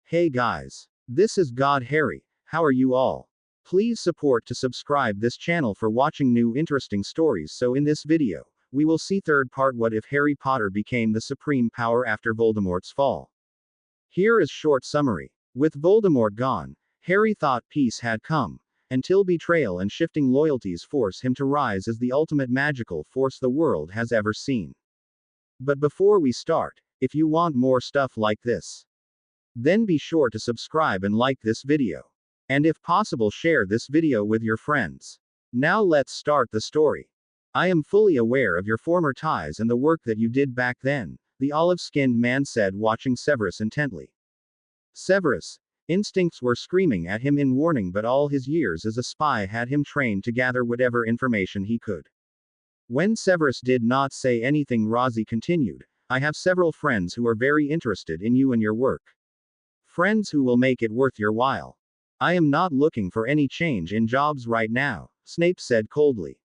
Hey guys. This is God Harry. How are you all? Please support to subscribe this channel for watching new interesting stories. So in this video, we will see third part, what if Harry Potter became the supreme power after Voldemort's fall. Here is short summary. With Voldemort gone, Harry thought peace had come, until betrayal and shifting loyalties force him to rise as the ultimate magical force the world has ever seen. But before we start, if you want more stuff like this, then be sure to subscribe and like this video. And if possible, share this video with your friends. Now let's start the story. I am fully aware of your former ties and the work that you did back then, the olive-skinned man said, watching Severus intently. Severus' instincts were screaming at him in warning, but all his years as a spy had him trained to gather whatever information he could. When Severus did not say anything, Rosie continued, I have several friends who are very interested in you and your work. Friends who will make it worth your while. I am not looking for any change in jobs right now, Snape said coldly.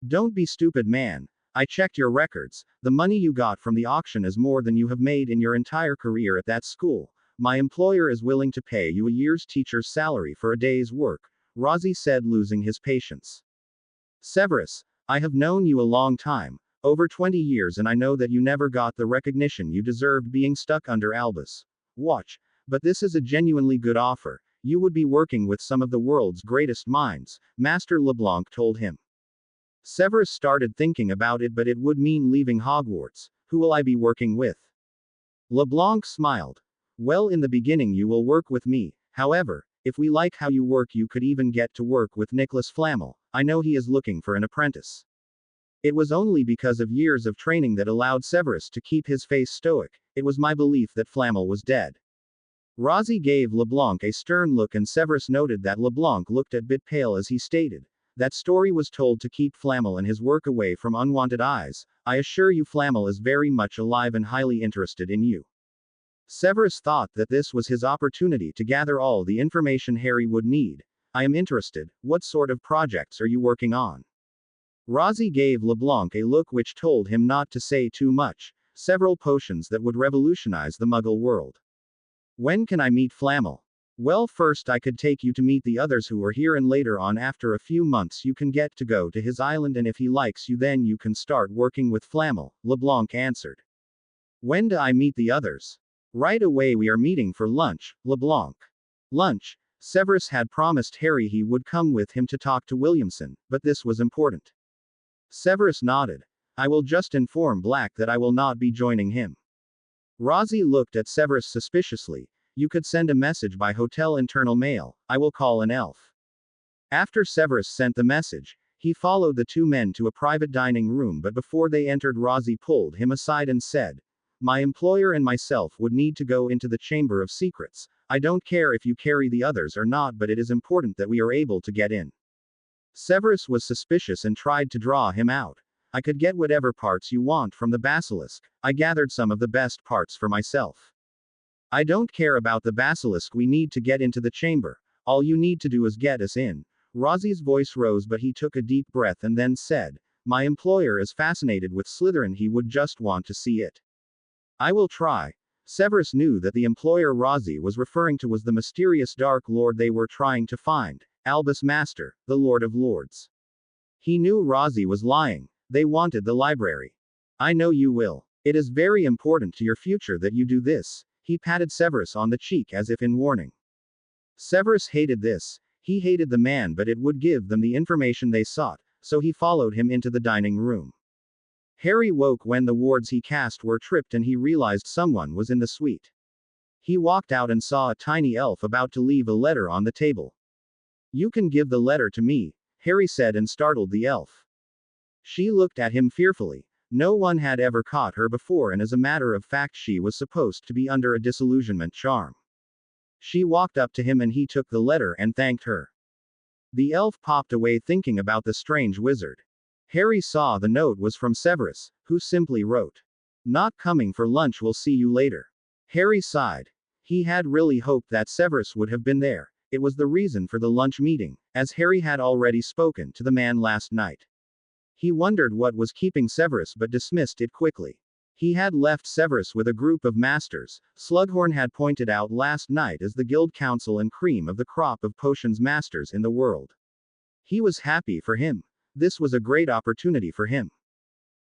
Don't be stupid, man. I checked your records. The money you got from the auction is more than you have made in your entire career at that school. My employer is willing to pay you a year's teacher's salary for a day's work, Rosie said, losing his patience. Severus, I have known you a long time, over 20 years, and I know that you never got the recognition you deserved being stuck under Albus Watch. But this is a genuinely good offer. You would be working with some of the world's greatest minds, Master LeBlanc told him. Severus started thinking about it, but it would mean leaving Hogwarts. Who will I be working with? LeBlanc smiled. Well, in the beginning you will work with me. However, if we like how you work, you could even get to work with Nicholas Flamel. I know he is looking for an apprentice. It was only because of years of training that allowed Severus to keep his face stoic. It was my belief that Flamel was dead. Rosie gave LeBlanc a stern look, and Severus noted that LeBlanc looked a bit pale as he stated, that story was told to keep Flamel and his work away from unwanted eyes. I assure you Flamel is very much alive and highly interested in you. Severus thought that this was his opportunity to gather all the information Harry would need. I am interested. What sort of projects are you working on? Rosie gave LeBlanc a look which told him not to say too much. Several potions that would revolutionize the Muggle world. When can I meet Flamel? Well, first I could take you to meet the others who are here, and later on, after a few months, you can get to go to his island, and if he likes you, then you can start working with Flamel, LeBlanc answered. When do I meet the others? Right away, we are meeting for lunch, LeBlanc. Lunch? Severus had promised Harry he would come with him to talk to Williamson, but this was important. Severus nodded. I will just inform Black that I will not be joining him. Rosie looked at Severus suspiciously. You could send a message by hotel internal mail. I will call an elf. After Severus sent the message, he followed the two men to a private dining room, but before they entered, Rosie pulled him aside and said, my employer and myself would need to go into the Chamber of Secrets. I don't care if you carry the others or not, but it is important that we are able to get in. Severus was suspicious and tried to draw him out. I could get whatever parts you want from the basilisk. I gathered some of the best parts for myself. I don't care about the basilisk. We need to get into the chamber. All you need to do is get us in. Rosie's voice rose, but he took a deep breath and then said, my employer is fascinated with Slytherin. He would just want to see it. I will try. Severus knew that the employer Rosie was referring to was the mysterious Dark Lord they were trying to find, Albus Master, the Lord of Lords. He knew Rosie was lying. They wanted the library. I know you will. It is very important to your future that you do this. He patted Severus on the cheek as if in warning. Severus hated this. He hated the man, but it would give them the information they sought, so he followed him into the dining room. Harry woke when the wards he cast were tripped and he realized someone was in the suite. He walked out and saw a tiny elf about to leave a letter on the table. You can give the letter to me, Harry said, and startled the elf. She looked at him fearfully. No one had ever caught her before, and as a matter of fact she was supposed to be under a disillusionment charm. She walked up to him and he took the letter and thanked her. The elf popped away thinking about the strange wizard. Harry saw the note was from Severus, who simply wrote, not coming for lunch, we'll see you later. Harry sighed. He had really hoped that Severus would have been there. It was the reason for the lunch meeting, as Harry had already spoken to the man last night. He wondered what was keeping Severus but dismissed it quickly. He had left Severus with a group of masters, Slughorn had pointed out last night as the guild council and cream of the crop of potions masters in the world. He was happy for him. This was a great opportunity for him.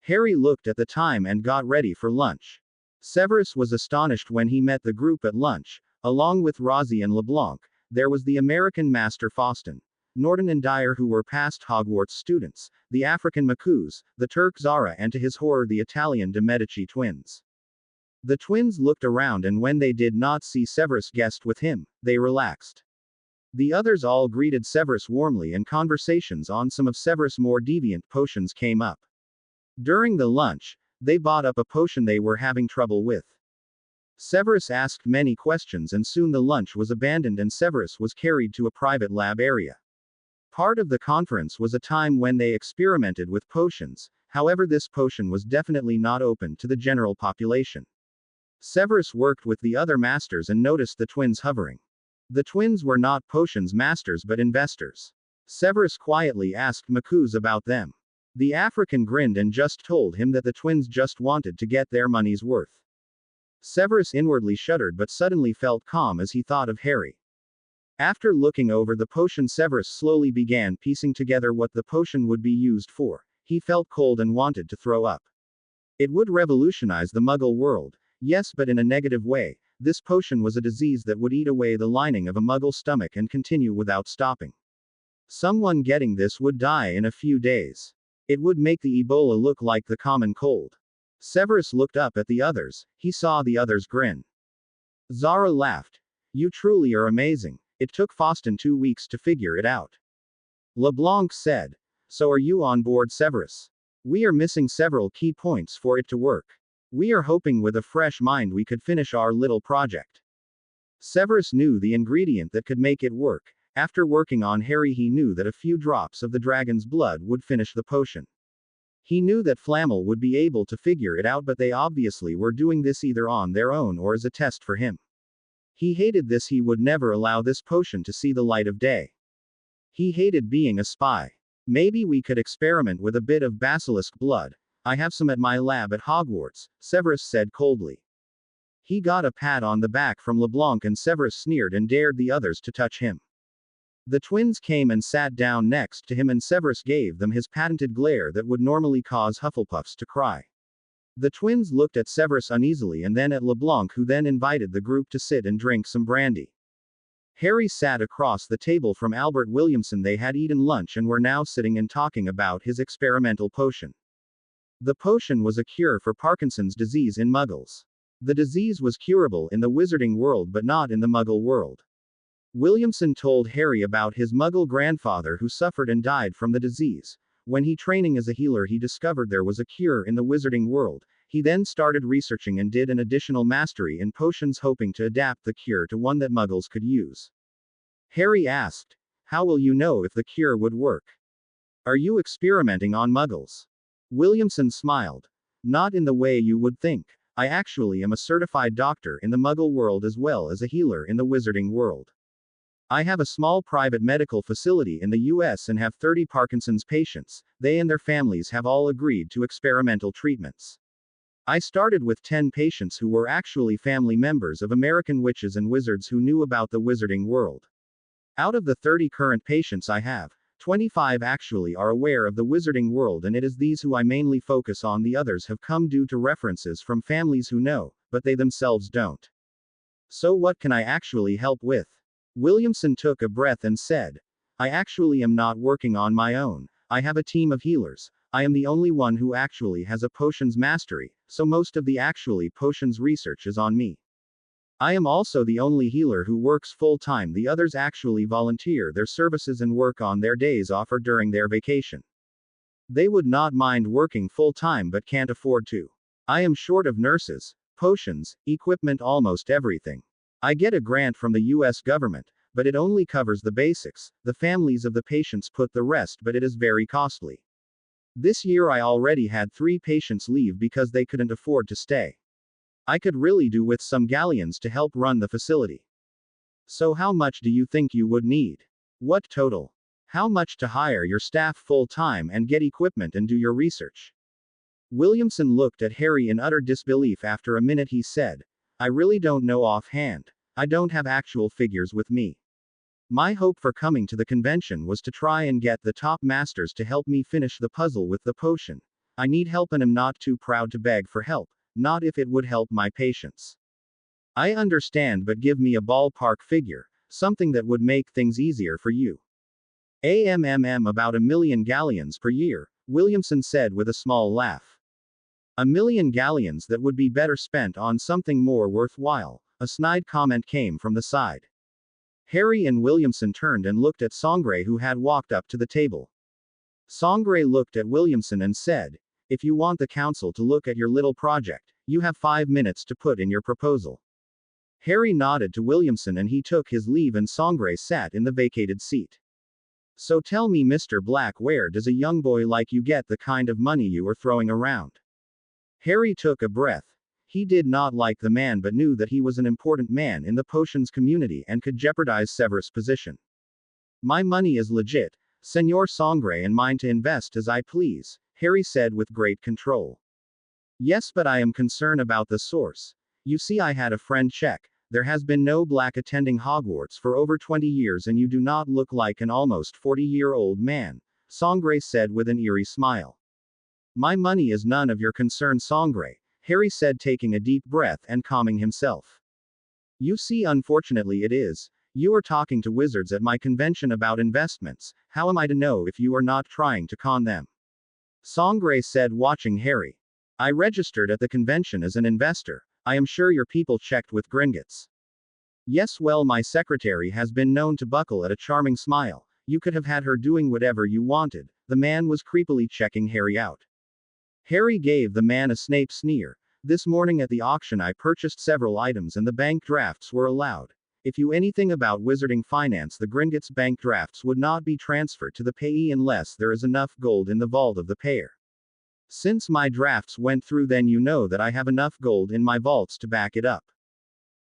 Harry looked at the time and got ready for lunch. Severus was astonished when he met the group at lunch. Along with Rosie and LeBlanc, there was the American master Faustin, Norton and Dyer, who were past Hogwarts students, the African Macus, the Turk Zara, and to his horror the Italian de Medici twins. The twins looked around, and when they did not see Severus guest with him, they relaxed. The others all greeted Severus warmly, and conversations on some of Severus' more deviant potions came up. During the lunch, they bought up a potion they were having trouble with. Severus asked many questions, and soon the lunch was abandoned and Severus was carried to a private lab area. Part of the conference was a time when they experimented with potions, however this potion was definitely not open to the general population. Severus worked with the other masters and noticed the twins hovering. The twins were not potions masters but investors. Severus quietly asked Macus about them. The African grinned and just told him that the twins just wanted to get their money's worth. Severus inwardly shuddered but suddenly felt calm as he thought of Harry. After looking over the potion, Severus slowly began piecing together what the potion would be used for. He felt cold and wanted to throw up. It would revolutionize the Muggle world. Yes, but in a negative way. This potion was a disease that would eat away the lining of a Muggle stomach and continue without stopping. Someone getting this would die in a few days. It would make the Ebola look like the common cold. Severus looked up at the others. He saw the others grin. Zara laughed. You truly are amazing. It took Faustin 2 weeks to figure it out. LeBlanc said. So are you on board, Severus? We are missing several key points for it to work. We are hoping with a fresh mind we could finish our little project. Severus knew the ingredient that could make it work. After working on Harry, he knew that a few drops of the dragon's blood would finish the potion. He knew that Flammel would be able to figure it out, but they obviously were doing this either on their own or as a test for him. He hated this. He would never allow this potion to see the light of day. He hated being a spy. Maybe we could experiment with a bit of basilisk blood. I have some at my lab at Hogwarts, Severus said coldly. He got a pat on the back from LeBlanc and Severus sneered and dared the others to touch him. The twins came and sat down next to him and Severus gave them his patented glare that would normally cause Hufflepuffs to cry. The twins looked at Severus uneasily and then at LeBlanc, who then invited the group to sit and drink some brandy. Harry sat across the table from Albert Williamson. They had eaten lunch and were now sitting and talking about his experimental potion. The potion was a cure for Parkinson's disease in Muggles. The disease was curable in the wizarding world but not in the Muggle world. Williamson told Harry about his Muggle grandfather who suffered and died from the disease. When he training as a healer, he discovered there was a cure in the wizarding world. He then started researching and did an additional mastery in potions, hoping to adapt the cure to one that Muggles could use. Harry asked, how will you know if the cure would work? Are you experimenting on Muggles? Williamson smiled. Not in the way you would think. I actually am a certified doctor in the Muggle world as well as a healer in the wizarding world. I have a small private medical facility in the US and have 30 Parkinson's patients. They and their families have all agreed to experimental treatments. I started with 10 patients who were actually family members of American witches and wizards who knew about the wizarding world. Out of the 30 current patients I have, 25 actually are aware of the wizarding world, and it is these who I mainly focus on. The others have come due to references from families who know, but they themselves don't. So what can I actually help with? Williamson took a breath and said, I actually am not working on my own. I have a team of healers. I am the only one who actually has a potions mastery, so most of the actually potions research is on me. I am also the only healer who works full-time. The others actually volunteer their services and work on their days off or during their vacation. They would not mind working full-time but can't afford to. I am short of nurses, potions, equipment, almost everything. I get a grant from the US government, but it only covers the basics. The families of the patients put the rest, but it is very costly. This year I already had 3 patients leave because they couldn't afford to stay. I could really do with some galleons to help run the facility. So how much do you think you would need? What total? How much to hire your staff full time and get equipment and do your research? Williamson looked at Harry in utter disbelief. After a minute he said, I really don't know offhand. I don't have actual figures with me. My hope for coming to the convention was to try and get the top masters to help me finish the puzzle with the potion. I need help and am not too proud to beg for help, not if it would help my patients. I understand, but give me a ballpark figure, something that would make things easier for you. About 1 million galleons per year, Williamson said with a small laugh. 1 million galleons that would be better spent on something more worthwhile, a snide comment came from the side. Harry and Williamson turned and looked at Sangre, who had walked up to the table. Sangre looked at Williamson and said, if you want the council to look at your little project, you have 5 minutes to put in your proposal. Harry nodded to Williamson and he took his leave, and Sangre sat in the vacated seat. So tell me, Mr. Black, where does a young boy like you get the kind of money you are throwing around? Harry took a breath. He did not like the man but knew that he was an important man in the potions community and could jeopardize Severus' position. My money is legit, Senor Sangre, and mine to invest as I please, Harry said with great control. Yes, but I am concerned about the source. You see, I had a friend check. There has been no black attending Hogwarts for over 20 years and you do not look like an almost 40-year-old man, Sangre said with an eerie smile. My money is none of your concern, Sangre, Harry said, taking a deep breath and calming himself. You see, unfortunately it is. You are talking to wizards at my convention about investments. How am I to know if you are not trying to con them? Sangre said, watching Harry. I registered at the convention as an investor. I am sure your people checked with Gringotts. Yes, well, my secretary has been known to buckle at a charming smile. You could have had her doing whatever you wanted. The man was creepily checking Harry out. Harry gave the man a Snape sneer. This morning at the auction I purchased several items and the bank drafts were allowed. If you anything about wizarding finance, the Gringotts bank drafts would not be transferred to the payee unless there is enough gold in the vault of the payer. Since my drafts went through, then you know that I have enough gold in my vaults to back it up.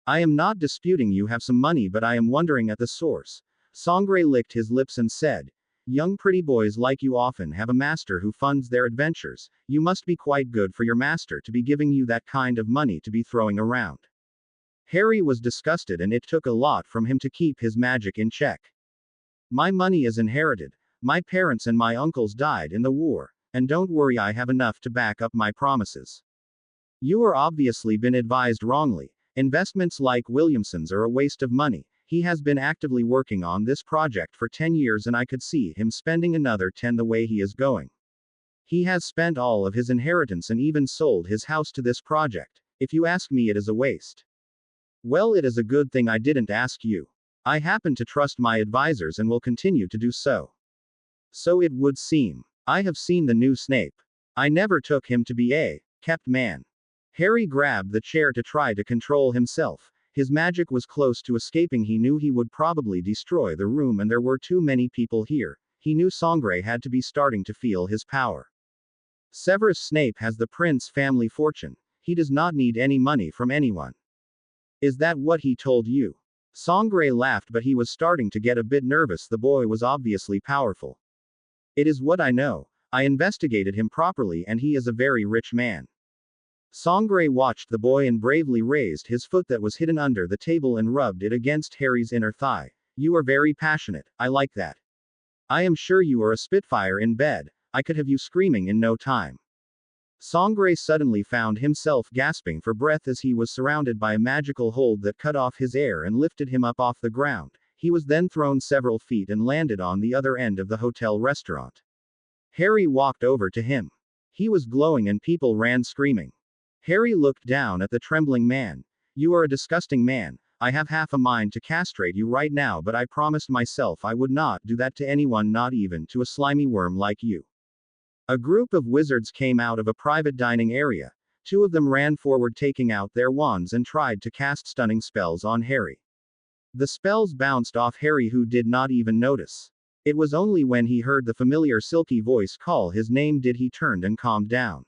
I am not disputing you have some money, but I am wondering at the source. Sangre licked his lips and said, young pretty boys like you often have a master who funds their adventures. You must be quite good for your master to be giving you that kind of money to be throwing around. Harry was disgusted and it took a lot from him to keep his magic in check. My money is inherited. My parents and my uncles died in the war. And don't worry, I have enough to back up my promises. You are obviously been advised wrongly. Investments like Williamson's are a waste of money. He has been actively working on this project for 10 years and I could see him spending another 10 the way he is going. He has spent all of his inheritance and even sold his house to this project. If you ask me, it is a waste. Well, it is a good thing I didn't ask you. I happen to trust my advisors and will continue to do so. So it would seem. I have seen the new Snape. I never took him to be a kept man. Harry grabbed the chair to try to control himself. His magic was close to escaping. He knew he would probably destroy the room and there were too many people here. He knew Sangre had to be starting to feel his power. Severus Snape has the Prince family fortune. He does not need any money from anyone. Is that what he told you? Sangre laughed, but he was starting to get a bit nervous. The boy was obviously powerful. It is what I know. I investigated him properly and he is a very rich man. Sangre watched the boy and bravely raised his foot that was hidden under the table and rubbed it against Harry's inner thigh. You are very passionate. I like that. I am sure you are a spitfire in bed. I could have you screaming in no time. Sangre suddenly found himself gasping for breath as he was surrounded by a magical hold that cut off his air and lifted him up off the ground. He was then thrown several feet and landed on the other end of the hotel restaurant. Harry walked over to him. He was glowing and people ran screaming. Harry looked down at the trembling man. You are a disgusting man. I have half a mind to castrate you right now, but I promised myself I would not do that to anyone, not even to a slimy worm like you. A group of wizards came out of a private dining area. 2 of them ran forward, taking out their wands and tried to cast stunning spells on Harry. The spells bounced off Harry, who did not even notice. It was only when he heard the familiar silky voice call his name did he turn and calmed down.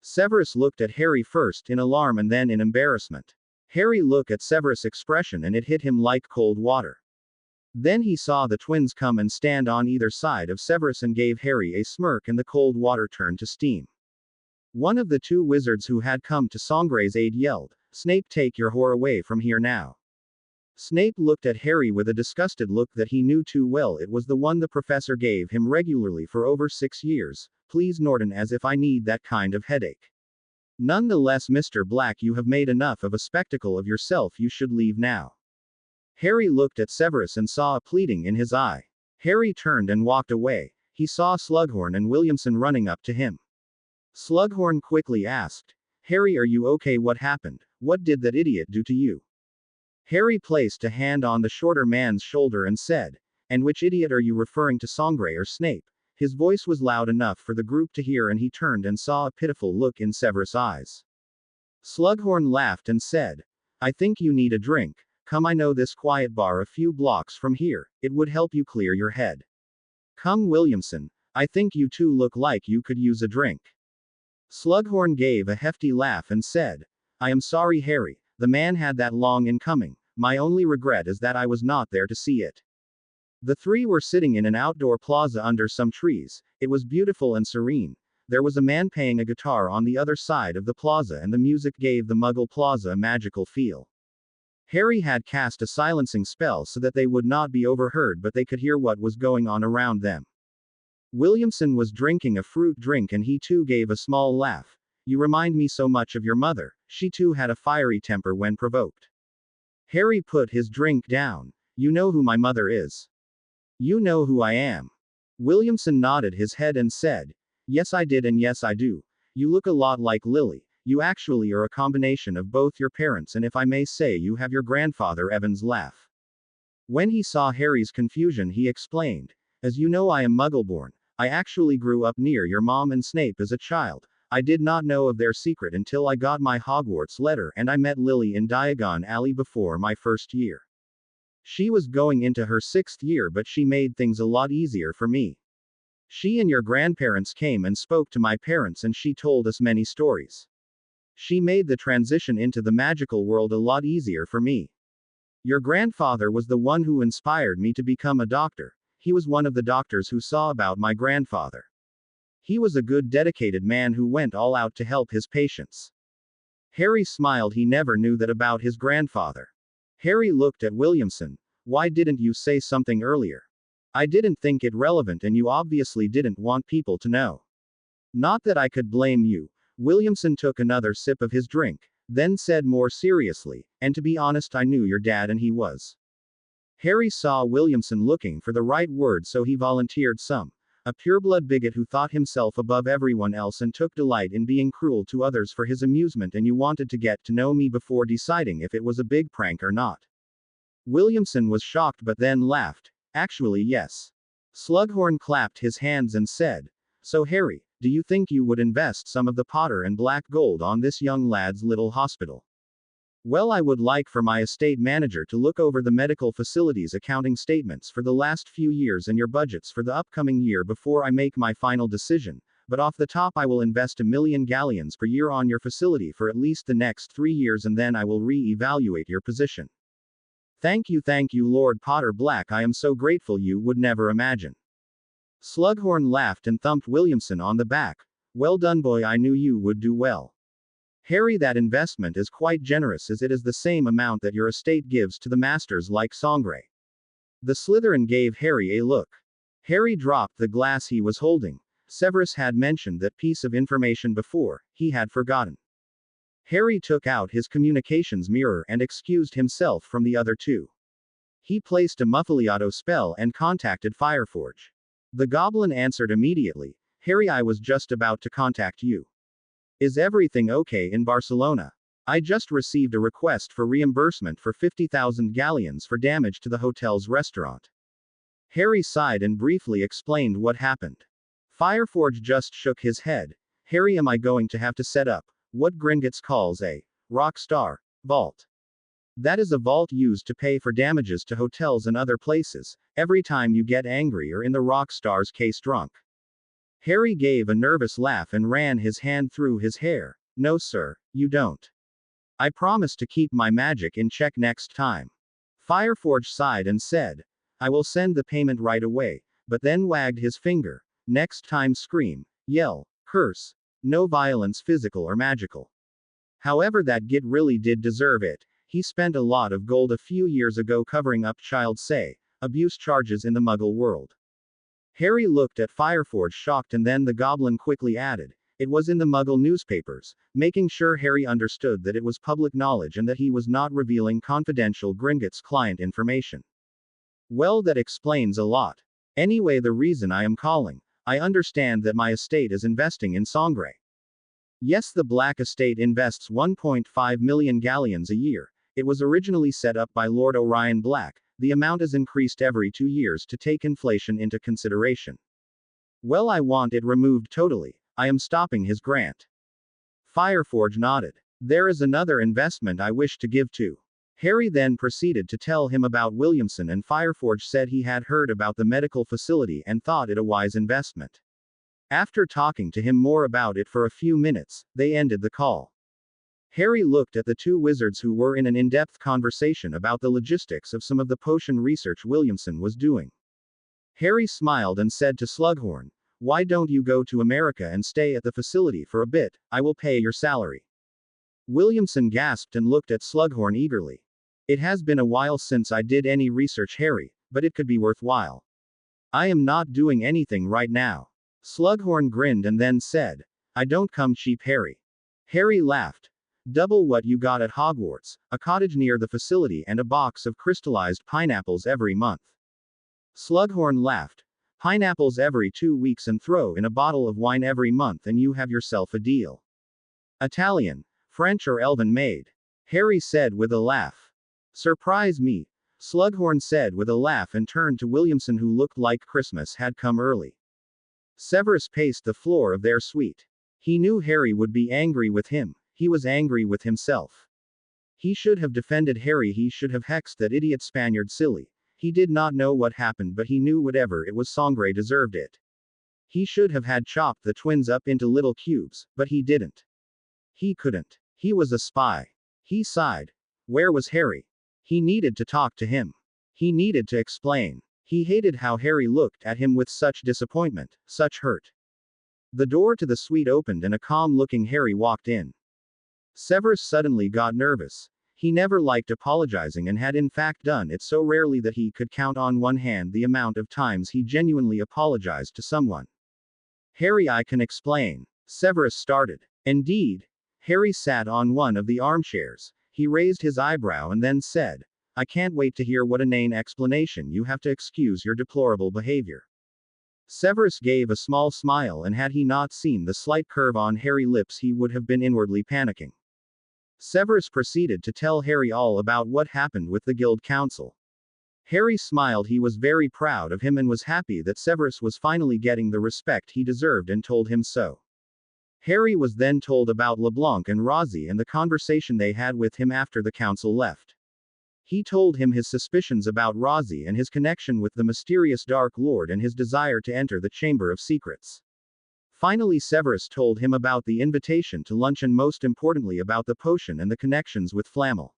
Severus looked at Harry first in alarm and then in embarrassment. Harry looked at Severus' expression and it hit him like cold water. Then he saw the twins come and stand on either side of Severus and gave Harry a smirk, and the cold water turned to steam. One of the two wizards who had come to Sangre's aid yelled, "Snape, take your whore away from here now." Snape looked at Harry with a disgusted look that he knew too well. It was the one the professor gave him regularly for over 6 years. "Please, Norton, as if I need that kind of headache." "Nonetheless, Mr. Black, you have made enough of a spectacle of yourself. You should leave now." Harry looked at Severus and saw a pleading in his eye. Harry turned and walked away. He saw Slughorn and Williamson running up to him. Slughorn quickly asked, "Harry, are you okay? What happened? What did that idiot do to you?" Harry placed a hand on the shorter man's shoulder and said, "And which idiot are you referring to, Sangre or Snape?" His voice was loud enough for the group to hear, and he turned and saw a pitiful look in Severus' eyes. Slughorn laughed and said, "I think you need a drink. Come, I know this quiet bar a few blocks from here. It would help you clear your head. Come, Williamson. I think you two look like you could use a drink." Slughorn gave a hefty laugh and said, "I am sorry, Harry. The man had that long in coming. My only regret is that I was not there to see it." The three were sitting in an outdoor plaza under some trees. It was beautiful and serene. There was a man playing a guitar on the other side of the plaza, and the music gave the Muggle Plaza a magical feel. Harry had cast a silencing spell so that they would not be overheard, but they could hear what was going on around them. Williamson was drinking a fruit drink, and he too gave a small laugh. "You remind me so much of your mother. She too had a fiery temper when provoked." Harry put his drink down. "You know who my mother is?" "You know who I am?" Williamson nodded his head and said, "Yes, I did, and yes, I do. You look a lot like Lily. You actually are a combination of both your parents, and if I may say, you have your grandfather Evan's laugh." When he saw Harry's confusion, he explained, "As you know, I am Muggle-born. I actually grew up near your mom and Snape as a child. I did not know of their secret until I got my Hogwarts letter, and I met Lily in Diagon Alley before my first year. She was going into her 6th year, but she made things a lot easier for me. She and your grandparents came and spoke to my parents, and she told us many stories. She made the transition into the magical world a lot easier for me. Your grandfather was the one who inspired me to become a doctor. He was one of the doctors who saw about my grandfather. He was a good, dedicated man who went all out to help his patients." Harry smiled. He never knew that about his grandfather. Harry looked at Williamson. "Why didn't you say something earlier?" "I didn't think it relevant, and you obviously didn't want people to know." "Not that I could blame you." Williamson took another sip of his drink, then said more seriously, "And to be honest, I knew your dad, and he was." Harry saw Williamson looking for the right word, so he volunteered some. "A pureblood bigot who thought himself above everyone else and took delight in being cruel to others for his amusement, and you wanted to get to know me before deciding if it was a big prank or not." Williamson was shocked but then laughed. "Actually, yes." Slughorn clapped his hands and said, "So Harry, do you think you would invest some of the Potter and Black gold on this young lad's little hospital?" "Well, I would like for my estate manager to look over the medical facilities accounting statements for the last few years and your budgets for the upcoming year before I make my final decision, but off the top I will invest 1,000,000 galleons per year on your facility for at least the next 3 years, and then I will re-evaluate your position." Thank you, Lord Potter Black. I am so grateful, you would never imagine." Slughorn laughed and thumped Williamson on the back. "Well done, boy, I knew you would do well. Harry, that investment is quite generous, as it is the same amount that your estate gives to the masters like Sangre." The Slytherin gave Harry a look. Harry dropped the glass he was holding. Severus had mentioned that piece of information before. He had forgotten. Harry took out his communications mirror and excused himself from the other two. He placed a Muffaliato spell and contacted Fireforge. The goblin answered immediately, "Harry, I was just about to contact you. Is everything okay in Barcelona? I just received a request for reimbursement for 50,000 galleons for damage to the hotel's restaurant." Harry sighed and briefly explained what happened. Fireforge just shook his head. "Harry, am I going to have to set up what Gringotts calls a rock star vault? That is a vault used to pay for damages to hotels and other places, every time you get angry or in the rock star's case drunk." Harry gave a nervous laugh and ran his hand through his hair. "No, sir, you don't. I promise to keep my magic in check next time." Fireforge sighed and said, "I will send the payment right away," but then wagged his finger. "Next time scream, yell, curse, No violence, physical or magical. However, that git really did deserve it. He spent a lot of gold a few years ago covering up child abuse charges in the Muggle world. Harry looked at Fireforge shocked, and then the goblin quickly added, "It was in the Muggle newspapers," making sure Harry understood that it was public knowledge and that he was not revealing confidential Gringotts client information. "Well, that explains a lot. Anyway, the reason I am calling. I understand that my estate is investing in Sangre." Yes, the Black Estate invests 1.5 million galleons a year. It was originally set up by Lord Orion Black. The amount is increased every 2 years to take inflation into consideration. "Well, I want it removed totally. I am stopping his grant." Fireforge nodded. "There is another investment I wish to give to." Harry then proceeded to tell him about Williamson, and Fireforge said he had heard about the medical facility and thought it a wise investment. After talking to him more about it for a few minutes, they ended the call. Harry looked at the two wizards who were in an in-depth conversation about the logistics of some of the potion research Williamson was doing. Harry smiled and said to Slughorn, "Why don't you go to America and stay at the facility for a bit? I will pay your salary." Williamson gasped and looked at Slughorn eagerly. "It has been a while since I did any research, Harry, but it could be worthwhile. I am not doing anything right now." Slughorn grinned and then said, "I don't come cheap, Harry." Harry laughed. "Double what you got at Hogwarts, a cottage near the facility and a box of crystallized pineapples every month." Slughorn laughed. "Pineapples every 2 weeks and throw in a bottle of wine every month and you have yourself a deal." "Italian, French or Elven made?" Harry said with a laugh. "Surprise me," Slughorn said with a laugh and turned to Williamson, who looked like Christmas had come early. Severus paced the floor of their suite. He knew Harry would be angry with him. He was angry with himself. He should have defended Harry. He should have hexed that idiot Spaniard silly. He did not know what happened, but he knew whatever it was, Sangre deserved it. He should have had chopped the twins up into little cubes, but he didn't. He couldn't. He was a spy. He sighed. Where was Harry? He needed to talk to him. He needed to explain. He hated how Harry looked at him with such disappointment, such hurt. The door to the suite opened and a calm-looking Harry walked in. Severus suddenly got nervous. He never liked apologizing and had in fact done it so rarely that he could count on one hand the amount of times he genuinely apologized to someone. "Harry, I can explain." Severus started. "Indeed." Harry sat on one of the armchairs. He raised his eyebrow and then said, "I can't wait to hear what inane explanation you have to excuse your deplorable behavior." Severus gave a small smile, and had he not seen the slight curve on Harry's lips, he would have been inwardly panicking. Severus proceeded to tell Harry all about what happened with the Guild Council. Harry smiled. He was very proud of him and was happy that Severus was finally getting the respect he deserved, and told him so. Harry was then told about LeBlanc and Rosie and the conversation they had with him after the council left. He told him his suspicions about Rosie and his connection with the mysterious Dark Lord and his desire to enter the Chamber of Secrets. Finally, Severus told him about the invitation to lunch and most importantly about the potion and the connections with Flammel.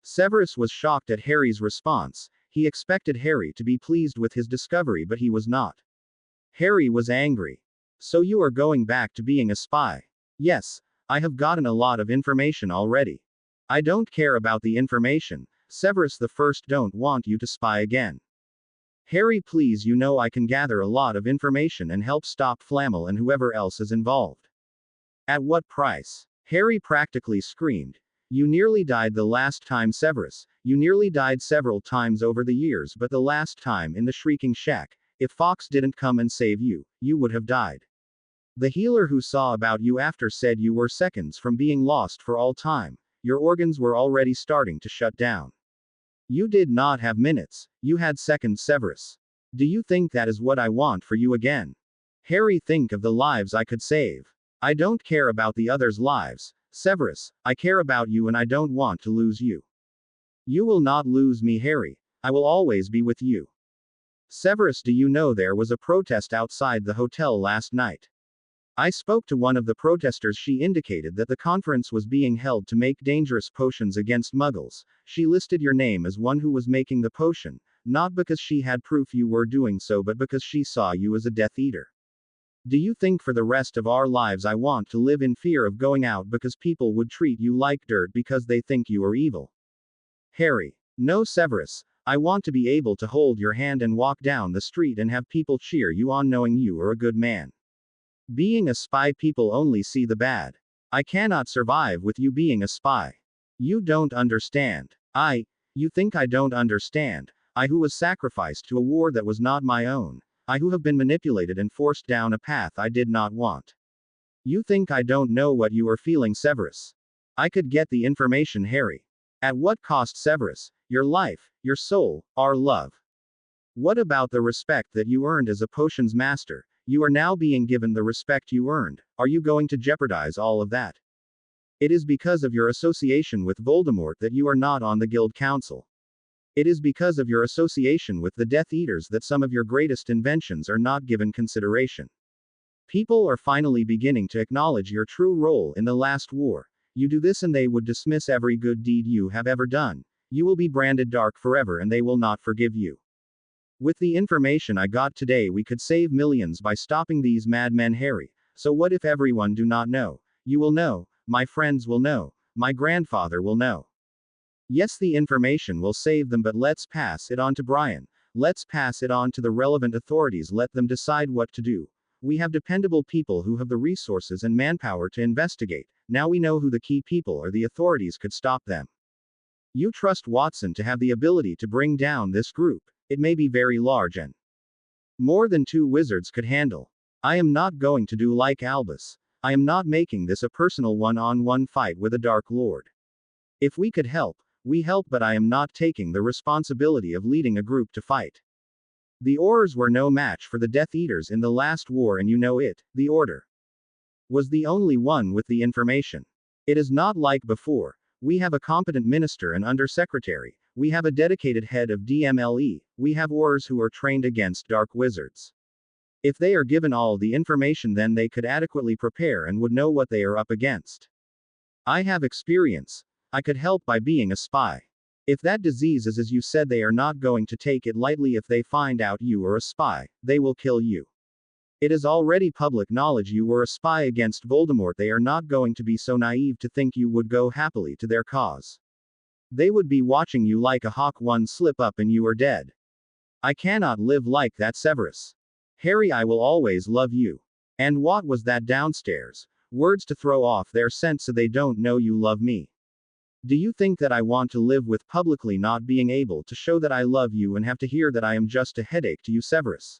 Severus was shocked at Harry's response. He expected Harry to be pleased with his discovery, but he was not. Harry was angry. "So you are going back to being a spy?" "Yes, I have gotten a lot of information already." "I don't care about the information. Severus the First don't want you to spy again." "Harry, please, you know I can gather a lot of information and help stop Flammel and whoever else is involved." "At what price?" Harry practically screamed. "You nearly died the last time, Severus. You nearly died several times over the years, but the last time in the Shrieking Shack, if Fox didn't come and save you, you would have died. The healer who saw about you after said you were seconds from being lost for all time. Your organs were already starting to shut down. You did not have minutes, you had seconds, Severus. Do you think that is what I want for you again? Harry, think of the lives I could save. I don't care about the others' lives, Severus, I care about you and I don't want to lose you. You will not lose me, Harry. I will always be with you." "Severus, do you know there was a protest outside the hotel last night? I spoke to one of the protesters. She indicated that the conference was being held to make dangerous potions against Muggles. She listed your name as one who was making the potion, not because she had proof you were doing so, but because she saw you as a Death Eater." Do you think for the rest of our lives I want to live in fear of going out because people would treat you like dirt because they think you are evil? Harry. No, Severus. I want to be able to hold your hand and walk down the street and have people cheer you on knowing you are a good man. Being a spy, people only see the bad. I cannot survive with you being a spy. You don't understand. You think I don't understand? I who was sacrificed to a war that was not my own. I who have been manipulated and forced down a path I did not want. You think I don't know what you are feeling, Severus? I could get the information, Harry. At what cost, Severus? Your life, your soul, our love. What about the respect that you earned as a potions master? You are now being given the respect you earned. Are you going to jeopardize all of that? It is because of your association with Voldemort that you are not on the Guild Council. It is because of your association with the Death Eaters that some of your greatest inventions are not given consideration. People are finally beginning to acknowledge your true role in the last war. You do this and they would dismiss every good deed you have ever done. You will be branded dark forever and they will not forgive you. With the information I got today, we could save millions by stopping these madmen, Harry. So what if everyone do not know? You will know, my friends will know, my grandfather will know. Yes, the information will save them, but let's pass it on to Brian. Let's pass it on to the relevant authorities. Let them decide what to do. We have dependable people who have the resources and manpower to investigate. Now we know who the key people or the authorities could stop them. You trust Watson to have the ability to bring down this group. It may be very large and more than 2 wizards could handle. I am not going to do like Albus. I am not making this a personal one-on-one fight with a Dark Lord. If we could help, we help, but I am not taking the responsibility of leading a group to fight. The Aurors were no match for the Death Eaters in the last war, and you know it. The Order was the only one with the information. It is not like before. We have a competent minister and undersecretary. We have a dedicated head of DMLE. We have Aurors who are trained against dark wizards. If they are given all the information, then they could adequately prepare and would know what they are up against. I have experience. I could help by being a spy. If that disease is as you said, they are not going to take it lightly. If they find out you are a spy, they will kill you. It is already public knowledge you were a spy against Voldemort. They are not going to be so naive to think you would go happily to their cause. They would be watching you like a hawk. One slip up and you are dead. I cannot live like that, Severus. Harry, I will always love you. And what was that downstairs? Words to throw off their scent so they don't know you love me. Do you think that I want to live with publicly not being able to show that I love you and have to hear that I am just a headache to you, Severus?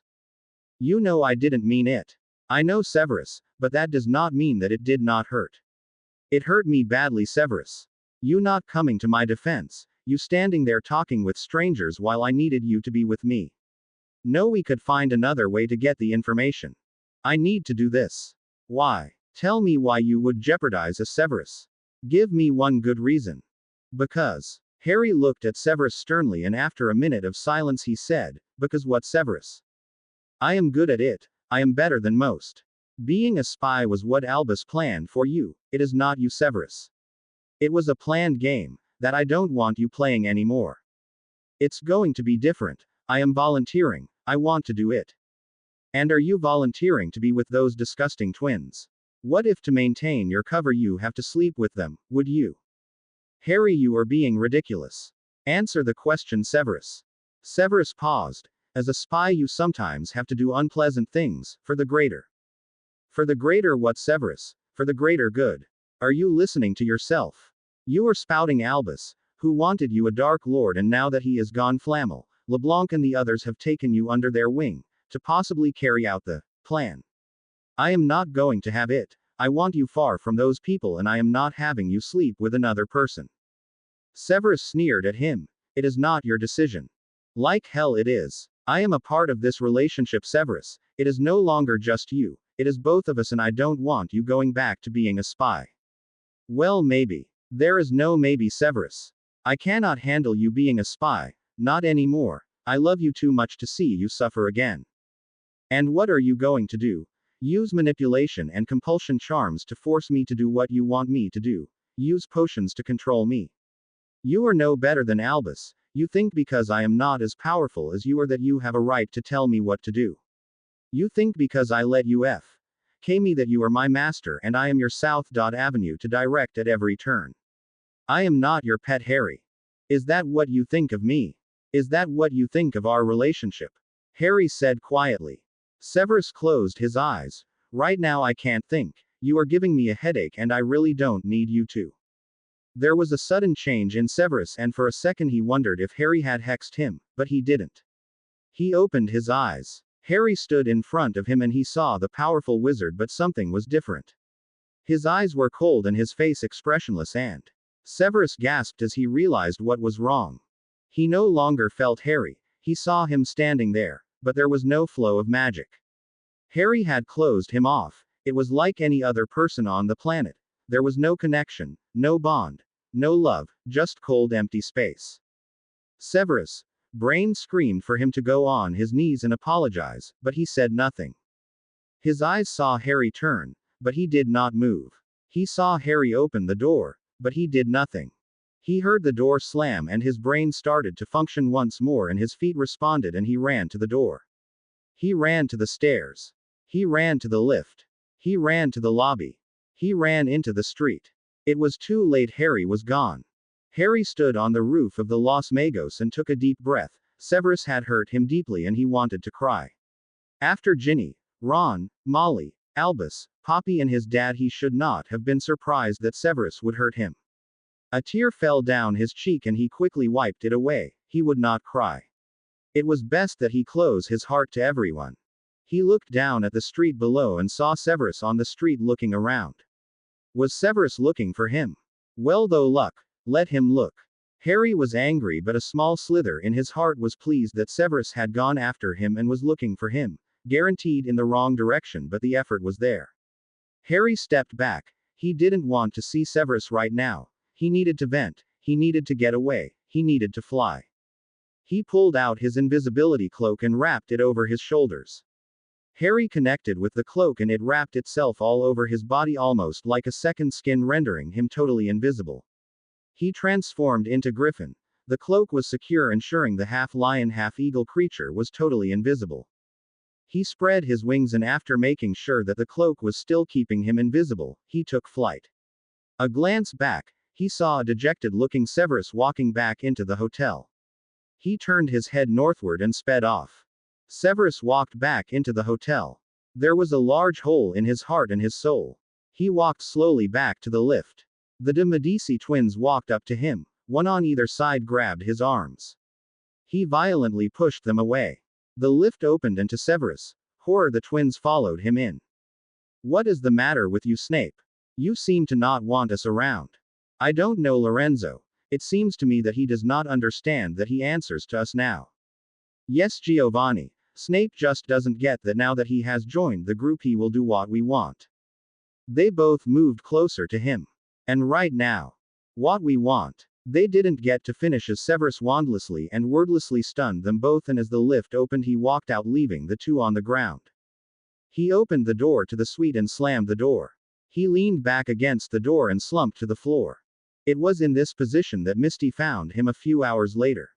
You know I didn't mean it. I know, Severus, but that does not mean that it did not hurt. It hurt me badly, Severus. You not coming to my defense, you standing there talking with strangers while I needed you to be with me. No, we could find another way to get the information. I need to do this. Why? Tell me why you would jeopardize us, Severus. Give me one good reason. Because. Harry looked at Severus sternly, and after a minute of silence he said, because what, Severus? I am good at it. I am better than most. Being a spy was what Albus planned for you. It is not you, Severus. It was a planned game that I don't want you playing anymore. It's going to be different. I am volunteering. I want to do it. And are you volunteering to be with those disgusting twins? What if to maintain your cover you have to sleep with them, would you? Harry, you are being ridiculous. Answer the question, Severus. Severus paused. As a spy you sometimes have to do unpleasant things, for the greater. For the greater what, Severus? For the greater good. Are you listening to yourself? You are spouting Albus, who wanted you a Dark Lord, and now that he is gone, Flammel, LeBlanc and the others have taken you under their wing, to possibly carry out the plan. I am not going to have it. I want you far from those people, and I am not having you sleep with another person. Severus sneered at him. It is not your decision. Like hell it is. I am a part of this relationship, Severus. It is no longer just you. It is both of us, and I don't want you going back to being a spy. Well, maybe. There is no maybe, Severus. I cannot handle you being a spy. Not anymore. I love you too much to see you suffer again. And what are you going to do? Use manipulation and compulsion charms to force me to do what you want me to do. Use potions to control me. You are no better than Albus. You think because I am not as powerful as you are that you have a right to tell me what to do. You think because I let you me that you are my master and I am your South Avenue to direct at every turn. I am not your pet Harry. Is that what you think of me? Is that what you think of our relationship? Harry said quietly. Severus closed his eyes. Right now I can't think. You are giving me a headache and I really don't need you to. There was a sudden change in Severus and for a second he wondered if Harry had hexed him, but he didn't. He opened his eyes. Harry stood in front of him and he saw the powerful wizard, but something was different. His eyes were cold and his face expressionless, and Severus gasped as he realized what was wrong. He no longer felt Harry. He saw him standing there, but there was no flow of magic. Harry had closed him off. It was like any other person on the planet. There was no connection, no bond, no love, just cold empty space. Severus' brain screamed for him to go on his knees and apologize, but he said nothing. His eyes saw Harry turn, but he did not move. He saw Harry open the door, but he did nothing. He heard the door slam and his brain started to function once more and his feet responded and he ran to the door. He ran to the stairs. He ran to the lift. He ran to the lobby. He ran into the street. It was too late. Harry was gone. Harry stood on the roof of the Los Magos and took a deep breath. Severus had hurt him deeply and he wanted to cry. After Ginny, Ron, Molly, Albus, Poppy and his dad, he should not have been surprised that Severus would hurt him. A tear fell down his cheek and he quickly wiped it away. He would not cry. It was best that he close his heart to everyone. He looked down at the street below and saw Severus on the street looking around. Was Severus looking for him? Well, though luck, let him look. Harry was angry, but a small slither in his heart was pleased that Severus had gone after him and was looking for him, guaranteed in the wrong direction, but the effort was there. Harry stepped back. He didn't want to see Severus right now. He needed to vent. He needed to get away. He needed to fly. He pulled out his invisibility cloak and wrapped it over his shoulders. Harry connected with the cloak and it wrapped itself all over his body almost like a second skin, rendering him totally invisible. He transformed into Griffin. The cloak was secure, ensuring the half-lion, half-eagle creature was totally invisible. He spread his wings and after making sure that the cloak was still keeping him invisible, he took flight. A glance back, he saw a dejected-looking Severus walking back into the hotel. He turned his head northward and sped off. Severus walked back into the hotel. There was a large hole in his heart and his soul. He walked slowly back to the lift. The de Medici twins walked up to him. One on either side grabbed his arms. He violently pushed them away. The lift opened and to Severus' horror the twins followed him in. What is the matter with you, Snape? You seem to not want us around. I don't know, Lorenzo. It seems to me that he does not understand that he answers to us now. Yes, Giovanni. Snape just doesn't get that now that he has joined the group he will do what we want. They both moved closer to him. And right now. What we want. They didn't get to finish as Severus wandlessly and wordlessly stunned them both, and as the lift opened he walked out, leaving the two on the ground. He opened the door to the suite and slammed the door. He leaned back against the door and slumped to the floor. It was in this position that Misty found him a few hours later.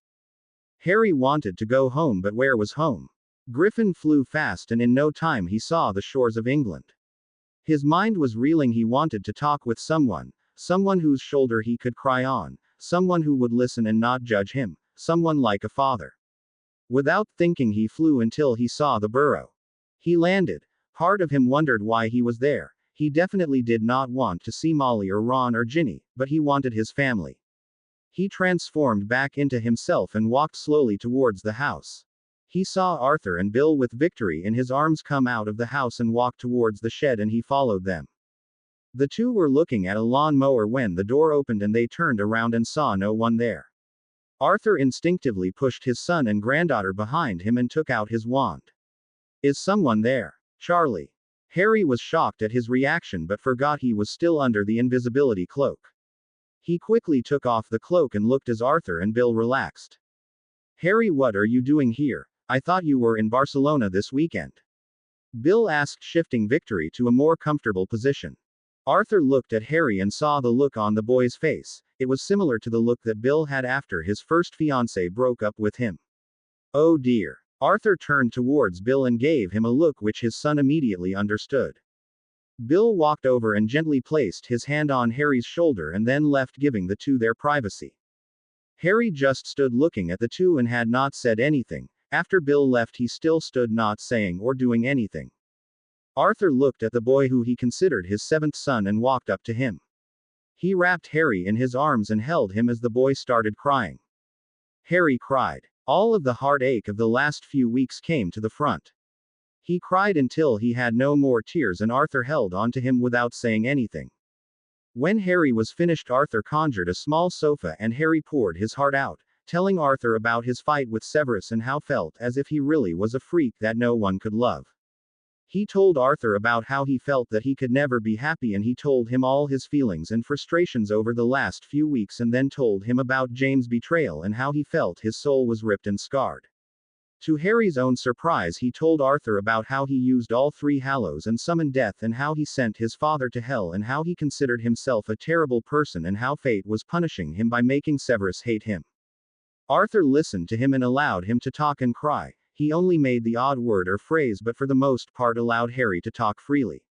Harry wanted to go home, but where was home? Griffin flew fast and in no time he saw the shores of England. His mind was reeling. He wanted to talk with someone whose shoulder he could cry on, someone who would listen and not judge him, someone like a father. Without thinking he flew until he saw the burrow. He landed. Part of him wondered why he was there. He definitely did not want to see Molly or Ron or Ginny, but he wanted his family. He transformed back into himself and walked slowly towards the house. He saw Arthur and Bill with Victory in his arms come out of the house and walk towards the shed, and he followed them. The two were looking at a lawn mower when the door opened and they turned around and saw no one there. Arthur instinctively pushed his son and granddaughter behind him and took out his wand. Is someone there? Charlie. Harry was shocked at his reaction but forgot he was still under the invisibility cloak. He quickly took off the cloak and looked as Arthur and Bill relaxed. Harry, what are you doing here? I thought you were in Barcelona this weekend. Bill asked, shifting Victory to a more comfortable position. Arthur looked at Harry and saw the look on the boy's face. It was similar to the look that Bill had after his first fiancée broke up with him. Oh dear. Arthur turned towards Bill and gave him a look which his son immediately understood. Bill walked over and gently placed his hand on Harry's shoulder and then left, giving the two their privacy. Harry just stood looking at the two and had not said anything. After Bill left, he still stood not saying or doing anything. Arthur looked at the boy who he considered his seventh son and walked up to him. He wrapped Harry in his arms and held him as the boy started crying. Harry cried. All of the heartache of the last few weeks came to the front. He cried until he had no more tears and Arthur held on to him without saying anything. When Harry was finished, Arthur conjured a small sofa and Harry poured his heart out, telling Arthur about his fight with Severus and how felt as if he really was a freak that no one could love. He told Arthur about how he felt that he could never be happy, and he told him all his feelings and frustrations over the last few weeks, and then told him about James' betrayal and how he felt his soul was ripped and scarred. To Harry's own surprise, he told Arthur about how he used all three hallows and summoned death, and how he sent his father to hell, and how he considered himself a terrible person and how fate was punishing him by making Severus hate him. Arthur listened to him and allowed him to talk and cry. He only made the odd word or phrase, but for the most part allowed Harry to talk freely.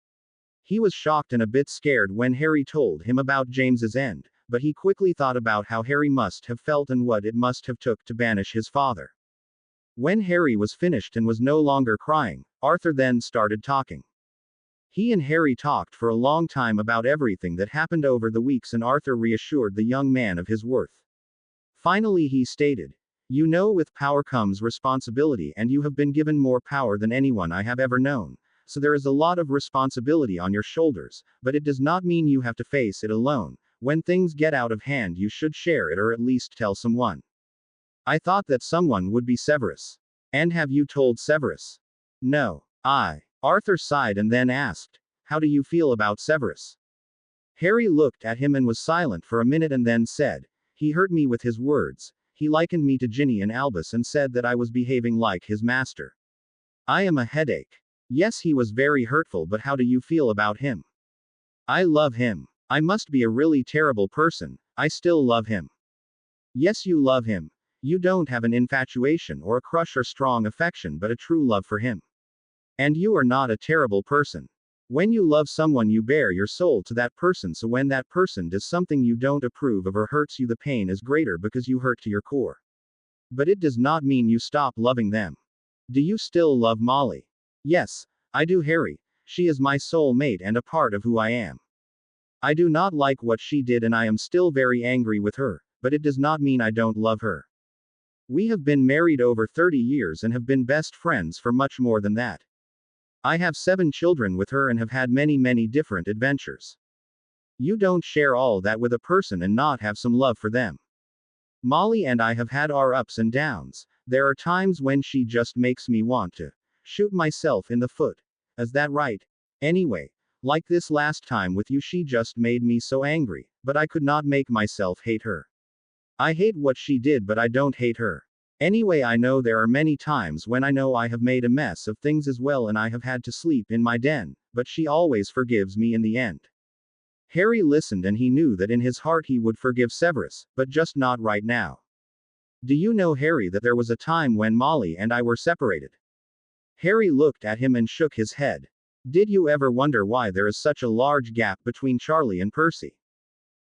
He was shocked and a bit scared when Harry told him about James's end, but he quickly thought about how Harry must have felt and what it must have took to banish his father. When Harry was finished and was no longer crying, Arthur then started talking. He and Harry talked for a long time about everything that happened over the weeks, and Arthur reassured the young man of his worth. Finally he stated, "You know, with power comes responsibility, and you have been given more power than anyone I have ever known, so there is a lot of responsibility on your shoulders, but it does not mean you have to face it alone. When things get out of hand, you should share it or at least tell someone. I thought that someone would be Severus. And have you told Severus?" "No." Arthur sighed and then asked, "How do you feel about Severus?" Harry looked at him and was silent for a minute and then said, "He hurt me with his words. He likened me to Ginny and Albus and said that I was behaving like his master. I am a headache." "Yes, he was very hurtful, but how do you feel about him?" "I love him. I must be a really terrible person. I still love him." "Yes, you love him. You don't have an infatuation or a crush or strong affection, but a true love for him. And you are not a terrible person. When you love someone, you bare your soul to that person, so when that person does something you don't approve of or hurts you, the pain is greater because you hurt to your core. But it does not mean you stop loving them. Do you still love Molly?" "Yes, I do, Harry. She is my soul mate and a part of who I am. I do not like what she did and I am still very angry with her, but it does not mean I don't love her. We have been married over 30 years and have been best friends for much more than that. I have 7 children with her and have had many different adventures. You don't share all that with a person and not have some love for them. Molly and I have had our ups and downs. There are times when she just makes me want to shoot myself in the foot. Is that right? Anyway, like this last time with you, she just made me so angry, but I could not make myself hate her. I hate what she did, but I don't hate her. Anyway, I know there are many times when I know I have made a mess of things as well and I have had to sleep in my den, but she always forgives me in the end." Harry listened and he knew that in his heart he would forgive Severus, but just not right now. "Do you know, Harry, that there was a time when Molly and I were separated?" Harry looked at him and shook his head. "Did you ever wonder why there is such a large gap between Charlie and Percy?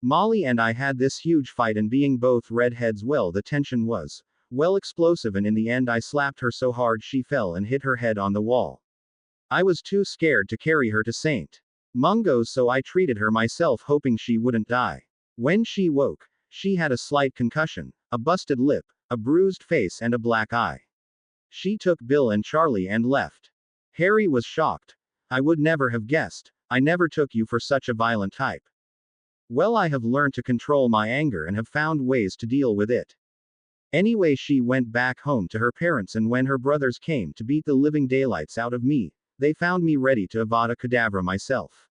Molly and I had this huge fight, and being both redheads, well, the tension was explosive, and in the end I slapped her so hard she fell and hit her head on the wall. I was too scared to carry her to St. Mungo's, so I treated her myself, hoping she wouldn't die. When she woke, she had a slight concussion, a busted lip, a bruised face and a black eye. She took Bill and Charlie and left." Harry was shocked. "I would never have guessed. I never took you for such a violent type." "Well, I have learned to control my anger and have found ways to deal with it. Anyway, she went back home to her parents, and when her brothers came to beat the living daylights out of me, they found me ready to avada kedavra myself.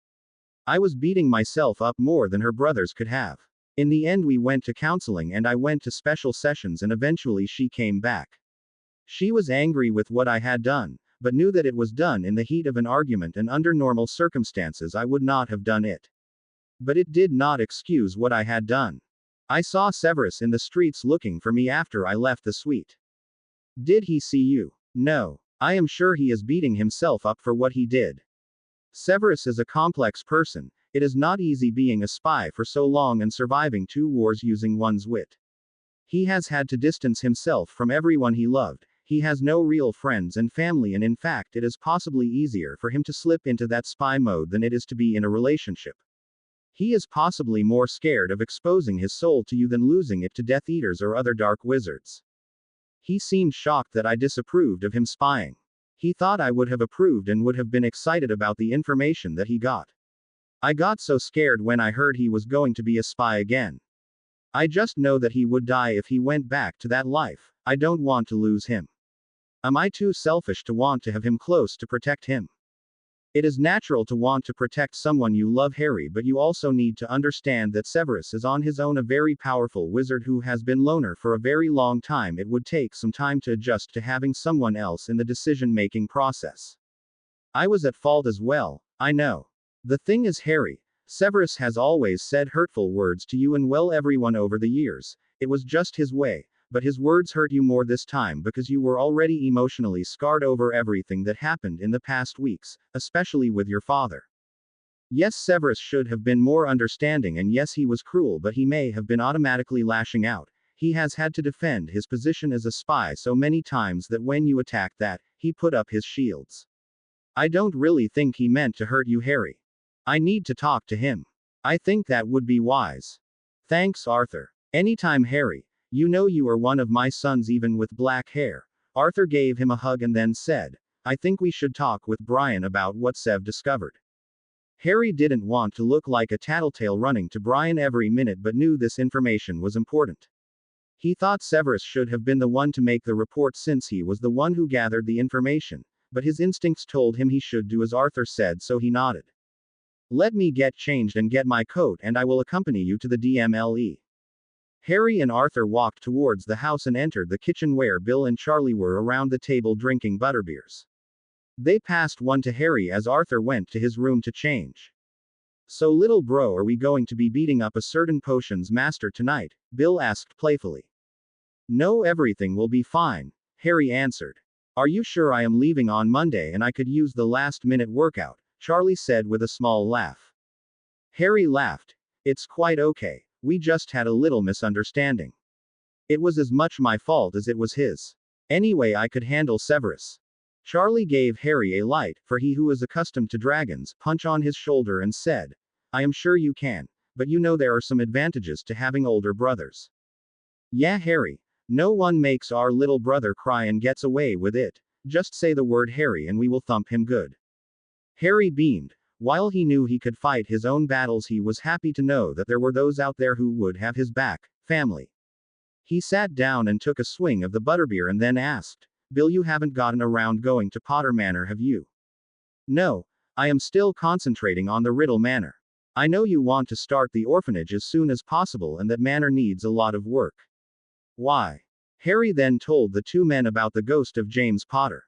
I was beating myself up more than her brothers could have. In the end we went to counseling and I went to special sessions, and eventually she came back. She was angry with what I had done, but knew that it was done in the heat of an argument, and under normal circumstances I would not have done it. But it did not excuse what I had done. I saw Severus in the streets looking for me after I left the suite." "Did he see you?" No. I am sure he is beating himself up for what he did. Severus is a complex person. It is not easy being a spy for so long and surviving 2 wars using one's wit. He has had to distance himself from everyone he loved. He has no real friends and family, and in fact, it is possibly easier for him to slip into that spy mode than it is to be in a relationship. He is possibly more scared of exposing his soul to you than losing it to Death Eaters or other dark wizards. He seemed shocked that I disapproved of him spying. He thought I would have approved and would have been excited about the information that he got. I got so scared when I heard he was going to be a spy again. I just know that he would die if he went back to that life. I don't want to lose him. Am I too selfish to want to have him close to protect him? It is natural to want to protect someone you love, Harry, but you also need to understand that Severus is on his own, a very powerful wizard who has been loner for a very long time. It would take some time to adjust to having someone else in the decision-making process. I was at fault as well, I know. The thing is, Harry, Severus has always said hurtful words to you and well everyone over the years. It was just his way. But his words hurt you more this time because you were already emotionally scarred over everything that happened in the past weeks, especially with your father. Yes, Severus should have been more understanding, and yes, he was cruel, but he may have been automatically lashing out. He has had to defend his position as a spy so many times that when you attacked that, he put up his shields. I don't really think he meant to hurt you, Harry. I need to talk to him. I think that would be wise. Thanks, Arthur. Anytime, Harry. You know you are one of my sons even with black hair. Arthur gave him a hug and then said, I think we should talk with Brian about what Sev discovered. Harry didn't want to look like a tattletale running to Brian every minute but knew this information was important. He thought Severus should have been the one to make the report since he was the one who gathered the information, but his instincts told him he should do as Arthur said, so he nodded. Let me get changed and get my coat and I will accompany you to the DMLE. Harry and Arthur walked towards the house and entered the kitchen where Bill and Charlie were around the table drinking butterbeers. They passed one to Harry as Arthur went to his room to change. So little bro, are we going to be beating up a certain potions master tonight? Bill asked playfully. No, everything will be fine, Harry answered. Are you sure? I am leaving on Monday and I could use the last-minute workout, Charlie said with a small laugh. Harry laughed. It's quite okay. We just had a little misunderstanding. It was as much my fault as it was his. Anyway, I could handle Severus. Charlie gave Harry a light, for he who is accustomed to dragons, punch on his shoulder and said, I am sure you can, but you know there are some advantages to having older brothers. Yeah, Harry. No one makes our little brother cry and gets away with it. Just say the word Harry and we will thump him good. Harry beamed. While he knew he could fight his own battles, he was happy to know that there were those out there who would have his back, family. He sat down and took a swing of the butterbeer and then asked, Bill, you haven't gotten around going to Potter Manor, have you? No, I am still concentrating on the Riddle Manor. I know you want to start the orphanage as soon as possible and that manor needs a lot of work. Why? Harry then told the 2 men about the ghost of James Potter.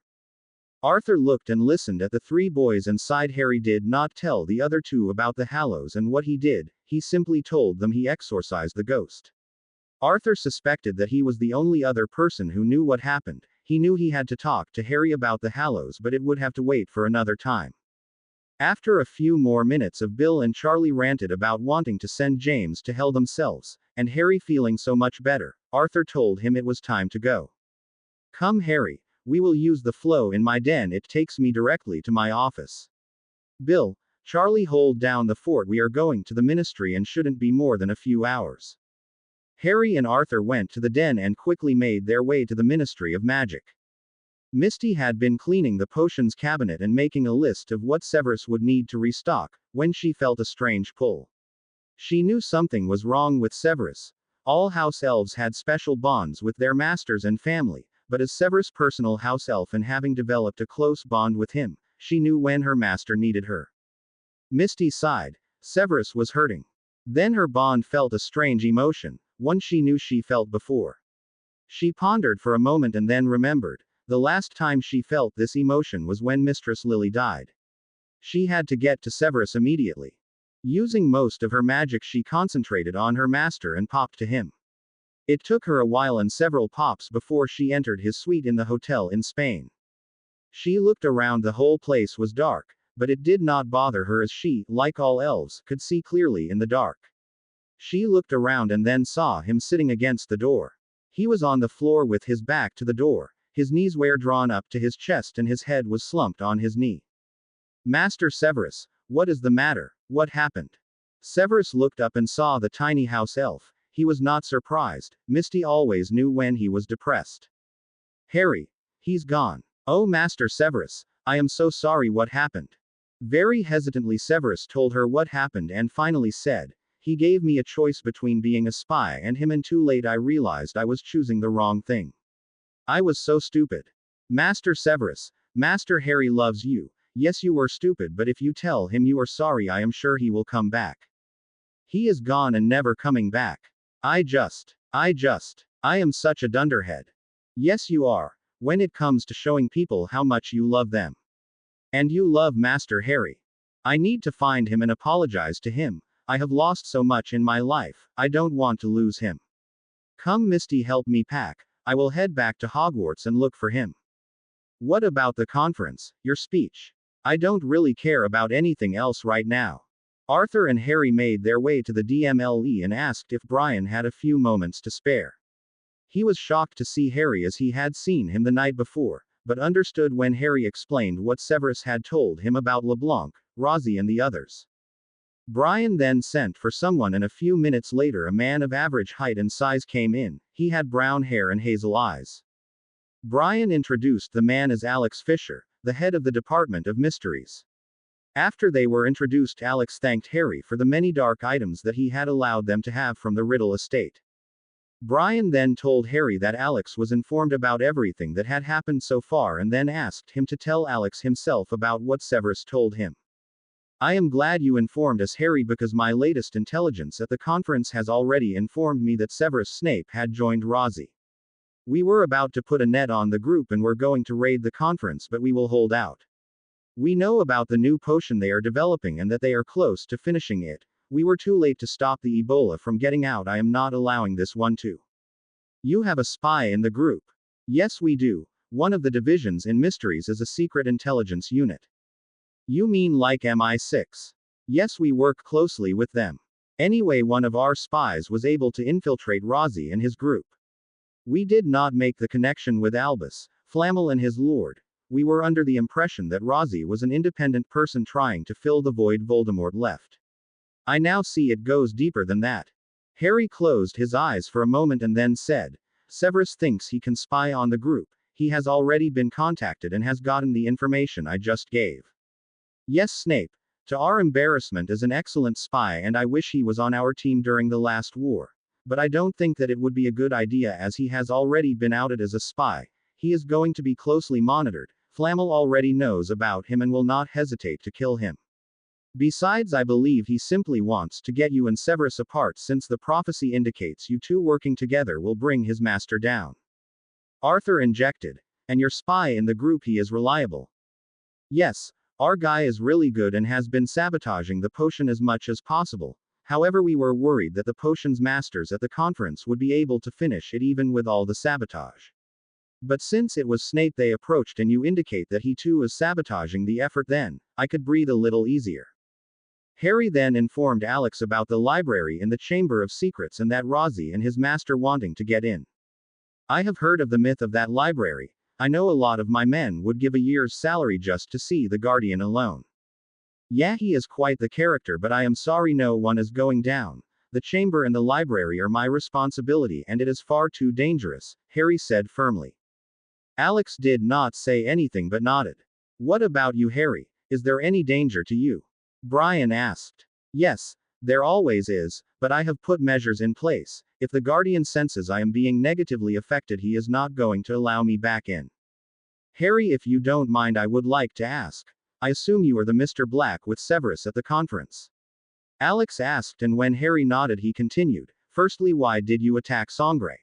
Arthur looked and listened at the 3 boys and sighed. Harry did not tell the other 2 about the Hallows and what he did, he simply told them he exorcised the ghost. Arthur suspected that he was the only other person who knew what happened. He knew he had to talk to Harry about the Hallows, but it would have to wait for another time. After a few more minutes of Bill and Charlie ranted about wanting to send James to hell themselves, and Harry feeling so much better, Arthur told him it was time to go. Come, Harry. We will use the flow in my den, it takes me directly to my office. Bill, Charlie, hold down the fort, we are going to the ministry and shouldn't be more than a few hours. Harry and Arthur went to the den and quickly made their way to the Ministry of Magic. Misty had been cleaning the potions cabinet and making a list of what Severus would need to restock, when she felt a strange pull. She knew something was wrong with Severus. All house elves had special bonds with their masters and family. But as Severus' personal house elf and having developed a close bond with him, she knew when her master needed her. Misty sighed. Severus was hurting. Then her bond felt a strange emotion, one she knew she felt before. She pondered for a moment and then remembered. The last time she felt this emotion was when Mistress Lily died. She had to get to Severus immediately. Using most of her magic, she concentrated on her master and popped to him. It took her a while and several pops before she entered his suite in the hotel in Spain. She looked around. The whole place was dark, but it did not bother her as she, like all elves, could see clearly in the dark. She looked around and then saw him sitting against the door. He was on the floor with his back to the door. His knees were drawn up to his chest and his head was slumped on his knee. Master Severus, what is the matter? What happened? Severus looked up and saw the tiny house elf. He was not surprised. Misty always knew when he was depressed. Harry. He's gone. Oh, Master Severus, I am so sorry. What happened? Very hesitantly Severus told her what happened and finally said, he gave me a choice between being a spy and him, and too late I realized I was choosing the wrong thing. I was so stupid. Master Severus, Master Harry loves you. Yes, you were stupid, but if you tell him you are sorry, I am sure he will come back. He is gone and never coming back. I am such a dunderhead. Yes, you are, when it comes to showing people how much you love them. And you love Master Harry. I need to find him and apologize to him. I have lost so much in my life, I don't want to lose him. Come, Misty, help me pack. I will head back to Hogwarts and look for him. What about the conference, your speech? I don't really care about anything else right now. Arthur and Harry made their way to the DMLE and asked if Brian had a few moments to spare. He was shocked to see Harry as he had seen him the night before, but understood when Harry explained what Severus had told him about LeBlanc, Rosie and the others. Brian then sent for someone and a few minutes later a man of average height and size came in. He had brown hair and hazel eyes. Brian introduced the man as Alex Fisher, the head of the Department of Mysteries. After they were introduced, Alex thanked Harry for the many dark items that he had allowed them to have from the Riddle estate. Brian then told Harry that Alex was informed about everything that had happened so far and then asked him to tell Alex himself about what Severus told him. I am glad you informed us, Harry, because my latest intelligence at the conference has already informed me that Severus Snape had joined Rosie. We were about to put a net on the group and were going to raid the conference, but we will hold out. We know about the new potion they are developing and that they are close to finishing it. We were too late to stop the Ebola from getting out. I am not allowing this one to. You have a spy in the group. Yes, we do. One of the divisions in Mysteries is a secret intelligence unit. You mean like MI6? Yes, we work closely with them. Anyway, one of our spies was able to infiltrate Rosie and his group. We did not make the connection with Albus, Flamel and his lord. We were under the impression that Rosie was an independent person trying to fill the void Voldemort left. I now see it goes deeper than that. Harry closed his eyes for a moment and then said, Severus thinks he can spy on the group. He has already been contacted and has gotten the information I just gave. Yes, Snape, to our embarrassment, is an excellent spy and I wish he was on our team during the last war. But I don't think that it would be a good idea as he has already been outed as a spy. He is going to be closely monitored. Flamel already knows about him and will not hesitate to kill him. Besides, I believe he simply wants to get you and Severus apart, since the prophecy indicates you two working together will bring his master down. Arthur injected. And your spy in the group, he is reliable. Yes, our guy is really good and has been sabotaging the potion as much as possible. However, we were worried that the potion's masters at the conference would be able to finish it even with all the sabotage. But since it was Snape they approached and you indicate that he too is sabotaging the effort, then I could breathe a little easier. Harry then informed Alex about the library in the Chamber of Secrets and that Rosie and his master wanting to get in. I have heard of the myth of that library. I know a lot of my men would give a year's salary just to see the Guardian alone. Yeah, he is quite the character, but I am sorry no one is going down. The chamber and the library are my responsibility and it is far too dangerous, Harry said firmly. Alex did not say anything but nodded. What about you, Harry? Is there any danger to you? Brian asked. Yes, there always is, but I have put measures in place. If the Guardian senses I am being negatively affected, he is not going to allow me back in. Harry, if you don't mind, I would like to ask. I assume you are the Mr. Black with Severus at the conference? Alex asked, and when Harry nodded he continued, firstly, why did you attack Sangre?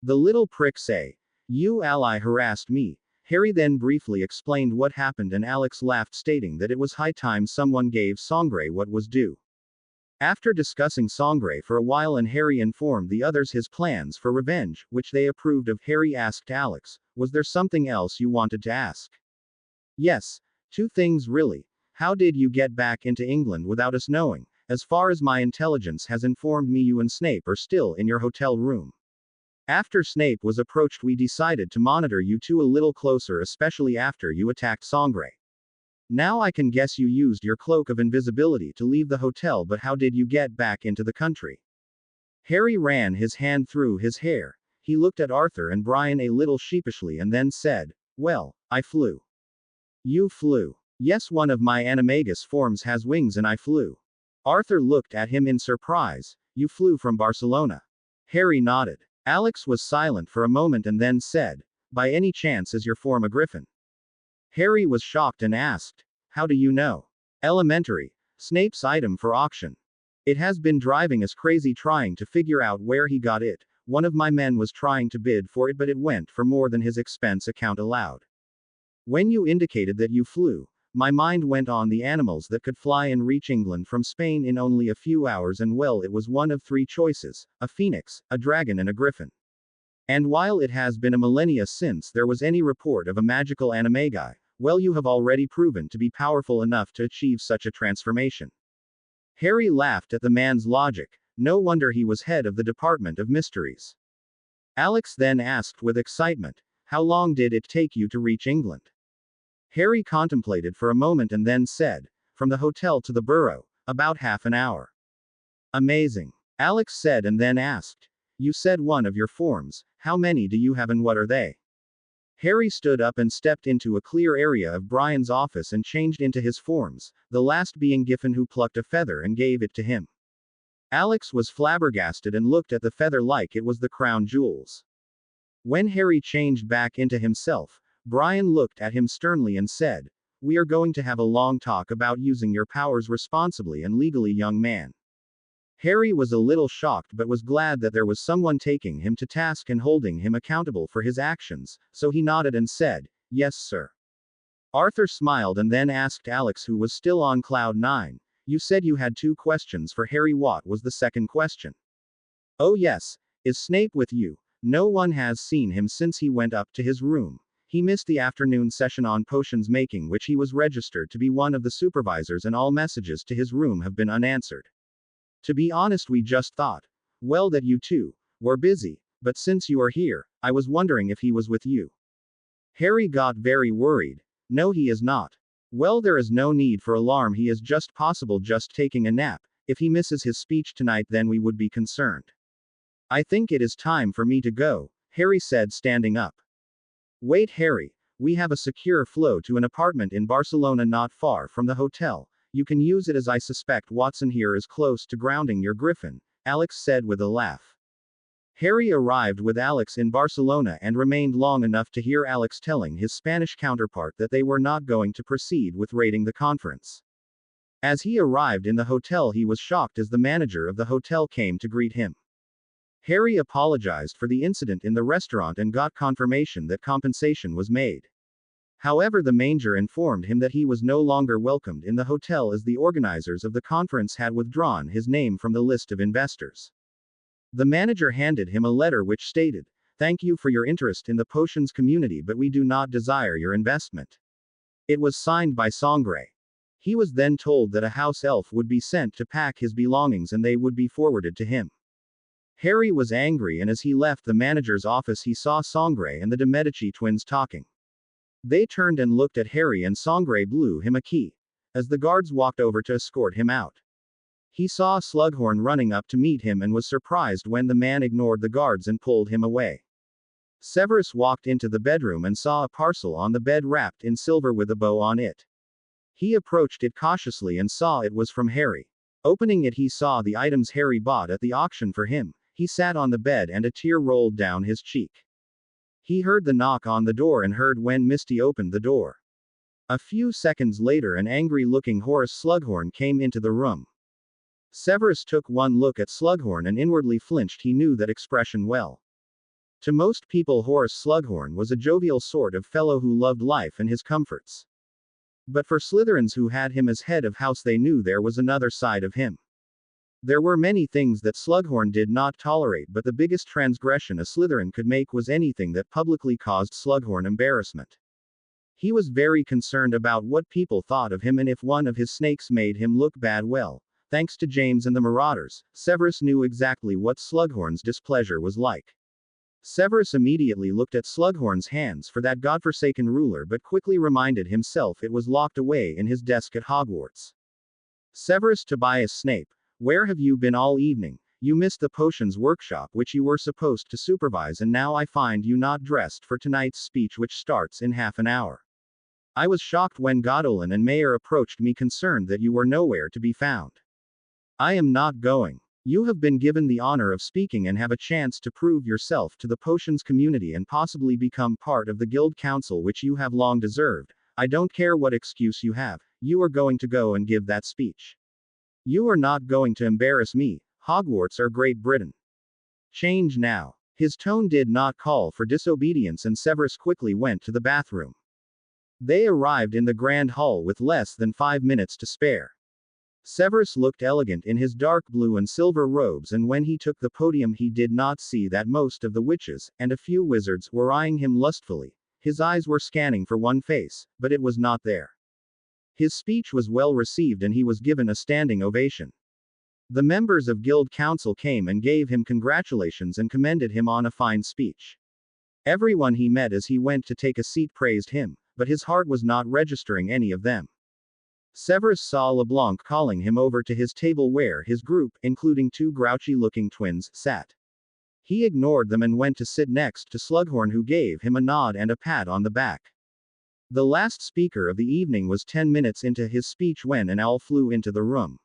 The little prick say, you ally harassed me. Harry then briefly explained what happened and Alex laughed, stating that it was high time someone gave Sangre what was due. After discussing Sangre for a while and Harry informed the others his plans for revenge, which they approved of, Harry asked Alex, was there something else you wanted to ask? Yes, two things really. How did you get back into England without us knowing? As far as my intelligence has informed me, you and Snape are still in your hotel room. After Snape was approached, we decided to monitor you two a little closer, especially after you attacked Sangre. Now I can guess you used your cloak of invisibility to leave the hotel, but how did you get back into the country? Harry ran his hand through his hair. He looked at Arthur and Brian a little sheepishly and then said, "Well, I flew." "You flew?" "Yes, one of my animagus forms has wings and I flew." Arthur looked at him in surprise. "You flew from Barcelona?" Harry nodded. Alex was silent for a moment and then said, "By any chance is your form a griffin?" Harry was shocked and asked, "How do you know?" "Elementary. Snape's item for auction. It has been driving us crazy trying to figure out where he got it. One of my men was trying to bid for it, but it went for more than his expense account allowed. When you indicated that you flew, my mind went on the animals that could fly and reach England from Spain in only a few hours, and well, it was one of three choices: a phoenix, a dragon, and a griffin. And while it has been a millennia since there was any report of a magical animagi, well, you have already proven to be powerful enough to achieve such a transformation." Harry laughed at the man's logic. No wonder he was head of the Department of Mysteries. Alex then asked with excitement, "How long did it take you to reach England?" Harry contemplated for a moment and then said, "From the hotel to the Burrow, about half an hour." "Amazing," Alex said and then asked, "You said one of your forms. How many do you have and what are they?" Harry stood up and stepped into a clear area of Brian's office and changed into his forms, the last being Giffen, who plucked a feather and gave it to him. Alex was flabbergasted and looked at the feather like it was the crown jewels. When Harry changed back into himself, Brian looked at him sternly and said, "We are going to have a long talk about using your powers responsibly and legally, young man." Harry was a little shocked but was glad that there was someone taking him to task and holding him accountable for his actions, so he nodded and said, "Yes, sir." Arthur smiled and then asked Alex, who was still on cloud nine, "You said you had two questions for Harry. What was the second question?" "Oh yes. Is Snape with you?" "No one has seen him since he went up to his room. He missed the afternoon session on potions making, which he was registered to be one of the supervisors, and all messages to his room have been unanswered. To be honest, we just thought, well, that you two were busy, but since you are here, I was wondering if he was with you." Harry got very worried. "No, he is not." "Well, there is no need for alarm. He is just taking a nap. If he misses his speech tonight, then we would be concerned." "I think it is time for me to go," Harry said, standing up. "Wait, Harry. We have a secure flow to an apartment in Barcelona not far from the hotel. You can use it, as I suspect Watson here is close to grounding your griffin," Alex said with a laugh. Harry arrived with Alex in Barcelona and remained long enough to hear Alex telling his Spanish counterpart that they were not going to proceed with raiding the conference. As he arrived in the hotel, he was shocked as the manager of the hotel came to greet him. Harry apologized for the incident in the restaurant and got confirmation that compensation was made. However, the manager informed him that he was no longer welcomed in the hotel as the organizers of the conference had withdrawn his name from the list of investors. The manager handed him a letter which stated, "Thank you for your interest in the potions community, but we do not desire your investment." It was signed by Sangre. He was then told that a house elf would be sent to pack his belongings and they would be forwarded to him. Harry was angry, and as he left the manager's office, he saw Sangre and the de Medici twins talking. They turned and looked at Harry, and Sangre blew him a key. As the guards walked over to escort him out, he saw Slughorn running up to meet him and was surprised when the man ignored the guards and pulled him away. Severus walked into the bedroom and saw a parcel on the bed wrapped in silver with a bow on it. He approached it cautiously and saw it was from Harry. Opening it, he saw the items Harry bought at the auction for him. He sat on the bed and a tear rolled down his cheek. He heard the knock on the door and heard when Misty opened the door. A few seconds later, an angry-looking Horace Slughorn came into the room. Severus took one look at Slughorn and inwardly flinched. He knew that expression well. To most people, Horace Slughorn was a jovial sort of fellow who loved life and his comforts. But for Slytherins who had him as head of house, they knew there was another side of him. There were many things that Slughorn did not tolerate, but the biggest transgression a Slytherin could make was anything that publicly caused Slughorn embarrassment. He was very concerned about what people thought of him and if one of his snakes made him look bad. Well, thanks to James and the Marauders, Severus knew exactly what Slughorn's displeasure was like. Severus immediately looked at Slughorn's hands for that godforsaken ruler but quickly reminded himself it was locked away in his desk at Hogwarts. Severus Tobias Snape, where have you been all evening? You missed the potions workshop which you were supposed to supervise and now I find you not dressed for tonight's speech which starts in half an hour. I was shocked when Godolin and Mayer approached me concerned that you were nowhere to be found. I am not going. You have been given the honor of speaking and have a chance to prove yourself to the potions community and possibly become part of the guild council which you have long deserved. I don't care what excuse you have, you are going to go and give that speech. You are not going to embarrass me. Hogwarts or Great Britain. Change now. His tone did not call for disobedience and Severus quickly went to the bathroom. They arrived in the grand hall with less than 5 minutes to spare. Severus looked elegant in his dark blue and silver robes and when he took the podium he did not see that most of the witches, and a few wizards, were eyeing him lustfully. His eyes were scanning for one face, but it was not there. His speech was well received and he was given a standing ovation. The members of Guild Council came and gave him congratulations and commended him on a fine speech. Everyone he met as he went to take a seat praised him, but his heart was not registering any of them. Severus saw LeBlanc calling him over to his table where his group, including 2 grouchy-looking twins, sat. He ignored them and went to sit next to Slughorn who gave him a nod and a pat on the back. The last speaker of the evening was 10 minutes into his speech when an owl flew into the room.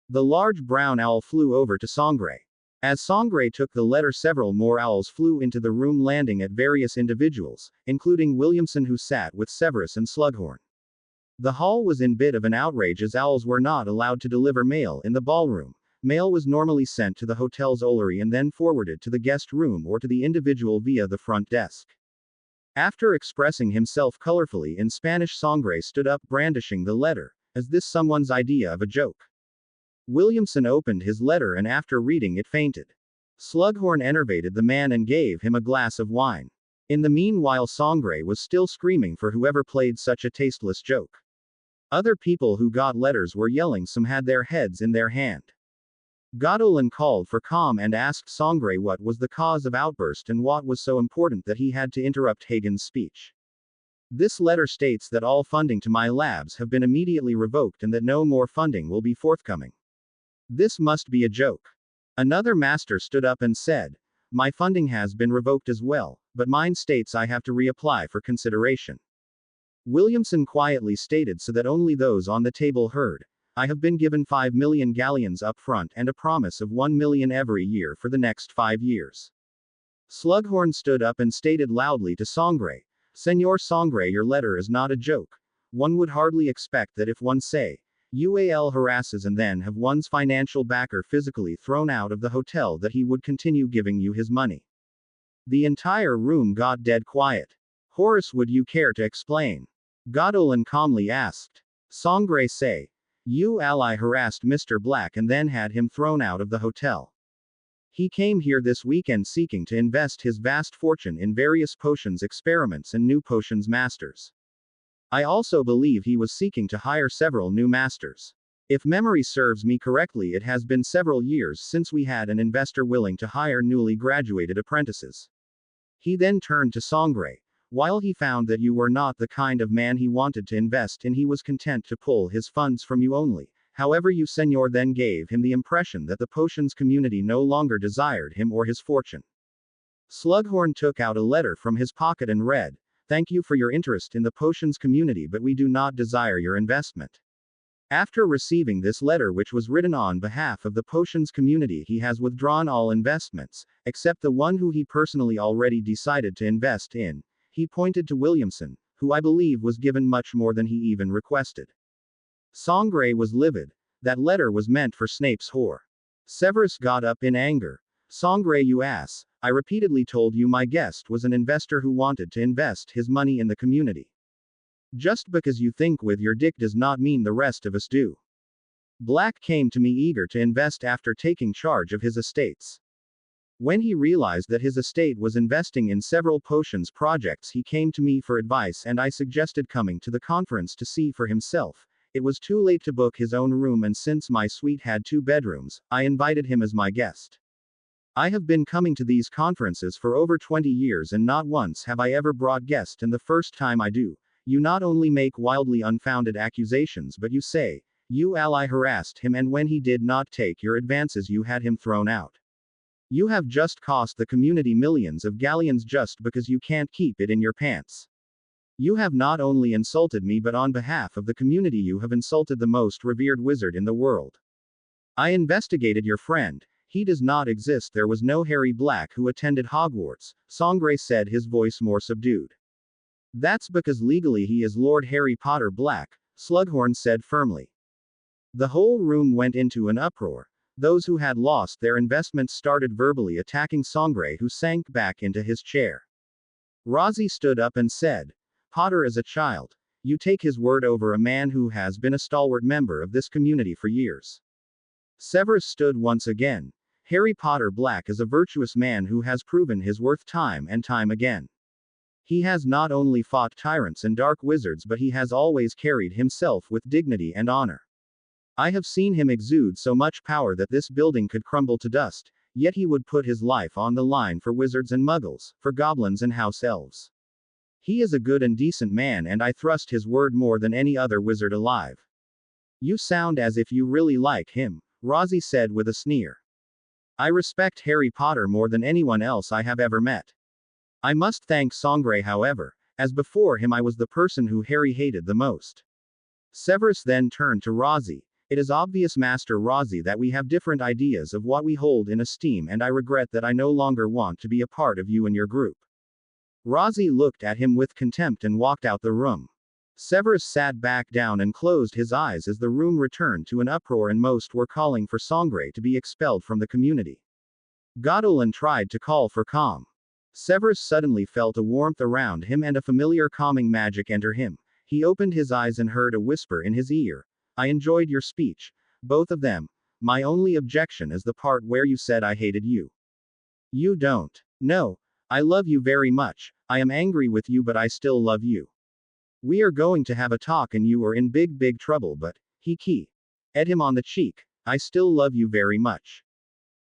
The large brown owl flew over to Sangre. As Sangre took the letter several more owls flew into the room landing at various individuals, including Williamson who sat with Severus and Slughorn. The hall was in bit of an outrage as owls were not allowed to deliver mail in the ballroom. Mail was normally sent to the hotel's olary and then forwarded to the guest room or to the individual via the front desk. After expressing himself colorfully in Spanish, Sangre stood up brandishing the letter. Is this someone's idea of a joke? Williamson opened his letter and after reading it fainted. Slughorn enervated the man and gave him a glass of wine. In the meanwhile Sangre was still screaming for whoever played such a tasteless joke. Other people who got letters were yelling, some had their heads in their hand. Godolin called for calm and asked Sangre what was the cause of outburst and what was so important that he had to interrupt Hagen's speech. This letter states that all funding to my labs have been immediately revoked and that no more funding will be forthcoming. This must be a joke. Another master stood up and said, my funding has been revoked as well, but mine states I have to reapply for consideration. Williamson quietly stated so that only those on the table heard, I have been given 5 million galleons up front and a promise of 1 million every year for the next 5 years. Slughorn stood up and stated loudly to Sangre, Senor Sangre, your letter is not a joke. One would hardly expect that if one say, UAL harasses and then have one's financial backer physically thrown out of the hotel that he would continue giving you his money. The entire room got dead quiet. Horace, would you care to explain? Godolin calmly asked. Sangre say, you ally harassed Mr. Black and then had him thrown out of the hotel. He came here this weekend seeking to invest his vast fortune in various potions experiments and new potions masters. I also believe he was seeking to hire several new masters. If memory serves me correctly, it has been several years since we had an investor willing to hire newly graduated apprentices. He then turned to Sangre. While he found that you were not the kind of man he wanted to invest in, he was content to pull his funds from you only. However, you, Senor, then gave him the impression that the potions community no longer desired him or his fortune. Slughorn took out a letter from his pocket and read, thank you for your interest in the potions community, but we do not desire your investment. After receiving this letter, which was written on behalf of the potions community, he has withdrawn all investments, except the one who he personally already decided to invest in. He pointed to Williamson, who I believe was given much more than he even requested. Sangre was livid. That letter was meant for Snape's whore. Severus got up in anger. Sangre, you ass, I repeatedly told you my guest was an investor who wanted to invest his money in the community. Just because you think with your dick does not mean the rest of us do. Black came to me eager to invest after taking charge of his estates. When he realized that his estate was investing in several potions projects, he came to me for advice and I suggested coming to the conference to see for himself. It was too late to book his own room, and since my suite had 2 bedrooms, I invited him as my guest. I have been coming to these conferences for over 20 years and not once have I ever brought guests, and the first time I do, you not only make wildly unfounded accusations but you say, you ally harassed him, and when he did not take your advances you had him thrown out. You have just cost the community millions of galleons just because you can't keep it in your pants. You have not only insulted me but on behalf of the community you have insulted the most revered wizard in the world. I investigated your friend. He does not exist. There was no Harry Black who attended Hogwarts, Sangre said, his voice more subdued. That's because legally he is Lord Harry Potter Black, Slughorn said firmly. The whole room went into an uproar. Those who had lost their investments started verbally attacking Sangre, who sank back into his chair. Rozzy stood up and said, Potter is a child. You take his word over a man who has been a stalwart member of this community for years. Severus stood once again. Harry Potter Black is a virtuous man who has proven his worth time and time again. He has not only fought tyrants and dark wizards but he has always carried himself with dignity and honor. I have seen him exude so much power that this building could crumble to dust, yet he would put his life on the line for wizards and muggles, for goblins and house elves. He is a good and decent man and I trust his word more than any other wizard alive. You sound as if you really like him, Rozzy said with a sneer. I respect Harry Potter more than anyone else I have ever met. I must thank Sangre, however, as before him I was the person who Harry hated the most. Severus then turned to Rozzy. It is obvious, Master Rozzy, that we have different ideas of what we hold in esteem, and I regret that I no longer want to be a part of you and your group. Rozzy looked at him with contempt and walked out the room. Severus sat back down and closed his eyes as the room returned to an uproar and most were calling for Sangre to be expelled from the community. Godolin tried to call for calm. Severus suddenly felt a warmth around him and a familiar calming magic enter him. He opened his eyes and heard a whisper in his ear. I enjoyed your speech, both of them. My only objection is the part where you said I hated you. You don't. No. I love you very much. I am angry with you but I still love you. We are going to have a talk and you are in big trouble, but, he ed him on the cheek. I still love you very much.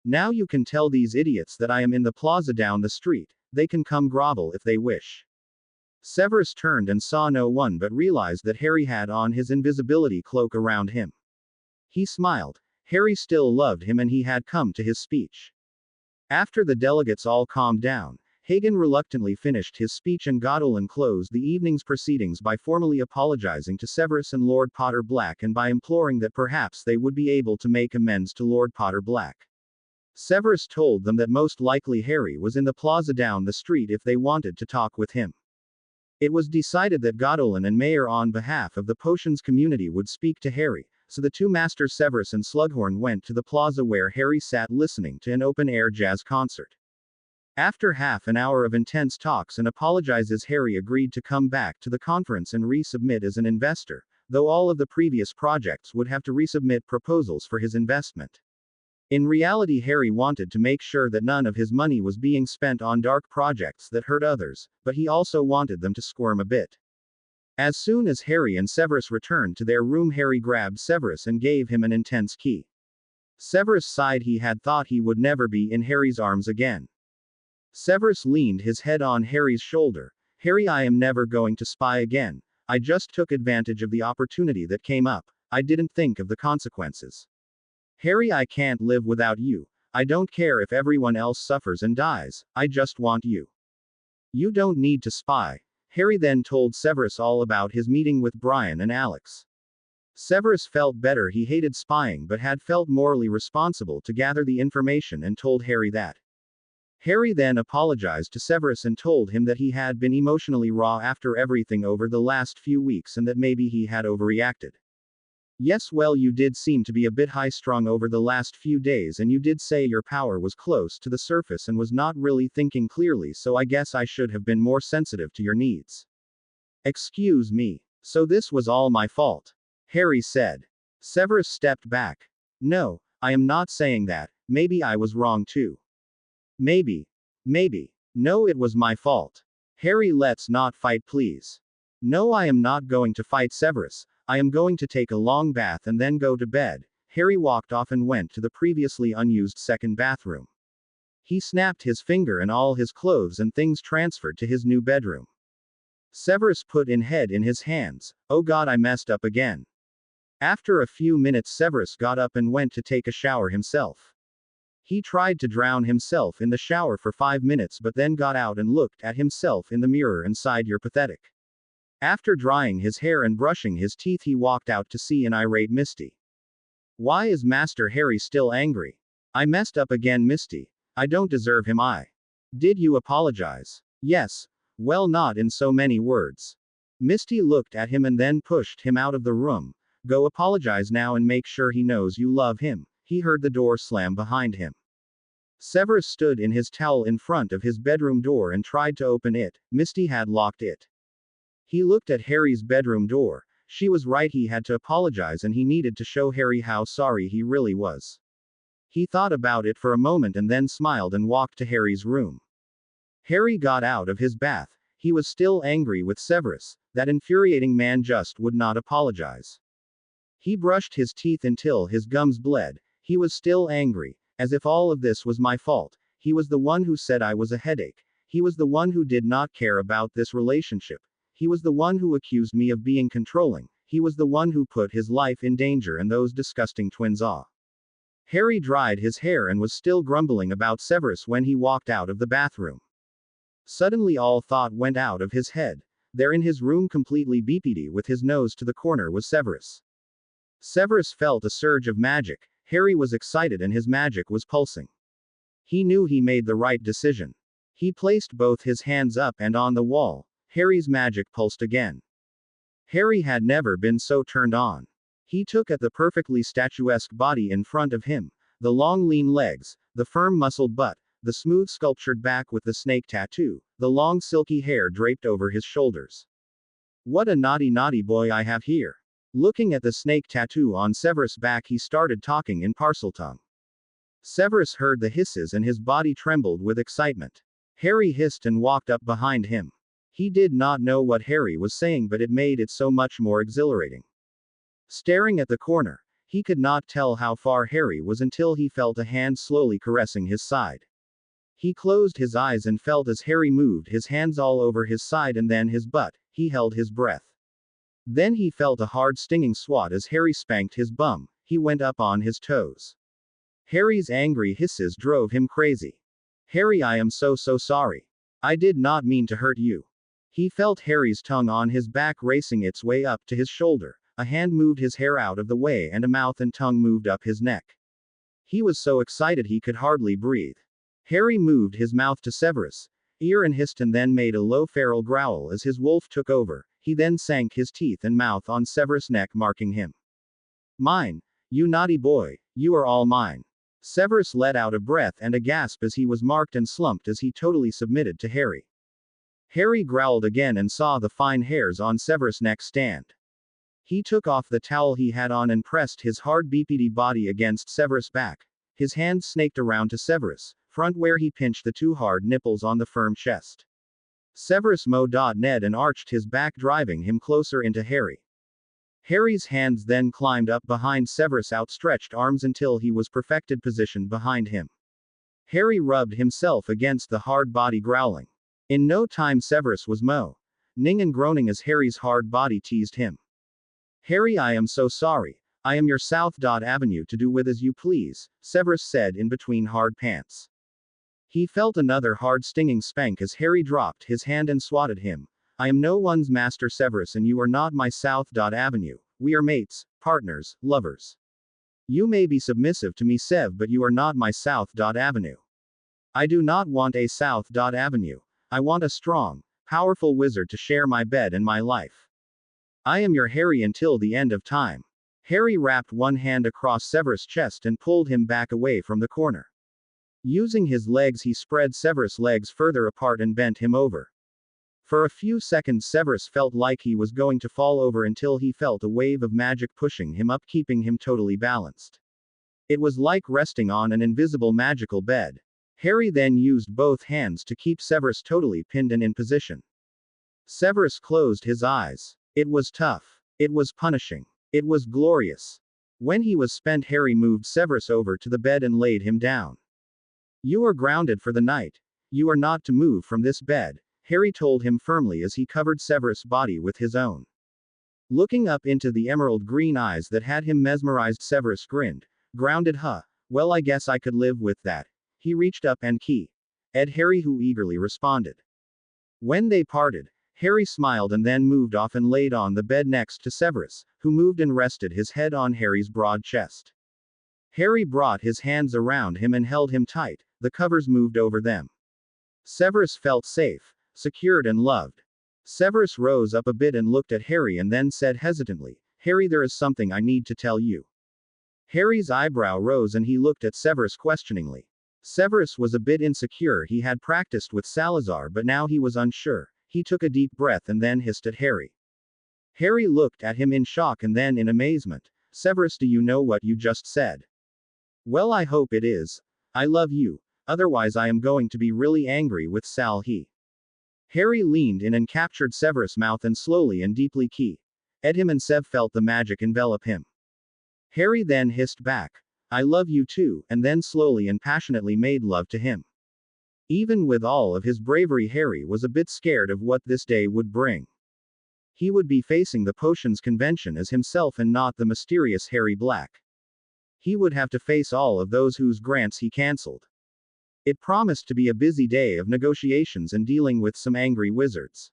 Now you can tell these idiots that I am in the plaza down the street. They can come grovel if they wish. Severus turned and saw no one but realized that Harry had on his invisibility cloak around him. He smiled. Harry still loved him and he had come to his speech. After the delegates all calmed down, Hagen reluctantly finished his speech and Godolin closed the evening's proceedings by formally apologizing to Severus and Lord Potter Black and by imploring that perhaps they would be able to make amends to Lord Potter Black. Severus told them that most likely Harry was in the plaza down the street if they wanted to talk with him. It was decided that Godolin and Mayor on behalf of the potions community would speak to Harry, so the two masters Severus and Slughorn went to the plaza where Harry sat listening to an open-air jazz concert. After half an hour of intense talks and apologizes, Harry agreed to come back to the conference and resubmit as an investor, though all of the previous projects would have to resubmit proposals for his investment. In reality, Harry wanted to make sure that none of his money was being spent on dark projects that hurt others, but he also wanted them to squirm a bit. As soon as Harry and Severus returned to their room, Harry grabbed Severus and gave him an intense key. Severus sighed. He had thought he would never be in Harry's arms again. Severus leaned his head on Harry's shoulder. Harry, I am never going to spy again. I just took advantage of the opportunity that came up. I didn't think of the consequences. Harry, I can't live without you. I don't care if everyone else suffers and dies. I just want you. You don't need to spy. Harry then told Severus all about his meeting with Brian and Alex. Severus felt better. He hated spying but had felt morally responsible to gather the information and told Harry that. Harry then apologized to Severus and told him that he had been emotionally raw after everything over the last few weeks and that maybe he had overreacted. Yes, well, you did seem to be a bit high-strung over the last few days and you did say your power was close to the surface and was not really thinking clearly, so I guess I should have been more sensitive to your needs. Excuse me. So this was all my fault? Harry said. Severus stepped back. No, I am not saying that. Maybe I was wrong too. Maybe. Maybe. No, it was my fault. Harry, let's not fight, please. No, I am not going to fight Severus. I am going to take a long bath and then go to bed. Harry walked off and went to the previously unused second bathroom. He snapped his finger and all his clothes and things transferred to his new bedroom. Severus put his head in his hands. Oh God, I messed up again. After a few minutes, Severus got up and went to take a shower himself. He tried to drown himself in the shower for 5 minutes but then got out and looked at himself in the mirror and sighed, "You're pathetic." After drying his hair and brushing his teeth, he walked out to see an irate Misty. Why is Master Harry still angry? I messed up again, Misty. I don't deserve him. Did you apologize? Yes. Well, not in so many words. Misty looked at him and then pushed him out of the room. Go apologize now and make sure he knows you love him. He heard the door slam behind him. Severus stood in his towel in front of his bedroom door and tried to open it. Misty had locked it. He looked at Harry's bedroom door. She was right, he had to apologize and he needed to show Harry how sorry he really was. He thought about it for a moment and then smiled and walked to Harry's room. Harry got out of his bath. He was still angry with Severus. That infuriating man just would not apologize. He brushed his teeth until his gums bled. He was still angry. As if all of this was my fault. He was the one who said I was a headache. He was the one who did not care about this relationship. He was the one who accused me of being controlling. He was the one who put his life in danger and those disgusting twins. Harry dried his hair and was still grumbling about Severus when he walked out of the bathroom. Suddenly all thought went out of his head. There in his room, completely beepedy with his nose to the corner, was Severus. Severus felt a surge of magic. Harry was excited and his magic was pulsing. He knew he made the right decision. He placed both his hands up and on the wall. Harry's magic pulsed again. Harry had never been so turned on. He took at the perfectly statuesque body in front of him, the long lean legs, the firm muscled butt, the smooth sculptured back with the snake tattoo, the long silky hair draped over his shoulders. What a naughty boy I have here. Looking at the snake tattoo on Severus' back, he started talking in Parseltongue. Severus heard the hisses and his body trembled with excitement. Harry hissed and walked up behind him. He did not know what Harry was saying, but it made it so much more exhilarating. Staring at the corner, he could not tell how far Harry was until he felt a hand slowly caressing his side. He closed his eyes and felt as Harry moved his hands all over his side and then his butt. He held his breath. Then he felt a hard stinging swat as Harry spanked his bum. He went up on his toes. Harry's angry hisses drove him crazy. Harry, I am so sorry. I did not mean to hurt you. He felt Harry's tongue on his back racing its way up to his shoulder. A hand moved his hair out of the way and a mouth and tongue moved up his neck. He was so excited he could hardly breathe. Harry moved his mouth to Severus' ear and hissed and then made a low feral growl as his wolf took over. He then sank his teeth and mouth on Severus' neck, marking him. Mine. You naughty boy, you are all mine. Severus let out a breath and a gasp as he was marked and slumped as he totally submitted to Harry. Harry growled again and saw the fine hairs on Severus' neck stand. He took off the towel he had on and pressed his hard beefy body against Severus' back. His hands snaked around to Severus' front where he pinched the two hard nipples on the firm chest. Severus mo.ned and arched his back, driving him closer into Harry. Harry's hands then climbed up behind Severus' outstretched arms until he was perfected positioned behind him. Harry rubbed himself against the hard body, growling. In no time Severus was moaning and groaning as Harry's hard body teased him. Harry, I am so sorry. I am your South Avenue to do with as you please, Severus said in between hard pants. He felt another hard stinging spank as Harry dropped his hand and swatted him. I am no one's master, Severus, and you are not my South Avenue. We are mates, partners, lovers. You may be submissive to me, Sev, but you are not my South Avenue. I do not want a South Avenue. I want a strong, powerful wizard to share my bed and my life. I am your Harry until the end of time. Harry wrapped one hand across Severus' chest and pulled him back away from the corner. Using his legs, he spread Severus' legs further apart and bent him over. For a few seconds Severus felt like he was going to fall over until he felt a wave of magic pushing him up, keeping him totally balanced. It was like resting on an invisible magical bed. Harry then used both hands to keep Severus totally pinned and in position. Severus closed his eyes. It was tough. It was punishing. It was glorious. When he was spent, Harry moved Severus over to the bed and laid him down. You are grounded for the night. You are not to move from this bed, Harry told him firmly as he covered Severus' body with his own. Looking up into the emerald green eyes that had him mesmerized, Severus grinned. Grounded, huh? Well, I guess I could live with that. He reached up and keyed Harry, who eagerly responded. When they parted, Harry smiled and then moved off and laid on the bed next to Severus, who moved and rested his head on Harry's broad chest. Harry brought his hands around him and held him tight, the covers moved over them. Severus felt safe, secured and loved. Severus rose up a bit and looked at Harry and then said hesitantly, Harry, there is something I need to tell you. Harry's eyebrow rose and he looked at Severus questioningly. Severus was a bit insecure. He had practiced with Salazar, but now he was unsure. He took a deep breath and then hissed at Harry. Harry looked at him in shock and then in amazement. Severus, do you know what you just said? Well, I hope it is. I love you. Otherwise I am going to be really angry with Sal. Harry leaned in and captured Severus' mouth and slowly and deeply keyed him, and Sev felt the magic envelop him. Harry then hissed back, I love you too, and then slowly and passionately made love to him. Even with all of his bravery, Harry was a bit scared of what this day would bring. He would be facing the potions convention as himself and not the mysterious Harry Black. He would have to face all of those whose grants he cancelled. It promised to be a busy day of negotiations and dealing with some angry wizards.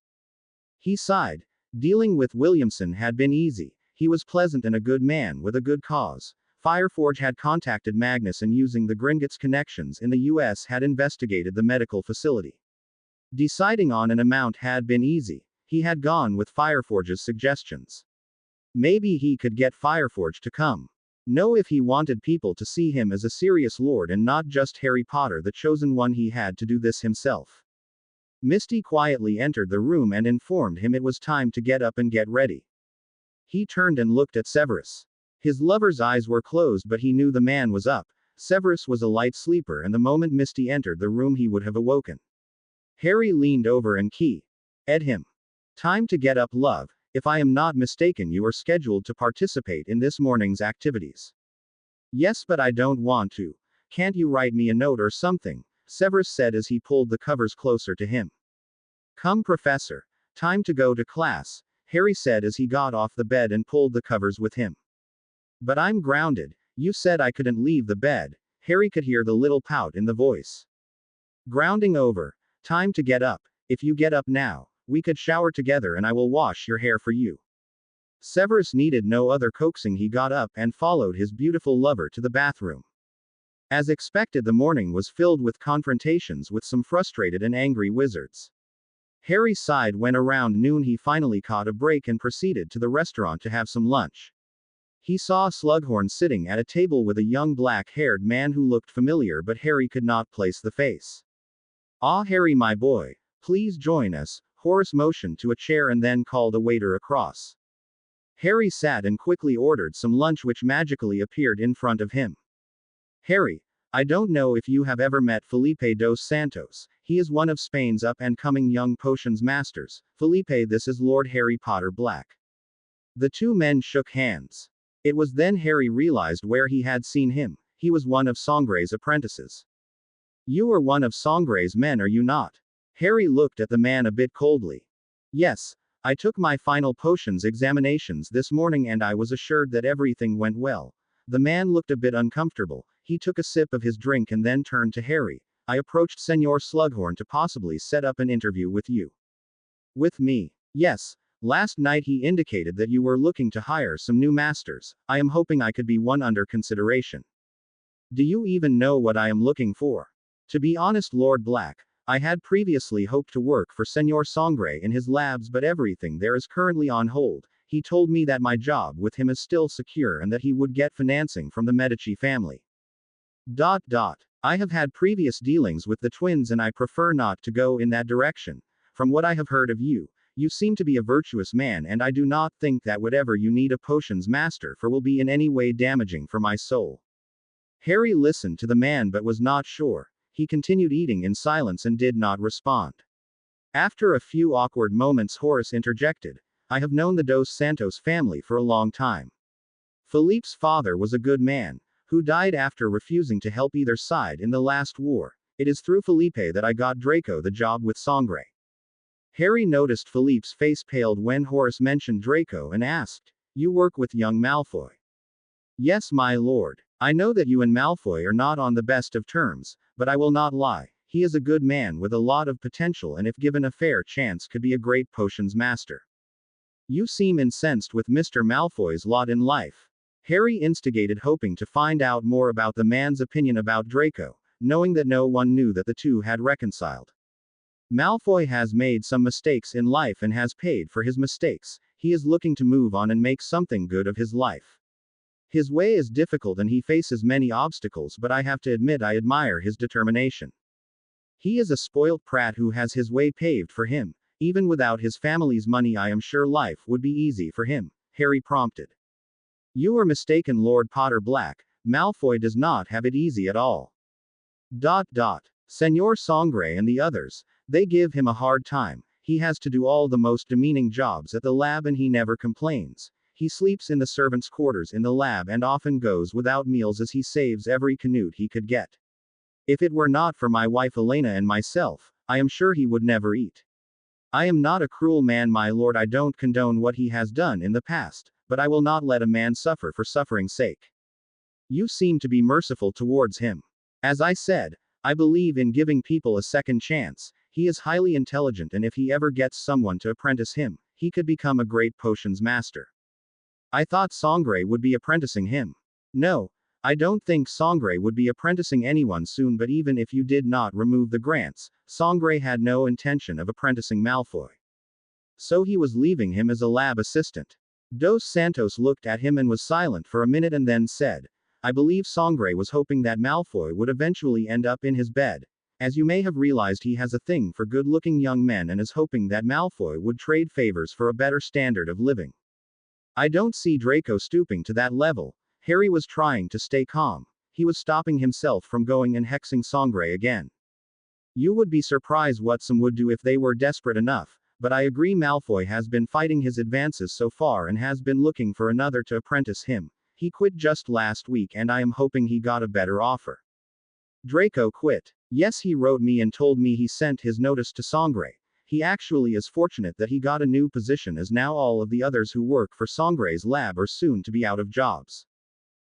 He sighed. Dealing with Williamson had been easy. He was pleasant and a good man with a good cause. Fireforge had contacted Magnus and using the Gringotts connections in the US had investigated the medical facility. Deciding on an amount had been easy. He had gone with Fireforge's suggestions. Maybe he could get Fireforge to come. No, if he wanted people to see him as a serious lord and not just Harry Potter the chosen one, he had to do this himself. Misty quietly entered the room and informed him it was time to get up and get ready. He turned and looked at Severus. His lover's eyes were closed, but he knew the man was up. Severus was a light sleeper, and the moment Misty entered the room he would have awoken. Harry leaned over and keyed him. Time to get up, love. If I am not mistaken, you are scheduled to participate in this morning's activities. Yes, but I don't want to. Can't you write me a note or something? Severus said as he pulled the covers closer to him. Come, Professor. Time to go to class, Harry said as he got off the bed and pulled the covers with him. But I'm grounded. You said I couldn't leave the bed. Harry could hear the little pout in the voice. Grounding over. Time to get up. If you get up now, we could shower together and I will wash your hair for you. Severus needed no other coaxing. He got up and followed his beautiful lover to the bathroom. As expected, the morning was filled with confrontations with some frustrated and angry wizards. Harry sighed when around noon he finally caught a break and proceeded to the restaurant to have some lunch. He saw Slughorn sitting at a table with a young black-haired man who looked familiar, but Harry could not place the face. Ah, Harry, my boy, please join us. Horace motioned to a chair and then called a waiter across. Harry sat and quickly ordered some lunch which magically appeared in front of him. Harry, I don't know if you have ever met Felipe dos Santos. He is one of Spain's up-and-coming young potions masters. Felipe, this is Lord Harry Potter Black. The two men shook hands. It was then Harry realized where he had seen him. He was one of Sangre's apprentices. You are one of Sangre's men, are you not? Harry looked at the man a bit coldly. Yes, I took my final potions examinations this morning and I was assured that everything went well. The man looked a bit uncomfortable. He took a sip of his drink and then turned to Harry. I approached Senor Slughorn to possibly set up an interview with you. With me? Yes. Last night he indicated that you were looking to hire some new masters. I am hoping I could be one under consideration. Do you even know what I am looking for? To be honest, Lord Black, I had previously hoped to work for Senor Sangre in his labs, but everything there is currently on hold. He told me that my job with him is still secure and that he would get financing from the Medici family. I have had previous dealings with the twins and I prefer not to go in that direction. From what I have heard of you, you seem to be a virtuous man and I do not think that whatever you need a potions master for will be in any way damaging for my soul. Harry listened to the man but was not sure. he continued eating in silence and did not respond. After a few awkward moments, Horace interjected, I have known the Dos Santos family for a long time. Philippe's father was a good man, who died after refusing to help either side in the last war. It is through Felipe that I got Draco the job with Sangre. Harry noticed Philippe's face paled when Horace mentioned Draco and asked, You work with young Malfoy? Yes, my lord. I know that you and Malfoy are not on the best of terms, but I will not lie. He is a good man with a lot of potential and if given a fair chance could be a great potions master. You seem incensed with Mr. Malfoy's lot in life. Harry instigated, hoping to find out more about the man's opinion about Draco, knowing that no one knew that the two had reconciled. Malfoy has made some mistakes in life and has paid for his mistakes. He is looking to move on and make something good of his life. His way is difficult and he faces many obstacles, but I have to admit I admire his determination. He is a spoilt brat who has his way paved for him. Even without his family's money, I am sure life would be easy for him, Harry prompted. You are mistaken, Lord Potter Black. Malfoy does not have it easy at all. Senor Sangre and the others, they give him a hard time. He has to do all the most demeaning jobs at the lab and he never complains. He sleeps in the servants' quarters in the lab and often goes without meals as he saves every canute he could get. If it were not for my wife Elena and myself, I am sure he would never eat. I am not a cruel man, my lord. I don't condone what he has done in the past, but I will not let a man suffer for suffering's sake. You seem to be merciful towards him. As I said, I believe in giving people a second chance. He is highly intelligent and if he ever gets someone to apprentice him, he could become a great potions master. I thought Sangre would be apprenticing him. No, I don't think Sangre would be apprenticing anyone soon, but even if you did not remove the grants, Sangre had no intention of apprenticing Malfoy. So he was leaving him as a lab assistant. Dos Santos looked at him and was silent for a minute and then said, I believe Sangre was hoping that Malfoy would eventually end up in his bed. As you may have realized, he has a thing for good-looking young men and is hoping that Malfoy would trade favors for a better standard of living. I don't see Draco stooping to that level. Harry was trying to stay calm. He was stopping himself from going and hexing Sangre again. You would be surprised what some would do if they were desperate enough, but I agree Malfoy has been fighting his advances so far and has been looking for another to apprentice him. He quit just last week and I am hoping he got a better offer. Draco quit. Yes, he wrote me and told me he sent his notice to Sangre. He actually is fortunate that he got a new position as now all of the others who work for Sangre's lab are soon to be out of jobs.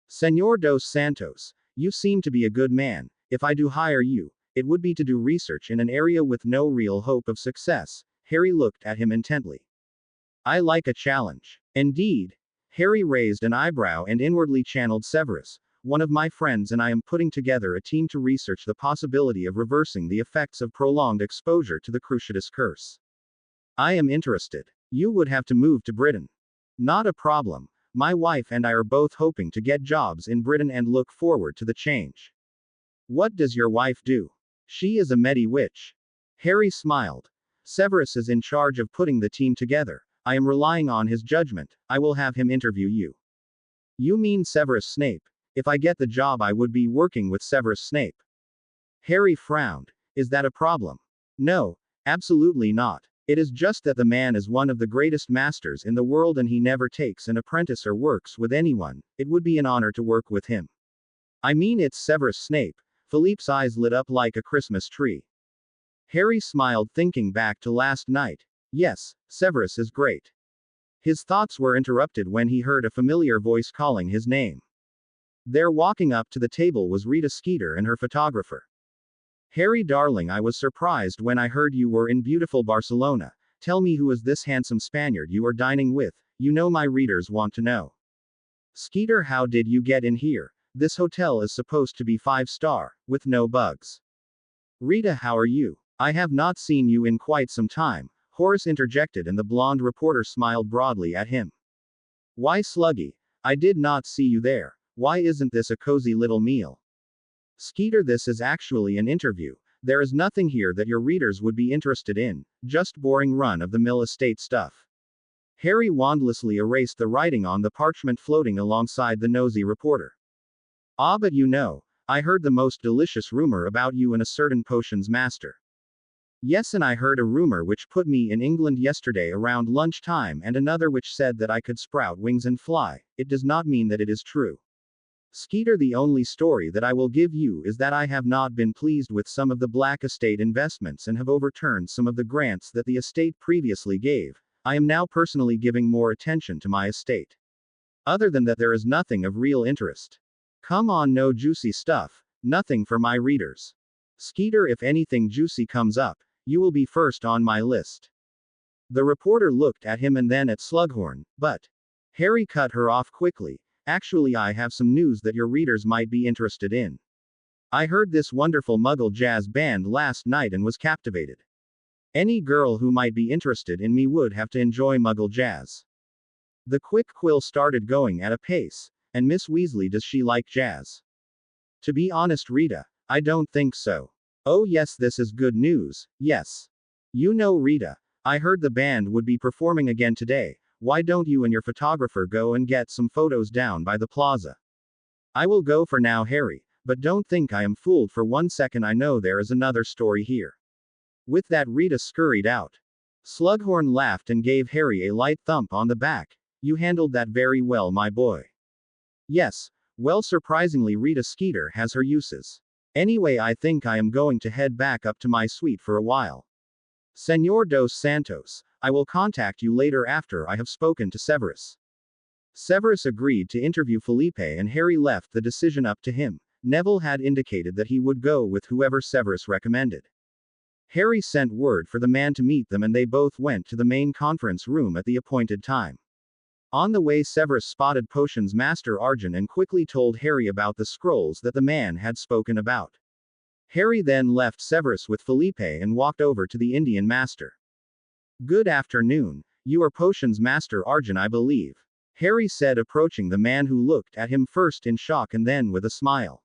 Senor Dos Santos, you seem to be a good man. If I do hire you, it would be to do research in an area with no real hope of success. Harry looked at him intently. I like a challenge. Indeed. Harry raised an eyebrow and inwardly channeled Severus. One of my friends and I am putting together a team to research the possibility of reversing the effects of prolonged exposure to the Cruciatus curse. I am interested. You would have to move to Britain. Not a problem. My wife and I are both hoping to get jobs in Britain and look forward to the change. What does your wife do? She is a Medi witch. Harry smiled. Severus is in charge of putting the team together. I am relying on his judgment. I will have him interview you. You mean Severus Snape? If I get the job, I would be working with Severus Snape. Harry frowned. Is that a problem? No, absolutely not. It is just that the man is one of the greatest masters in the world and he never takes an apprentice or works with anyone. It would be an honor to work with him. I mean, it's Severus Snape. Philippe's eyes lit up like a Christmas tree. Harry smiled, thinking back to last night. Yes, Severus is great. His thoughts were interrupted when he heard a familiar voice calling his name. There, walking up to the table, was Rita Skeeter and her photographer. Harry darling, I was surprised when I heard you were in beautiful Barcelona. Tell me, who is this handsome Spaniard you are dining with? You know my readers want to know. Skeeter, how did you get in here? This hotel is supposed to be 5-star, with no bugs. Rita, how are you? I have not seen you in quite some time, Horace interjected, and the blonde reporter smiled broadly at him. Why, Sluggy? I did not see you there. Why isn't this a cozy little meal? Skeeter, this is actually an interview. There is nothing here that your readers would be interested in, just boring run-of-the-mill estate stuff. Harry wandlessly erased the writing on the parchment floating alongside the nosy reporter. Ah, but you know, I heard the most delicious rumor about you and a certain potions master. Yes, and I heard a rumor which put me in England yesterday around lunchtime and another which said that I could sprout wings and fly. It does not mean that it is true. Skeeter, the only story that I will give you is that I have not been pleased with some of the Black Estate investments and have overturned some of the grants that the estate previously gave. I am now personally giving more attention to my estate. Other than that, there is nothing of real interest. Come on, no juicy stuff, nothing for my readers. Skeeter, if anything juicy comes up, you will be first on my list. The reporter looked at him and then at Slughorn, but Harry cut her off quickly. Actually, I have some news that your readers might be interested in. I heard this wonderful Muggle jazz band last night and was captivated. Any girl who might be interested in me would have to enjoy Muggle jazz. The quick quill started going at a pace. And Miss Weasley, does she like jazz? To be honest, Rita, I don't think so. Oh yes, this is good news, yes. You know, Rita, I heard the band would be performing again today. Why don't you and your photographer go and get some photos down by the plaza? I will go for now, Harry, but don't think I am fooled for 1 second. I know there is another story here. With that, Rita scurried out. Slughorn laughed and gave Harry a light thump on the back. You handled that very well, my boy. Yes, well, surprisingly, Rita Skeeter has her uses. Anyway, I think I am going to head back up to my suite for a while. Señor dos Santos, I will contact you later after I have spoken to Severus. Severus agreed to interview Felipe and Harry left the decision up to him. Neville had indicated that he would go with whoever Severus recommended. Harry sent word for the man to meet them and they both went to the main conference room at the appointed time. On the way, Severus spotted Potions Master Arjun and quickly told Harry about the scrolls that the man had spoken about. Harry then left Severus with Felipe and walked over to the Indian Master. Good afternoon. You are Potions Master Arjun, I believe. Harry said, approaching the man, who looked at him first in shock and then with a smile.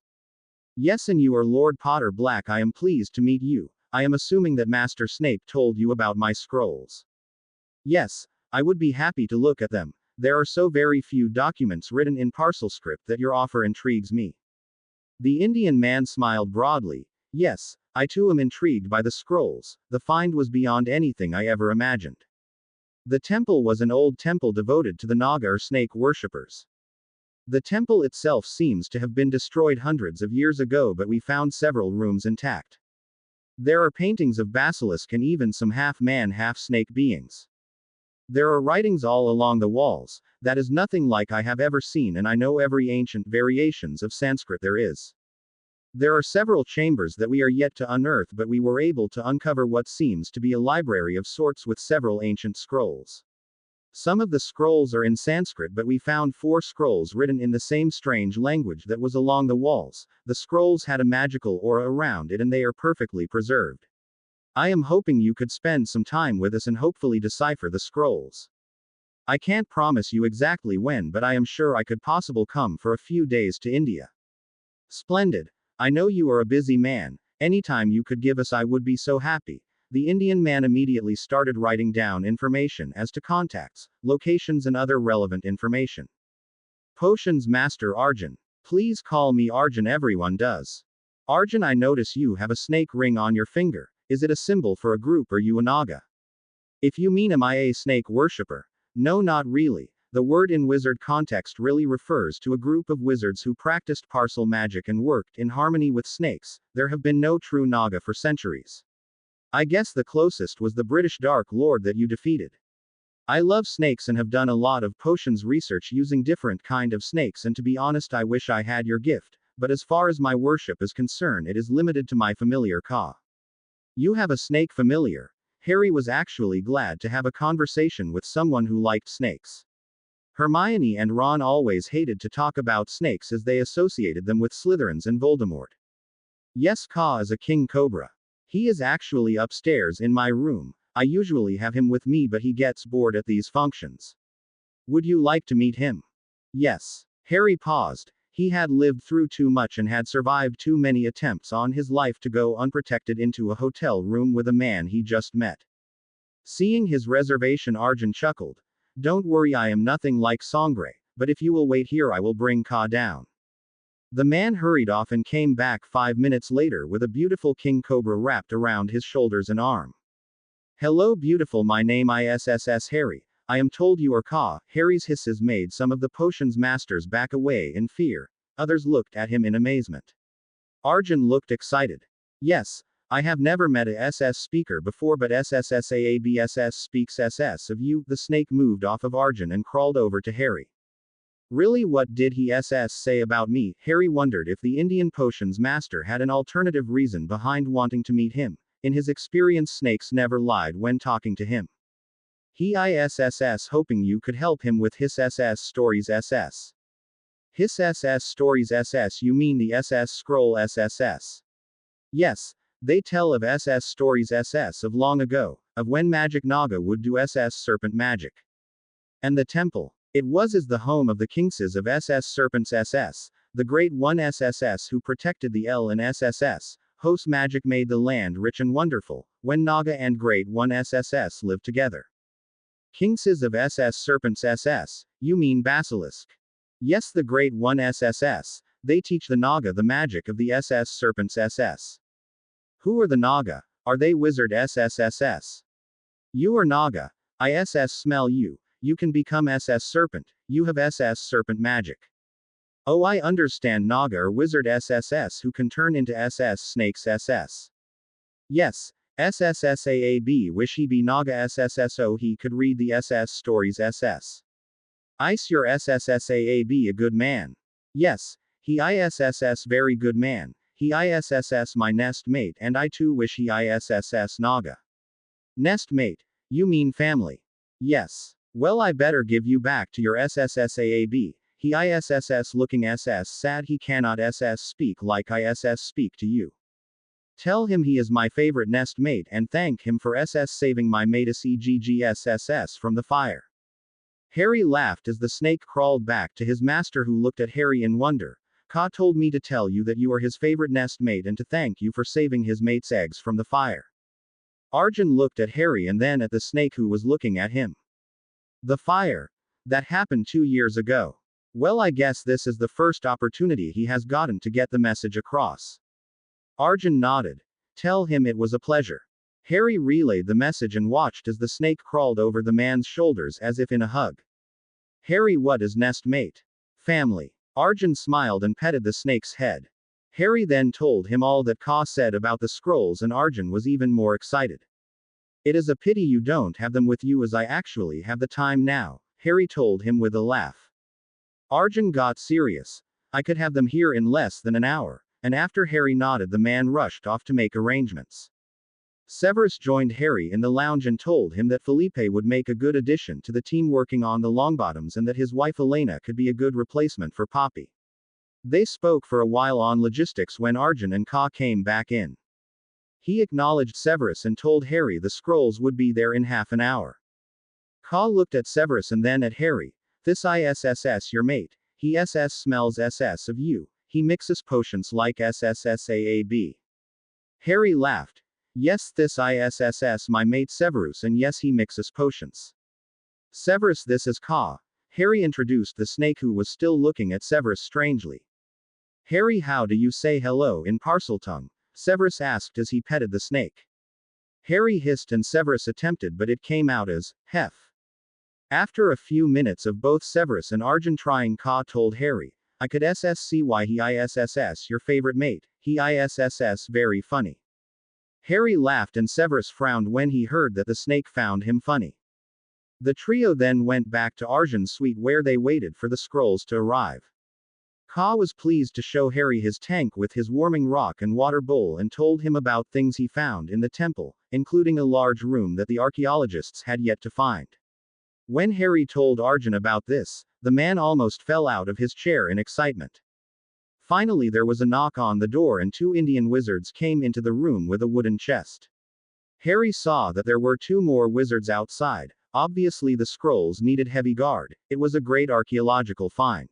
Yes, and you are Lord Potter Black. I am pleased to meet you. I am assuming that Master Snape told you about my scrolls. Yes, I would be happy to look at them. There are so very few documents written in parcel script that your offer intrigues me. The Indian man smiled broadly. Yes, I too am intrigued by the scrolls. The find was beyond anything I ever imagined. The temple was an old temple devoted to the Naga or snake worshippers. The temple itself seems to have been destroyed hundreds of years ago, but we found several rooms intact. There are paintings of basilisk and even some half-man, half-snake beings. There are writings all along the walls. That is nothing like I have ever seen, and I know every ancient variations of Sanskrit there is. There are several chambers that we are yet to unearth, but we were able to uncover what seems to be a library of sorts with several ancient scrolls. Some of the scrolls are in Sanskrit, but we found 4 scrolls written in the same strange language that was along the walls. The scrolls had a magical aura around it and they are perfectly preserved. I am hoping you could spend some time with us and hopefully decipher the scrolls. I can't promise you exactly when, but I am sure I could possibly come for a few days to India. Splendid. I know you are a busy man. Anytime you could give us, I would be so happy. The Indian man immediately started writing down information as to contacts, locations and other relevant information. Potions Master Arjun. Please call me Arjun, everyone does. Arjun, I notice you have a snake ring on your finger. Is it a symbol for a group or you a Naga? If you mean am I a snake worshipper? No, not really. The word in wizard context really refers to a group of wizards who practiced parcel magic and worked in harmony with snakes. There have been no true Naga for centuries. I guess the closest was the British Dark Lord that you defeated. I love snakes and have done a lot of potions research using different kind of snakes, and to be honest, I wish I had your gift, but as far as my worship is concerned, it is limited to my familiar Ka. You have a snake familiar. Harry was actually glad to have a conversation with someone who liked snakes. Hermione and Ron always hated to talk about snakes as they associated them with Slytherins and Voldemort. Yes, Ka is a king cobra. He is actually upstairs in my room. I usually have him with me, but he gets bored at these functions. Would you like to meet him? Yes. Harry paused. He had lived through too much and had survived too many attempts on his life to go unprotected into a hotel room with a man he just met. Seeing his reservation, Arjun chuckled. Don't worry, I am nothing like Sangre, but if you will wait here, I will bring Ka down. The man hurried off and came back 5 minutes later with a beautiful king cobra wrapped around his shoulders and arm. Hello beautiful, my name is Harry. I am told you are Ka. Harry's hisses made some of the potion's masters back away in fear. Others looked at him in amazement. Arjun looked excited. Yes, I have never met a SS speaker before, but SSSAABSS speaks SS of you. The snake moved off of Arjun and crawled over to Harry. Really, what did he SS say about me? Harry wondered if the Indian potions master had an alternative reason behind wanting to meet him. In his experience, snakes never lied when talking to him. He ISSS hoping you could help him with his SS stories SS. His SS stories SS, you mean the SS scroll SSS? Yes, they tell of SS stories SS of long ago, of when Magic Naga would do SS serpent magic. And the temple. It was as the home of the kingses of SS serpents SS, the great one SSS who protected the L in SSS. Host magic made the land rich and wonderful, when Naga and Great One SSS lived together. Kingses of SS serpents SS, you mean basilisk? Yes, the Great One SSS, they teach the Naga the magic of the SS serpents SS. Who are the Naga? Are they wizard SSSS? You are Naga. ISS smell you. You can become SS serpent. You have SS serpent magic. Oh, I understand, Naga or wizard SSS who can turn into SS snakes SS. Yes, SSSAAB wish he be Naga SSSO he could read the SS stories SS. Ice your SSSAAB a good man. Yes, he ISSS very good man. He ISSS my nest mate and I too wish he ISSS Naga. Nest mate, you mean family. Yes. Well, I better give you back to your SSSAAB. He ISSS looking SS sad he cannot SS speak like ISS speak to you. Tell him he is my favorite nest mate and thank him for SS saving my matus EGGSSS from the fire. Harry laughed as the snake crawled back to his master who looked at Harry in wonder. Ka told me to tell you that you are his favorite nest mate and to thank you for saving his mate's eggs from the fire. Arjun looked at Harry and then at the snake who was looking at him. The fire. That happened 2 years ago. Well, I guess this is the first opportunity he has gotten to get the message across. Arjun nodded. Tell him it was a pleasure. Harry relayed the message and watched as the snake crawled over the man's shoulders as if in a hug. Harry, what is nest mate? Family. Arjun smiled and petted the snake's head. Harry then told him all that Ka said about the scrolls and Arjun was even more excited. It is a pity you don't have them with you as I actually have the time now, Harry told him with a laugh. Arjun got serious. I could have them here in less than an hour, and after Harry nodded the man rushed off to make arrangements. Severus joined Harry in the lounge and told him that Felipe would make a good addition to the team working on the Longbottoms and that his wife Elena could be a good replacement for Poppy. They spoke for a while on logistics when Arjun and Ka came back in. He acknowledged Severus and told Harry the scrolls would be there in half an hour. Ka looked at Severus and then at Harry. This ISSS your mate. He SS smells SS of you. He mixes potions like SSSAAB. Harry laughed. Yes, this ISSS my mate Severus and yes he mixes potions. Severus, this is Ka. Harry introduced the snake who was still looking at Severus strangely. Harry, how do you say hello in Parseltongue? Severus asked as he petted the snake. Harry hissed and Severus attempted but it came out as, hef. After a few minutes of both Severus and Arjun trying, Ka told Harry, I could see why he ISSS your favorite mate, he ISSS very funny. Harry laughed and Severus frowned when he heard that the snake found him funny. The trio then went back to Arjun's suite where they waited for the scrolls to arrive. Ka was pleased to show Harry his tank with his warming rock and water bowl and told him about things he found in the temple, including a large room that the archaeologists had yet to find. When Harry told Arjun about this, the man almost fell out of his chair in excitement. Finally, there was a knock on the door and 2 Indian wizards came into the room with a wooden chest. Harry saw that there were 2 more wizards outside. Obviously, the scrolls needed heavy guard. It was a great archaeological find.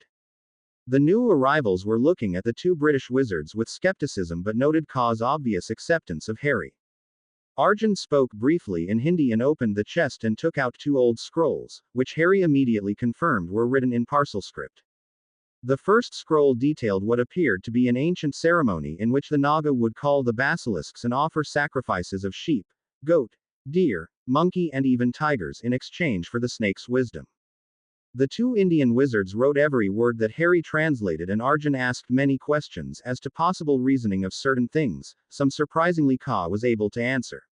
The new arrivals were looking at the 2 British wizards with skepticism but noted Ka's obvious acceptance of Harry. Arjun spoke briefly in Hindi and opened the chest and took out 2 old scrolls, which Harry immediately confirmed were written in parcel script. The first scroll detailed what appeared to be an ancient ceremony in which the Naga would call the basilisks and offer sacrifices of sheep, goat, deer, monkey, and even tigers in exchange for the snake's wisdom. The two Indian wizards wrote every word that Harry translated, and Arjun asked many questions as to possible reasoning of certain things. Some surprisingly Ka was able to answer.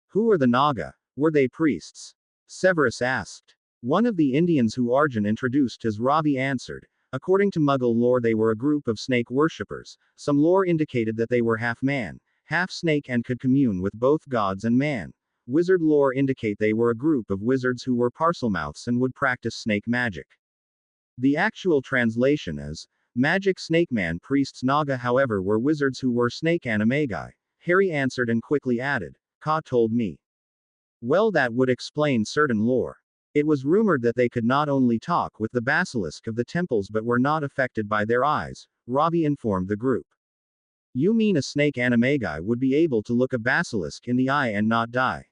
Who are the Naga? Were they priests? Severus asked. One of the Indians who Arjun introduced as Ravi answered. According to Muggle lore, they were a group of snake worshippers. Some lore indicated that they were half man, half snake, and could commune with both gods and man. Wizard lore indicate they were a group of wizards who were parselmouths and would practice snake magic. The actual translation is, magic snake man priests. Naga, however, were wizards who were snake animagi. Harry answered and quickly added, Ka told me. Well, that would explain certain lore. It was rumored that they could not only talk with the basilisk of the temples but were not affected by their eyes, Ravi informed the group. You mean a snake animagi would be able to look a basilisk in the eye and not die?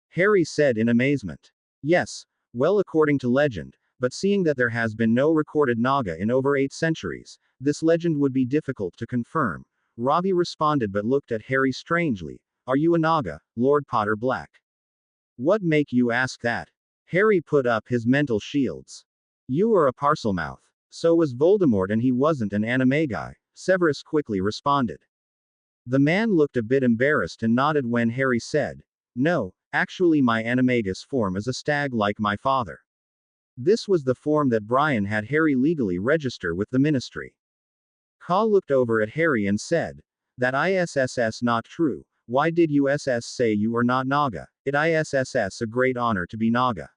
Harry said in amazement. Yes, well, according to legend, but seeing that there has been no recorded Naga in over 8 centuries, this legend would be difficult to confirm. Ravi responded but looked at Harry strangely. Are you a Naga, Lord Potter Black? What make you ask that? Harry put up his mental shields. You are a parselmouth. So was Voldemort, and he wasn't an animagi, Severus quickly responded. The man looked a bit embarrassed and nodded when Harry said, No, actually my animagus form is a stag like my father. This was the form that Brian had Harry legally register with the ministry. Ka looked over at Harry and said, That ISSS not true. Why did you say you are not Naga? It ISSS a great honor to be Naga.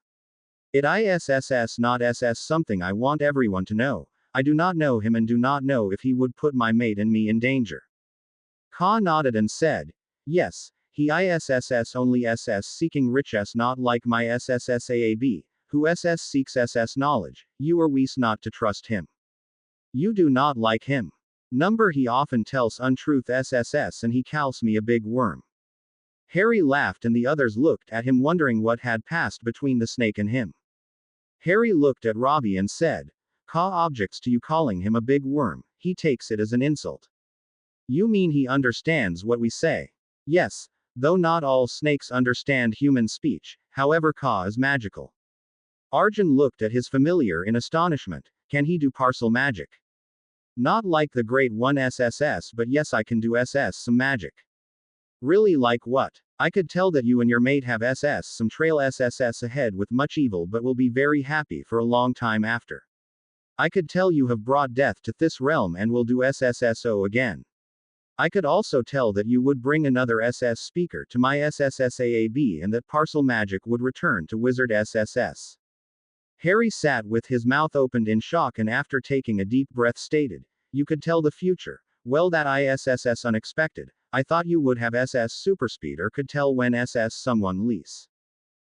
It ISSS not SS something I want everyone to know. I do not know him and do not know if he would put my mate and me in danger. Ka nodded and said, Yes, he ISSS only SS seeking riches, not like my SSSAAB, who SS seeks SS knowledge. You are wees not to trust him. You do not like him. Number he often tells untruth SSS and he calls me a big worm. Harry laughed and the others looked at him wondering what had passed between the snake and him. Harry looked at Ravi and said, Ka objects to you calling him a big worm. He takes it as an insult. You mean he understands what we say? Yes, though not all snakes understand human speech, however Ka is magical. Arjun looked at his familiar in astonishment. Can he do parcel magic? Not like the great one SSS, but yes, I can do SS some magic. Really, like what? I could tell that you and your mate have SS some trail SSS ahead with much evil but will be very happy for a long time after. I could tell you have brought death to this realm and will do SSSO again. I could also tell that you would bring another SS speaker to my SSSAAB and that parcel magic would return to Wizard SSS. Harry sat with his mouth opened in shock and after taking a deep breath stated, You could tell the future. Well, that ISSS unexpected. I thought you would have SS superspeed or could tell when SS someone lease.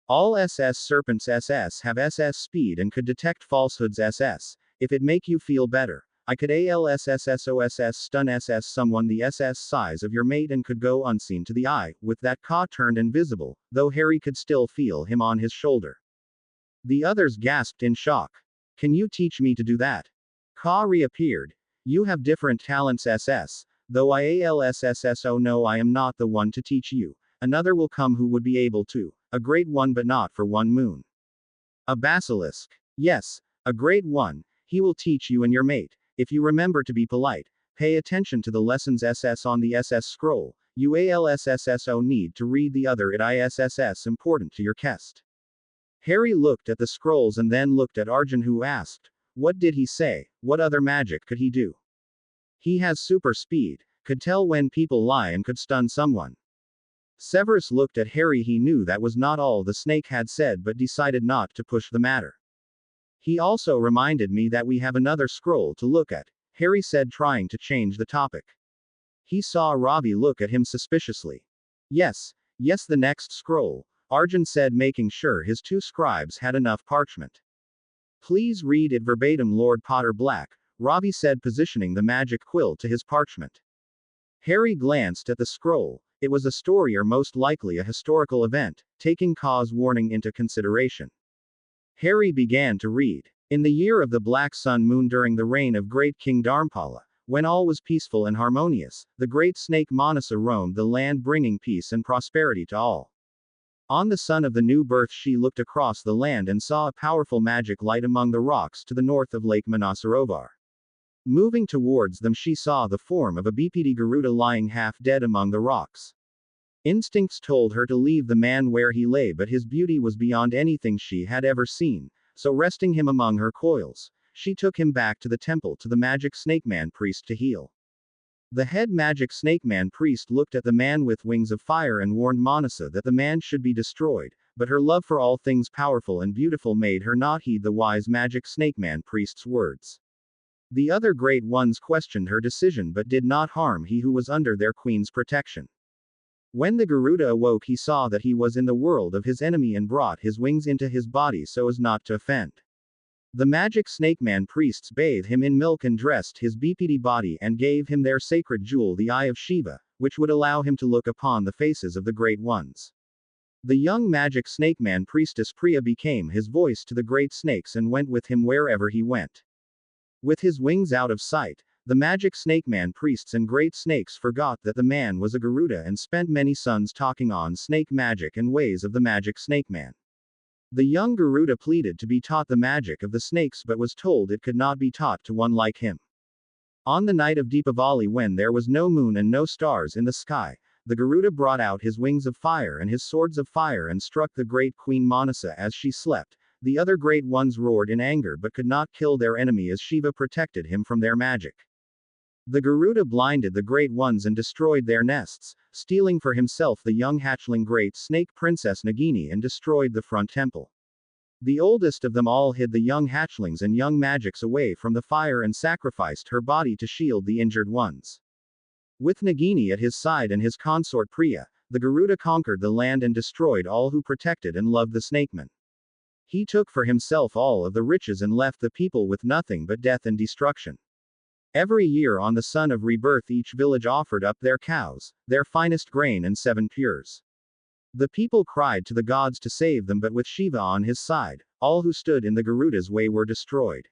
All SS serpents SS have SS speed and could detect falsehoods SS. If it make you feel better, I could ALSSSOSS stun SS someone the SS size of your mate and could go unseen to the eye, with that Ka turned invisible, though Harry could still feel him on his shoulder. The others gasped in shock. Can you teach me to do that? Ka reappeared. You have different talents SS, though I ALSSSO no, I am not the one to teach you. Another will come who would be able to. A great one but not for 1 moon. A basilisk. Yes, a great one. He will teach you and your mate. If you remember to be polite, pay attention to the lessons SS on the SS scroll. You ALSSSO need to read the other it ISSS important to your quest. Harry looked at the scrolls and then looked at Arjun who asked, What did he say? What other magic could he do? He has super speed, could tell when people lie and could stun someone. Severus looked at Harry. He knew that was not all the snake had said but decided not to push the matter. He also reminded me that we have another scroll to look at, Harry said trying to change the topic. He saw Ravi look at him suspiciously. Yes, the next scroll, Arjun said making sure his 2 scribes had enough parchment. Please read it verbatim Lord Potter Black, Ravi said positioning the magic quill to his parchment. Harry glanced at the scroll. It was a story or most likely a historical event, taking Ka's warning into consideration. Harry began to read. In the year of the black sun moon during the reign of great King Dharmapala, when all was peaceful and harmonious, the great snake Manasa roamed the land bringing peace and prosperity to all. On the sun of the new birth she looked across the land and saw a powerful magic light among the rocks to the north of Lake Manasarovar. Moving towards them she saw the form of a bipedi Garuda lying half dead among the rocks. Instincts told her to leave the man where he lay, but his beauty was beyond anything she had ever seen, so resting him among her coils, she took him back to the temple to the magic snake man priest to heal. The head magic snake man priest looked at the man with wings of fire and warned Manasa that the man should be destroyed, but her love for all things powerful and beautiful made her not heed the wise magic snake man priest's words. The other great ones questioned her decision but did not harm he who was under their queen's protection. When the Garuda awoke he saw that he was in the world of his enemy and brought his wings into his body so as not to offend. The magic snake man priests bathed him in milk and dressed his bipedi body and gave him their sacred jewel the eye of Shiva, which would allow him to look upon the faces of the great ones. The young magic snake man priestess Priya became his voice to the great snakes and went with him wherever he went. With his wings out of sight, the magic snake man priests and great snakes forgot that the man was a Garuda and spent many suns talking on snake magic and ways of the magic snake man. The young Garuda pleaded to be taught the magic of the snakes but was told it could not be taught to one like him. On the night of Deepavali when there was no moon and no stars in the sky, the Garuda brought out his wings of fire and his swords of fire and struck the great queen Manasa as she slept. The other great ones roared in anger but could not kill their enemy as Shiva protected him from their magic. The Garuda blinded the great ones and destroyed their nests, stealing for himself the young hatchling great snake princess Nagini and destroyed the front temple. The oldest of them all hid the young hatchlings and young magics away from the fire and sacrificed her body to shield the injured ones. With Nagini at his side and his consort Priya, the Garuda conquered the land and destroyed all who protected and loved the snakeman. He took for himself all of the riches and left the people with nothing but death and destruction. Every year on the sun of rebirth each village offered up their cows, their finest grain and 7 pures. The people cried to the gods to save them but with Shiva on his side, all who stood in the Garuda's way were destroyed.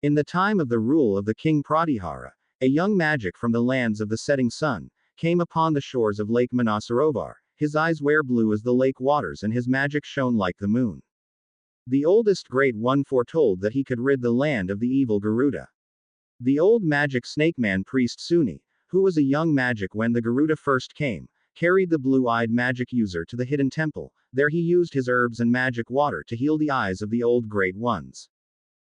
In the time of the rule of the king Pratihara, a young magic from the lands of the setting sun, came upon the shores of Lake Manasarovar. His eyes were blue as the lake waters and his magic shone like the moon. The oldest great one foretold that he could rid the land of the evil Garuda. The old magic snake man priest Suni, who was a young magic when the Garuda first came, carried the blue-eyed magic user to the hidden temple. There he used his herbs and magic water to heal the eyes of the old great ones.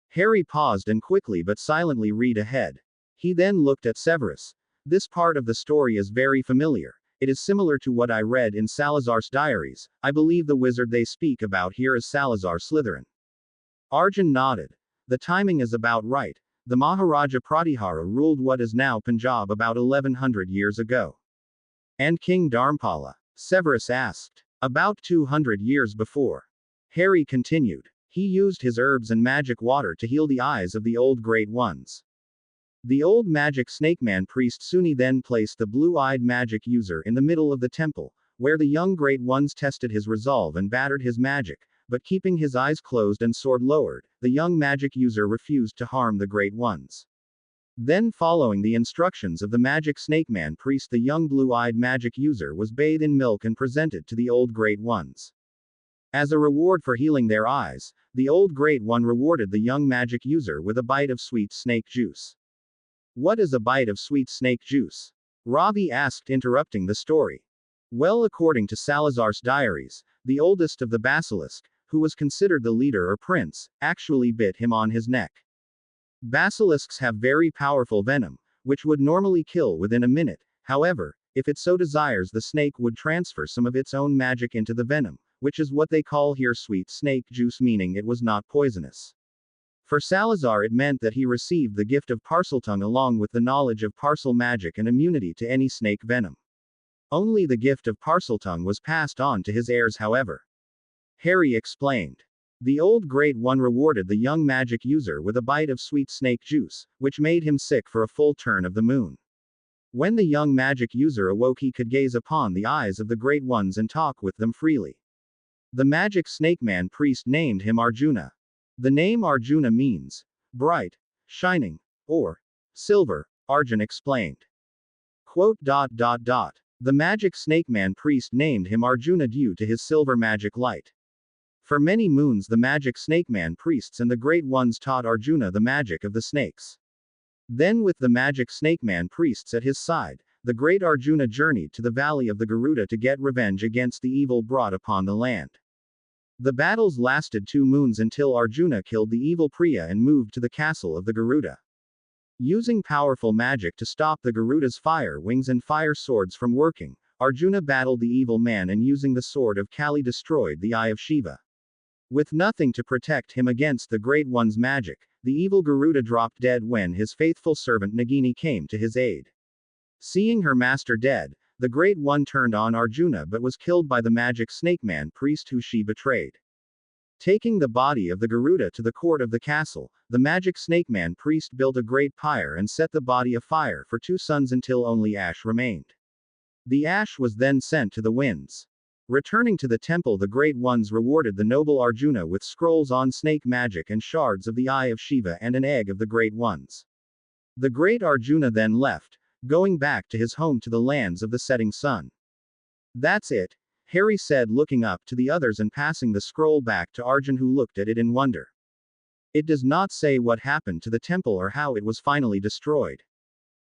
Harry paused and quickly but silently read ahead. He then looked at Severus. This part of the story is very familiar. It is similar to what I read in Salazar's diaries. I believe the wizard they speak about here is Salazar Slytherin. Arjun nodded. The timing is about right. The Maharaja Pratihara ruled what is now Punjab about 1100 years ago. And King Dharmapala? Severus asked. About 200 years before. Harry continued. He used his herbs and magic water to heal the eyes of the old great ones. The old magic snake man priest Suni then placed the blue-eyed magic user in the middle of the temple, where the young great ones tested his resolve and battered his magic. But keeping his eyes closed and sword lowered, the young magic user refused to harm the great ones. Then following the instructions of the magic snake man priest the young blue-eyed magic user was bathed in milk and presented to the old great ones. As a reward for healing their eyes, the old great one rewarded the young magic user with a bite of sweet snake juice. What is a bite of sweet snake juice? Ravi asked, interrupting the story. Well, according to Salazar's diaries, the oldest of the basilisk, who was considered the leader or prince, actually bit him on his neck. Basilisks have very powerful venom, which would normally kill within a minute. However, if it so desires, the snake would transfer some of its own magic into the venom, which is what they call here sweet snake juice, meaning it was not poisonous. For Salazar it meant that he received the gift of Parseltongue along with the knowledge of parcel magic and immunity to any snake venom. Only the gift of Parseltongue was passed on to his heirs, however. Harry explained. The old great one rewarded the young magic user with a bite of sweet snake juice, which made him sick for a full turn of the moon. When the young magic user awoke he could gaze upon the eyes of the great ones and talk with them freely. The magic snake man priest named him Arjuna. The name Arjuna means bright, shining, or silver, Arjun explained. Quote. The magic snake man priest named him Arjuna due to his silver magic light. For many moons the magic snake man priests and the great ones taught Arjuna the magic of the snakes. Then with the magic snake man priests at his side, the great Arjuna journeyed to the valley of the Garuda to get revenge against the evil brought upon the land. The battles lasted 2 moons until Arjuna killed the evil Priya and moved to the castle of the Garuda. Using powerful magic to stop the Garuda's fire wings and fire swords from working, Arjuna battled the evil man and using the sword of Kali destroyed the eye of Shiva. With nothing to protect him against the Great One's magic, the evil Garuda dropped dead when his faithful servant Nagini came to his aid. Seeing her master dead, the Great One turned on Arjuna but was killed by the magic snake man priest who she betrayed. Taking the body of the Garuda to the court of the castle, the magic snake man priest built a great pyre and set the body afire for 2 suns until only ash remained. The ash was then sent to the winds. Returning to the temple, the Great Ones rewarded the noble Arjuna with scrolls on snake magic and shards of the eye of Shiva and an egg of the Great Ones. The great Arjuna then left, going back to his home to the lands of the setting sun. That's it, Harry said, looking up to the others and passing the scroll back to Arjun, who looked at it in wonder. It does not say what happened to the temple or how it was finally destroyed.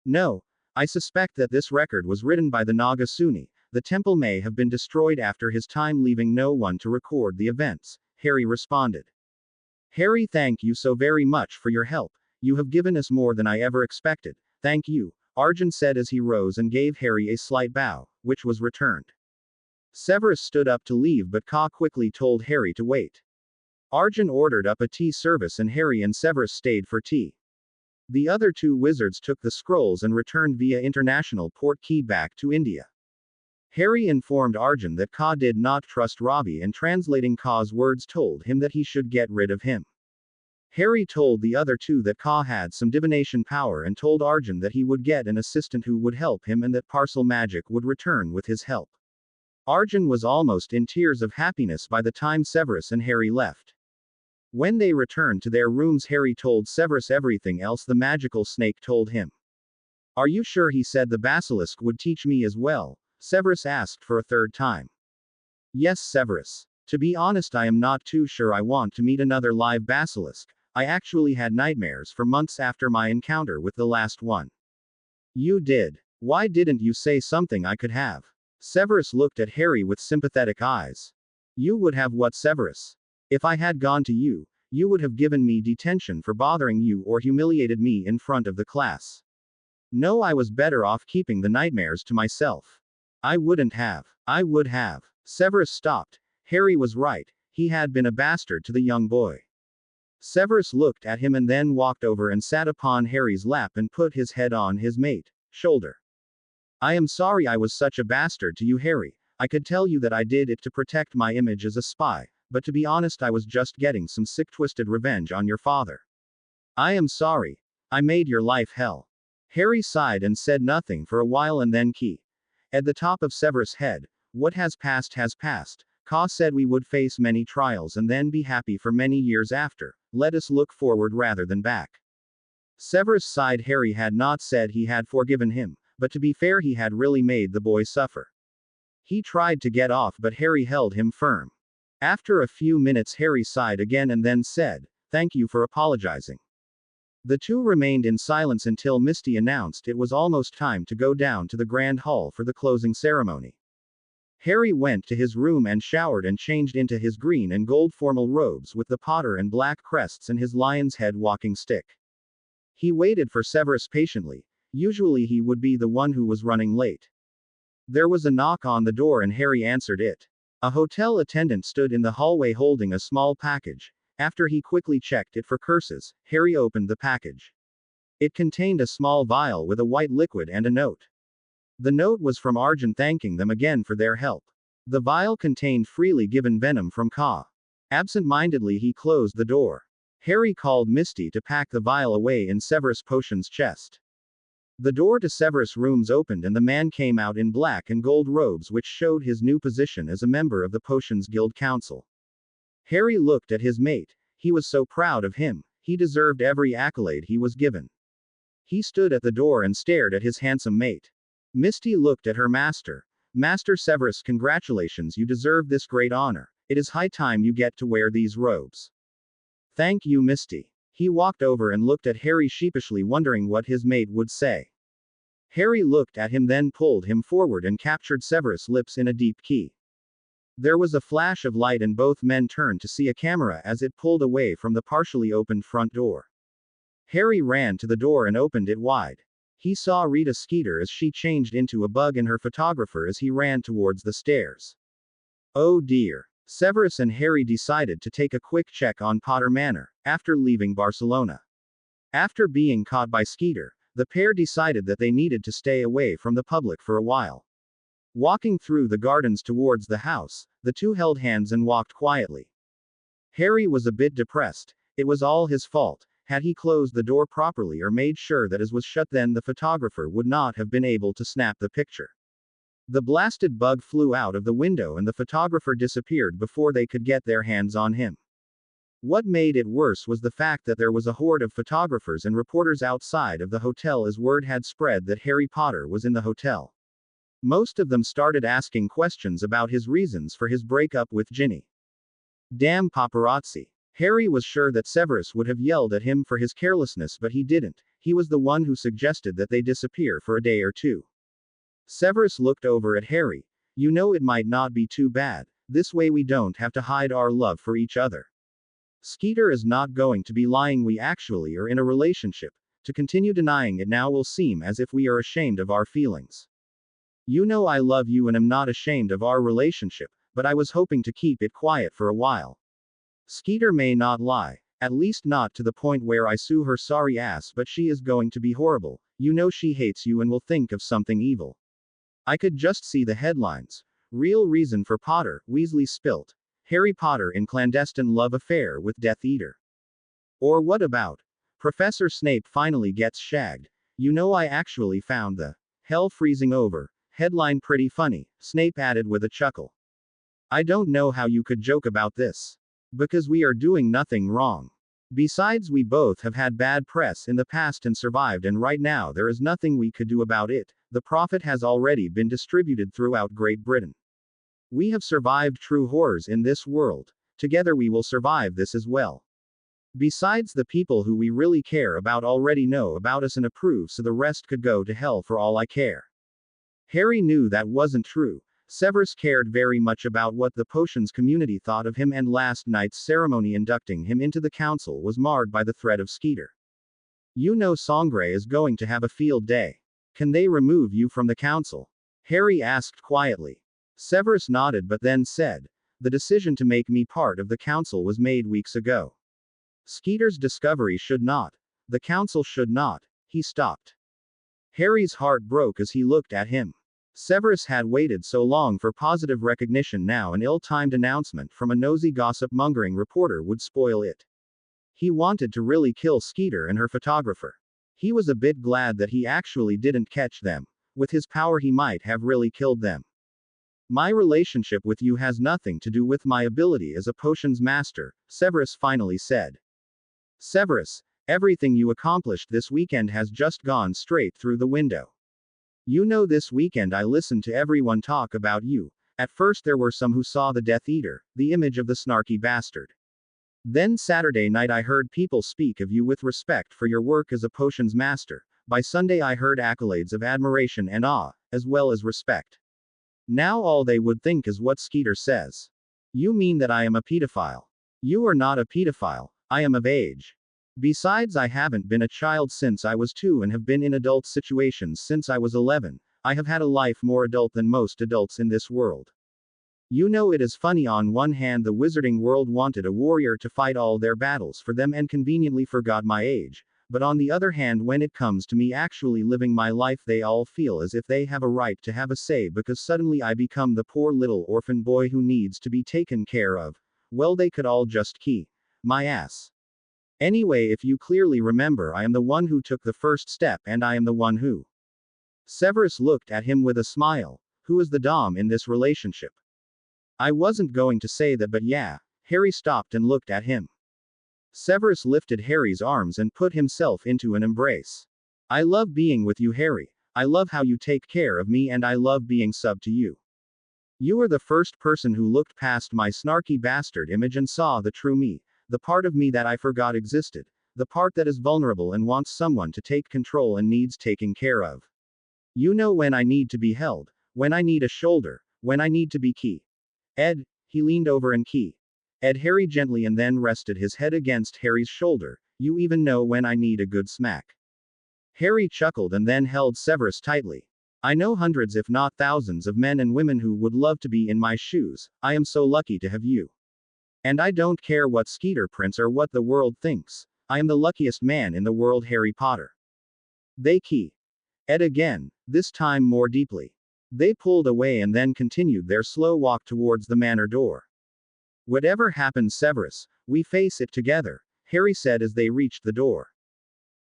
No, I suspect that this record was written by the Nagasuni. The temple may have been destroyed after his time, leaving no one to record the events, Harry responded. Harry, thank you so very much for your help. You have given us more than I ever expected. Thank you, Arjun said as he rose and gave Harry a slight bow, which was returned. Severus stood up to leave, but Ka quickly told Harry to wait. Arjun ordered up a tea service and Harry and Severus stayed for tea. The other 2 wizards took the scrolls and returned via international port key back to India. Harry informed Arjun that Ka did not trust Ravi, and translating Ka's words told him that he should get rid of him. Harry told the other 2 that Ka had some divination power and told Arjun that he would get an assistant who would help him and that parcel magic would return with his help. Arjun was almost in tears of happiness by the time Severus and Harry left. When they returned to their rooms, Harry told Severus everything else the magical snake told him. Are you sure? He said. The basilisk would teach me as well, Severus asked for a 3rd time. Yes, Severus. To be honest, I am not too sure I want to meet another live basilisk. I actually had nightmares for months after my encounter with the last one. You did. Why didn't you say something I could have? Severus looked at Harry with sympathetic eyes. You would have what, Severus? If I had gone to you, you would have given me detention for bothering you or humiliated me in front of the class. No, I was better off keeping the nightmares to myself. I wouldn't have. I would have. Severus stopped. Harry was right. He had been a bastard to the young boy. Severus looked at him and then walked over and sat upon Harry's lap and put his head on his mate's shoulder. I am sorry I was such a bastard to you, Harry. I could tell you that I did it to protect my image as a spy, but to be honest, I was just getting some sick, twisted revenge on your father. I am sorry. I made your life hell. Harry sighed and said nothing for a while and then at the top of Severus' head, what has passed has passed. Ka said we would face many trials and then be happy for many years after. Let us look forward rather than back. Severus sighed. Harry had not said he had forgiven him, but to be fair, he had really made the boy suffer. He tried to get off, but Harry held him firm. After a few minutes, Harry sighed again and then said, "Thank you for apologizing." The 2 remained in silence until Misty announced it was almost time to go down to the grand hall for the closing ceremony. Harry went to his room and showered and changed into his green and gold formal robes with the Potter and black crests and his lion's head walking stick. He waited for Severus patiently. Usually he would be the one who was running late. There was a knock on the door and Harry answered it. A hotel attendant stood in the hallway holding a small package. After he quickly checked it for curses, Harry opened the package. It contained a small vial with a white liquid and a note. The note was from Arjun thanking them again for their help. The vial contained freely given venom from Ka. Absent-mindedly he closed the door. Harry called Misty to pack the vial away in Severus' potions chest. The door to Severus' rooms opened and the man came out in black and gold robes, which showed his new position as a member of the Potions Guild Council. Harry looked at his mate. He was so proud of him. He deserved every accolade he was given. He stood at the door and stared at his handsome mate. Misty looked at her master. Master Severus, congratulations, you deserve this great honor. It is high time you get to wear these robes. Thank you, Misty. He walked over and looked at Harry sheepishly, wondering what his mate would say. Harry looked at him, then pulled him forward and captured Severus' lips in a deep key. There was a flash of light and both men turned to see a camera as it pulled away from the partially opened front door. Harry ran to the door and opened it wide. He saw Rita Skeeter as she changed into a bug and her photographer as he ran towards the stairs. Oh dear. Severus and Harry decided to take a quick check on Potter Manor, after leaving Barcelona. After being caught by Skeeter, the pair decided that they needed to stay away from the public for a while. Walking through the gardens towards the house, the two held hands and walked quietly. Harry was a bit depressed. It was all his fault. Had he closed the door properly or made sure that it was shut, then the photographer would not have been able to snap the picture. The blasted bug flew out of the window and the photographer disappeared before they could get their hands on him. What made it worse was the fact that there was a horde of photographers and reporters outside of the hotel as word had spread that Harry Potter was in the hotel. Most of them started asking questions about his reasons for his breakup with Ginny. Damn paparazzi. Harry was sure that Severus would have yelled at him for his carelessness, but he didn't. He was the one who suggested that they disappear for a day or two. Severus looked over at Harry. You know, it might not be too bad. This way we don't have to hide our love for each other. Skeeter is not going to be lying. We actually are in a relationship. To continue denying it now will seem as if we are ashamed of our feelings. You know I love you and am not ashamed of our relationship, but I was hoping to keep it quiet for a while. Skeeter may not lie, at least not to the point where I sue her sorry ass, but she is going to be horrible. You know she hates you and will think of something evil. I could just see the headlines. Real reason for Potter, Weasley spilt. Harry Potter in clandestine love affair with Death Eater. Or what about Professor Snape finally gets shagged? You know I actually found the hell freezing over headline pretty funny, Snape added with a chuckle. I don't know how you could joke about this. Because we are doing nothing wrong. Besides, we both have had bad press in the past and survived, and right now there is nothing we could do about it. The prophet has already been distributed throughout Great Britain. We have survived true horrors in this world. Together we will survive this as well. Besides, the people who we really care about already know about us and approve, so the rest could go to hell for all I care. Harry knew that wasn't true. Severus cared very much about what the potions community thought of him, and last night's ceremony inducting him into the council was marred by the threat of Skeeter. You know Sangre is going to have a field day. Can they remove you from the council? Harry asked quietly. Severus nodded but then said, the decision to make me part of the council was made weeks ago. Skeeter's discovery should not. The council should not. He stopped. Harry's heart broke as he looked at him. Severus had waited so long for positive recognition, now an ill-timed announcement from a nosy gossip-mongering reporter would spoil it. He wanted to really kill Skeeter and her photographer. He was a bit glad that he actually didn't catch them. With his power he might have really killed them. My relationship with you has nothing to do with my ability as a potions master, Severus finally said. Severus, everything you accomplished this weekend has just gone straight through the window. You know, this weekend I listened to everyone talk about you. At first there were some who saw the Death Eater, the image of the snarky bastard. Then Saturday night I heard people speak of you with respect for your work as a potions master. By Sunday I heard accolades of admiration and awe, as well as respect. Now all they would think is what Skeeter says. You mean that I am a pedophile? You are not a pedophile. I am of age. Besides, I haven't been a child since I was 2 and have been in adult situations since I was 11. I have had a life more adult than most adults in this world. You know, it is funny. On one hand, the wizarding world wanted a warrior to fight all their battles for them and conveniently forgot my age. But on the other hand, when it comes to me actually living my life, they all feel as if they have a right to have a say, because suddenly I become the poor little orphan boy who needs to be taken care of. Well, they could all just key my ass. Anyway, if you clearly remember, I am the one who took the first step, and I am the one who. Severus looked at him with a smile. Who is the dom in this relationship? I wasn't going to say that, but yeah. Harry stopped and looked at him. Severus lifted Harry's arms and put himself into an embrace. I love being with you, Harry. I love how you take care of me, and I love being sub to you. You are the first person who looked past my snarky bastard image and saw the true me, the part of me that I forgot existed, the part that is vulnerable and wants someone to take control and needs taking care of. You know when I need to be held, when I need a shoulder, when I need to be key. Ed, he leaned over and Ed Harry gently and then rested his head against Harry's shoulder. You even know when I need a good smack. Harry chuckled and then held Severus tightly. I know hundreds if not thousands of men and women who would love to be in my shoes. I am so lucky to have you. And I don't care what Skeeter Prince or what the world thinks. I am the luckiest man in the world, Harry Potter. They Ed again, this time more deeply. They pulled away and then continued their slow walk towards the manor door. Whatever happens, Severus, we face it together, Harry said as they reached the door.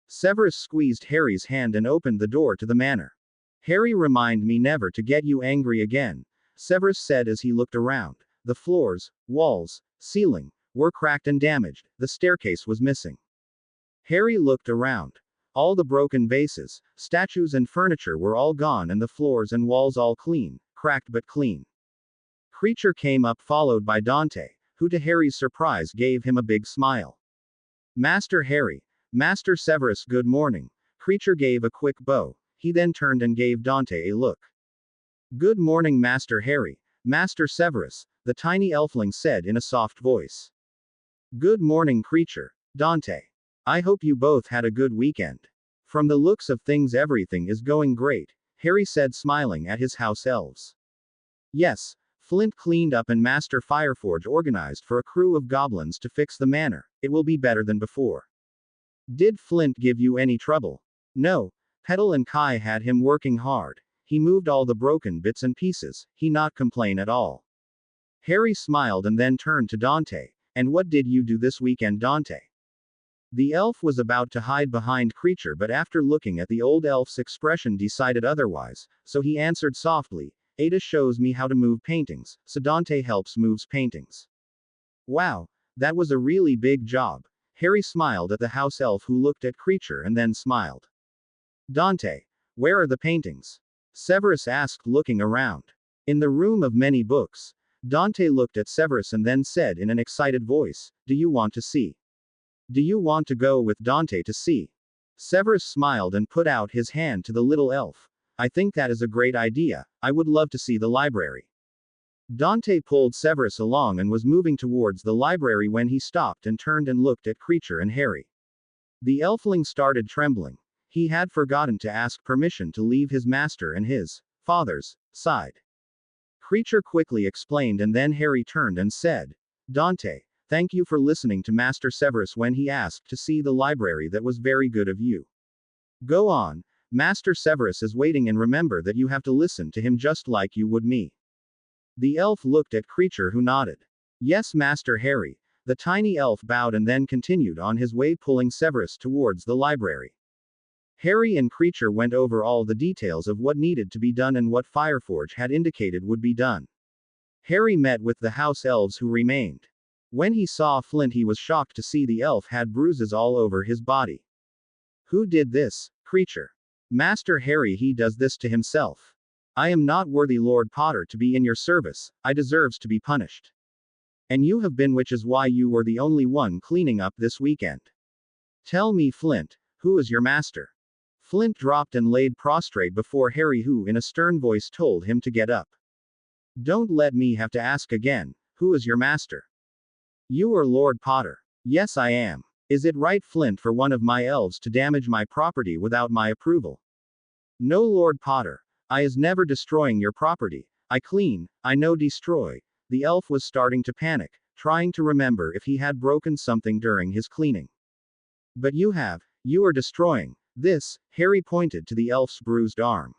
Severus squeezed Harry's hand and opened the door to the manor. Harry, remind me never to get you angry again, Severus said as he looked around. The floors, walls, ceiling, were cracked and damaged, the staircase was missing. Harry looked around. All the broken vases, statues and furniture were all gone and the floors and walls all clean, cracked but clean. Creature came up followed by Dante, who to Harry's surprise gave him a big smile. Master Harry, Master Severus, good morning. Creature gave a quick bow. He then turned and gave Dante a look. Good morning, Master Harry, Master Severus, the tiny elfling said in a soft voice. Good morning, Creature. Dante. I hope you both had a good weekend. From the looks of things, everything is going great, Harry said, smiling at his house elves. Yes, Flint cleaned up and Master Fireforge organized for a crew of goblins to fix the manor. It will be better than before. Did Flint give you any trouble? No. Petal and Kai had him working hard. He moved all the broken bits and pieces. He not complain at all. Harry smiled and then turned to Dante. And what did you do this weekend, Dante? The elf was about to hide behind Creature, but after looking at the old elf's expression decided otherwise, so he answered softly, Ada shows me how to move paintings, so Dante helps moves paintings. Wow, that was a really big job. Harry smiled at the house elf who looked at Creature and then smiled. Dante, where are the paintings? Severus asked, looking around. In the room of many books. Dante looked at Severus and then said in an excited voice, Do you want to see? Do you want to go with Dante to see? Severus smiled and put out his hand to the little elf. I think that is a great idea. I would love to see the library. Dante pulled Severus along and was moving towards the library when he stopped and turned and looked at Creature and Harry. The elfling started trembling. He had forgotten to ask permission to leave his master and his father's side. Creature quickly explained, and then Harry turned and said, Dante, thank you for listening to Master Severus when he asked to see the library. That was very good of you. Go on. Master Severus is waiting, and remember that you have to listen to him just like you would me. The elf looked at Creature, who nodded. Yes, Master Harry. The tiny elf bowed and then continued on his way, pulling Severus towards the library. Harry and Creature went over all the details of what needed to be done and what Fireforge had indicated would be done. Harry met with the house elves who remained. When he saw Flint, he was shocked to see the elf had bruises all over his body. Who did this? Creature. Master Harry, he does this to himself. I am not worthy, Lord Potter, to be in your service. I deserves to be punished. And you have been, which is why you were the only one cleaning up this weekend. Tell me, Flint, who is your master? Flint dropped and laid prostrate before Harry, who in a stern voice told him to get up. Don't let me have to ask again, who is your master? You are Lord Potter. Yes, I am. Is it right, Flint, for one of my elves to damage my property without my approval? No, Lord Potter. I is never destroying your property. I clean, I no destroy. The elf was starting to panic, trying to remember if he had broken something during his cleaning. But you have. You are destroying. This, Harry pointed to the elf's bruised arm.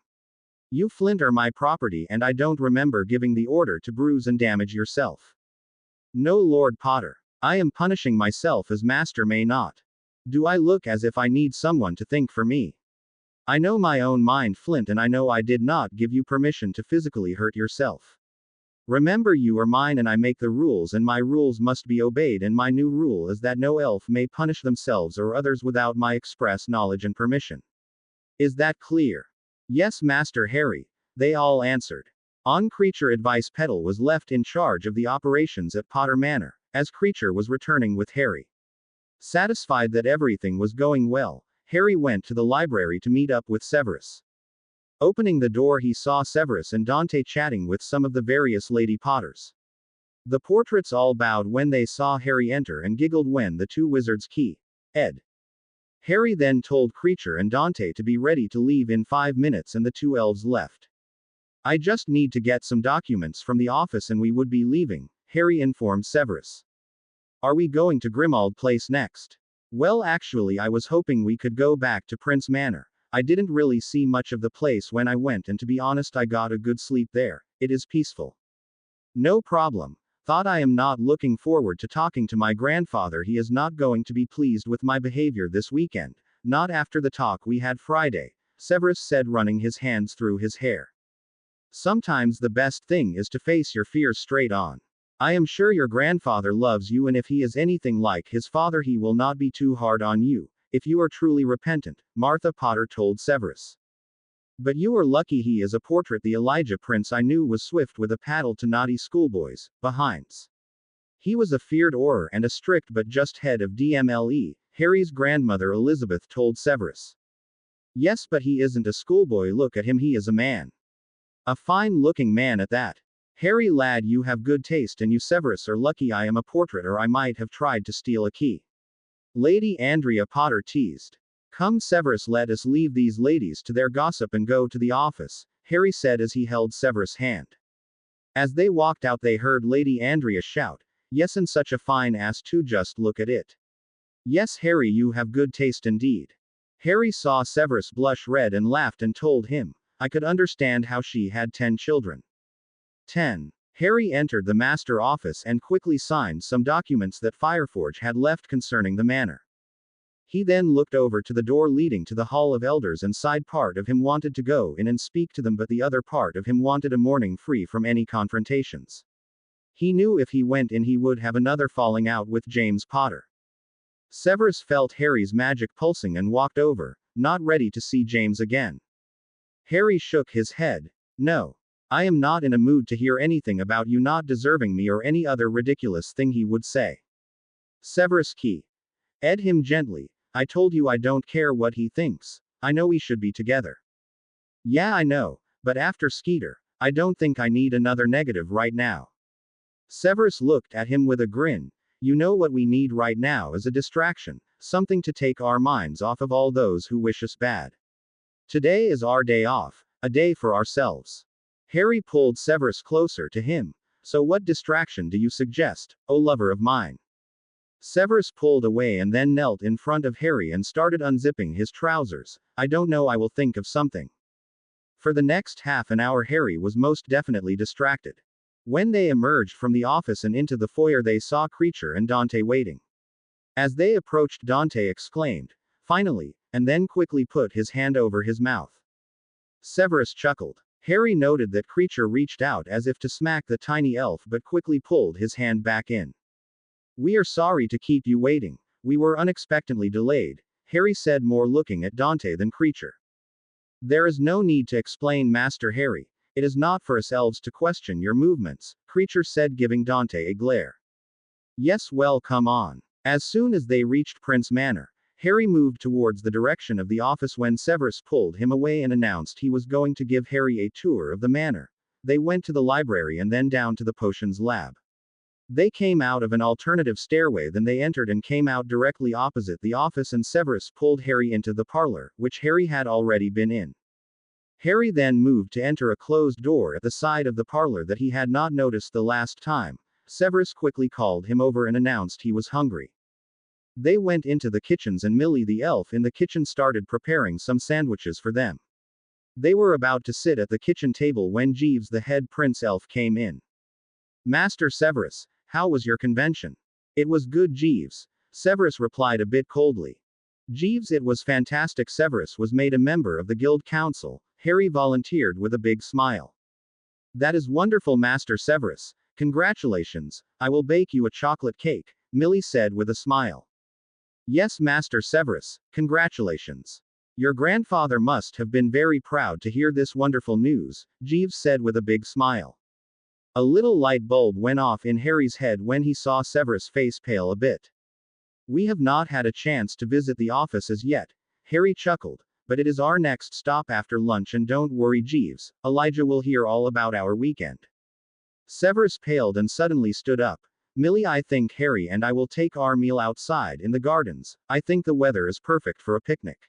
You, Flint, are my property, and I don't remember giving the order to bruise and damage yourself. No, Lord Potter. I am punishing myself as master may not. Do I look as if I need someone to think for me? I know my own mind, Flint, and I know I did not give you permission to physically hurt yourself. Remember, you are mine and I make the rules, and my rules must be obeyed, and my new rule is that no elf may punish themselves or others without my express knowledge and permission. Is that clear? Yes, Master Harry, they all answered. On Creature advice, Petal was left in charge of the operations at Potter Manor, as Creature was returning with Harry. Satisfied that everything was going well, Harry went to the library to meet up with Severus. Opening the door, he saw Severus and Dante chatting with some of the various Lady Potters. The portraits all bowed when they saw Harry enter and giggled when the two wizards ed. Harry then told Creature and Dante to be ready to leave in 5 minutes, and the two elves left. I just need to get some documents from the office and we would be leaving, Harry informed Severus. Are we going to Grimmauld Place next? Well, actually, I was hoping we could go back to Prince Manor. I didn't really see much of the place when I went, and to be honest, I got a good sleep there. It is peaceful. No problem. Thought I am not looking forward to talking to my grandfather. He is not going to be pleased with my behavior this weekend. Not after the talk we had Friday, Severus said, running his hands through his hair. Sometimes the best thing is to face your fears straight on. I am sure your grandfather loves you, and if he is anything like his father, he will not be too hard on you, if you are truly repentant, Martha Potter told Severus. But you are lucky he is a portrait. The Elijah Prince I knew was swift with a paddle to naughty schoolboys, behinds. He was a feared Auror and a strict but just head of DMLE, Harry's grandmother Elizabeth told Severus. Yes, but he isn't a schoolboy. Look at him, he is a man. A fine-looking man at that. Harry lad, you have good taste, and you Severus are lucky I am a portrait, or I might have tried to steal a key. Lady Andrea Potter teased. Come Severus, let us leave these ladies to their gossip and go to the office, Harry said as he held Severus' hand. As they walked out, they heard Lady Andrea shout, yes, and such a fine ass too, just look at it. Yes, Harry, you have good taste indeed. Harry saw Severus blush red and laughed and told him, I could understand how she had 10 children. 10. Harry entered the master office and quickly signed some documents that Fireforge had left concerning the manor. He then looked over to the door leading to the Hall of Elders, and side part of him wanted to go in and speak to them, but the other part of him wanted a morning free from any confrontations. He knew if he went in he would have another falling out with James Potter. Severus felt Harry's magic pulsing and walked over, not ready to see James again. Harry shook his head. No. I am not in a mood to hear anything about you not deserving me or any other ridiculous thing he would say. Severus ed him gently. I told you I don't care what he thinks. I know we should be together. Yeah, I know, but after Skeeter, I don't think I need another negative right now. Severus looked at him with a grin. You know what we need right now is a distraction, something to take our minds off of all those who wish us bad. Today is our day off, a day for ourselves. Harry pulled Severus closer to him. So what distraction do you suggest, O lover of mine? Severus pulled away and then knelt in front of Harry and started unzipping his trousers. I don't know, I will think of something. For the next half an hour Harry was most definitely distracted. When they emerged from the office and into the foyer, they saw Creature and Dante waiting. As they approached, Dante exclaimed, finally, and then quickly put his hand over his mouth. Severus chuckled. Harry noted that Creature reached out as if to smack the tiny elf but quickly pulled his hand back in. We are sorry to keep you waiting. We were unexpectedly delayed, Harry said, more looking at Dante than Creature. There is no need to explain, Master Harry. It is not for us elves to question your movements, Creature said, giving Dante a glare. Yes, well, come on. As soon as they reached Prince Manor, Harry moved towards the direction of the office when Severus pulled him away and announced he was going to give Harry a tour of the manor. They went to the library and then down to the potions lab. They came out of an alternative stairway, then they entered and came out directly opposite the office, and Severus pulled Harry into the parlor, which Harry had already been in. Harry then moved to enter a closed door at the side of the parlor that he had not noticed the last time. Severus quickly called him over and announced he was hungry. They went into the kitchens and Millie the elf in the kitchen started preparing some sandwiches for them. They were about to sit at the kitchen table when Jeeves the head prince elf came in. Master Severus, how was your convention? It was good, Jeeves. Severus replied a bit coldly. Jeeves, it was fantastic. Severus was made a member of the guild council, Harry volunteered with a big smile. That is wonderful, Master Severus. Congratulations. I will bake you a chocolate cake, Millie said with a smile. Yes, Master Severus, congratulations. Your grandfather must have been very proud to hear this wonderful news, Jeeves said with a big smile. A little light bulb went off in Harry's head when he saw Severus' face pale a bit. We have not had a chance to visit the office as yet, Harry chuckled, but it is our next stop after lunch, and don't worry, Jeeves, Elijah will hear all about our weekend. Severus paled and suddenly stood up. Millie, I think Harry and I will take our meal outside in the gardens. I think the weather is perfect for a picnic.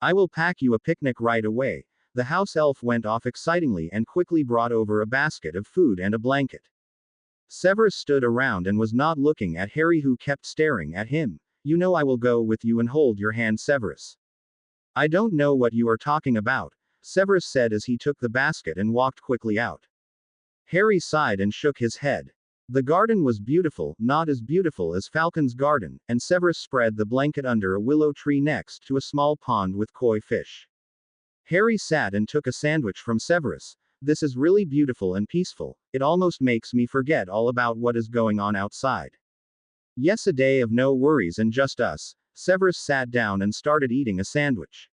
I will pack you a picnic right away. The house elf went off excitingly and quickly brought over a basket of food and a blanket. Severus stood around and was not looking at Harry, who kept staring at him. You know I will go with you and hold your hand, Severus. I don't know what you are talking about, Severus said as he took the basket and walked quickly out. Harry sighed and shook his head. The garden was beautiful, not as beautiful as Falcon's garden, and Severus spread the blanket under a willow tree next to a small pond with koi fish. Harry sat and took a sandwich from Severus. This is really beautiful and peaceful. It almost makes me forget all about what is going on outside. Yes, a day of no worries and just us. Severus sat down and started eating a sandwich.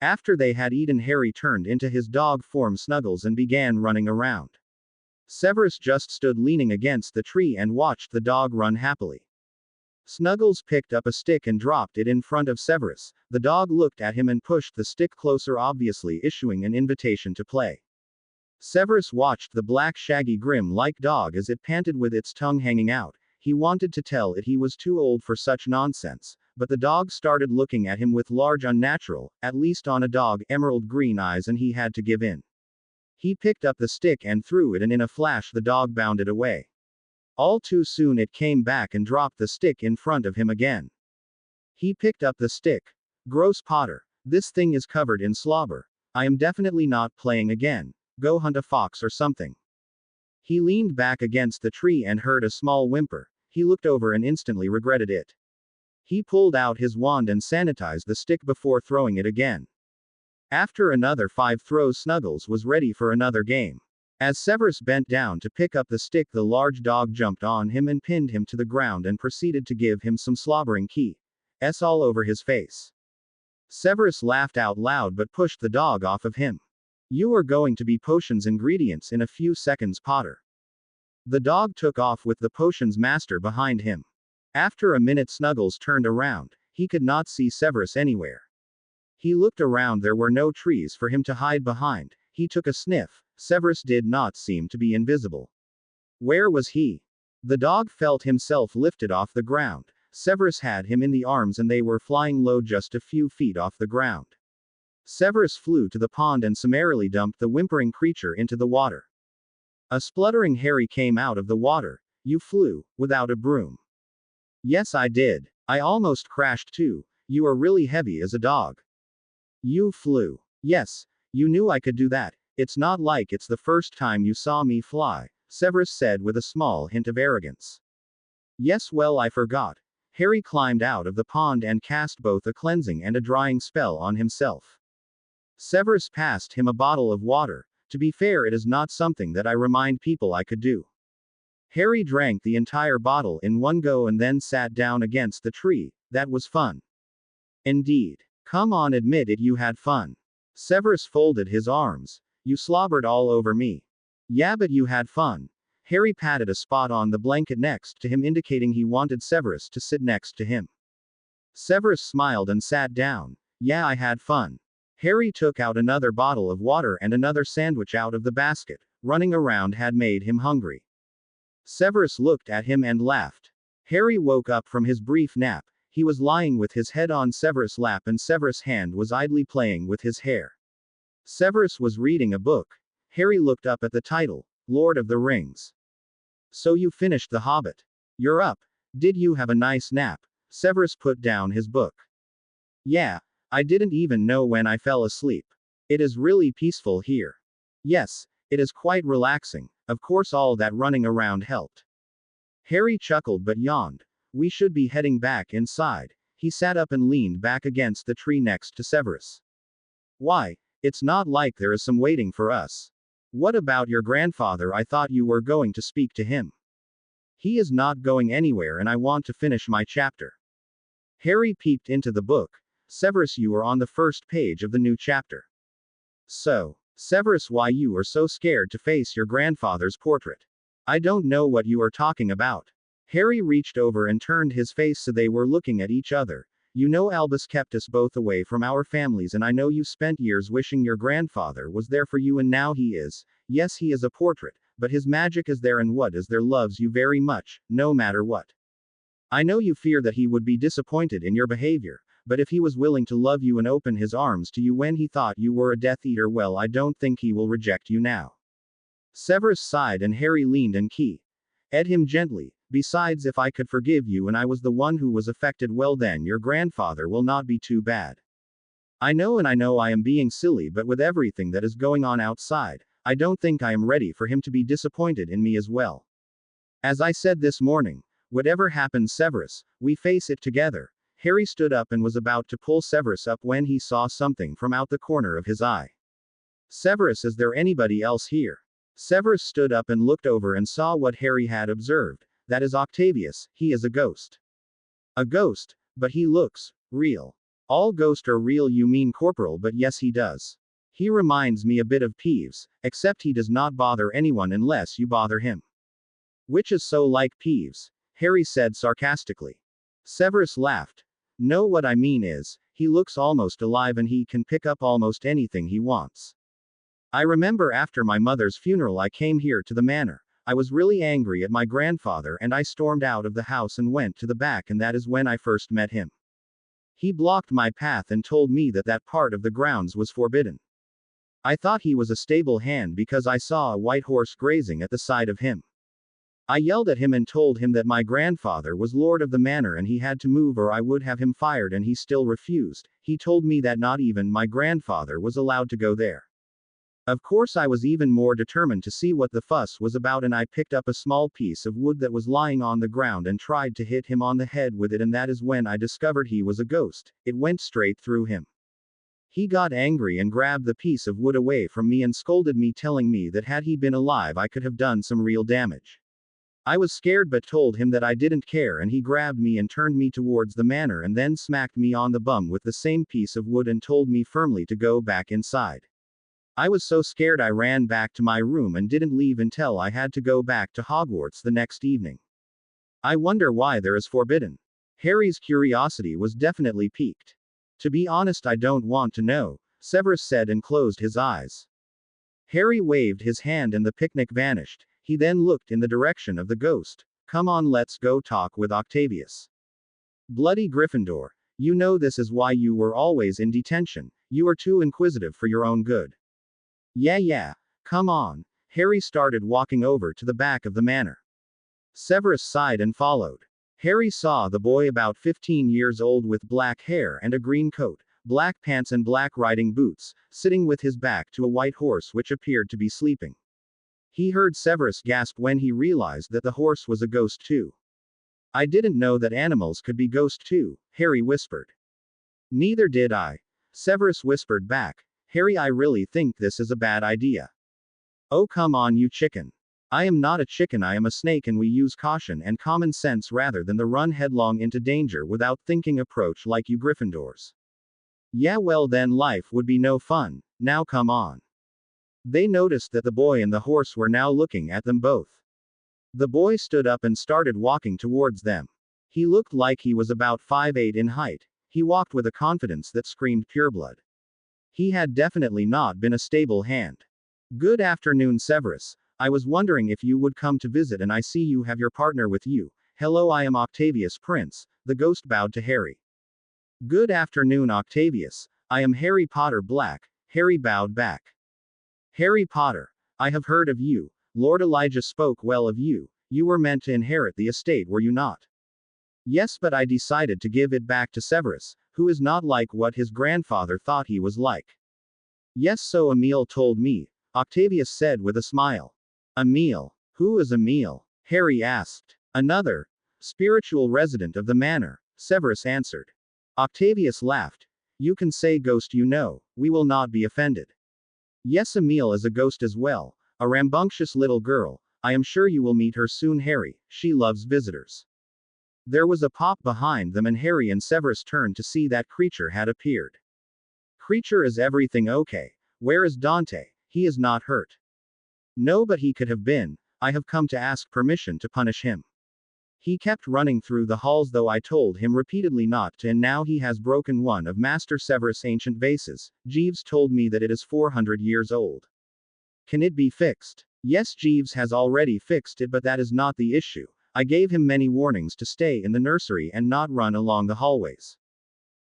After they had eaten, Harry turned into his dog form Snuggles and began running around. Severus just stood leaning against the tree and watched the dog run happily. Snuggles picked up a stick and dropped it in front of Severus. The dog looked at him and pushed the stick closer, obviously issuing an invitation to play. Severus watched the black, shaggy, grim-like dog as it panted with its tongue hanging out. He wanted to tell it he was too old for such nonsense, but the dog started looking at him with large, unnatural, at least on a dog, emerald green eyes, and he had to give in. He picked up the stick and threw it, and in a flash the dog bounded away. All too soon it came back and dropped the stick in front of him again. He picked up the stick. Gross, Potter. This thing is covered in slobber. I am definitely not playing again. Go hunt a fox or something. He leaned back against the tree and heard a small whimper. He looked over and instantly regretted it. He pulled out his wand and sanitized the stick before throwing it again. After another 5 throws, Snuggles was ready for another game. As Severus bent down to pick up the stick, the large dog jumped on him and pinned him to the ground and proceeded to give him some slobbering keys all over his face. Severus laughed out loud but pushed the dog off of him. You are going to be potions ingredients in a few seconds, Potter. The dog took off with the potions master behind him. After a minute, Snuggles turned around. He could not see Severus anywhere. He looked around. There were no trees for him to hide behind. He took a sniff. Severus did not seem to be invisible. Where was he? The dog felt himself lifted off the ground. Severus had him in the arms and they were flying low just a few feet off the ground. Severus flew to the pond and summarily dumped the whimpering creature into the water. A spluttering Harry came out of the water. You flew, without a broom. Yes, I did. I almost crashed too. You are really heavy as a dog. You flew. Yes, you knew I could do that. It's not like it's the first time you saw me fly, Severus said with a small hint of arrogance. Yes, well, I forgot. Harry climbed out of the pond and cast both a cleansing and a drying spell on himself. Severus passed him a bottle of water. To be fair, it is not something that I remind people I could do. Harry drank the entire bottle in one go and then sat down against the tree. That was fun. Indeed. Come on, admit it, you had fun. Severus folded his arms. You slobbered all over me. Yeah, but you had fun. Harry patted a spot on the blanket next to him, indicating he wanted Severus to sit next to him. Severus smiled and sat down. Yeah, I had fun. Harry took out another bottle of water and another sandwich out of the basket. Running around had made him hungry. Severus looked at him and laughed. Harry woke up from his brief nap. He was lying with his head on Severus' lap and Severus' hand was idly playing with his hair. Severus was reading a book. Harry looked up at the title, Lord of the Rings. So you finished The Hobbit. You're up. Did you have a nice nap? Severus put down his book. Yeah, I didn't even know when I fell asleep. It is really peaceful here. Yes, it is quite relaxing. Of course, all that running around helped. Harry chuckled but yawned. We should be heading back inside. He sat up and leaned back against the tree next to Severus. Why? It's not like there is some waiting for us. What about your grandfather? I thought you were going to speak to him. He is not going anywhere and I want to finish my chapter. Harry peeped into the book. Severus, you are on the first page of the new chapter. So, Severus, why you are so scared to face your grandfather's portrait? I don't know what you are talking about. Harry reached over and turned his face so they were looking at each other. You know Albus kept us both away from our families and I know you spent years wishing your grandfather was there for you and now he is. Yes, he is a portrait, but his magic is there and what is there loves you very much, no matter what. I know you fear that he would be disappointed in your behavior, but if he was willing to love you and open his arms to you when he thought you were a Death Eater, well, I don't think he will reject you now. Severus sighed and Harry leaned and kissed him gently. Besides, if I could forgive you and I was the one who was affected, well then your grandfather will not be too bad. I know I am being silly, but with everything that is going on outside, I don't think I am ready for him to be disappointed in me as well. As I said this morning, whatever happens, Severus, we face it together. Harry stood up and was about to pull Severus up when he saw something from out the corner of his eye. Severus, is there anybody else here? Severus stood up and looked over and saw what Harry had observed. That is Octavius, he is a ghost. A ghost, but he looks real. All ghosts are real, you mean Corporal, but yes he does. He reminds me a bit of Peeves, except he does not bother anyone unless you bother him. Which is so like Peeves, Harry said sarcastically. Severus laughed. No, what I mean is, he looks almost alive and he can pick up almost anything he wants. I remember after my mother's funeral I came here to the manor. I was really angry at my grandfather and I stormed out of the house and went to the back, and that is when I first met him. He blocked my path and told me that that part of the grounds was forbidden. I thought he was a stable hand because I saw a white horse grazing at the side of him. I yelled at him and told him that my grandfather was lord of the manor and he had to move or I would have him fired, and he still refused. He told me that not even my grandfather was allowed to go there. Of course I was even more determined to see what the fuss was about, and I picked up a small piece of wood that was lying on the ground and tried to hit him on the head with it, and that is when I discovered he was a ghost. It went straight through him. He got angry and grabbed the piece of wood away from me and scolded me, telling me that had he been alive I could have done some real damage. I was scared but told him that I didn't care, and he grabbed me and turned me towards the manor and then smacked me on the bum with the same piece of wood and told me firmly to go back inside. I was so scared I ran back to my room and didn't leave until I had to go back to Hogwarts the next evening. I wonder why there is forbidden. Harry's curiosity was definitely piqued. To be honest, I don't want to know, Severus said and closed his eyes. Harry waved his hand and the picnic vanished. He then looked in the direction of the ghost. Come on, let's go talk with Octavius. Bloody Gryffindor. You know this is why you were always in detention. You are too inquisitive for your own good. Yeah, come on. Harry started walking over to the back of the manor. Severus sighed and followed. Harry saw the boy about 15 years old with black hair and a green coat, black pants and black riding boots, sitting with his back to a white horse which appeared to be sleeping. He heard Severus gasp when he realized that the horse was a ghost too. I didn't know that animals could be ghosts too, Harry whispered. Neither did I. Severus whispered back. Harry, I really think this is a bad idea. Oh come on, you chicken. I am not a chicken, I am a snake, and we use caution and common sense rather than the run headlong into danger without thinking approach like you Gryffindors. Yeah, well then life would be no fun. Now come on. They noticed that the boy and the horse were now looking at them both. The boy stood up and started walking towards them. He looked like he was about 5'8" in height. He walked with a confidence that screamed pureblood. He had definitely not been a stable hand. Good afternoon, Severus. I was wondering if you would come to visit, and I see you have your partner with you. Hello, I am Octavius Prince. The ghost bowed to Harry. Good afternoon, Octavius. I am Harry Potter Black. Harry bowed back. Harry Potter. I have heard of you. Lord Elijah spoke well of you. You were meant to inherit the estate, were you not? Yes, but I decided to give it back to Severus, who is not like what his grandfather thought he was like. Yes, so Emil told me, Octavius said with a smile. Emil? Who is Emil? Harry asked. Another spiritual resident of the manor, Severus answered. Octavius laughed. You can say ghost, you know, we will not be offended. Yes, Emil is a ghost as well. A rambunctious little girl. I am sure you will meet her soon, Harry. She loves visitors. There was a pop behind them, and Harry and Severus turned to see that Creature had appeared. Creature, is everything okay? Where is Dante? He is not hurt. No, but he could have been. I have come to ask permission to punish him. He kept running through the halls, though I told him repeatedly not to, and now he has broken one of Master Severus' ancient vases. Jeeves told me that it is 400 years old. Can it be fixed? Yes, Jeeves has already fixed it, but that is not the issue. I gave him many warnings to stay in the nursery and not run along the hallways.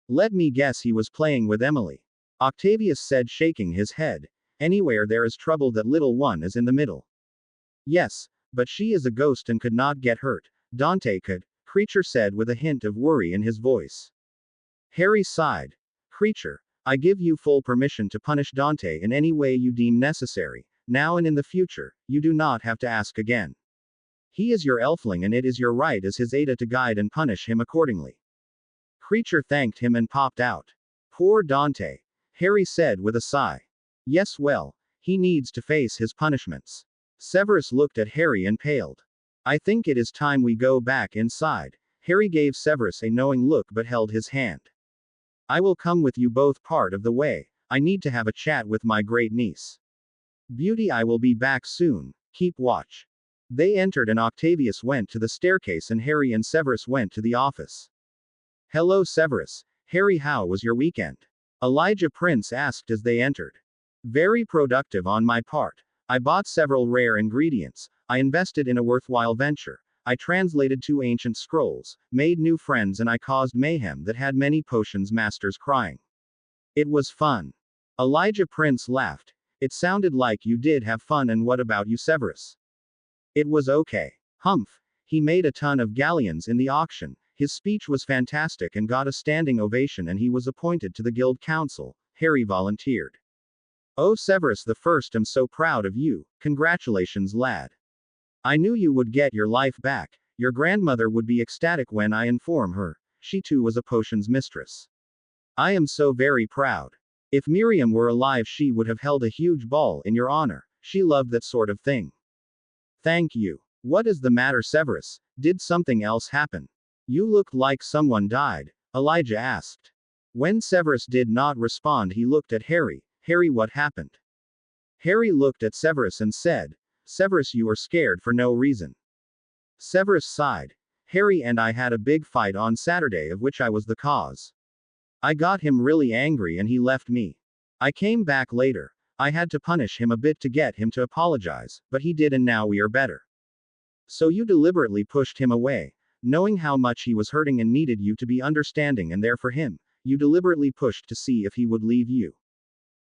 Let me guess, he was playing with Emily. Octavius said, shaking his head. Anywhere there is trouble, that little one is in the middle. Yes, but she is a ghost and could not get hurt. Dante could, Creature said with a hint of worry in his voice. Harry sighed. Creature, I give you full permission to punish Dante in any way you deem necessary. Now and in the future, you do not have to ask again. He is your elfling, and it is your right as his Ada to guide and punish him accordingly. Creature thanked him and popped out. Poor Dante, Harry said with a sigh. Yes, well, he needs to face his punishments. Severus looked at Harry and paled. I think it is time we go back inside. Harry gave Severus a knowing look but held his hand. I will come with you both part of the way. I need to have a chat with my great niece. Beauty, I will be back soon. Keep watch. They entered, and Octavius went to the staircase, and Harry and Severus went to the office. Hello, Severus. Harry, how was your weekend? Elijah Prince asked as they entered. Very productive on my part. I bought several rare ingredients. I invested in a worthwhile venture. I translated 2 ancient scrolls, made new friends, and I caused mayhem that had many potions masters crying. It was fun. Elijah Prince laughed. It sounded like you did have fun, and what about you, Severus? It was okay. Humph. He made a ton of galleons in the auction. His speech was fantastic and got a standing ovation, and he was appointed to the guild council. Harry volunteered. Oh, Severus the First, I'm so proud of you. Congratulations, lad. I knew you would get your life back. Your grandmother would be ecstatic when I inform her. She too was a potions mistress. I am so very proud. If Miriam were alive, she would have held a huge ball in your honor. She loved that sort of thing. Thank you. What is the matter, Severus? Did something else happen? You looked like someone died, Elijah asked. When Severus did not respond, he looked at Harry. Harry, what happened? Harry looked at Severus and said, Severus, you are scared for no reason. Severus sighed. Harry and I had a big fight on Saturday, of which I was the cause. I got him really angry and he left me. I came back later. I had to punish him a bit to get him to apologize, but he did, and now we are better. So you deliberately pushed him away, knowing how much he was hurting and needed you to be understanding and there for him. You deliberately pushed to see if he would leave you.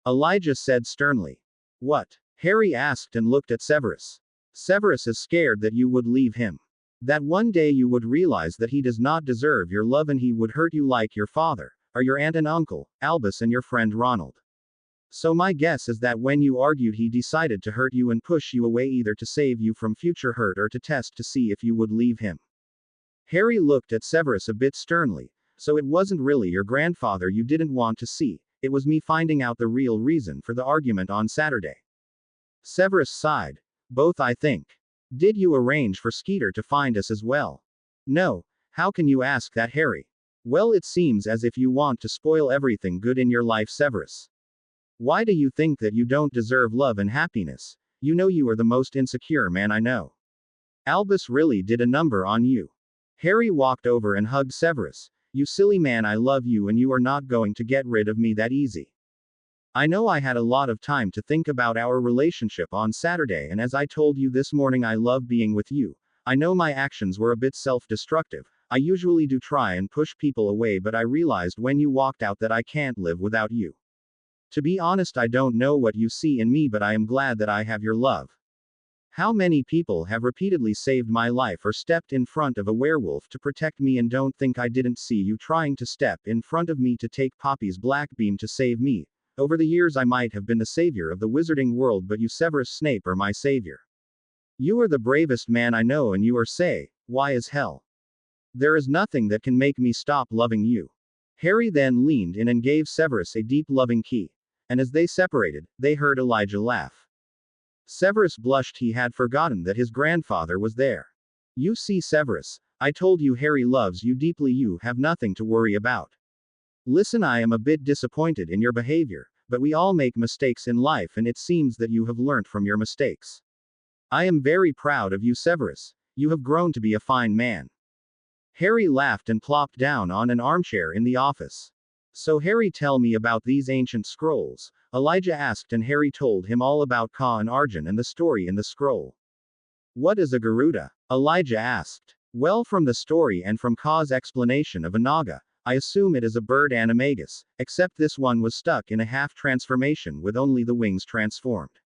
Elijah said sternly. What? Harry asked and looked at Severus. Severus is scared that you would leave him. That one day you would realize that he does not deserve your love and he would hurt you like your father, or your aunt and uncle, Albus, and your friend Ronald. So my guess is that when you argued, he decided to hurt you and push you away, either to save you from future hurt or to test to see if you would leave him. Harry looked at Severus a bit sternly. So it wasn't really your grandfather you didn't want to see, it was me finding out the real reason for the argument on Saturday. Severus sighed. Both, I think. Did you arrange for Skeeter to find us as well? No. How can you ask that, Harry? Well, it seems as if you want to spoil everything good in your life, Severus. Why do you think that you don't deserve love and happiness? You know you are the most insecure man I know. Albus really did a number on you. Harry walked over and hugged Severus. You silly man, I love you and you are not going to get rid of me that easy. I know I had a lot of time to think about our relationship on Saturday, and as I told you this morning, I love being with you. I know my actions were a bit self-destructive. I usually do try and push people away, but I realized when you walked out that I can't live without you. To be honest, I don't know what you see in me, but I am glad that I have your love. How many people have repeatedly saved my life or stepped in front of a werewolf to protect me, and don't think I didn't see you trying to step in front of me to take Poppy's black beam to save me. Over the years I might have been the savior of the wizarding world, but you, Severus Snape, are my savior. You are the bravest man I know, and you are why as hell. There is nothing that can make me stop loving you. Harry then leaned in and gave Severus a deep loving key. And as they separated, they heard Elijah laugh. Severus blushed. He had forgotten that his grandfather was there. You see, Severus, I told you Harry loves you deeply. You have nothing to worry about. Listen, I am a bit disappointed in your behavior, but we all make mistakes in life, and it seems that you have learnt from your mistakes. I am very proud of you, Severus. You have grown to be a fine man. Harry laughed and plopped down on an armchair in the office. So Harry, tell me about these ancient scrolls, Elijah asked, and Harry told him all about Ka and Arjun and the story in the scroll. What is a Garuda? Elijah asked. Well, from the story and from Ka's explanation of a Naga, I assume it is a bird animagus, except this one was stuck in a half transformation with only the wings transformed.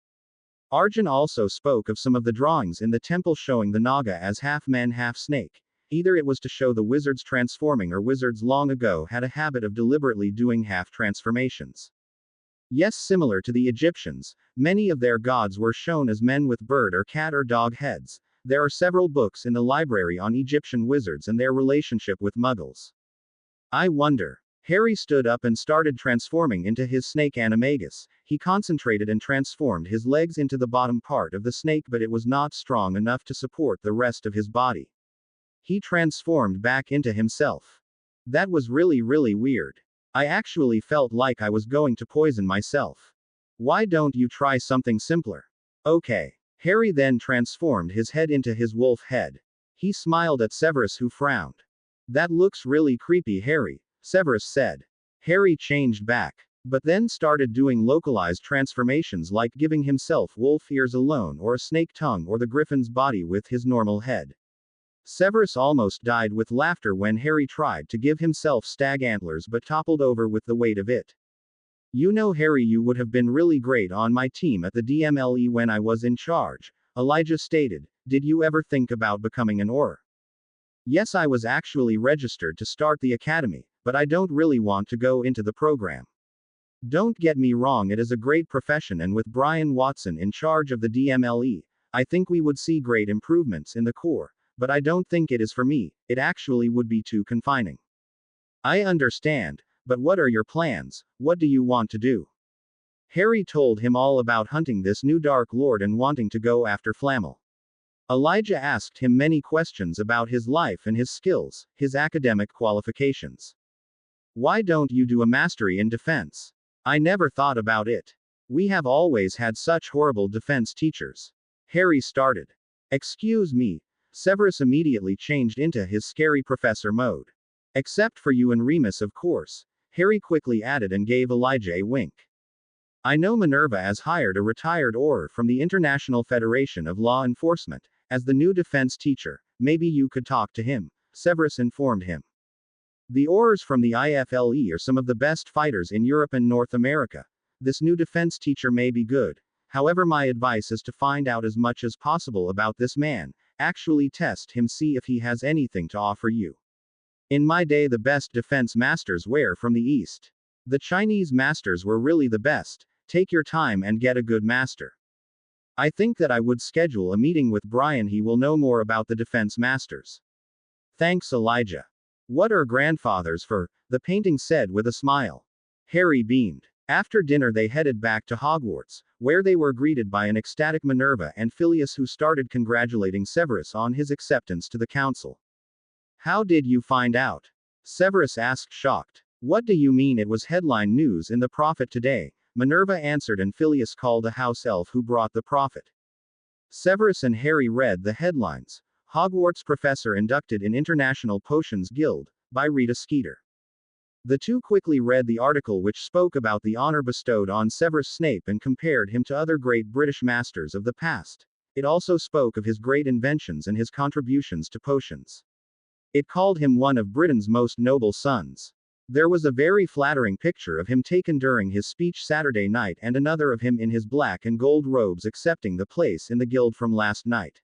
Arjun also spoke of some of the drawings in the temple showing the Naga as half man half snake. Either it was to show the wizards transforming, or wizards long ago had a habit of deliberately doing half transformations. Yes, similar to the Egyptians, many of their gods were shown as men with bird or cat or dog heads. There are several books in the library on Egyptian wizards and their relationship with muggles. I wonder. Harry stood up and started transforming into his snake animagus. He concentrated and transformed his legs into the bottom part of the snake, but it was not strong enough to support the rest of his body. He transformed back into himself. That was really weird. I actually felt like I was going to poison myself. Why don't you try something simpler? Okay. Harry then transformed his head into his wolf head. He smiled at Severus, who frowned. That looks really creepy, Harry, Severus said. Harry changed back, but then started doing localized transformations, like giving himself wolf ears alone, or a snake tongue, or the griffin's body with his normal head. Severus almost died with laughter when Harry tried to give himself stag antlers but toppled over with the weight of it. You know, Harry, you would have been really great on my team at the DMLE when I was in charge, Elijah stated. Did you ever think about becoming an Auror? Yes, I was actually registered to start the academy, but I don't really want to go into the program. Don't get me wrong, it is a great profession, and with Brian Watson in charge of the DMLE, I think we would see great improvements in the Corps, but I don't think it is for me. It actually would be too confining. I understand. But what are your plans? What do you want to do? Harry told him all about hunting this new Dark Lord and wanting to go after Flammel. Elijah asked him many questions about his life and his skills, his academic qualifications. Why don't you do a mastery in defense? I never thought about it. We have always had such horrible defense teachers. Harry started. Excuse me. Severus immediately changed into his scary professor mode. Except for you and Remus, of course. Harry quickly added and gave Elijah a wink. I know Minerva has hired a retired Auror from the International Federation of Law Enforcement as the new defense teacher. Maybe you could talk to him, Severus informed him. The Aurors from the IFLE are some of the best fighters in Europe and North America. This new defense teacher may be good. However, my advice is to find out as much as possible about this man, actually test him, see if he has anything to offer you. In my day, the best defense masters were from the East. The Chinese masters were really the best. Take your time and get a good master. I think that I would schedule a meeting with Brian. He will know more about the defense masters. Thanks, Elijah. What are grandfathers for? The painting said with a smile. Harry beamed. After dinner, they headed back to Hogwarts, where they were greeted by an ecstatic Minerva and Phileas, who started congratulating Severus on his acceptance to the council. How did you find out? Severus asked, shocked. What do you mean? It was headline news in the Prophet today, Minerva answered, and Phileas called a house elf who brought the Prophet. Severus and Harry read the headlines. Hogwarts professor inducted in International Potions Guild, by Rita Skeeter. The two quickly read the article, which spoke about the honor bestowed on Severus Snape and compared him to other great British masters of the past. It also spoke of his great inventions and his contributions to potions. It called him one of Britain's most noble sons. There was a very flattering picture of him taken during his speech Saturday night, and another of him in his black and gold robes accepting the place in the guild from last night.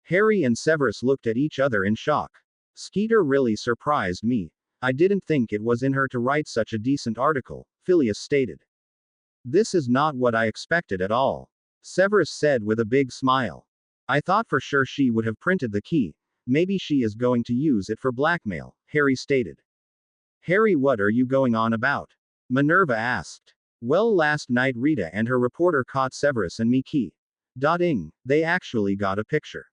Harry and Severus looked at each other in shock. Skeeter really surprised me. I didn't think it was in her to write such a decent article, Phileas stated. This is not what I expected at all, Severus said with a big smile. I thought for sure she would have printed the key. Maybe she is going to use it for blackmail, Harry stated. Harry, what are you going on about? Minerva asked. Well, last night Rita and her reporter caught Severus and me key. They actually got a picture.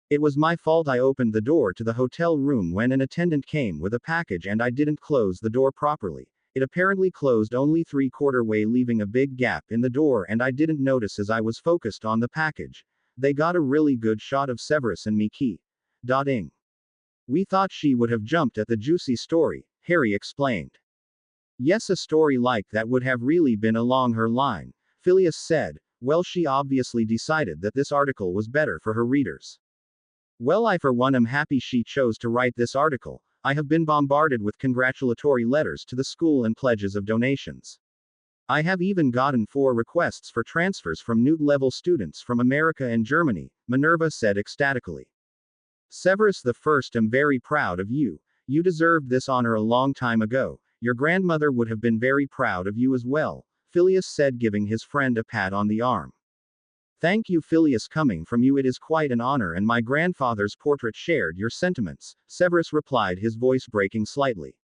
It was my fault. I opened the door to the hotel room when an attendant came with a package and I didn't close the door properly. It apparently closed only 3/4 way, leaving a big gap in the door, and I didn't notice as I was focused on the package. They got a really good shot of Severus and me. We thought she would have jumped at the juicy story, Harry explained. Yes, a story like that would have really been along her line, Phileas said. Well, she obviously decided that this article was better for her readers. Well, I for one am happy she chose to write this article. I have been bombarded with congratulatory letters to the school and pledges of donations. I have even gotten 4 requests for transfers from Newt-level students from America and Germany, Minerva said ecstatically. Severus the First, am very proud of you. You deserved this honor a long time ago. Your grandmother would have been very proud of you as well, Phileas said, giving his friend a pat on the arm. Thank you, Phileas. Coming from you, it is quite an honor, and my grandfather's portrait shared your sentiments, Severus replied, his voice breaking slightly.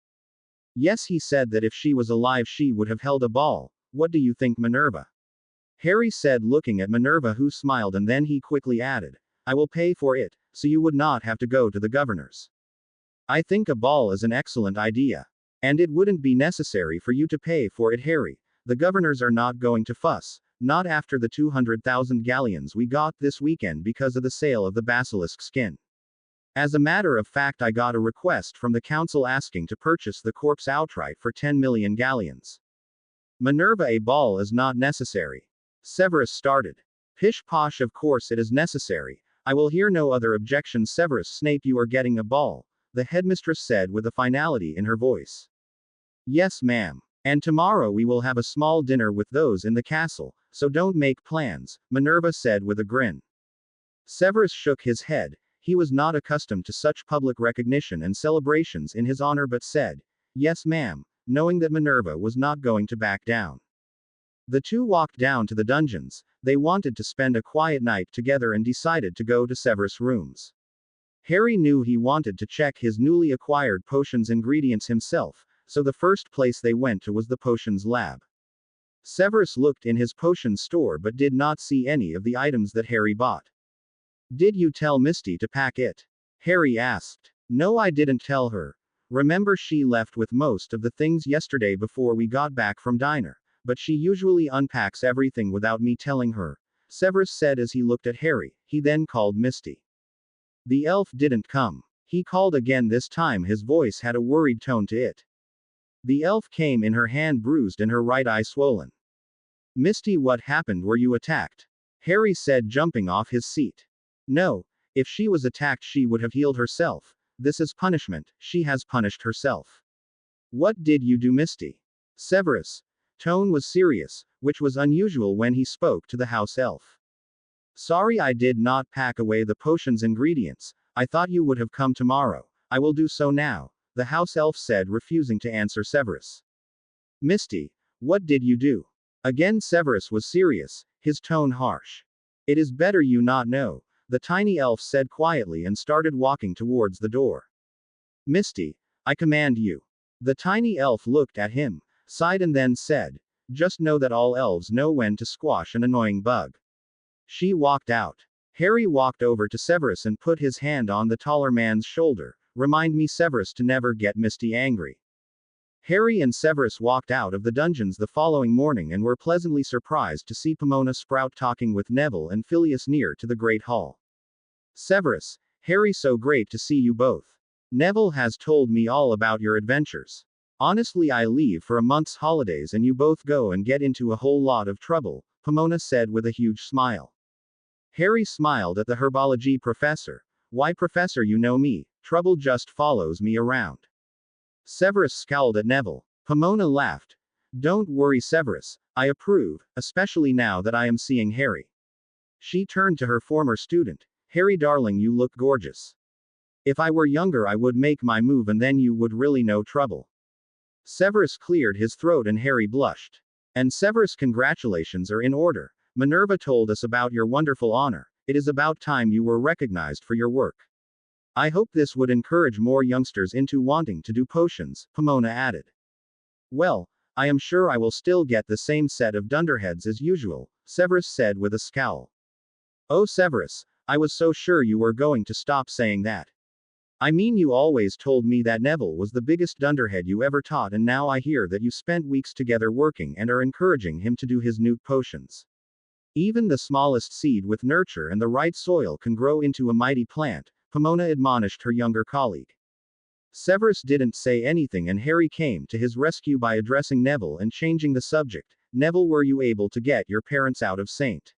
Yes, he said that if she was alive she would have held a ball. What do you think, Minerva? Harry said, looking at Minerva, who smiled, and then he quickly added, I will pay for it, so you would not have to go to the governor's. I think a ball is an excellent idea. And it wouldn't be necessary for you to pay for it, Harry. The governors are not going to fuss, not after the 200,000 galleons we got this weekend because of the sale of the basilisk skin. As a matter of fact, I got a request from the council asking to purchase the corpse outright for 10 million galleons. Minerva, a ball is not necessary. Severus started. Pish posh, of course it is necessary. I will hear no other objections. Severus Snape, you are getting a ball, the headmistress said with a finality in her voice. Yes, ma'am. And tomorrow we will have a small dinner with those in the castle, so don't make plans, Minerva said with a grin. Severus shook his head. He was not accustomed to such public recognition and celebrations in his honor, but said, Yes, ma'am, knowing that Minerva was not going to back down. The two walked down to the dungeons. They wanted to spend a quiet night together and decided to go to Severus' rooms. Harry knew he wanted to check his newly acquired potions ingredients himself, so the first place they went to was the potions lab. Severus looked in his potion store but did not see any of the items that Harry bought. Did you tell Misty to pack it? Harry asked. No, I didn't tell her. Remember, she left with most of the things yesterday before we got back from diner. But she usually unpacks everything without me telling her, Severus said as he looked at Harry. He then called Misty. The elf didn't come. He called again, this time his voice had a worried tone to it. The elf came in, her hand bruised and her right eye swollen. Misty, what happened? Were you attacked? Harry said, jumping off his seat. No, if she was attacked she would have healed herself. This is punishment, she has punished herself. What did you do, Misty? Severus' tone was serious, which was unusual when he spoke to the house elf. Sorry, I did not pack away the potion's ingredients. I thought you would have come tomorrow. I will do so now, the house elf said, refusing to answer Severus. Misty, what did you do? Again Severus was serious, his tone harsh. It is better you not know, the tiny elf said quietly and started walking towards the door. Misty, I command you. The tiny elf looked at him, sighed and then said, just know that all elves know when to squash an annoying bug. She walked out. Harry walked over to Severus and put his hand on the taller man's shoulder. Remind me, Severus, to never get Misty angry. Harry and Severus walked out of the dungeons the following morning and were pleasantly surprised to see Pomona Sprout talking with Neville and Phileas near to the Great Hall. Severus, Harry, so great to see you both. Neville has told me all about your adventures. Honestly, I leave for a month's holidays and you both go and get into a whole lot of trouble, Pomona said with a huge smile. Harry smiled at the herbology professor. Why, professor, you know me, trouble just follows me around. Severus scowled at Neville. Pomona laughed. Don't worry, Severus, I approve, especially now that I am seeing Harry. She turned to her former student. Harry, darling, you look gorgeous. If I were younger I would make my move and then you would really know trouble. Severus cleared his throat and Harry blushed. And Severus, congratulations are in order. Minerva told us about your wonderful honor. It is about time you were recognized for your work. I hope this would encourage more youngsters into wanting to do potions, Pomona added. Well, I am sure I will still get the same set of dunderheads as usual, Severus said with a scowl. Oh Severus, I was so sure you were going to stop saying that. I mean, you always told me that Neville was the biggest dunderhead you ever taught, and now I hear that you spent weeks together working and are encouraging him to do his nuke potions. Even the smallest seed with nurture and the right soil can grow into a mighty plant, Pomona admonished her younger colleague. Severus didn't say anything, and Harry came to his rescue by addressing Neville and changing the subject. Neville, were you able to get your parents out of St.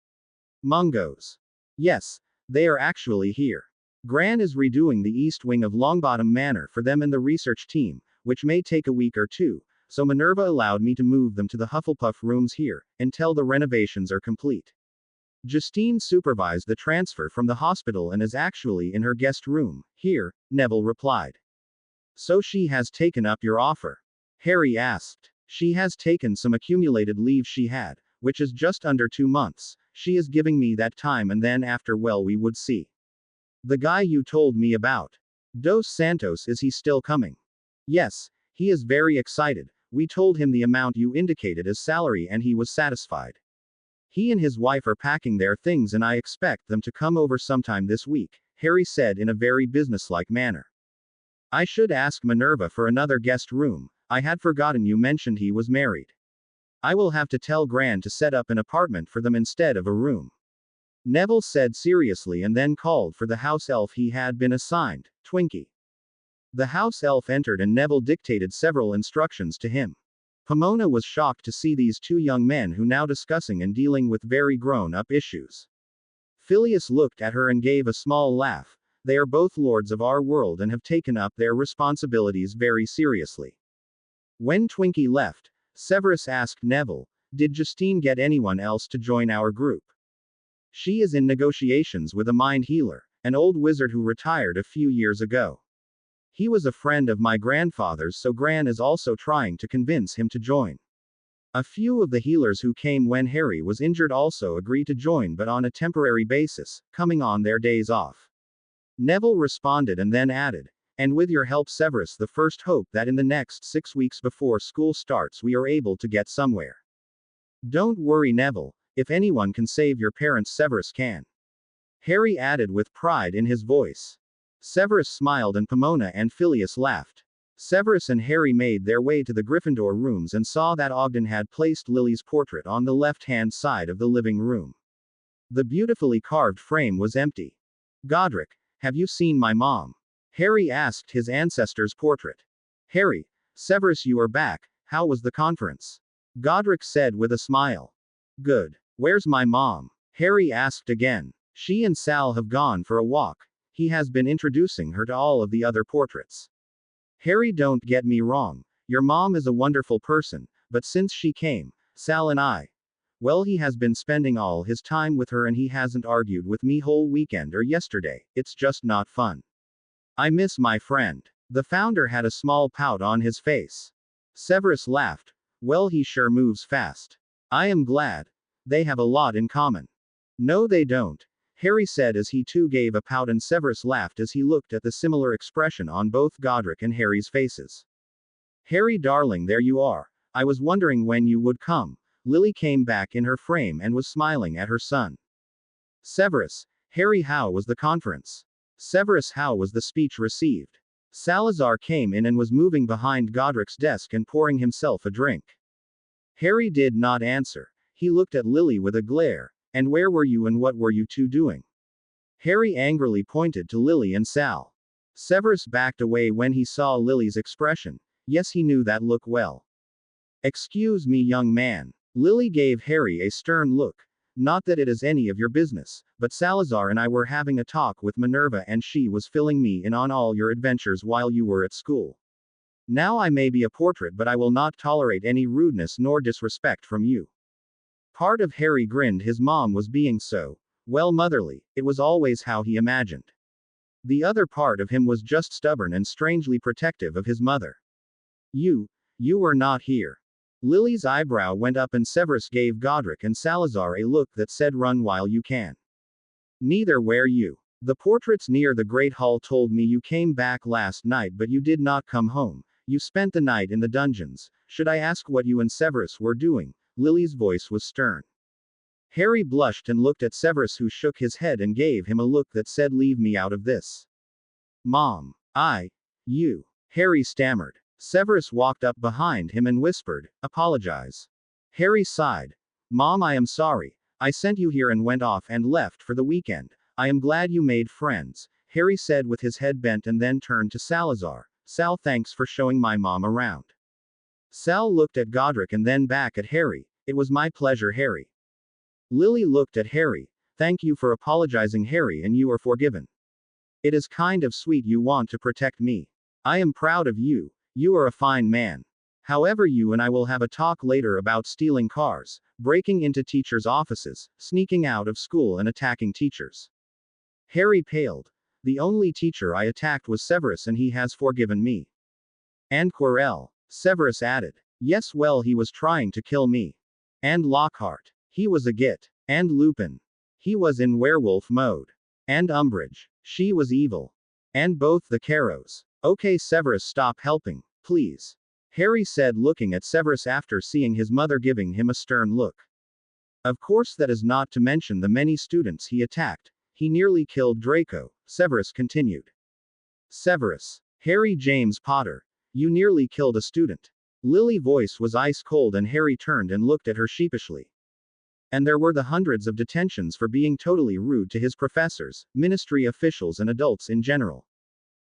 Mungo's? Yes, they are actually here. Gran is redoing the east wing of Longbottom Manor for them and the research team, which may take a week or two, so Minerva allowed me to move them to the Hufflepuff rooms here, until the renovations are complete. Justine supervised the transfer from the hospital and is actually in her guest room, here, Neville replied. So she has taken up your offer? Harry asked. She has taken some accumulated leave she had, which is just under 2 months. She is giving me that time, and then after, well, we would see. The guy you told me about. Dos Santos, is he still coming? Yes, he is very excited. We told him the amount you indicated as salary and he was satisfied. He and his wife are packing their things and I expect them to come over sometime this week, Harry said in a very businesslike manner. I should ask Minerva for another guest room. I had forgotten you mentioned he was married. I will have to tell Gran to set up an apartment for them instead of a room. Neville said seriously, and then called for the house elf he had been assigned, Twinkie. The house elf entered and Neville dictated several instructions to him. Pomona was shocked to see these two young men who now discussing and dealing with very grown-up issues. Phileas looked at her and gave a small laugh. They are both lords of our world and have taken up their responsibilities very seriously. When Twinkie left, Severus asked Neville, did Justine get anyone else to join our group? She is in negotiations with a mind healer, an old wizard who retired a few years ago. He was a friend of my grandfather's, so Gran is also trying to convince him to join. A few of the healers who came when Harry was injured also agree to join, but on a temporary basis, coming on their days off. Neville responded and then added, and with your help, Severus, the first hope that in the next 6 weeks before school starts we are able to get somewhere. Don't worry, Neville. If anyone can save your parents, Severus can. Harry added with pride in his voice. Severus smiled and Pomona and Phileas laughed. Severus and Harry made their way to the Gryffindor rooms and saw that Ogden had placed Lily's portrait on the left-hand side of the living room. The beautifully carved frame was empty. Godric, have you seen my mom? Harry asked his ancestor's portrait. Harry, Severus, you are back. How was the conference? Godric said with a smile. Good. Where's my mom? Harry asked again. She and Sal have gone for a walk. He has been introducing her to all of the other portraits. Harry, don't get me wrong. Your mom is a wonderful person, but since she came, Sal and I, well, he has been spending all his time with her and he hasn't argued with me whole weekend or yesterday. It's just not fun. I miss my friend. The founder had a small pout on his face. Severus laughed. Well, he sure moves fast. I am glad. They have a lot in common. No, they don't, Harry said as he too gave a pout, and Severus laughed as he looked at the similar expression on both Godric and Harry's faces. Harry darling, there you are. I was wondering when you would come. Lily came back in her frame and was smiling at her son. Severus, Harry, how was the conference? Severus, how was the speech received? Salazar came in and was moving behind Godric's desk and pouring himself a drink. Harry did not answer. He looked at Lily with a glare. And where were you and what were you two doing? Harry angrily pointed to Lily and Sal. Severus backed away when he saw Lily's expression. Yes, he knew that look well. Excuse me, young man. Lily gave Harry a stern look. Not that it is any of your business, but Salazar and I were having a talk with Minerva and she was filling me in on all your adventures while you were at school. Now I may be a portrait, but I will not tolerate any rudeness nor disrespect from you. Part of Harry grinned. His mom was being so, well, motherly. It was always how he imagined. The other part of him was just stubborn and strangely protective of his mother. You were not here. Lily's eyebrow went up and Severus gave Godric and Salazar a look that said, run while you can. Neither were you. The portraits near the Great Hall told me you came back last night, but you did not come home. You spent the night in the dungeons. Should I ask what you and Severus were doing? Lily's voice was stern. Harry blushed and looked at Severus, who shook his head and gave him a look that said, "Leave me out of this." "Mom. You." Harry stammered. Severus walked up behind him and whispered, "Apologize." Harry sighed. "Mom, I am sorry. I sent you here and went off and left for the weekend. I am glad you made friends," Harry said with his head bent, and then turned to Salazar. "Sal, thanks for showing my mom around." Sal looked at Godric and then back at Harry. "It was my pleasure, Harry." Lily looked at Harry. "Thank you for apologizing, Harry, and you are forgiven. It is kind of sweet you want to protect me. I am proud of you. You are a fine man. However, you and I will have a talk later about stealing cars, breaking into teachers' offices, sneaking out of school and attacking teachers." Harry paled. "The only teacher I attacked was Severus, and he has forgiven me." "And Quirrell," Severus added. "Yes, well, he was trying to kill me. And Lockhart. He was a git. And Lupin. He was in werewolf mode. And Umbridge. She was evil. And both the Carrows." "Okay, Severus, stop helping, please," Harry said, looking at Severus after seeing his mother giving him a stern look. "Of course, that is not to mention the many students he attacked. He nearly killed Draco," Severus continued. "Severus. Harry James Potter. You nearly killed a student." Lily's voice was ice cold, and Harry turned and looked at her sheepishly. And there were the hundreds of detentions for being totally rude to his professors, ministry officials, and adults in general.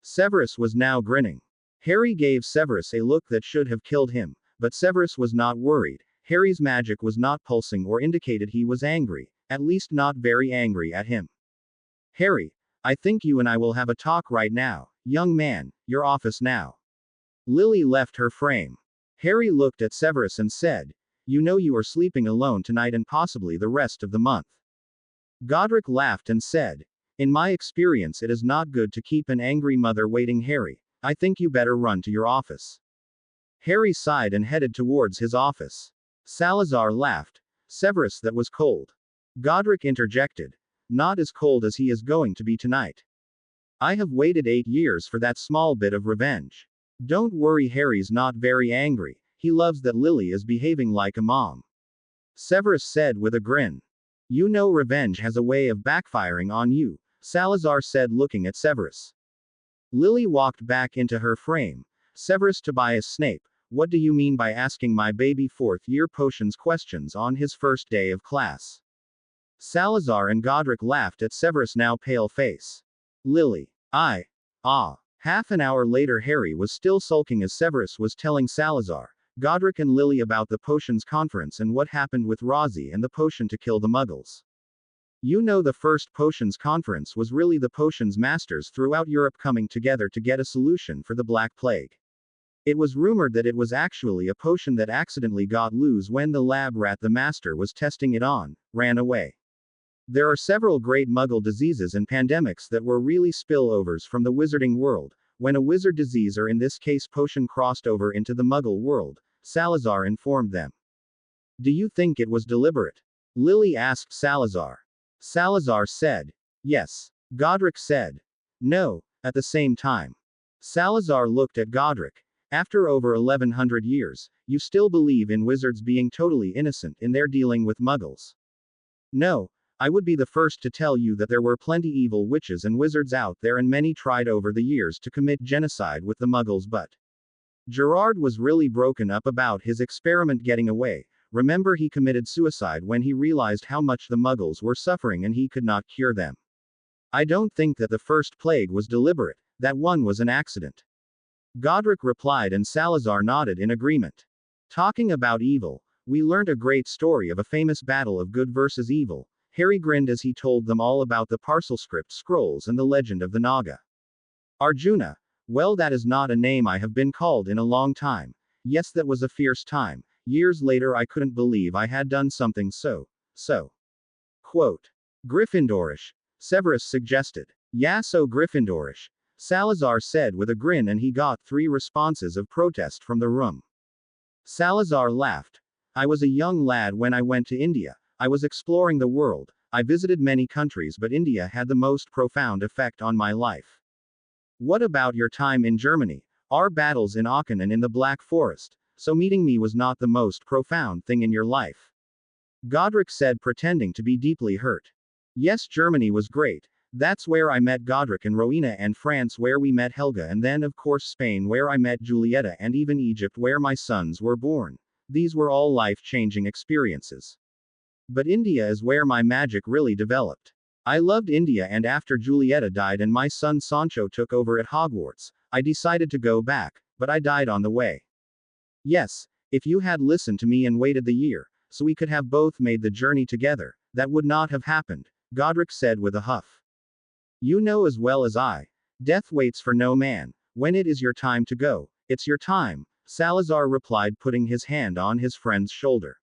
Severus was now grinning. Harry gave Severus a look that should have killed him, but Severus was not worried. Harry's magic was not pulsing or indicated he was angry, at least not very angry at him. "Harry, I think you and I will have a talk right now. Young man, your office now." Lily left her frame. Harry looked at Severus and said, "You know you are sleeping alone tonight and possibly the rest of the month." Godric laughed and said, "In my experience, it is not good to keep an angry mother waiting, Harry. I think you better run to your office." Harry sighed and headed towards his office. Salazar laughed. "Severus, that was cold." Godric interjected, "Not as cold as he is going to be tonight. I have waited 8 years for that small bit of revenge." "Don't worry, Harry's not very angry. He loves that Lily is behaving like a mom," Severus said with a grin. "You know revenge has a way of backfiring on you," Salazar said, looking at Severus. Lily walked back into her frame. "Severus Tobias Snape, what do you mean by asking my baby fourth-year potions questions on his first day of class?" Salazar and Godric laughed at Severus' now pale face. Lily. Half an hour later, Harry was still sulking as Severus was telling Salazar, Godric, and Lily about the potions conference and what happened with Rosie and the potion to kill the Muggles. "You know, the first potions conference was really the potions masters throughout Europe coming together to get a solution for the Black Plague. It was rumored that it was actually a potion that accidentally got loose when the lab rat the master was testing it on ran away. There are several great Muggle diseases and pandemics that were really spillovers from the wizarding world. When a wizard disease, or in this case potion, crossed over into the Muggle world, Salazar informed them." "Do you think it was deliberate?" Lily asked Salazar. Salazar said, "Yes." Godric said, "No." At the same time, Salazar looked at Godric. "After over 1100 years, you still believe in wizards being totally innocent in their dealing with Muggles?" "No. I would be the first to tell you that there were plenty evil witches and wizards out there, and many tried over the years to commit genocide with the Muggles, but Gerard was really broken up about his experiment getting away. Remember, he committed suicide when he realized how much the Muggles were suffering and he could not cure them. I don't think that the first plague was deliberate. That one was an accident." Godric replied, and Salazar nodded in agreement. "Talking about evil, we learned a great story of a famous battle of good versus evil." Harry grinned as he told them all about the parcel script scrolls and the legend of the Naga. "Arjuna. Well, that is not a name I have been called in a long time. Yes, that was a fierce time. Years later, I couldn't believe I had done something so. Quote. Gryffindorish, Severus suggested. "Yeah, so Gryffindorish," Salazar said with a grin, and he got 3 responses of protest from the room. Salazar laughed. "I was a young lad when I went to India. I was exploring the world. I visited many countries, but India had the most profound effect on my life." "What about your time in Germany?" "Our battles in Aachen and in the Black Forest. So meeting me was not the most profound thing in your life?" Godric said, pretending to be deeply hurt. Yes, Germany was great. That's where I met Godric, and Rowena, and France where we met Helga, and then of course Spain where I met Julieta, and even Egypt where my sons were born. These were all life-changing experiences. But India is where my magic really developed. I loved India, and after Julieta died and my son Sancho took over at Hogwarts, I decided to go back, but I died on the way. Yes, if you had listened to me and waited the year, so we could have both made the journey together, that would not have happened, Godric said with a huff. You know as well as I. Death waits for no man. When it is your time to go, it's your time, Salazar replied, putting his hand on his friend's shoulder.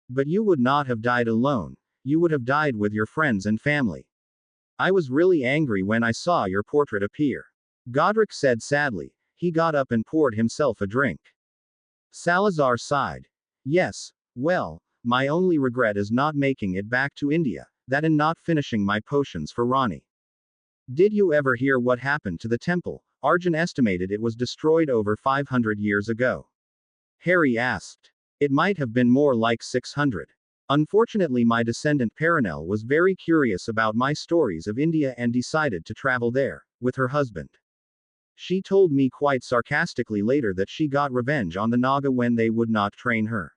But you would not have died alone. You would have died with your friends and family. I was really angry when I saw your portrait appear, Godric said sadly. He got up and poured himself a drink. Salazar sighed. Yes, well, my only regret is not making it back to India, that and not finishing my potions for Rani. Did you ever hear what happened to the temple? Arjun estimated it was destroyed over 500 years ago. Harry asked. It might have been more like 600. Unfortunately, my descendant Perenelle was very curious about my stories of India and decided to travel there, with her husband. She told me quite sarcastically later that she got revenge on the Naga when they would not train her.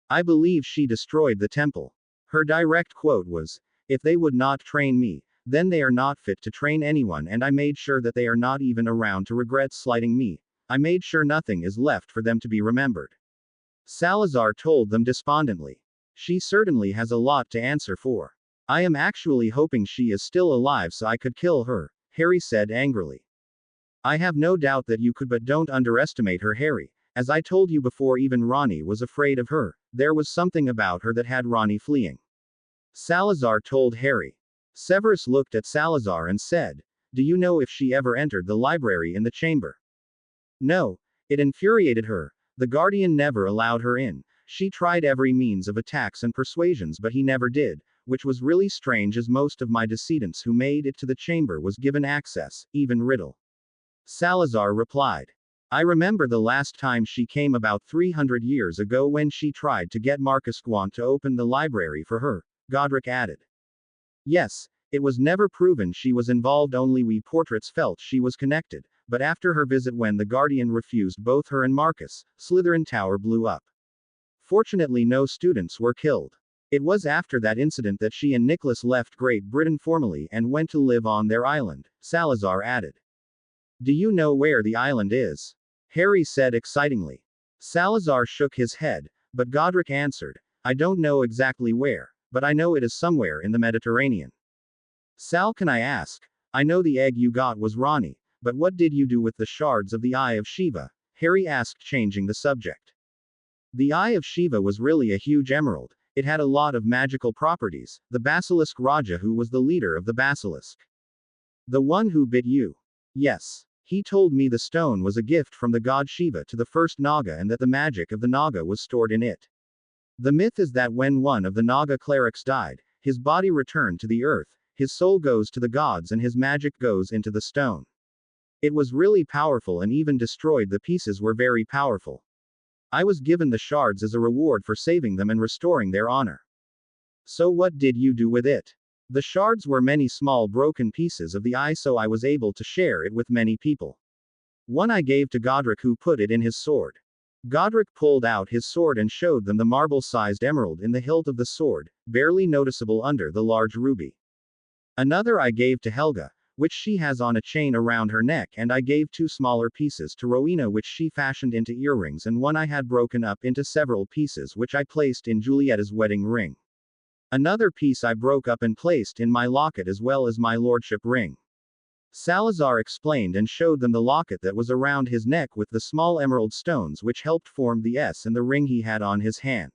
I believe she destroyed the temple. Her direct quote was, "If they would not train me, then they are not fit to train anyone, and I made sure that they are not even around to regret slighting me. I made sure nothing is left for them to be remembered." Salazar told them despondently. She certainly has a lot to answer for. I am actually hoping she is still alive so I could kill her, Harry said angrily. I have no doubt that you could, but don't underestimate her, Harry. As I told you before, even Rani was afraid of her. There was something about her that had Rani fleeing. Salazar told Harry. Severus looked at Salazar and said, "Do you know if she ever entered the library in the chamber?" No. It infuriated her. The guardian never allowed her in. She tried every means of attacks and persuasions, but he never did, which was really strange, as most of my decedents who made it to the chamber was given access, even Riddle. Salazar replied. I remember the last time she came about 300 years ago when she tried to get Marcus Guant to open the library for her, Godric added. Yes, it was never proven she was involved, only we portraits felt she was connected, but after her visit when the Guardian refused both her and Marcus, Slytherin Tower blew up. Fortunately no students were killed. It was after that incident that she and Nicholas left Great Britain formally and went to live on their island, Salazar added. Do you know where the island is? Harry said excitingly. Salazar shook his head, but Godric answered, I don't know exactly where, but I know it is somewhere in the Mediterranean. Sal, can I ask? I know the egg you got was Rani, but what did you do with the shards of the Eye of Shiva? Harry asked, changing the subject. The Eye of Shiva was really a huge emerald. It had a lot of magical properties. The Basilisk Raja, who was the leader of the Basilisk. The one who bit you. Yes. He told me the stone was a gift from the god Shiva to the first Naga and that the magic of the Naga was stored in it. The myth is that when one of the Naga clerics died, his body returned to the earth, his soul goes to the gods and his magic goes into the stone. It was really powerful and even destroyed the pieces were very powerful. I was given the shards as a reward for saving them and restoring their honor. So what did you do with it? The shards were many small broken pieces of the eye, so I was able to share it with many people. One I gave to Godric, who put it in his sword. Godric pulled out his sword and showed them the marble-sized emerald in the hilt of the sword, barely noticeable under the large ruby. Another I gave to Helga, which she has on a chain around her neck, and I gave 2 smaller pieces to Rowena, which she fashioned into earrings, and one I had broken up into several pieces which I placed in Julieta's wedding ring. Another piece I broke up and placed in my locket as well as my lordship ring. Salazar explained and showed them the locket that was around his neck with the small emerald stones which helped form the S and the ring he had on his hand.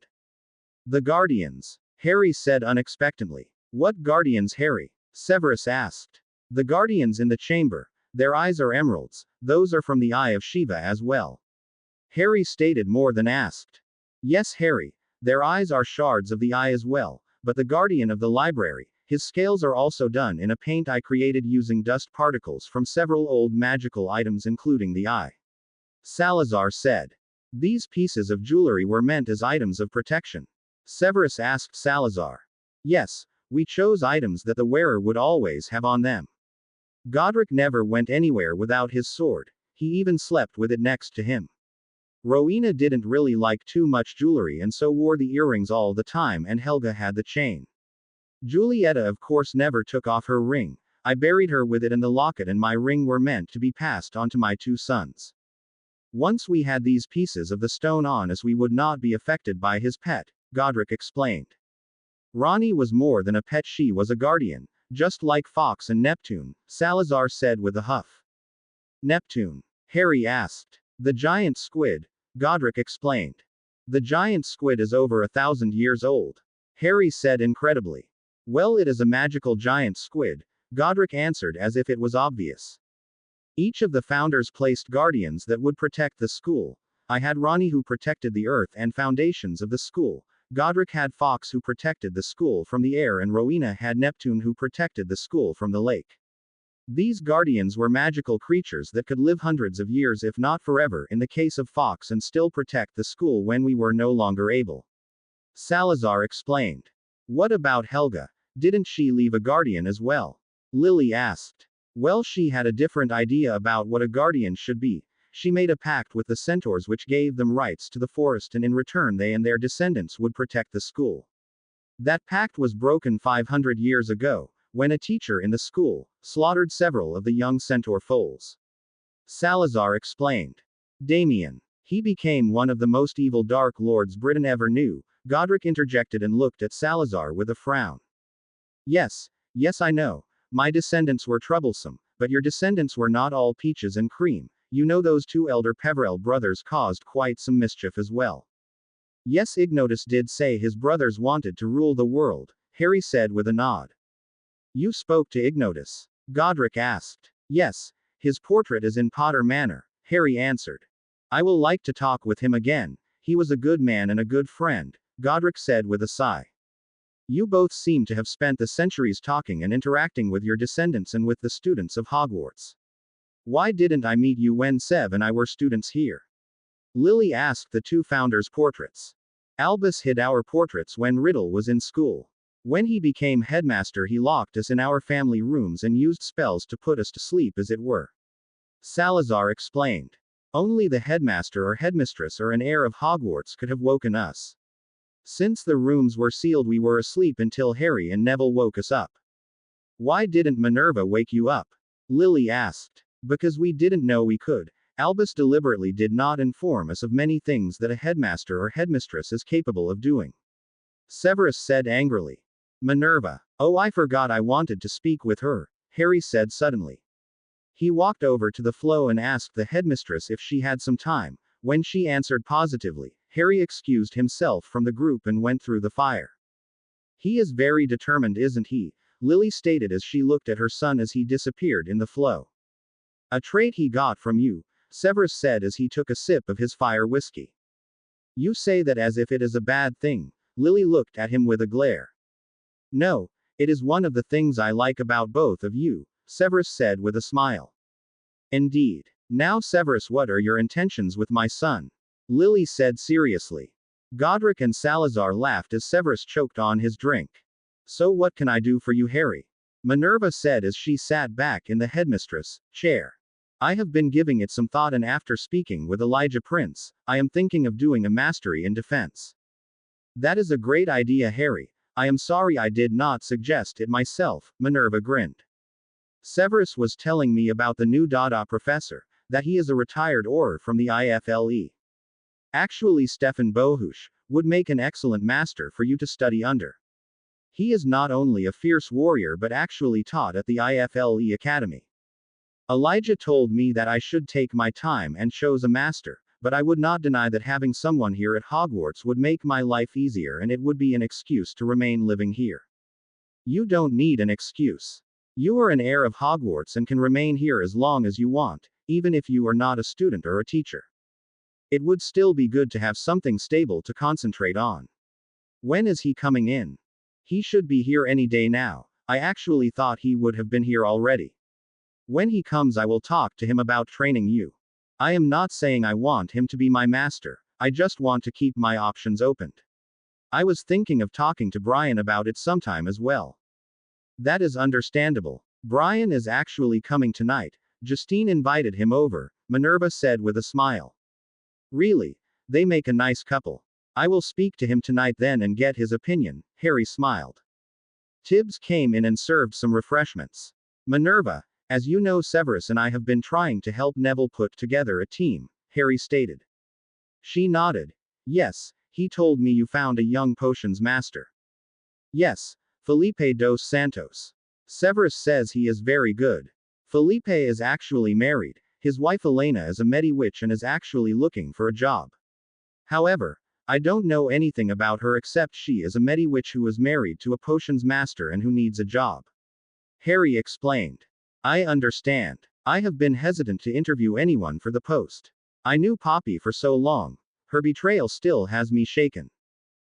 The Guardians, Harry said unexpectedly. What Guardians, Harry? Severus asked. The Guardians in the chamber. Their eyes are emeralds. Those are from the Eye of Shiva as well. Harry stated, more than asked. Yes, Harry. Their eyes are shards of the eye as well. But the guardian of the library, his scales are also done in a paint I created using dust particles from several old magical items including the eye. Salazar said. These pieces of jewelry were meant as items of protection. Severus asked Salazar. Yes, we chose items that the wearer would always have on them. Godric never went anywhere without his sword, he even slept with it next to him. Rowena didn't really like too much jewelry and so wore the earrings all the time, and Helga had the chain. Julieta of course never took off her ring. I buried her with it, and the locket and my ring were meant to be passed on to my two sons. Once we had these pieces of the stone on us, we would not be affected by his pet, Godric explained. Ronnie was more than a pet, she was a guardian, just like Fox and Neptune, Salazar said with a huff. Neptune? Harry asked. The giant squid, Godric explained. The giant squid is over 1,000 years old, Harry said incredibly. Well, it is a magical giant squid, Godric answered as if it was obvious. Each of the founders placed guardians that would protect the school. I had Ronnie, who protected the earth and foundations of the school. Godric had Fox, who protected the school from the air, and Rowena had Neptune, who protected the school from the lake. These guardians were magical creatures that could live hundreds of years, if not forever, in the case of Fox, and still protect the school when we were no longer able. Salazar explained. What about Helga? Didn't she leave a guardian as well? Lily asked. Well, she had a different idea about what a guardian should be. She made a pact with the centaurs which gave them rights to the forest, and in return they and their descendants would protect the school. That pact was broken 500 years ago, when a teacher in the school slaughtered several of the young centaur foals. Salazar explained. Damien. He became one of the most evil Dark Lords Britain ever knew, Godric interjected and looked at Salazar with a frown. Yes, I know. My descendants were troublesome, but your descendants were not all peaches and cream. You know, those two elder Peverell brothers caused quite some mischief as well. Yes, Ignotus did say his brothers wanted to rule the world, Harry said with a nod. You spoke to Ignotus? Godric asked. Yes, his portrait is in Potter Manor, Harry answered. I will like to talk with him again. He was a good man and a good friend, Godric said with a sigh. You both seem to have spent the centuries talking and interacting with your descendants and with the students of Hogwarts. Why didn't I meet you when Sev and I were students here? Lily asked the two founders' portraits. Albus hid our portraits when Riddle was in school. When he became headmaster, he locked us in our family rooms and used spells to put us to sleep, as it were. Salazar explained. Only the headmaster or headmistress or an heir of Hogwarts could have woken us. Since the rooms were sealed, we were asleep until Harry and Neville woke us up. Why didn't Minerva wake you up? Lily asked. Because we didn't know we could. Albus deliberately did not inform us of many things that a headmaster or headmistress is capable of doing. Severus said angrily. Minerva. Oh, I forgot I wanted to speak with her, Harry said suddenly. He walked over to the floor and asked the headmistress if she had some time. When she answered positively, Harry excused himself from the group and went through the fire. He is very determined, isn't he? Lily stated as she looked at her son as he disappeared in the flow. A trait he got from you, Severus said as he took a sip of his fire whiskey. You say that as if it is a bad thing. Lily looked at him with a glare. No, it is one of the things I like about both of you, Severus said with a smile. Indeed. Now, Severus, what are your intentions with my son? Lily said seriously. Godric and Salazar laughed as Severus choked on his drink. So what can I do for you, Harry? Minerva said as she sat back in the headmistress' chair. I have been giving it some thought, and after speaking with Elijah Prince, I am thinking of doing a mastery in defense. That is a great idea, Harry. I am sorry I did not suggest it myself, Minerva grinned. Severus was telling me about the new Dada professor, that he is a retired Auror from the IFLE. Actually, Stefan Bohush would make an excellent master for you to study under. He is not only a fierce warrior but actually taught at the IFLE Academy. Elijah told me that I should take my time and chose a master, but I would not deny that having someone here at Hogwarts would make my life easier, and it would be an excuse to remain living here. You don't need an excuse. You are an heir of Hogwarts and can remain here as long as you want, even if you are not a student or a teacher. It would still be good to have something stable to concentrate on. When is he coming in? He should be here any day now. I actually thought he would have been here already. When he comes, I will talk to him about training you. I am not saying I want him to be my master, I just want to keep my options opened. I was thinking of talking to Brian about it sometime as well. That is understandable. Brian is actually coming tonight. Justine invited him over, Minerva said with a smile. Really? They make a nice couple. I will speak to him tonight then and get his opinion, Harry smiled. Tibbs came in and served some refreshments. Minerva, as you know, Severus and I have been trying to help Neville put together a team, Harry stated. She nodded. Yes, he told me you found a young potions master. Yes, Felipe dos Santos. Severus says he is very good. Felipe is actually married. His wife Elena is a medi-witch and is actually looking for a job. However, I don't know anything about her except she is a medi-witch who is married to a potions master and who needs a job. Harry explained. I understand. I have been hesitant to interview anyone for the post. I knew Poppy for so long. Her betrayal still has me shaken.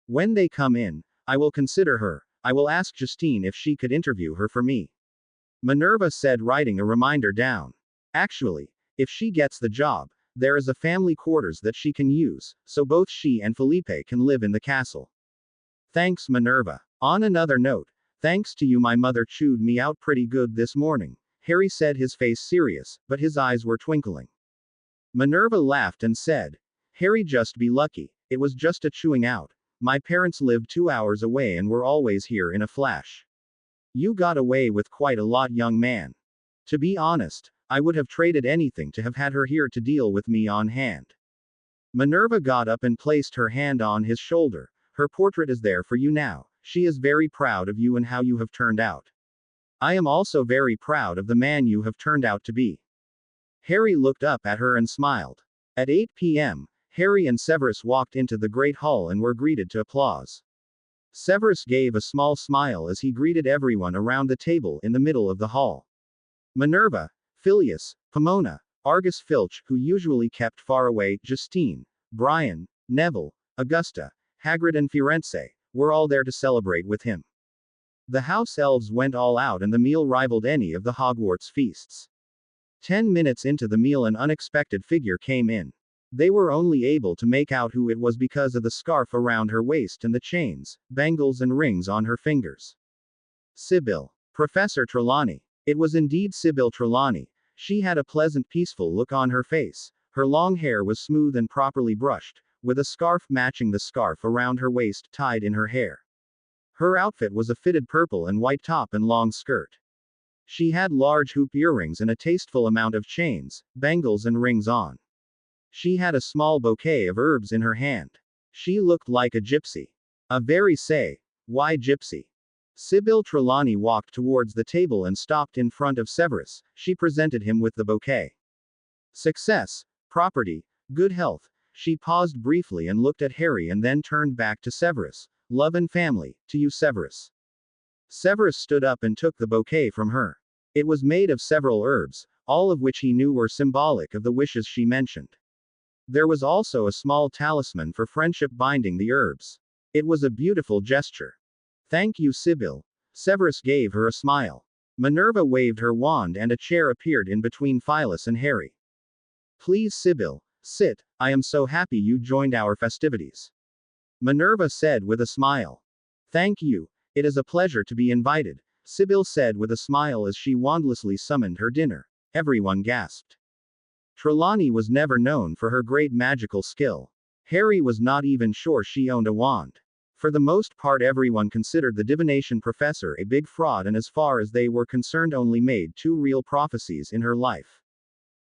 When they come in, I will consider her. I will ask Justine if she could interview her for me. Minerva said, writing a reminder down. Actually, if she gets the job, there is a family quarters that she can use, so both she and Felipe can live in the castle. Thanks, Minerva. On another note, thanks to you, my mother chewed me out pretty good this morning, Harry said, his face serious, but his eyes were twinkling. Minerva laughed and said, Harry, just be lucky, it was just a chewing out. My parents lived 2 hours away and were always here in a flash. You got away with quite a lot, young man. To be honest, I would have traded anything to have had her here to deal with me on hand. Minerva got up and placed her hand on his shoulder. Her portrait is there for you now. She is very proud of you and how you have turned out. I am also very proud of the man you have turned out to be. Harry looked up at her and smiled. At 8 p.m., Harry and Severus walked into the great hall and were greeted to applause. Severus gave a small smile as he greeted everyone around the table in the middle of the hall. Minerva, Phileas, Pomona, Argus Filch, who usually kept far away, Justine, Brian, Neville, Augusta, Hagrid and Firenze, were all there to celebrate with him. The house elves went all out and the meal rivaled any of the Hogwarts feasts. 10 minutes into the meal an unexpected figure came in. They were only able to make out who it was because of the scarf around her waist and the chains, bangles and rings on her fingers. Sybil. Professor Trelawney. It was indeed Sybil Trelawney. She had a pleasant, peaceful look on her face. Her long hair was smooth and properly brushed, with a scarf matching the scarf around her waist tied in her hair. Her outfit was a fitted purple and white top and long skirt. She had large hoop earrings and a tasteful amount of chains, bangles and rings on. She had a small bouquet of herbs in her hand. She looked like a gypsy. A very say, why gypsy? Sybil Trelawney walked towards the table and stopped in front of Severus. She presented him with the bouquet. Success, property, good health. She paused briefly and looked at Harry and then turned back to Severus. Love and family, to you, Severus. Severus stood up and took the bouquet from her. It was made of several herbs, all of which he knew were symbolic of the wishes she mentioned. There was also a small talisman for friendship binding the herbs. It was a beautiful gesture. Thank you, Sybil. Severus gave her a smile. Minerva waved her wand and a chair appeared in between Phyllis and Harry. Please, Sybil, sit. I am so happy you joined our festivities. Minerva said with a smile. Thank you. It is a pleasure to be invited, Sybil said with a smile as she wandlessly summoned her dinner. Everyone gasped. Trelawney was never known for her great magical skill. Harry was not even sure she owned a wand. For the most part, everyone considered the divination professor a big fraud, and as far as they were concerned, only made 2 real prophecies in her life.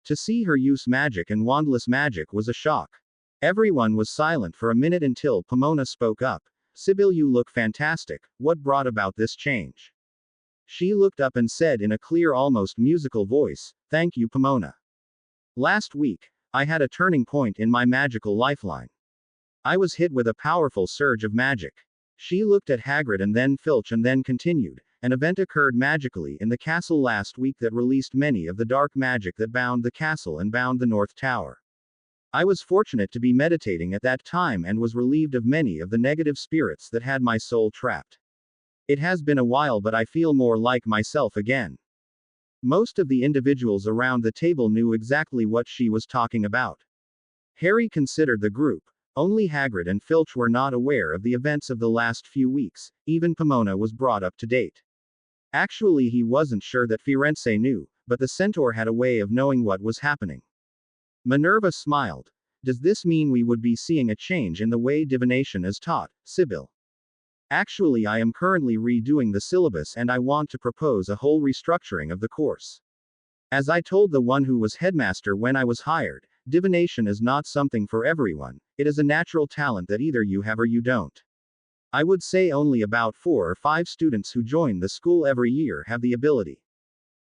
To see her use magic and wandless magic was a shock. Everyone was silent for a minute until Pomona spoke up. Sybil, you look fantastic. What brought about this change? She looked up and said in a clear, almost musical voice, Thank you, Pomona. Last week, I had a turning point in my magical lifeline. I was hit with a powerful surge of magic. She looked at Hagrid and then Filch and then continued, an event occurred magically in the castle last week that released many of the dark magic that bound the castle and bound the North Tower. I was fortunate to be meditating at that time and was relieved of many of the negative spirits that had my soul trapped. It has been a while, but I feel more like myself again. Most of the individuals around the table knew exactly what she was talking about. Harry considered the group. Only Hagrid and Filch were not aware of the events of the last few weeks, even Pomona was brought up to date. Actually, he wasn't sure that Firenze knew, but the centaur had a way of knowing what was happening. Minerva smiled. Does this mean we would be seeing a change in the way divination is taught, Sibyl? Actually, I am currently redoing the syllabus and I want to propose a whole restructuring of the course. As I told the one who was headmaster when I was hired, divination is not something for everyone, it is a natural talent that either you have or you don't. I would say only about 4 or 5 students who join the school every year have the ability.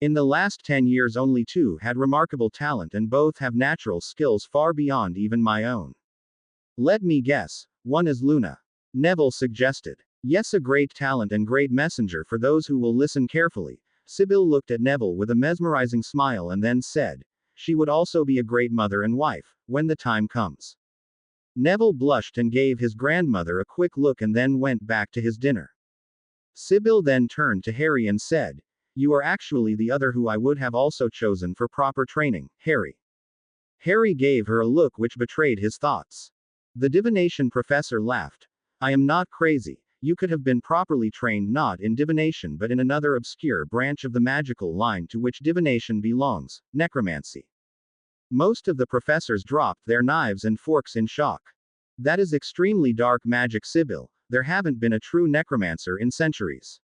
In the last 10 years only 2 had remarkable talent and both have natural skills far beyond even my own. Let me guess, one is Luna. Neville suggested. Yes, a great talent and great messenger for those who will listen carefully. Sibyl looked at Neville with a mesmerizing smile and then said, she would also be a great mother and wife, when the time comes. Neville blushed and gave his grandmother a quick look and then went back to his dinner. Sibyl then turned to Harry and said, you are actually the other who I would have also chosen for proper training, Harry. Harry gave her a look which betrayed his thoughts. The divination professor laughed. I am not crazy. You could have been properly trained not in divination but in another obscure branch of the magical line to which divination belongs, necromancy. Most of the professors dropped their knives and forks in shock. That is extremely dark magic, Sibyl. There haven't been a true necromancer in centuries.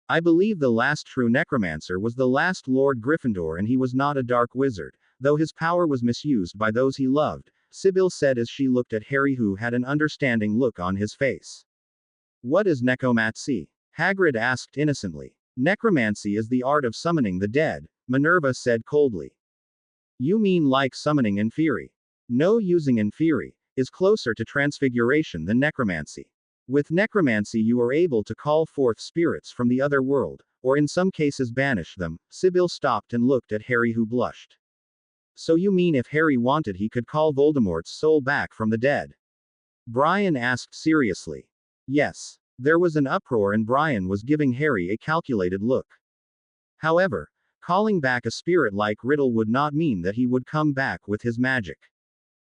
I believe the last true necromancer was the last Lord Gryffindor and he was not a dark wizard, though his power was misused by those he loved, Sibyl said as she looked at Harry who had an understanding look on his face. What is necromancy? Hagrid asked innocently. Necromancy is the art of summoning the dead, Minerva said coldly. You mean like summoning Inferi? No, using Inferi is closer to transfiguration than necromancy. With necromancy you are able to call forth spirits from the other world, or in some cases banish them. Sibyl stopped and looked at Harry who blushed. So you mean if Harry wanted he could call Voldemort's soul back from the dead? Brian asked seriously. Yes. There was an uproar and Brian was giving Harry a calculated look. However, calling back a spirit like Riddle would not mean that he would come back with his magic.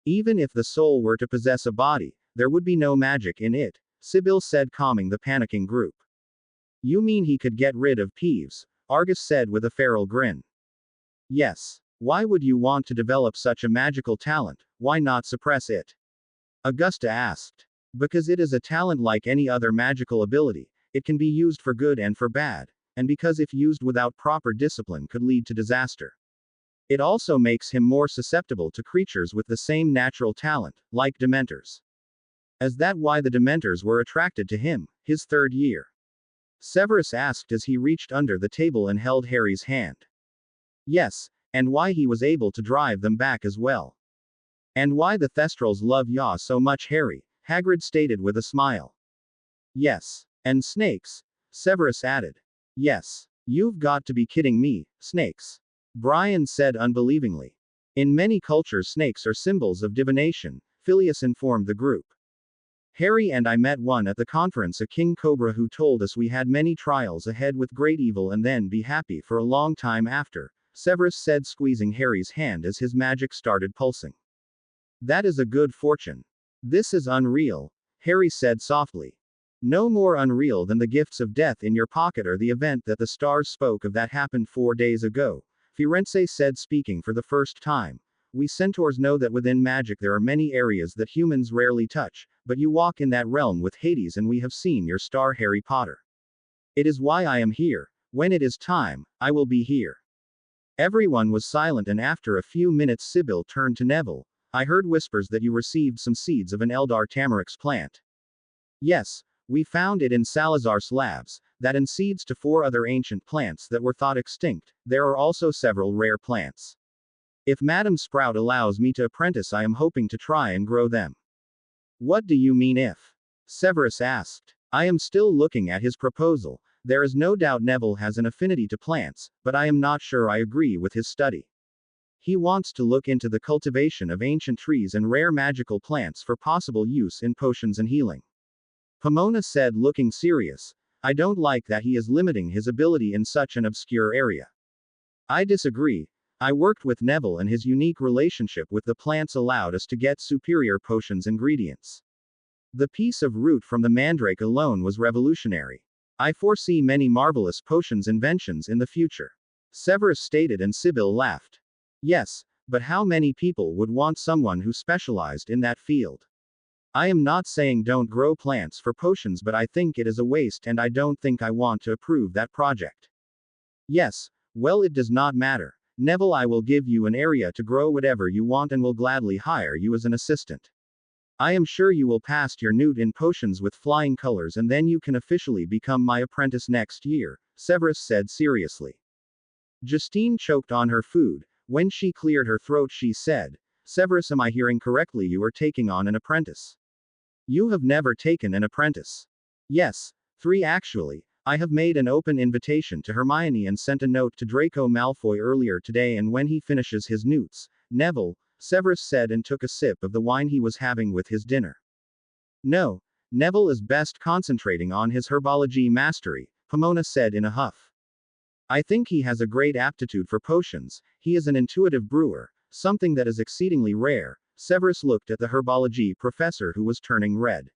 Even if the soul were to possess a body, there would be no magic in it, Sibyl said, calming the panicking group. You mean he could get rid of Peeves? Argus said with a feral grin. Yes. Why would you want to develop such a magical talent? Why not suppress it? Augusta asked. Because it is a talent like any other magical ability, it can be used for good and for bad, and because if used without proper discipline could lead to disaster. It also makes him more susceptible to creatures with the same natural talent, like Dementors. Is that why the Dementors were attracted to him, his 3rd year? Severus asked as he reached under the table and held Harry's hand. Yes, and why he was able to drive them back as well. And why the Thestrals love Yaw so much, Harry, Hagrid stated with a smile. Yes. And snakes? Severus added. Yes. You've got to be kidding me, snakes. Brian said unbelievingly. In many cultures snakes are symbols of divination, Phileas informed the group. Harry and I met one at the conference, a king cobra who told us we had many trials ahead with great evil and then be happy for a long time after, Severus said, squeezing Harry's hand as his magic started pulsing. That is a good fortune. This is unreal, Harry said softly. No more unreal than the gifts of death in your pocket or the event that the stars spoke of that happened 4 days ago, Firenze said, speaking for the first time. We centaurs know that within magic there are many areas that humans rarely touch, but you walk in that realm with Hades and we have seen your star, Harry Potter. It is why I am here. When it is time, I will be here. Everyone was silent and after a few minutes Sibyl turned to Neville. I heard whispers that you received some seeds of an Eldar Tamarix plant. Yes, we found it in Salazar's labs, that and seeds to 4 other ancient plants that were thought extinct. There are also several rare plants. If Madam Sprout allows me to apprentice, I am hoping to try and grow them. What do you mean if? Severus asked. I am still looking at his proposal. There is no doubt Neville has an affinity to plants, but I am not sure I agree with his study. He wants to look into the cultivation of ancient trees and rare magical plants for possible use in potions and healing. Pomona said, looking serious. I don't like that he is limiting his ability in such an obscure area. I disagree. I worked with Neville, and his unique relationship with the plants allowed us to get superior potions ingredients. The piece of root from the mandrake alone was revolutionary. I foresee many marvelous potions inventions in the future. Severus stated, and Sibyl laughed. Yes, but how many people would want someone who specialized in that field? I am not saying don't grow plants for potions, but I think it is a waste, and I don't think I want to approve that project. Yes, well, it does not matter. Neville, I will give you an area to grow whatever you want and will gladly hire you as an assistant. I am sure you will pass your newt in potions with flying colors, and then you can officially become my apprentice next year, Severus said seriously. Justine choked on her food. When she cleared her throat, she said, Severus, am I hearing correctly? You are taking on an apprentice. You have never taken an apprentice. Yes, 3 actually. I have made an open invitation to Hermione and sent a note to Draco Malfoy earlier today, and when he finishes his newts, Neville, Severus said, and took a sip of the wine he was having with his dinner. No, Neville is best concentrating on his herbology mastery, Pomona said in a huff. I think he has a great aptitude for potions. He is an intuitive brewer, something that is exceedingly rare. Severus looked at the herbology professor, who was turning red.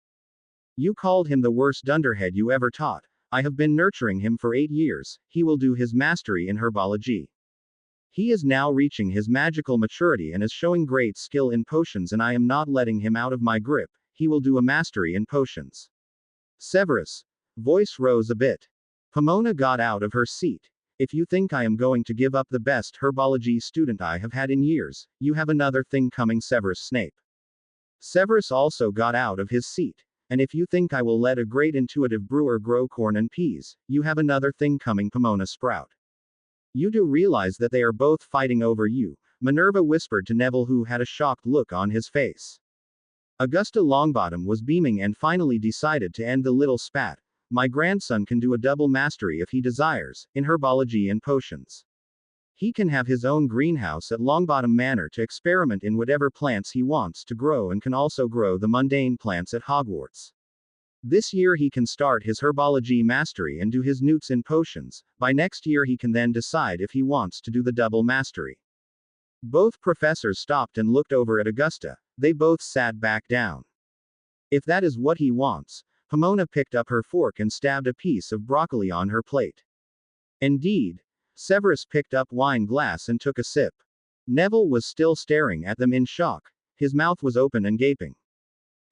You called him the worst dunderhead you ever taught. I have been nurturing him for 8 years. He will do his mastery in herbology. He is now reaching his magical maturity and is showing great skill in potions, and I am not letting him out of my grip. He will do a mastery in potions. Severus' voice rose a bit. Pomona got out of her seat. If you think I am going to give up the best herbology student I have had in years, you have another thing coming, Severus Snape. Severus also got out of his seat. And if you think I will let a great intuitive brewer grow corn and peas, you have another thing coming, Pomona Sprout. You do realize that they are both fighting over you, Minerva whispered to Neville, who had a shocked look on his face. Augusta Longbottom was beaming and finally decided to end the little spat. My grandson can do a double mastery if he desires, in herbology and potions. He can have his own greenhouse at Longbottom Manor to experiment in whatever plants he wants to grow, and can also grow the mundane plants at Hogwarts. This year he can start his herbology mastery and do his newts in potions. By next year he can then decide if he wants to do the double mastery. Both professors stopped and looked over at Augusta. They both sat back down. If that is what he wants, Pomona picked up her fork and stabbed a piece of broccoli on her plate. Indeed. Severus picked up wine glass and took a sip. Neville was still staring at them in shock. His mouth was open and gaping.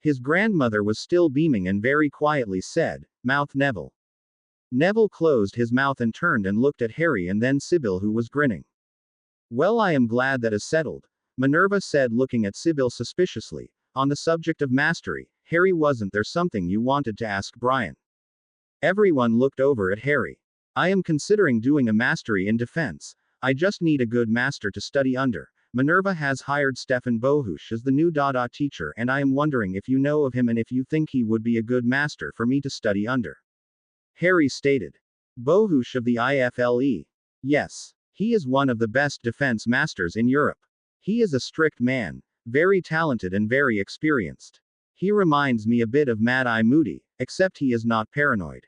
His grandmother was still beaming and very quietly said, "Mouth, Neville." Neville closed his mouth and turned and looked at Harry and then Sibyl, who was grinning. Well, I am glad that is settled, Minerva said, looking at Sibyl suspiciously. On the subject of mastery, Harry, wasn't there something you wanted to ask Brian? Everyone looked over at Harry. I am considering doing a mastery in defense. I just need a good master to study under. Minerva has hired Stefan Bohush as the new Dada teacher, and I am wondering if you know of him and if you think he would be a good master for me to study under. Harry stated. Bohush of the IFLE. Yes. He is one of the best defense masters in Europe. He is a strict man, very talented and very experienced. He reminds me a bit of Mad Eye Moody, except he is not paranoid.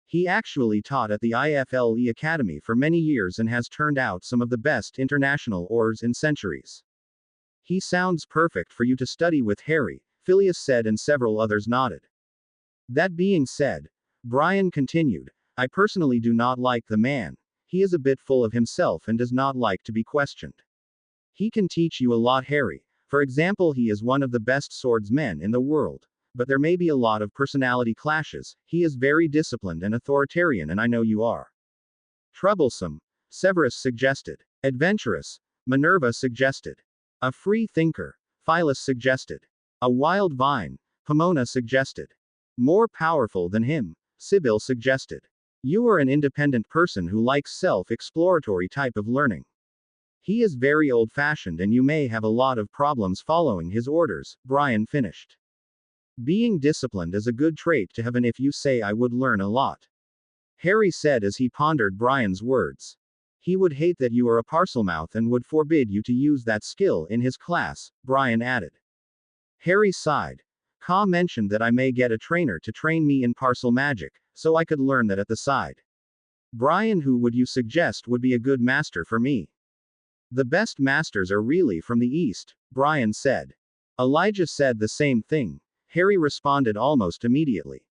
He actually taught at the IFLE Academy for many years and has turned out some of the best international ors in centuries. He sounds perfect for you to study with, Harry, Phileas said, and several others nodded. That being said, Brian continued, I personally do not like the man. He is a bit full of himself and does not like to be questioned. He can teach you a lot, Harry. For example, he is one of the best swordsmen in the world. But there may be a lot of personality clashes. He is very disciplined and authoritarian, and I know you are. Troublesome, Severus suggested. Adventurous, Minerva suggested. A free thinker, Phyllis suggested. A wild vine, Pomona suggested. More powerful than him, Sibyl suggested. You are an independent person who likes self-exploratory type of learning. He is very old-fashioned and you may have a lot of problems following his orders, Brian finished. Being disciplined is a good trait to have, and if you say I would learn a lot. Harry said as he pondered Brian's words. He would hate that you are a Parselmouth and would forbid you to use that skill in his class, Brian added. Harry sighed. Ka mentioned that I may get a trainer to train me in parcel magic, so I could learn that at the side. Brian, who would you suggest would be a good master for me? The best masters are really from the East, Brian said. Elijah said the same thing. Harry responded almost immediately.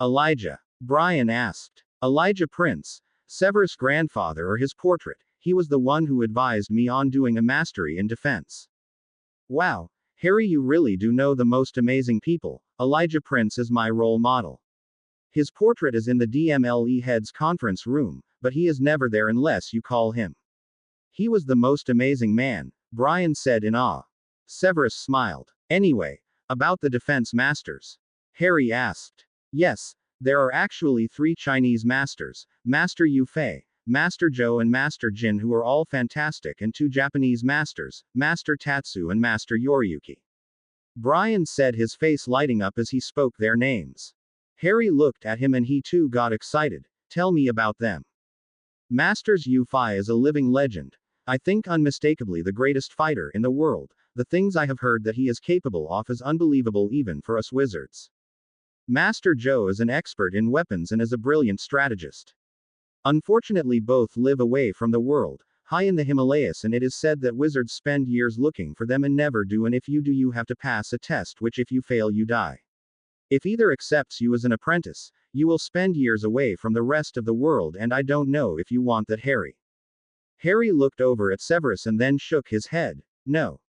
Elijah. Brian asked. Elijah Prince, Severus' grandfather or his portrait. He was the one who advised me on doing a mastery in defense. Wow, Harry, you really do know the most amazing people. Elijah Prince is my role model. His portrait is in the DMLE head's conference room, but he is never there unless you call him. He was the most amazing man, Brian said in awe. Severus smiled. Anyway, about the defense masters? Harry asked. Yes, there are actually 3 Chinese masters, Master Yu Fei, Master Zhou and Master Jin, who are all fantastic, and 2 Japanese masters, Master Tatsu and Master Yoriyuki. Brian said, his face lighting up as he spoke their names. Harry looked at him and he too got excited. Tell me about them. Masters Yu Fei is a living legend. I think unmistakably the greatest fighter in the world. The things I have heard that he is capable of is unbelievable even for us wizards. Master Zhou is an expert in weapons and is a brilliant strategist. Unfortunately, both live away from the world, high in the Himalayas, and it is said that wizards spend years looking for them and never do, and if you do, you have to pass a test which if you fail you die. If either accepts you as an apprentice, you will spend years away from the rest of the world, and I don't know if you want that, Harry. Harry looked over at Severus and then shook his head. No.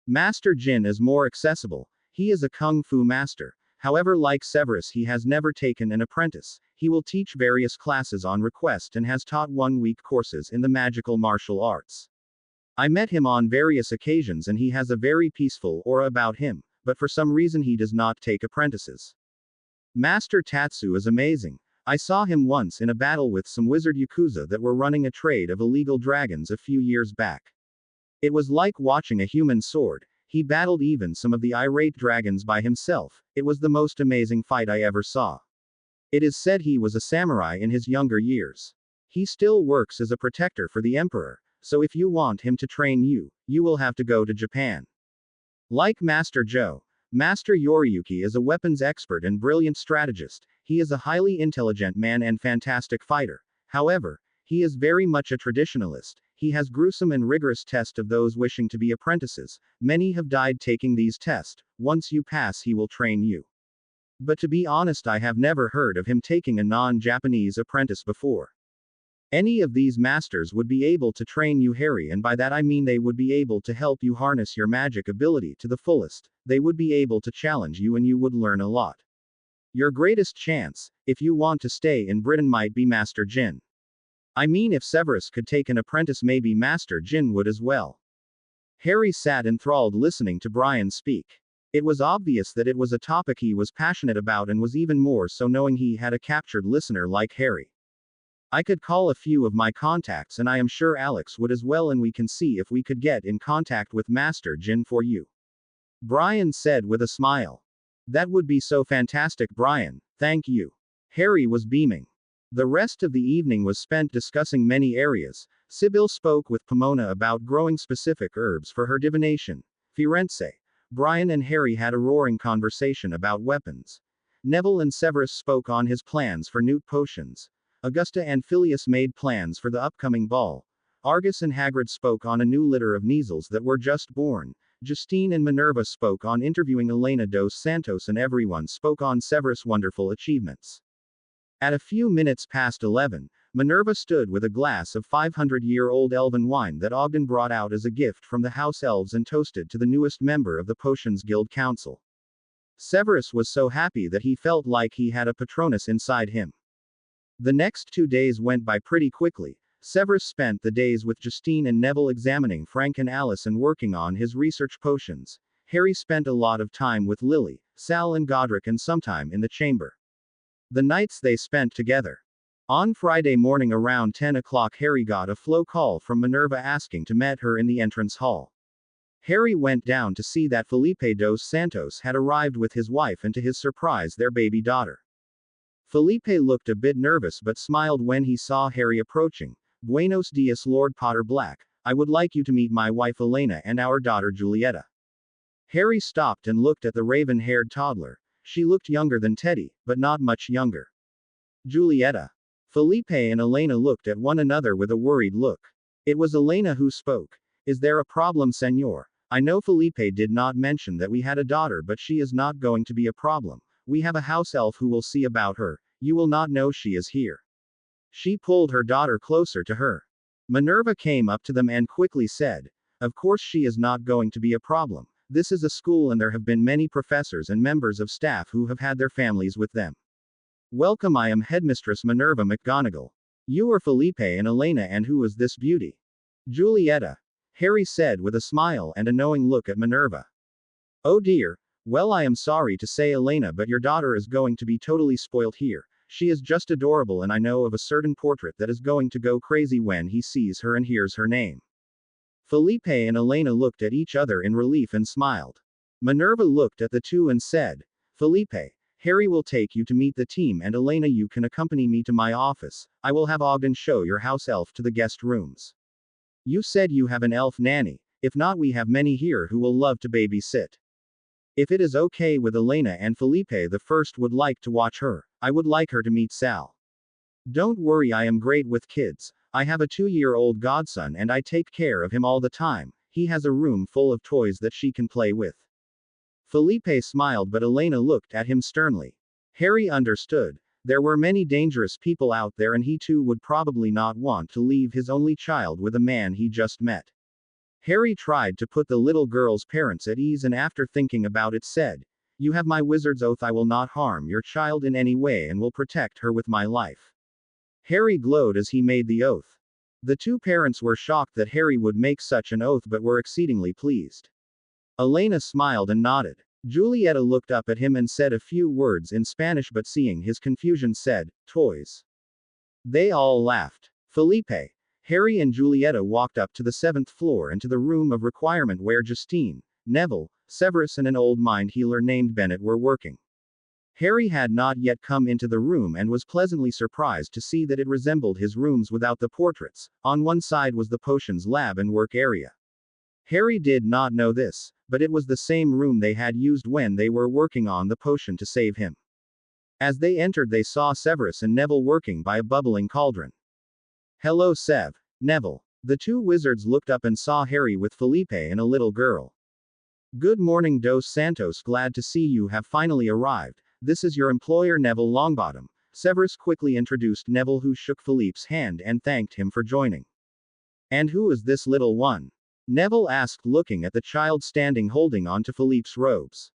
Master Jin is more accessible. He is a kung fu master. However, like Severus, he has never taken an apprentice. He will teach various classes on request and has taught 1-week courses in the magical martial arts. I met him on various occasions and he has a very peaceful aura about him, but for some reason he does not take apprentices. Master Tatsu is amazing. I saw him once in a battle with some wizard yakuza that were running a trade of illegal dragons a few years back. It was like watching a human sword. He battled even some of the irate dragons by himself. It was the most amazing fight I ever saw. It is said he was a samurai in his younger years. He still works as a protector for the emperor, so if you want him to train you, you will have to go to Japan. Like Master Zhou, Master Yoriyuki is a weapons expert and brilliant strategist. He is a highly intelligent man and fantastic fighter. However, he is very much a traditionalist. He has gruesome and rigorous tests of those wishing to be apprentices. Many have died taking these tests. Once you pass, he will train you. But to be honest, I have never heard of him taking a non-Japanese apprentice before. Any of these masters would be able to train you, Harry, and by that I mean they would be able to help you harness your magic ability to the fullest. They would be able to challenge you and you would learn a lot. Your greatest chance, if you want to stay in Britain, might be Master Jin. I mean, if Severus could take an apprentice, maybe Master Jin would as well. Harry sat enthralled listening to Brian speak. It was obvious that it was a topic he was passionate about, and was even more so knowing he had a captured listener like Harry. I could call a few of my contacts, and I am sure Alex would as well, and we can see if we could get in contact with Master Jin for you. Brian said with a smile. That would be so fantastic, Brian. Thank you. Harry was beaming. The rest of the evening was spent discussing many areas. Sibyl spoke with Pomona about growing specific herbs for her divination. Firenze. Brian and Harry had a roaring conversation about weapons. Neville and Severus spoke on his plans for Newt potions. Augusta and Phileas made plans for the upcoming ball. Argus and Hagrid spoke on a new litter of Neasels that were just born. Justine and Minerva spoke on interviewing Elena dos Santos, and everyone spoke on Severus' wonderful achievements. At a few minutes past 11, Minerva stood with a glass of 500-year-old elven wine that Ogden brought out as a gift from the House Elves and toasted to the newest member of the Potions Guild Council. Severus was so happy that he felt like he had a Patronus inside him. The next 2 days went by pretty quickly. Severus spent the days with Justine and Neville examining Frank and Alice and working on his research potions. Harry spent a lot of time with Lily, Sal and Godric, and sometime in the chamber. The nights they spent together. On Friday morning around 10 o'clock, Harry got a flow call from Minerva asking to meet her in the entrance hall. Harry went down to see that Felipe dos Santos had arrived with his wife and, to his surprise, their baby daughter. Felipe looked a bit nervous but smiled when he saw Harry approaching. Buenos dias, Lord Potter Black. I would like you to meet my wife Elena and our daughter Julieta. Harry stopped and looked at the raven-haired toddler. She looked younger than Teddy, but not much younger. Julieta. Felipe and Elena looked at one another with a worried look. It was Elena who spoke. Is there a problem, senor? I know Felipe did not mention that we had a daughter, but she is not going to be a problem. We have a house elf who will see about her. You will not know she is here. She pulled her daughter closer to her. Minerva came up to them and quickly said, "Of course she is not going to be a problem. This is a school and there have been many professors and members of staff who have had their families with them. Welcome, I am Headmistress Minerva McGonagall. You are Felipe and Elena, and who is this beauty?" "Julieta," Harry said with a smile and a knowing look at Minerva. "Oh dear. Well, I am sorry to say, Elena, but your daughter is going to be totally spoilt here. She is just adorable, and I know of a certain portrait that is going to go crazy when he sees her and hears her name." Felipe and Elena looked at each other in relief and smiled. Minerva looked at the two and said, "Felipe, Harry will take you to meet the team, and Elena, you can accompany me to my office. I will have Ogden show your house elf to the guest rooms. You said you have an elf nanny. If not, we have many here who will love to babysit. If it is okay with Elena and Felipe the first would like to watch her, I would like her to meet Sal. Don't worry, I am great with kids. I have a 2-year-old godson and I take care of him all the time. He has a room full of toys that she can play with." Felipe smiled, but Elena looked at him sternly. Harry understood. There were many dangerous people out there, and he too would probably not want to leave his only child with a man he just met. Harry tried to put the little girl's parents at ease, and after thinking about it said, "You have my wizard's oath I will not harm your child in any way and will protect her with my life." Harry glowed as he made the oath. The two parents were shocked that Harry would make such an oath, but were exceedingly pleased. Elena smiled and nodded. Julieta looked up at him and said a few words in Spanish, but seeing his confusion said, "Toys." They all laughed. Felipe, Harry and Julieta walked up to the 7th floor and to the room of requirement where Justine, Neville, Severus and an old mind healer named Bennett were working. Harry had not yet come into the room and was pleasantly surprised to see that it resembled his rooms without the portraits. On one side was the potions lab and work area. Harry did not know this, but it was the same room they had used when they were working on the potion to save him. As they entered, they saw Severus and Neville working by a bubbling cauldron. "Hello, Sev." "Neville." The two wizards looked up and saw Harry with Felipe and a little girl. "Good morning, Dos Santos, glad to see you have finally arrived. This is your employer, Neville Longbottom." Severus quickly introduced Neville, who shook Philippe's hand and thanked him for joining. "And who is this little one?" Neville asked, looking at the child standing holding on to Philippe's robes.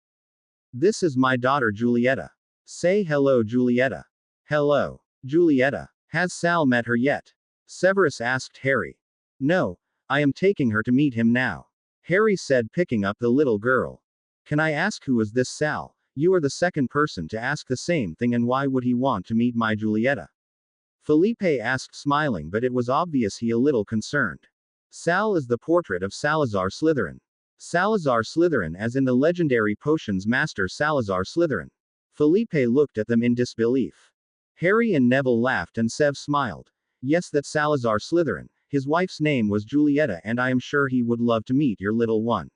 "This is my daughter Julieta. Say hello, Julieta." "Hello, Julieta. Has Sal met her yet?" Severus asked Harry. "No, I am taking her to meet him now," Harry said, picking up the little girl. "Can I ask who is this Sal? You are the second person to ask the same thing, and why would he want to meet my Julieta?" Felipe asked, smiling, but it was obvious he a little concerned. "Sal is the portrait of Salazar Slytherin. Salazar Slytherin, as in the legendary potions master Salazar Slytherin." Felipe looked at them in disbelief. Harry and Neville laughed and Sev smiled. "Yes, that's Salazar Slytherin. His wife's name was Julieta, and I am sure he would love to meet your little one,"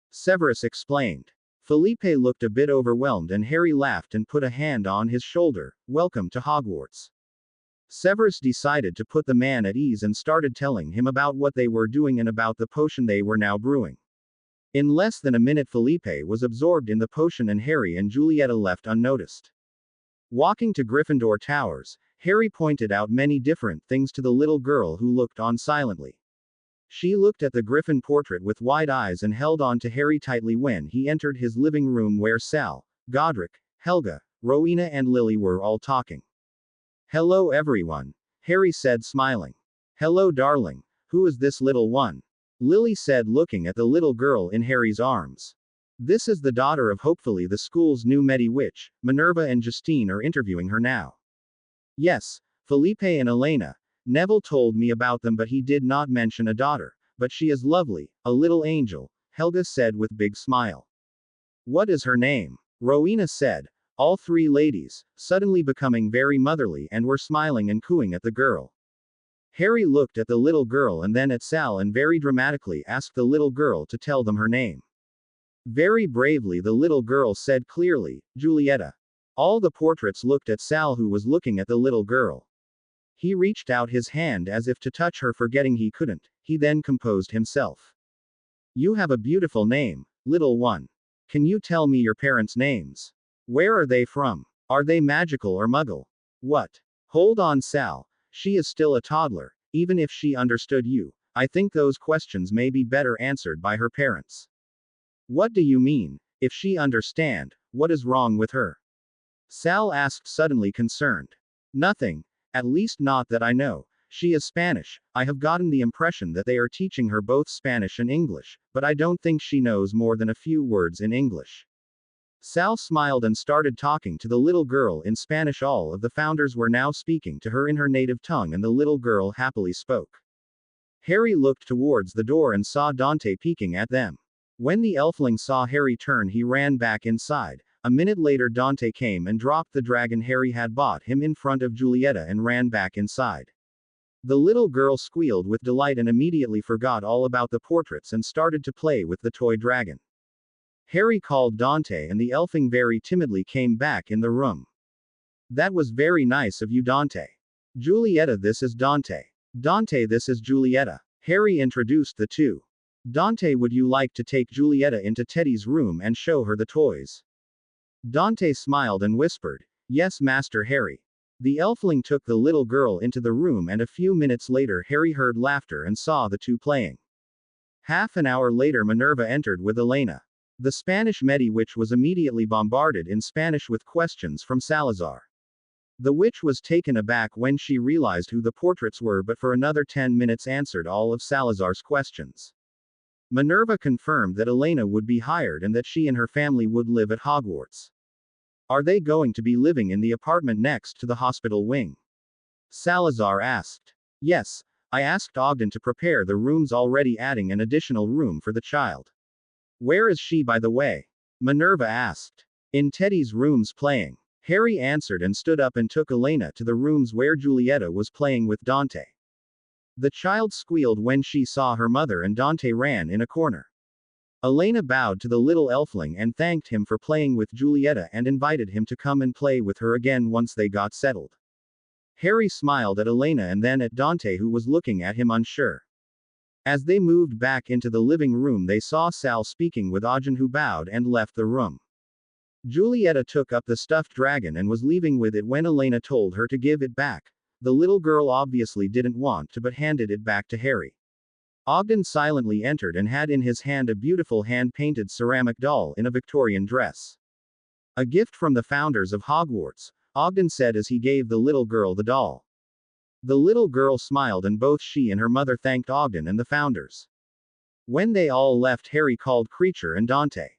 Severus explained. Felipe looked a bit overwhelmed, and Harry laughed and put a hand on his shoulder. "Welcome to Hogwarts." Severus decided to put the man at ease and started telling him about what they were doing and about the potion they were now brewing. In less than a minute, Felipe was absorbed in the potion and Harry and Julieta left unnoticed. Walking to Gryffindor Towers, Harry pointed out many different things to the little girl, who looked on silently. She looked at the Griffin portrait with wide eyes and held on to Harry tightly when he entered his living room, where Sal, Godric, Helga, Rowena and Lily were all talking. "Hello everyone," Harry said, smiling. "Hello darling. Who is this little one?" Lily said, looking at the little girl in Harry's arms. "This is the daughter of hopefully the school's new Medi-Witch. Minerva and Justine are interviewing her now." "Yes, Felipe and Elena. Neville told me about them, but he did not mention a daughter. But she is lovely, a little angel," Helga said with big smile. "What is her name?" Rowena said. All three ladies, suddenly becoming very motherly, and were smiling and cooing at the girl. Harry looked at the little girl and then at Sal and very dramatically asked the little girl to tell them her name. Very bravely the little girl said clearly, "Julieta." All the portraits looked at Sal, who was looking at the little girl. He reached out his hand as if to touch her, forgetting he couldn't. He then composed himself. You have a beautiful name, little one. Can you tell me your parents' names? Where are they from? Are they magical or muggle? What? Hold on, Sal. She is still a toddler. Even if she understood you, I think those questions may be better answered by her parents. What do you mean? If she understand, what is wrong with her? Sal asked, suddenly concerned. Nothing. At least not that I know. She is Spanish. I have gotten the impression that they are teaching her both Spanish and English, but I don't think she knows more than a few words in English. Sal smiled and started talking to the little girl in Spanish. All of the founders were now speaking to her in her native tongue, and the little girl happily spoke. Harry looked towards the door and saw Dante peeking at them. When the elfling saw Harry turn, he ran back inside. A minute later, Dante came and dropped the dragon Harry had bought him in front of Julieta and ran back inside. The little girl squealed with delight and immediately forgot all about the portraits and started to play with the toy dragon. Harry called Dante, and the elfling very timidly came back in the room. That was very nice of you, Dante. Julieta, this is Dante. Dante, this is Julieta. Harry introduced the two. Dante, would you like to take Julieta into Teddy's room and show her the toys? Dante smiled and whispered, Yes, Master Harry. The elfling took the little girl into the room, and a few minutes later Harry heard laughter and saw the two playing. Half an hour later, Minerva entered with Elena. The Spanish Medi-Witch was immediately bombarded in Spanish with questions from Salazar. The witch was taken aback when she realized who the portraits were, but for another 10 minutes answered all of Salazar's questions. Minerva confirmed that Elena would be hired and that she and her family would live at Hogwarts. Are they going to be living in the apartment next to the hospital wing? Salazar asked. Yes, I asked Ogden to prepare the rooms, already adding an additional room for the child. Where is she, by the way? Minerva asked. In Teddy's rooms playing. Harry answered and stood up and took Elena to the rooms where Julieta was playing with Dante. The child squealed when she saw her mother, and Dante ran in a corner. Elena bowed to the little elfling and thanked him for playing with Julieta and invited him to come and play with her again once they got settled. Harry smiled at Elena and then at Dante, who was looking at him unsure. As they moved back into the living room, they saw Sal speaking with Ogden, who bowed and left the room. Julieta took up the stuffed dragon and was leaving with it when Elena told her to give it back. The little girl obviously didn't want to, but handed it back to Harry. Ogden silently entered and had in his hand a beautiful hand-painted ceramic doll in a Victorian dress. A gift from the founders of Hogwarts, Ogden said as he gave the little girl the doll. The little girl smiled, and both she and her mother thanked Ogden and the founders. When they all left, Harry called Creature and Dante.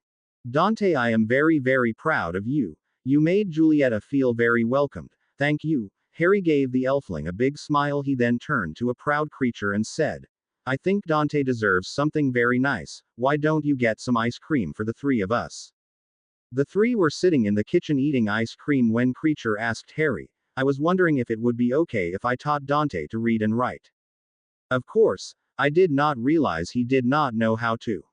Dante, I am very, very proud of you. You made Julieta feel very welcomed. Thank you. Harry gave the elfling a big smile. He then turned to a proud Creature and said, I think Dante deserves something very nice. Why don't you get some ice cream for the three of us? The three were sitting in the kitchen eating ice cream when Creature asked Harry, I was wondering if it would be okay if I taught Dante to read and write. Of course, I did not realize he did not know how to.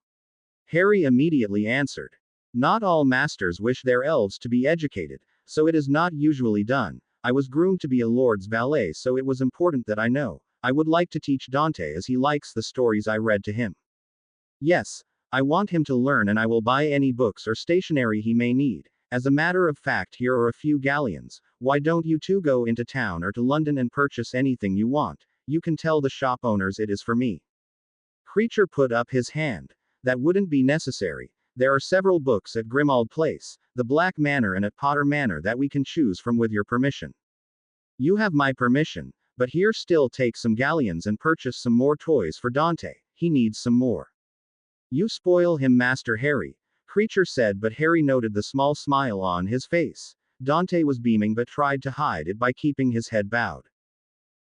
Harry immediately answered. Not all masters wish their elves to be educated, so it is not usually done. I was groomed to be a lord's valet, so it was important that I know. I would like to teach Dante as he likes the stories I read to him. Yes, I want him to learn, and I will buy any books or stationery he may need. As a matter of fact, here are a few galleons. Why don't you two go into town or to London and purchase anything you want? You can tell the shop owners it is for me. Creature put up his hand. That wouldn't be necessary. There are several books at Grimmauld Place, the Black Manor, and at Potter Manor that we can choose from with your permission. You have my permission, but here still take some galleons and purchase some more toys for Dante. He needs some more. You spoil him, Master Harry, Creature said, but Harry noted the small smile on his face. Dante was beaming but tried to hide it by keeping his head bowed.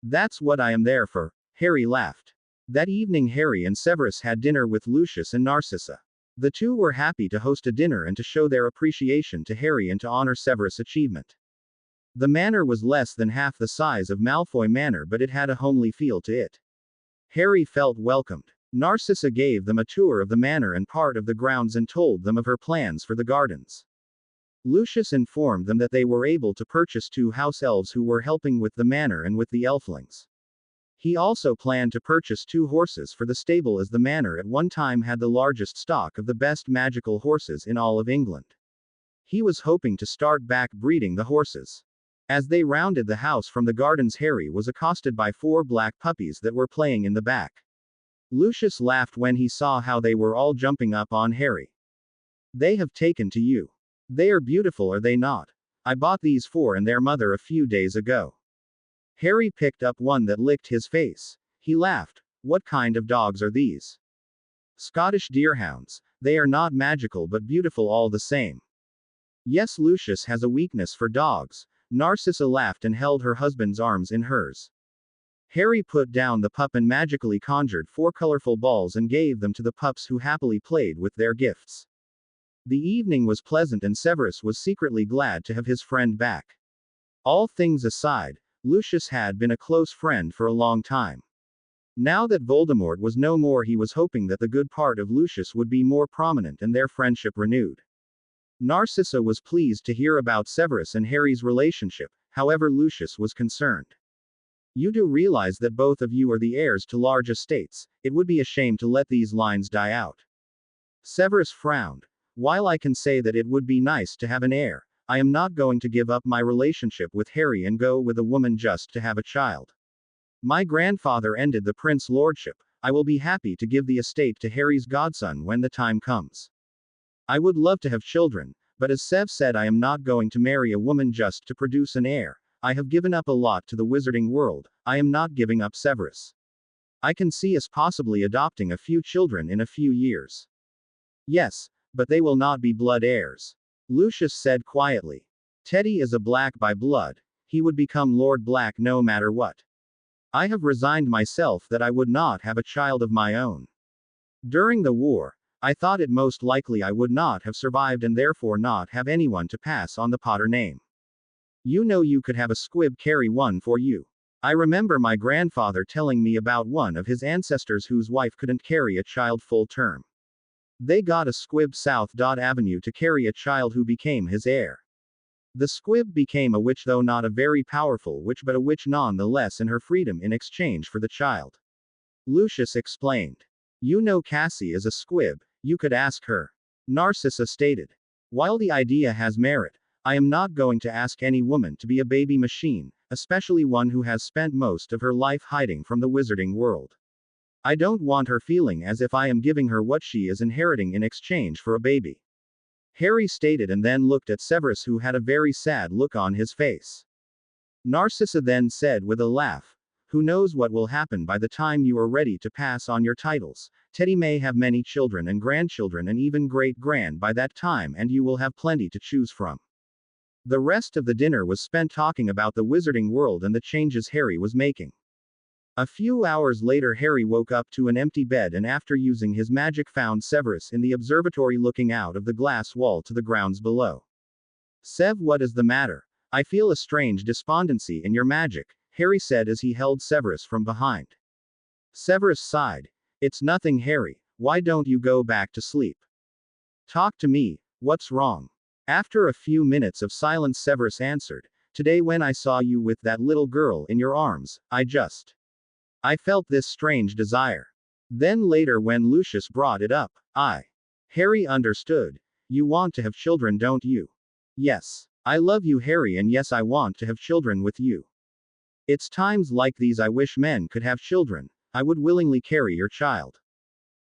That's what I am there for, Harry laughed. That evening Harry and Severus had dinner with Lucius and Narcissa. The two were happy to host a dinner and to show their appreciation to Harry and to honor Severus' achievement. The manor was less than half the size of Malfoy Manor, but it had a homely feel to it. Harry felt welcomed. Narcissa gave them a tour of the manor and part of the grounds and told them of her plans for the gardens. Lucius informed them that they were able to purchase 2 house elves who were helping with the manor and with the elflings. He also planned to purchase 2 horses for the stable, as the manor at one time had the largest stock of the best magical horses in all of England. He was hoping to start back breeding the horses. As they rounded the house from the gardens, Harry was accosted by 4 black puppies that were playing in the back. Lucius laughed when he saw how they were all jumping up on Harry. "They have taken to you. They are beautiful, are they not? I bought these 4 and their mother a few days ago." Harry picked up one that licked his face. He laughed. "What kind of dogs are these?" "Scottish deerhounds. They are not magical but beautiful all the same." "Yes, Lucius has a weakness for dogs." Narcissa laughed and held her husband's arms in hers. Harry put down the pup and magically conjured 4 colorful balls and gave them to the pups, who happily played with their gifts. The evening was pleasant and Severus was secretly glad to have his friend back. All things aside, Lucius had been a close friend for a long time. Now that Voldemort was no more, he was hoping that the good part of Lucius would be more prominent and their friendship renewed. Narcissa was pleased to hear about Severus and Harry's relationship, however Lucius was concerned. "You do realize that both of you are the heirs to large estates. It would be a shame to let these lines die out." Severus frowned. "While I can say that it would be nice to have an heir, I am not going to give up my relationship with Harry and go with a woman just to have a child. My grandfather ended the prince lordship. I will be happy to give the estate to Harry's godson when the time comes. I would love to have children, but as Sev said, I am not going to marry a woman just to produce an heir. I have given up a lot to the wizarding world. I am not giving up Severus. I can see us possibly adopting a few children in a few years." "Yes, but they will not be blood heirs," Lucius said quietly. "Teddy is a Black by blood. He would become Lord Black no matter what. I have resigned myself that I would not have a child of my own. During the war, I thought it most likely I would not have survived and therefore not have anyone to pass on the Potter name. You know, you could have a squib carry one for you. I remember my grandfather telling me about one of his ancestors whose wife couldn't carry a child full term. They got a squib South Avenue to carry a child who became his heir. The squib became a witch, though not a very powerful witch, but a witch nonetheless, and her freedom in exchange for the child." Lucius explained. "You know Cassie is a squib. You could ask her," Narcissa stated. "While the idea has merit, I am not going to ask any woman to be a baby machine, especially one who has spent most of her life hiding from the wizarding world. I don't want her feeling as if I am giving her what she is inheriting in exchange for a baby," Harry stated, and then looked at Severus, who had a very sad look on his face. Narcissa then said with a laugh, "Who knows what will happen by the time you are ready to pass on your titles? Teddy may have many children and grandchildren and even great-grand by that time, and you will have plenty to choose from." The rest of the dinner was spent talking about the wizarding world and the changes Harry was making. A few hours later, Harry woke up to an empty bed and after using his magic found Severus in the observatory looking out of the glass wall to the grounds below. "Sev, what is the matter? I feel a strange despondency in your magic," Harry said as he held Severus from behind. Severus sighed. "It's nothing, Harry. Why don't you go back to sleep? Talk to me. What's wrong?" After a few minutes of silence, Severus answered, "Today when I saw you with that little girl in your arms, I felt this strange desire. Then later when Lucius brought it up, Harry understood. You want to have children, don't you?" "Yes. I love you, Harry, and yes, I want to have children with you. It's times like these I wish men could have children. I would willingly carry your child.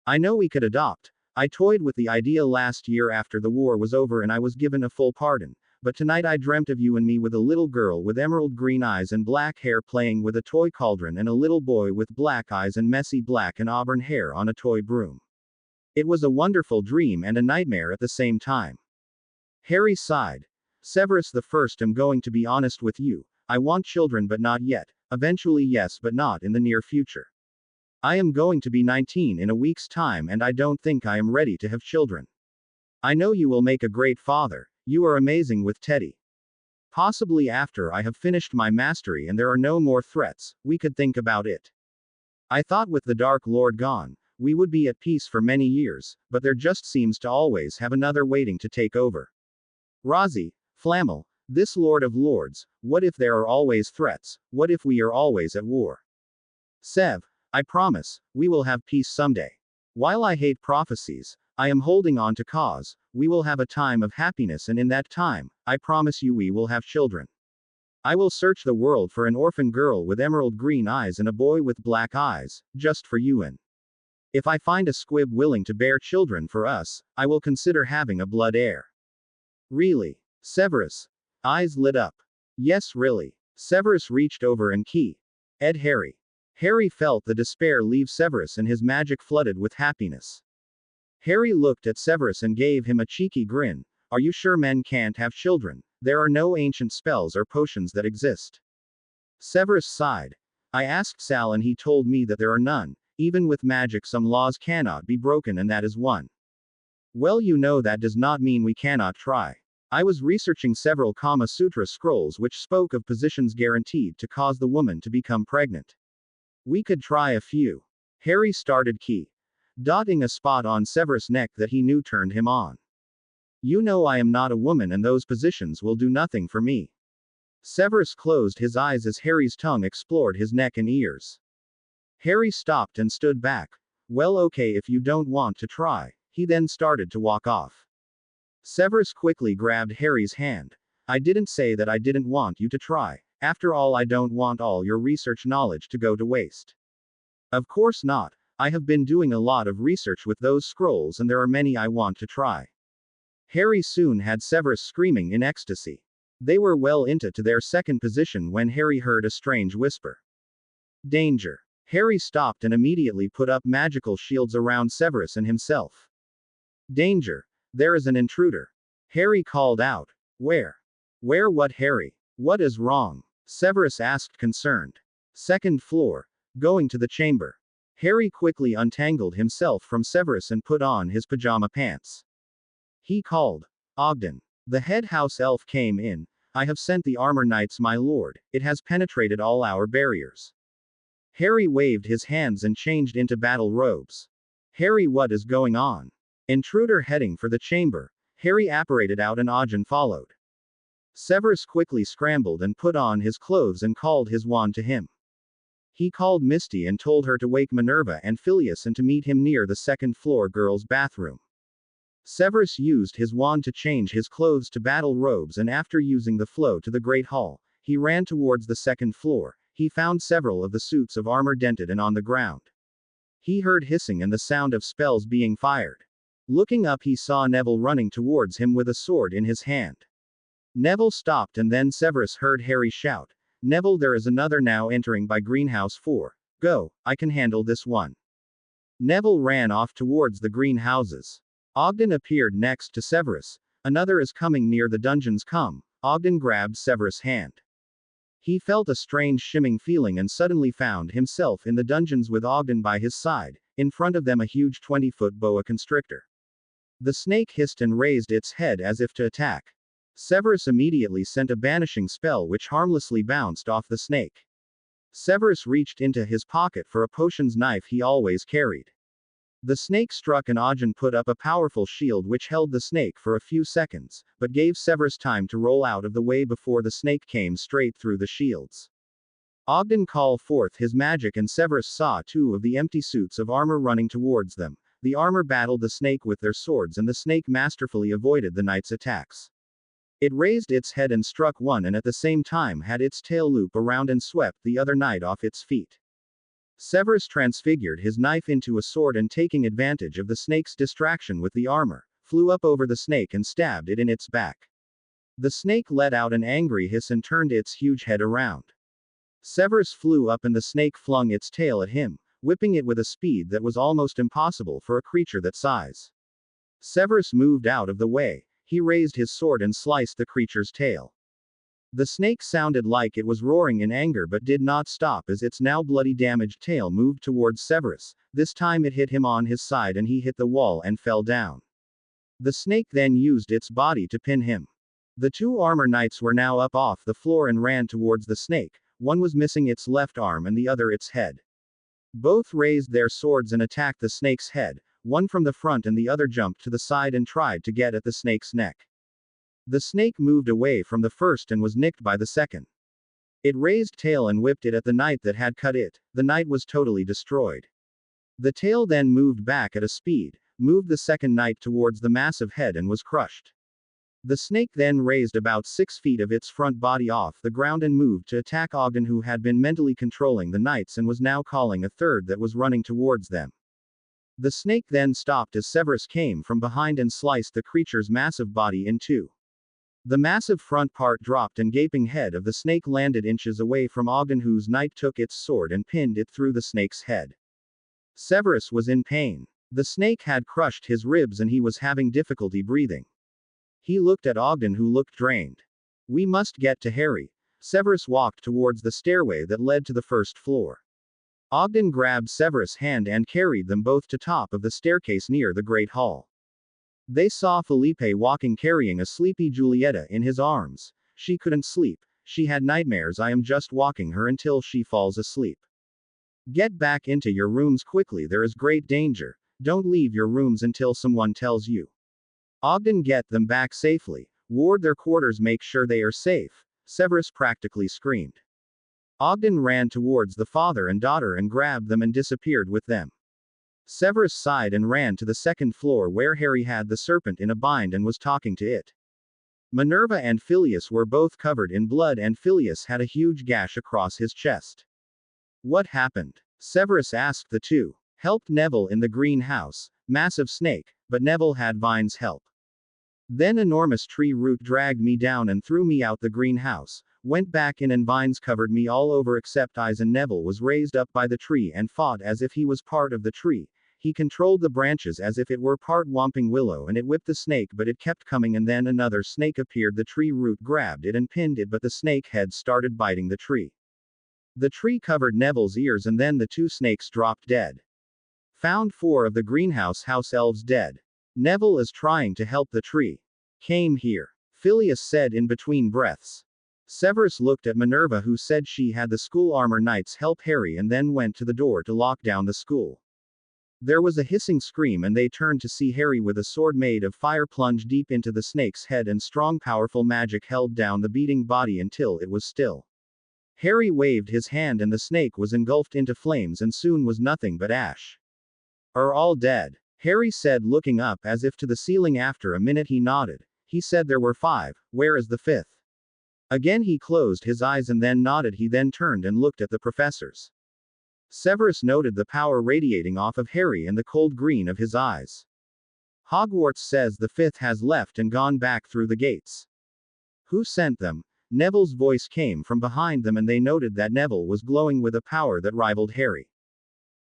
I know we could adopt. I toyed with the idea last year after the war was over and I was given a full pardon. But tonight I dreamt of you and me with a little girl with emerald green eyes and black hair playing with a toy cauldron and a little boy with black eyes and messy black and auburn hair on a toy broom. It was a wonderful dream and a nightmare at the same time." Harry sighed. "Severus the First, I'm going to be honest with you. I want children but not yet. Eventually yes, but not in the near future. I am going to be 19 in a week's time and I don't think I am ready to have children. I know you will make a great father. You are amazing with Teddy. Possibly after I have finished my mastery and there are no more threats, we could think about it. I thought with the Dark Lord gone, we would be at peace for many years, but there just seems to always have another waiting to take over. Razi, Flammel, this Lord of Lords, what if there are always threats, what if we are always at war? Sev, I promise, we will have peace someday. While I hate prophecies, I am holding on to cause, we will have a time of happiness and in that time, I promise you we will have children. I will search the world for an orphan girl with emerald green eyes and a boy with black eyes, just for you and if I find a squib willing to bear children for us, I will consider having a blood heir. Really? Severus. Eyes lit up. Yes, really. Severus reached over and Ed Harry. Harry felt the despair leave Severus and his magic flooded with happiness. Harry looked at Severus and gave him a cheeky grin. Are you sure men can't have children? There are no ancient spells or potions that exist. Severus sighed. I asked Sal and he told me that there are none. Even with magic some laws cannot be broken and that is one. Well, you know that does not mean we cannot try. I was researching several Kama Sutra scrolls which spoke of positions guaranteed to cause the woman to become pregnant. We could try a few. Harry started dotting a spot on Severus' neck that he knew turned him on. You know I am not a woman and those positions will do nothing for me. Severus closed his eyes as Harry's tongue explored his neck and ears. Harry stopped and stood back. Well, okay, if you don't want to try. He then started to walk off. Severus quickly grabbed Harry's hand. I didn't say that I didn't want you to try. After all, I don't want all your research knowledge to go to waste. Of course not. I have been doing a lot of research with those scrolls and there are many I want to try. Harry soon had Severus screaming in ecstasy. They were well into their second position when Harry heard a strange whisper. Danger. Harry stopped and immediately put up magical shields around Severus and himself. Danger. There is an intruder. Harry called out. Where? Where what, Harry? What is wrong? Severus asked concerned. Second floor. Going to the chamber. Harry quickly untangled himself from Severus and put on his pajama pants. He called. Ogden. The head house elf came in. I have sent the armor knights, my lord. It has penetrated all our barriers. Harry waved his hands and changed into battle robes. Harry, what is going on? Intruder heading for the chamber. Harry apparated out and Ogden followed. Severus quickly scrambled and put on his clothes and called his wand to him. He called Misty and told her to wake Minerva and Phileas and to meet him near the second floor girls' bathroom. Severus used his wand to change his clothes to battle robes and after using the flow to the Great Hall, he ran towards the second floor. He found several of the suits of armor dented and on the ground. He heard hissing and the sound of spells being fired. Looking up, he saw Neville running towards him with a sword in his hand. Neville stopped and then Severus heard Harry shout, Neville, there is another now entering by greenhouse 4. Go, I can handle this one. Neville ran off towards the greenhouses. Ogden appeared next to Severus. Another is coming near the dungeons. Come. Ogden grabbed Severus' hand. He felt a strange shimming feeling and suddenly found himself in the dungeons with Ogden by his side, in front of them a huge 20-foot boa constrictor. The snake hissed and raised its head as if to attack. Severus immediately sent a banishing spell which harmlessly bounced off the snake. Severus reached into his pocket for a potions knife he always carried. The snake struck and Ogden put up a powerful shield which held the snake for a few seconds, but gave Severus time to roll out of the way before the snake came straight through the shields. Ogden called forth his magic and Severus saw two of the empty suits of armor running towards them. The armor battled the snake with their swords and the snake masterfully avoided the knight's attacks. It raised its head and struck one and at the same time had its tail loop around and swept the other knight off its feet. Severus transfigured his knife into a sword and taking advantage of the snake's distraction with the armor, flew up over the snake and stabbed it in its back. The snake let out an angry hiss and turned its huge head around. Severus flew up and the snake flung its tail at him, whipping it with a speed that was almost impossible for a creature that size. Severus moved out of the way. He raised his sword and sliced the creature's tail. The snake sounded like it was roaring in anger but did not stop as its now bloody damaged tail moved towards Severus. This time it hit him on his side and he hit the wall and fell down. The snake then used its body to pin him. The two armor knights were now up off the floor and ran towards the snake. One was missing its left arm and the other its head. Both raised their swords and attacked the snake's head, one from the front and the other jumped to the side and tried to get at the snake's neck. The snake moved away from the first and was nicked by the second. It raised tail and whipped it at the knight that had cut it. The knight was totally destroyed. The tail then moved back at a speed, moved the second knight towards the massive head and was crushed. The snake then raised about 6 feet of its front body off the ground and moved to attack Ogden, who had been mentally controlling the knights and was now calling a third that was running towards them. The snake then stopped as Severus came from behind and sliced the creature's massive body in two. The massive front part dropped and gaping head of the snake landed inches away from Ogden, whose knight took its sword and pinned it through the snake's head. Severus was in pain. The snake had crushed his ribs and he was having difficulty breathing. He looked at Ogden, who looked drained. "We must get to Harry." Severus walked towards the stairway that led to the first floor. Ogden grabbed Severus' hand and carried them both to top of the staircase near the Great Hall. They saw Felipe walking carrying a sleepy Julieta in his arms. She couldn't sleep. She had nightmares. "I am just walking her until she falls asleep. Get back into your rooms quickly. There is great danger. Don't leave your rooms until someone tells you." "Ogden, get them back safely. Ward their quarters, make sure they are safe," Severus practically screamed. Ogden ran towards the father and daughter and grabbed them and disappeared with them. Severus sighed and ran to the second floor where Harry had the serpent in a bind and was talking to it. Minerva and Phileas were both covered in blood and Phileas had a huge gash across his chest. "What happened?" Severus asked the two. "Helped Neville in the greenhouse. Massive snake, but Neville had Vine's help. Then enormous tree root dragged me down and threw me out the greenhouse, went back in and vines covered me all over except eyes, and Neville was raised up by the tree and fought as if he was part of the tree. He controlled the branches as if it were part whomping willow and it whipped the snake, but it kept coming, and then another snake appeared. The tree root grabbed it and pinned it, but the snake head started biting the tree. The tree covered Neville's ears and then the two snakes dropped dead. Found 4 of the greenhouse house elves dead. Neville is trying to help the tree. Came here. Phileas said in between breaths. Severus looked at Minerva, who said she had the school armor knights help Harry, and then went to the door to lock down the school. There was a hissing scream and they turned to see Harry with a sword made of fire plunge deep into the snake's head, and strong powerful magic held down the beating body until it was still. Harry waved his hand and the snake was engulfed into flames and soon was nothing but ash. "Are all dead?" Harry said, looking up as if to the ceiling. After a minute he nodded. He said there were 5, where is the 5th? Again he closed his eyes and then nodded. He then turned and looked at the professors. Severus noted the power radiating off of Harry and the cold green of his eyes. "Hogwarts says the 5th has left and gone back through the gates." "Who sent them?" Neville's voice came from behind them, and they noted that Neville was glowing with a power that rivaled Harry.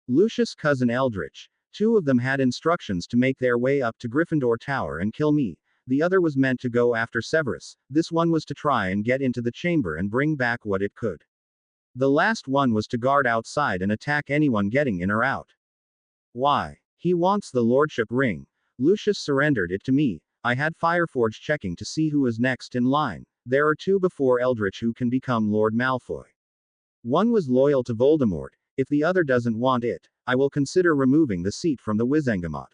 "Lucius' cousin Eldritch. 2 of them had instructions to make their way up to Gryffindor Tower and kill me. The other was meant to go after Severus. This one was to try and get into the chamber and bring back what it could. The last one was to guard outside and attack anyone getting in or out." "Why?" "He wants the lordship ring. Lucius surrendered it to me. I had Fireforge checking to see who is next in line. There are 2 before Eldritch who can become Lord Malfoy. One was loyal to Voldemort. If the other doesn't want it, I will consider removing the seat from the Wizengamot.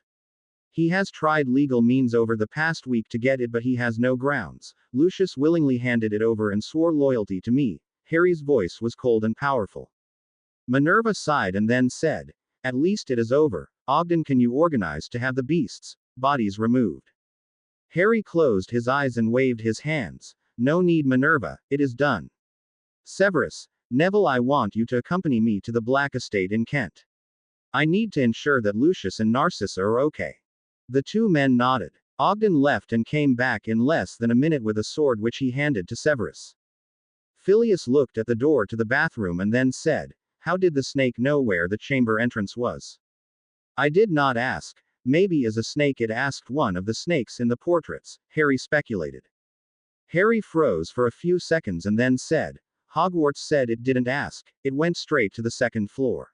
He has tried legal means over the past week to get it, but he has no grounds. Lucius willingly handed it over and swore loyalty to me." Harry's voice was cold and powerful. Minerva sighed and then said, "At least it is over. Ogden, can you organize to have the beasts' bodies removed?" Harry closed his eyes and waved his hands. "No need, Minerva, it is done." "Severus, Neville, I want you to accompany me to the Black Estate in Kent. I need to ensure that Lucius and Narcissa are okay." The 2 men nodded. Ogden left and came back in less than a minute with a sword which he handed to Severus. Phileas looked at the door to the bathroom and then said, "How did the snake know where the chamber entrance was?" "I did not ask. Maybe as a snake it asked one of the snakes in the portraits," Harry speculated. Harry froze for a few seconds and then said, "Hogwarts said it didn't ask, it went straight to the second floor."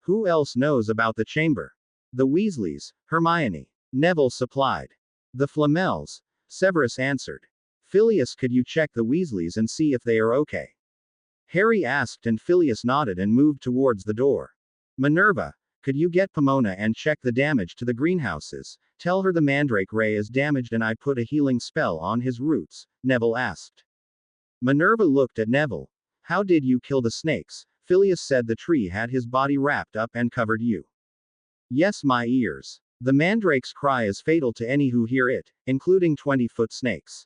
"Who else knows about the chamber?" "The Weasleys, Hermione." Neville supplied. "The Flamels," Severus answered. "Phileas, could you check the Weasleys and see if they are okay?" Harry asked, and Phileas nodded and moved towards the door. "Minerva, could you get Pomona and check the damage to the greenhouses? Tell her the mandrake ray is damaged and I put a healing spell on his roots, Neville asked. Minerva looked at Neville. How did you kill the snakes? Phileas said the tree had his body wrapped up and covered you. Yes, my ears. The mandrake's cry is fatal to any who hear it, including 20-foot snakes.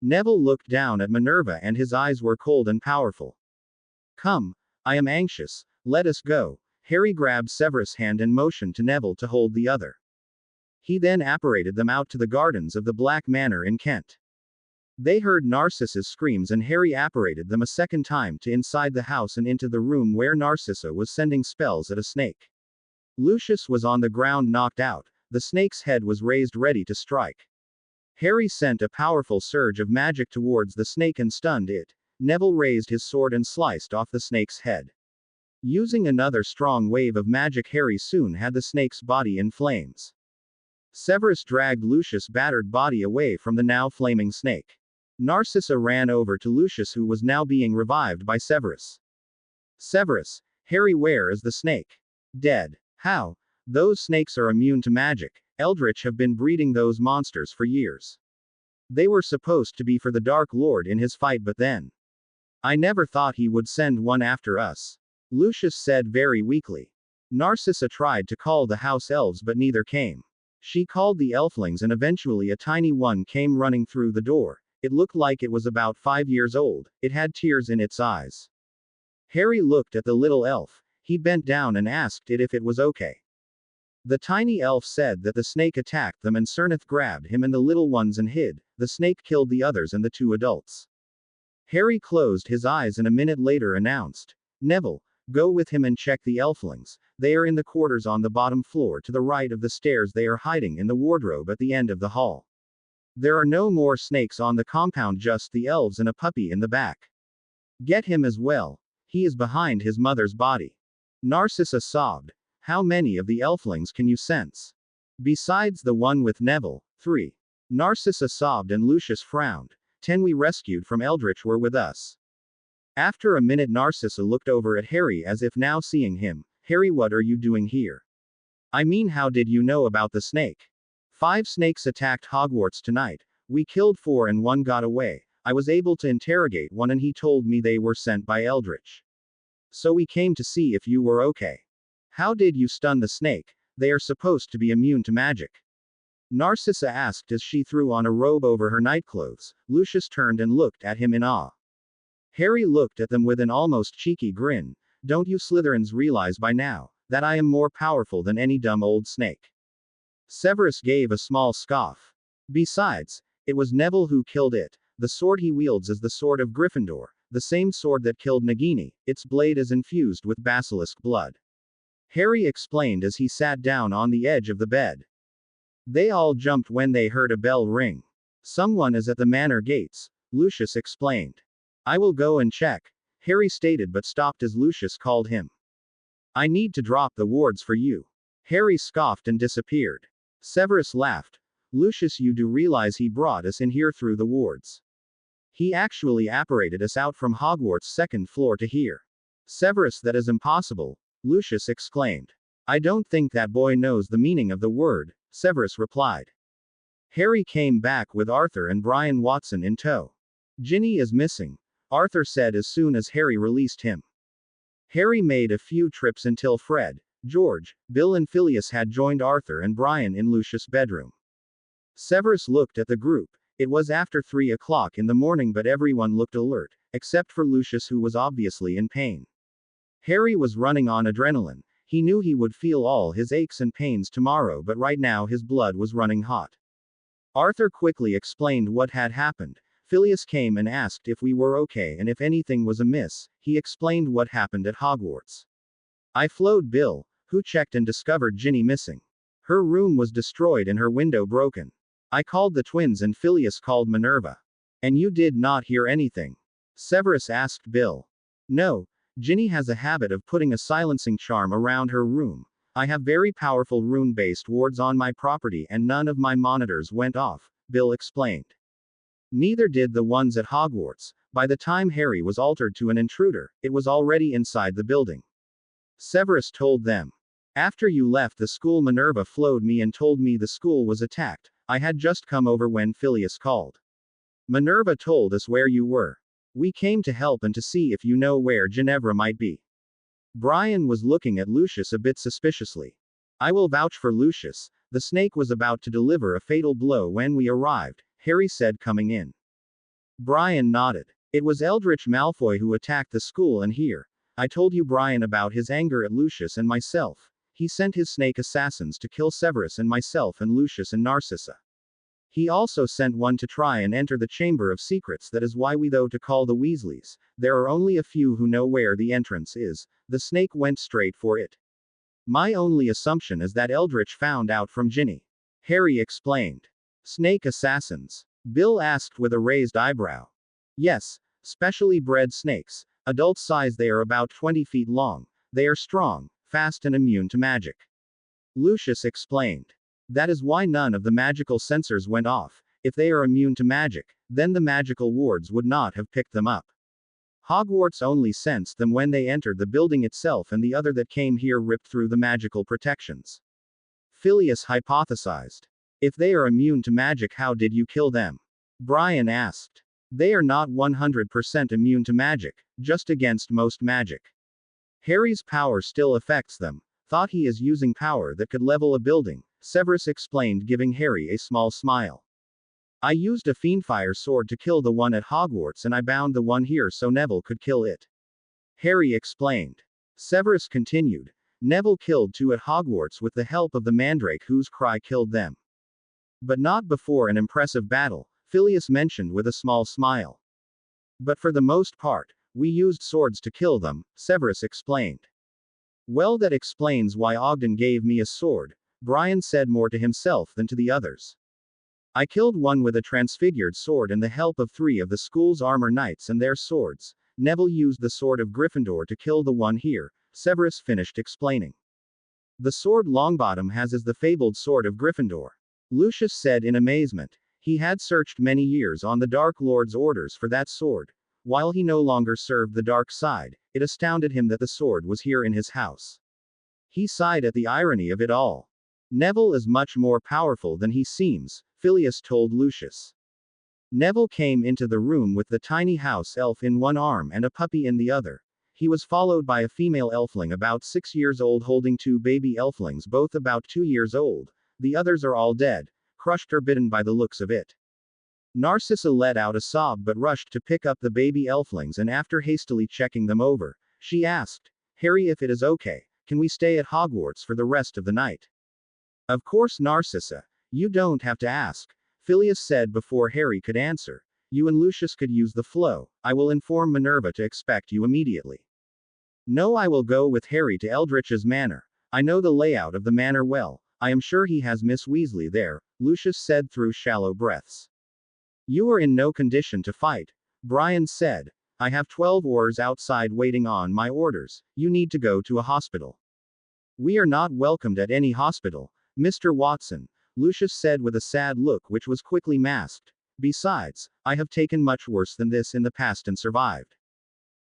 Neville looked down at Minerva and his eyes were cold and powerful. Come, I am anxious, let us go. Harry grabbed Severus' hand and motioned to Neville to hold the other. He then apparated them out to the gardens of the Black Manor in Kent. They heard Narcissa's screams and Harry apparated them a second time to inside the house and into the room where Narcissa was sending spells at a snake. Lucius was on the ground knocked out, the snake's head was raised ready to strike. Harry sent a powerful surge of magic towards the snake and stunned it. Neville raised his sword and sliced off the snake's head. Using another strong wave of magic, Harry soon had the snake's body in flames. Severus dragged Lucius' battered body away from the now flaming snake. Narcissa ran over to Lucius, who was now being revived by Severus. Severus, Harry, where is the snake? Dead. How? Those snakes are immune to magic. Eldritch have been breeding those monsters for years. They were supposed to be for the Dark Lord in his fight, but then. I never thought he would send one after us. Lucius said very weakly. Narcissa tried to call the house elves, but neither came. She called the elflings and eventually a tiny one came running through the door. It looked like it was about 5 years old, it had tears in its eyes. Harry looked at the little elf. He bent down and asked it if it was okay. The tiny elf said that the snake attacked them and Cernith grabbed him and the little ones and hid. The snake killed the others and the 2 adults. Harry closed his eyes and a minute later announced, Neville, go with him and check the elflings. They are in the quarters on the bottom floor to the right of the stairs. They are hiding in the wardrobe at the end of the hall. There are no more snakes on the compound, just the elves and a puppy in the back. Get him as well. He is behind his mother's body. Narcissa sobbed. How many of the elflings can you sense? Besides the one with Neville, 3. Narcissa sobbed and Lucius frowned. 10 we rescued from Eldritch were with us. After a minute Narcissa looked over at Harry as if now seeing him. Harry, what are you doing here? I mean, how did you know about the snake? 5 snakes attacked Hogwarts tonight. We killed 4 and 1 got away. I was able to interrogate one and he told me they were sent by Eldritch. So we came to see if you were okay. How did you stun the snake? They are supposed to be immune to magic. Narcissa asked as she threw on a robe over her nightclothes. Lucius turned and looked at him in awe. Harry looked at them with an almost cheeky grin. Don't you Slytherins realize by now that I am more powerful than any dumb old snake? Severus gave a small scoff. Besides, it was Neville who killed it. The sword he wields is the sword of Gryffindor, the same sword that killed Nagini. Its blade is infused with basilisk blood. Harry explained as he sat down on the edge of the bed. They all jumped when they heard a bell ring. Someone is at the manor gates, Lucius explained. I will go and check, Harry stated but stopped as Lucius called him. I need to drop the wards for you. Harry scoffed and disappeared. Severus laughed. Lucius, you do realize he brought us in here through the wards. He actually apparated us out from Hogwarts' 2nd floor to here. Severus, that is impossible, Lucius exclaimed. I don't think that boy knows the meaning of the word, Severus replied. Harry came back with Arthur and Brian Watson in tow. Ginny is missing, Arthur said as soon as Harry released him. Harry made a few trips until Fred, George, Bill and Phileas had joined Arthur and Brian in Lucius' bedroom. Severus looked at the group. It was after 3 o'clock in the morning but everyone looked alert, except for Lucius, who was obviously in pain. Harry was running on adrenaline. He knew he would feel all his aches and pains tomorrow, but right now his blood was running hot. Arthur quickly explained what had happened. Phileas came and asked if we were okay and if anything was amiss. He explained what happened at Hogwarts. I followed Bill, who checked and discovered Ginny missing. Her room was destroyed and her window broken. I called the twins and Phileas called Minerva. And you did not hear anything? Severus asked Bill. No. Ginny has a habit of putting a silencing charm around her room. I have very powerful rune-based wards on my property and none of my monitors went off, Bill explained. Neither did the ones at Hogwarts. By the time Harry was altered to an intruder, it was already inside the building. Severus told them. After you left the school, Minerva flowed me and told me the school was attacked. I had just come over when Phileas called. Minerva told us where you were. We came to help and to see if you know where Ginevra might be. Brian was looking at Lucius a bit suspiciously. I will vouch for Lucius. The snake was about to deliver a fatal blow when we arrived, Harry said, coming in. Brian nodded. It was Eldritch Malfoy who attacked the school, and here. I told you Brian about his anger at Lucius and myself. He sent his snake assassins to kill Severus and myself and Lucius and Narcissa. He also sent one to try and enter the Chamber of Secrets. That is why we though to call the Weasleys. There are only a few who know where the entrance is. The snake went straight for it. My only assumption is that Eldritch found out from Ginny. Harry explained. Snake assassins? Bill asked with a raised eyebrow. Yes, specially bred snakes. Adult size, they are about 20 feet long. They are strong, fast and immune to magic. Lucius explained. That is why none of the magical sensors went off. If they are immune to magic, then the magical wards would not have picked them up. Hogwarts only sensed them when they entered the building itself, and the other that came here ripped through the magical protections. Phileas hypothesized. If they are immune to magic, how did you kill them? Brian asked. They are not 100% immune to magic, just against most magic. Harry's power still affects them. Thought he is using power that could level a building, Severus explained, giving Harry a small smile. I used a Fiendfire sword to kill the one at Hogwarts, and I bound the one here so Neville could kill it. Harry explained. Severus continued. Neville killed 2 at Hogwarts with the help of the Mandrake whose cry killed them. But not before an impressive battle, Phileas mentioned with a small smile. But for the most part, we used swords to kill them, Severus explained. Well, that explains why Ogden gave me a sword, Brian said, more to himself than to the others. I killed one with a transfigured sword and the help of 3 of the school's armor knights and their swords. Neville used the sword of Gryffindor to kill the one here, Severus finished explaining. The sword Longbottom has is the fabled sword of Gryffindor. Lucius said in amazement. He had searched many years on the Dark Lord's orders for that sword. While he no longer served the dark side, it astounded him that the sword was here in his house. He sighed at the irony of it all. Neville is much more powerful than he seems, Phileas told Lucius. Neville came into the room with the tiny house elf in one arm and a puppy in the other. He was followed by a female elfling about 6 years old holding 2 baby elflings both about 2 years old. The others are all dead, crushed or bitten by the looks of it. Narcissa let out a sob but rushed to pick up the baby elflings, and after hastily checking them over, she asked, Harry, if it is okay, can we stay at Hogwarts for the rest of the night? Of course, Narcissa. You don't have to ask, Phileas said before Harry could answer. You and Lucius could use the flow. I will inform Minerva to expect you immediately. No, I will go with Harry to Eldritch's manor. I know the layout of the manor well. I am sure he has Miss Weasley there, Lucius said through shallow breaths. You are in no condition to fight, Brian said. I have 12 Aurors outside waiting on my orders. You need to go to a hospital. We are not welcomed at any hospital, Mr. Watson, Lucius said with a sad look which was quickly masked. Besides, I have taken much worse than this in the past and survived.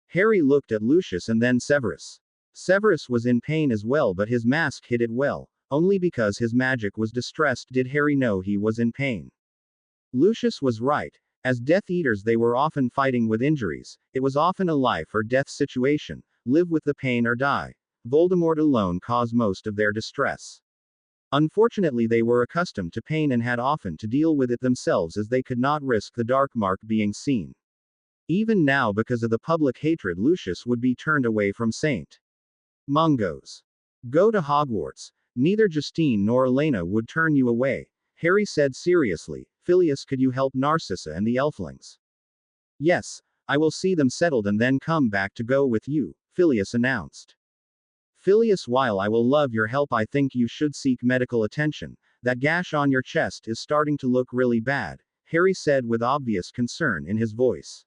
Harry looked at Lucius and then Severus. Severus was in pain as well, but his mask hid it well. Only because his magic was distressed did Harry know he was in pain. Lucius was right. As Death Eaters, they were often fighting with injuries. It was often a life or death situation. Live with the pain or die. Voldemort alone caused most of their distress. Unfortunately, they were accustomed to pain and had often to deal with it themselves, as they could not risk the dark mark being seen. Even now, because of the public hatred, Lucius would be turned away from St. Mungo's. Go to Hogwarts. Neither Justine nor Elena would turn you away, Harry said seriously. Phileas, could you help Narcissa and the elflings? Yes, I will see them settled and then come back to go with you, Phileas announced. Phileas, while I will love your help, I think you should seek medical attention. That gash on your chest is starting to look really bad, Harry said with obvious concern in his voice.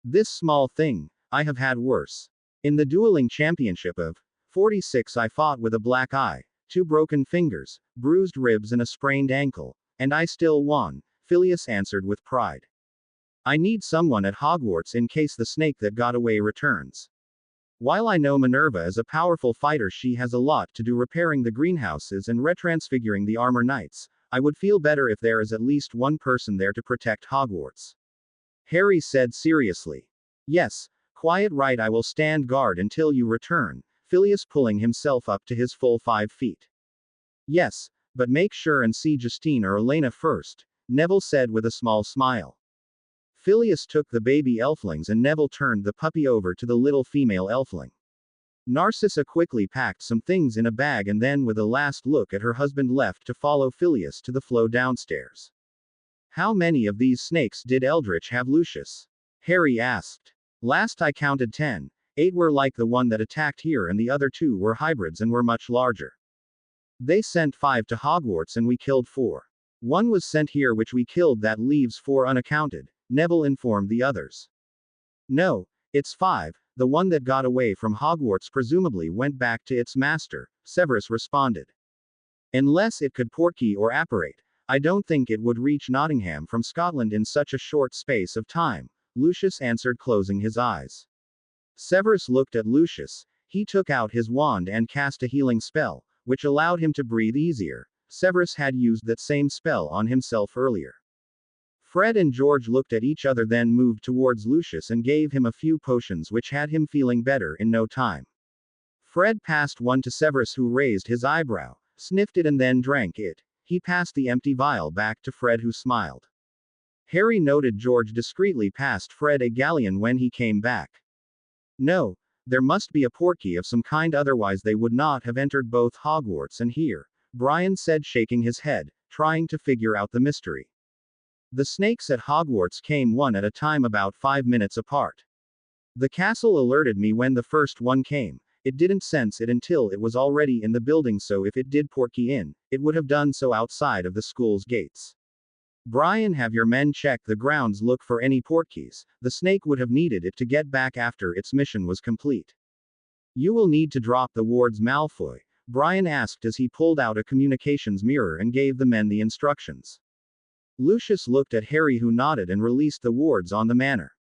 This small thing, I have had worse. In the dueling championship of 46, I fought with a black eye, 2 broken fingers, bruised ribs and a sprained ankle, and I still won, Phileas answered with pride. I need someone at Hogwarts in case the snake that got away returns. While I know Minerva is a powerful fighter, she has a lot to do repairing the greenhouses and retransfiguring the armor knights. I would feel better if there is at least one person there to protect Hogwarts. Harry said seriously. Yes, quiet right, I will stand guard until you return, Phileas pulling himself up to his full 5 feet. Yes, but make sure and see Justine or Elena first, Neville said with a small smile. Phileas took the baby elflings and Neville turned the puppy over to the little female elfling. Narcissa quickly packed some things in a bag and then with a last look at her husband left to follow Phileas to the floor downstairs. How many of these snakes did Eldritch have, Lucius? Harry asked. Last I counted 10. 8 were like the one that attacked here and the other 2 were hybrids and were much larger. They sent 5 to Hogwarts and we killed 4. 1 was sent here which we killed, that leaves 4 unaccounted, Neville informed the others. No, it's 5, the one that got away from Hogwarts presumably went back to its master, Severus responded. Unless it could portkey or apparate, I don't think it would reach Nottingham from Scotland in such a short space of time, Lucius answered, closing his eyes. Severus looked at Lucius. He took out his wand and cast a healing spell, which allowed him to breathe easier. Severus had used that same spell on himself earlier. Fred and George looked at each other, then moved towards Lucius and gave him a few potions which had him feeling better in no time. Fred passed one to Severus, who raised his eyebrow, sniffed it and then drank it. He passed the empty vial back to Fred, who smiled. Harry noted George discreetly passed Fred a galleon when he came back. No, there must be a portkey of some kind, otherwise they would not have entered both Hogwarts and here, Brian said, shaking his head, trying to figure out the mystery. The snakes at Hogwarts came one at a time about 5 minutes apart. The castle alerted me when the first one came. It didn't sense it until it was already in the building, so if it did portkey in, it would have done so outside of the school's gates. Brian, have your men check the grounds, look for any portkeys. The snake would have needed it to get back after its mission was complete. You will need to drop the wards, Malfoy, Brian asked as he pulled out a communications mirror and gave the men the instructions. Lucius looked at Harry, who nodded and released the wards on the manor.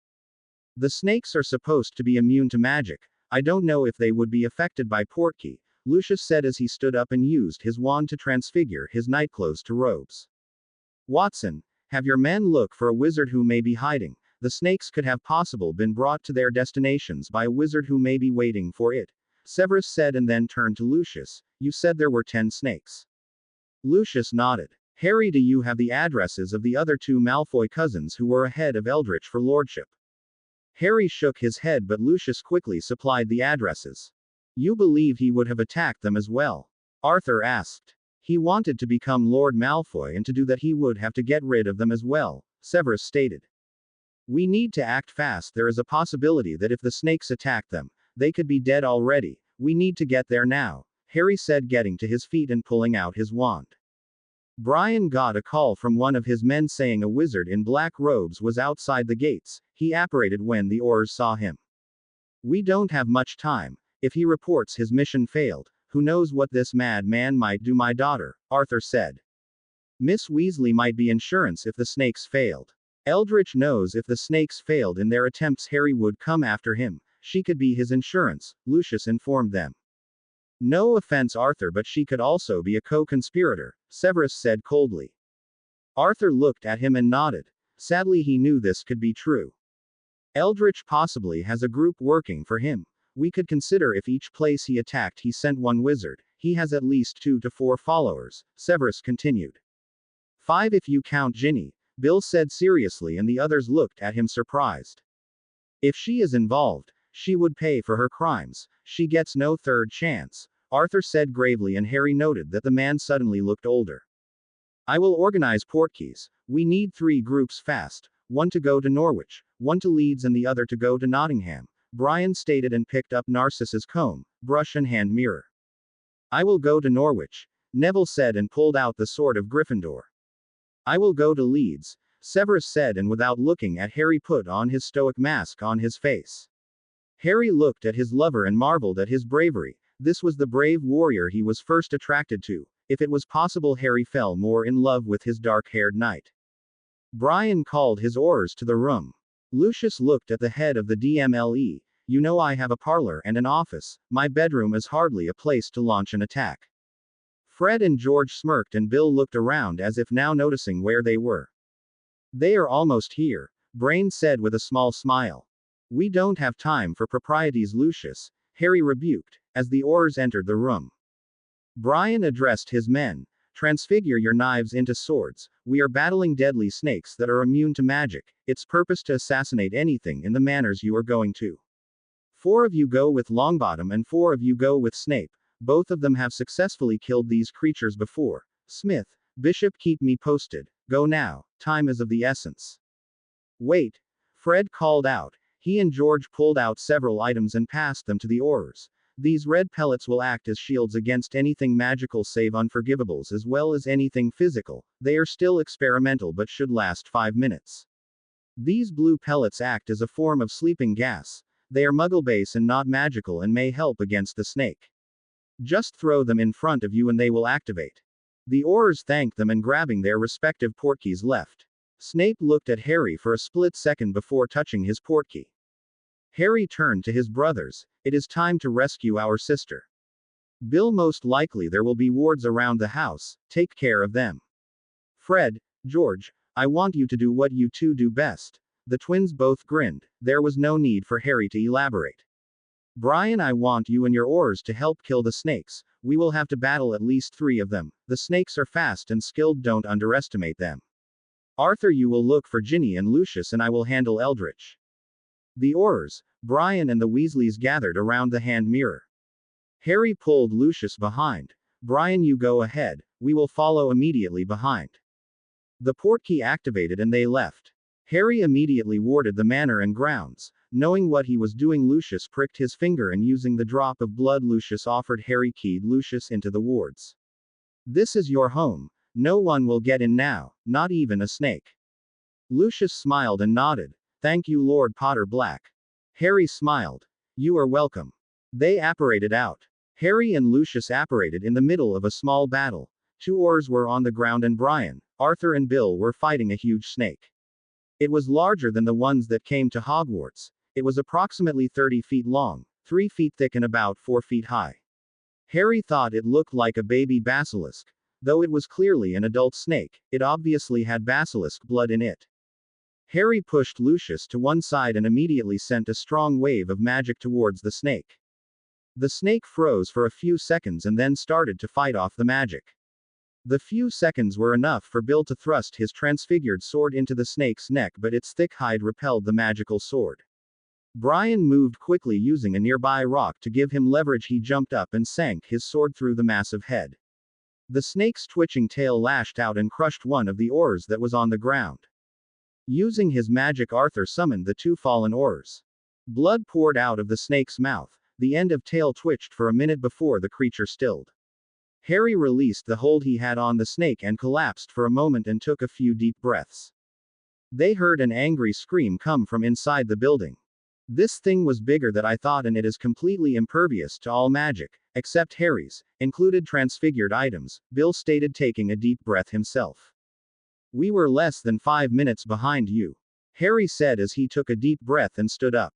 The snakes are supposed to be immune to magic. I don't know if they would be affected by portkey, Lucius said as he stood up and used his wand to transfigure his nightclothes to robes. Watson, have your men look for a wizard who may be hiding. The snakes could have possibly been brought to their destinations by a wizard who may be waiting for it, Severus said, and then turned to Lucius. You said there were 10 snakes. Lucius nodded. Harry, do you have the addresses of the other 2 Malfoy cousins who were ahead of Eldritch for lordship? Harry shook his head, but Lucius quickly supplied the addresses. You believe he would have attacked them as well? Arthur asked. He wanted to become Lord Malfoy, and to do that he would have to get rid of them as well, Severus stated. We need to act fast. There is a possibility that if the snakes attack them, they could be dead already. We need to get there now, Harry said, getting to his feet and pulling out his wand. Brian got a call from one of his men saying a wizard in black robes was outside the gates. He apparated when the Aurors saw him. We don't have much time. If he reports his mission failed, who knows what this madman might do, my daughter, Arthur said. Miss Weasley might be insurance if the snakes failed. Eldritch knows if the snakes failed in their attempts, Harry would come after him. She could be his insurance, Lucius informed them. No offense, Arthur, but she could also be a co-conspirator, Severus said coldly. Arthur looked at him and nodded. Sadly, he knew this could be true. Eldritch possibly has a group working for him. We could consider if each place he attacked he sent one wizard. He has at least 2 to 4 followers, Severus continued. 5 if you count Ginny, Bill said seriously, and the others looked at him surprised. If she is involved, she would pay for her crimes. She gets no third chance, Arthur said gravely, and Harry noted that the man suddenly looked older. I will organize portkeys. We need 3 groups fast, 1 to go to Norwich, 1 to Leeds and the other to go to Nottingham, Brian stated, and picked up Narcissa's comb, brush and hand mirror. I will go to Norwich, Neville said, and pulled out the sword of Gryffindor. I will go to Leeds, Severus said, and without looking at Harry put on his stoic mask on his face. Harry looked at his lover and marveled at his bravery. This was the brave warrior he was first attracted to. If it was possible, Harry fell more in love with his dark-haired knight. Brian called his Aurors to the room. Lucius looked at the head of the DMLE. You know I have a parlor and an office. My bedroom is hardly a place to launch an attack. Fred and George smirked and Bill looked around as if now noticing where they were. They are almost here, Brain said with a small smile. We don't have time for proprieties, Lucius, Harry rebuked, as the Aurors entered the room. Brian addressed his men. Transfigure your knives into swords. We are battling deadly snakes that are immune to magic, its purpose to assassinate anything in the manners you are going to. 4 of you go with Longbottom and 4 of you go with Snape. Both of them have successfully killed these creatures before. Smith, Bishop, keep me posted. Go now, time is of the essence. Wait, Fred called out. He and George pulled out several items and passed them to the Aurors. These red pellets will act as shields against anything magical save unforgivables as well as anything physical. They are still experimental but should last 5 minutes. These blue pellets act as a form of sleeping gas. They are muggle-based and not magical and may help against the snake. Just throw them in front of you and they will activate. The Aurors thanked them and grabbing their respective portkeys left. Snape looked at Harry for a split second before touching his portkey. Harry turned to his brothers. It is time to rescue our sister. Bill, most likely there will be wards around the house, take care of them. Fred, George, I want you to do what you two do best. The twins both grinned. There was no need for Harry to elaborate. Brian, I want you and your Aurors to help kill the snakes. We will have to battle at least 3 of them. The snakes are fast and skilled, don't underestimate them. Arthur, you will look for Ginny and Lucius and I will handle Eldritch. The Aurors, Brian and the Weasleys gathered around the hand mirror. Harry pulled Lucius behind. Brian, you go ahead, we will follow immediately behind. The portkey activated and they left. Harry immediately warded the manor and grounds. Knowing what he was doing, Lucius pricked his finger and using the drop of blood Lucius offered, Harry keyed Lucius into the wards. This is your home. No one will get in now, not even a snake. Lucius smiled and nodded. Thank you, Lord Potter Black. Harry smiled. You are welcome. They apparated out. Harry and Lucius apparated in the middle of a small battle. 2 Aurors were on the ground and Brian, Arthur and Bill were fighting a huge snake. It was larger than the ones that came to Hogwarts. It was approximately 30 feet long, 3 feet thick and about 4 feet high. Harry thought it looked like a baby basilisk. Though it was clearly an adult snake, it obviously had basilisk blood in it. Harry pushed Lucius to one side and immediately sent a strong wave of magic towards the snake. The snake froze for a few seconds and then started to fight off the magic. The few seconds were enough for Bill to thrust his transfigured sword into the snake's neck, but its thick hide repelled the magical sword. Brian moved quickly using a nearby rock to give him leverage. He jumped up and sank his sword through the massive head. The snake's twitching tail lashed out and crushed one of the Aurors that was on the ground. Using his magic, Arthur summoned the 2 fallen Aurors. Blood poured out of the snake's mouth. The end of tail twitched for a minute before the creature stilled. Harry released the hold he had on the snake and collapsed for a moment and took a few deep breaths. They heard an angry scream come from inside the building. This thing was bigger than I thought, and it is completely impervious to all magic, except Harry's, included transfigured items, Bill stated, taking a deep breath himself. We were less than 5 minutes behind you, Harry said as he took a deep breath and stood up.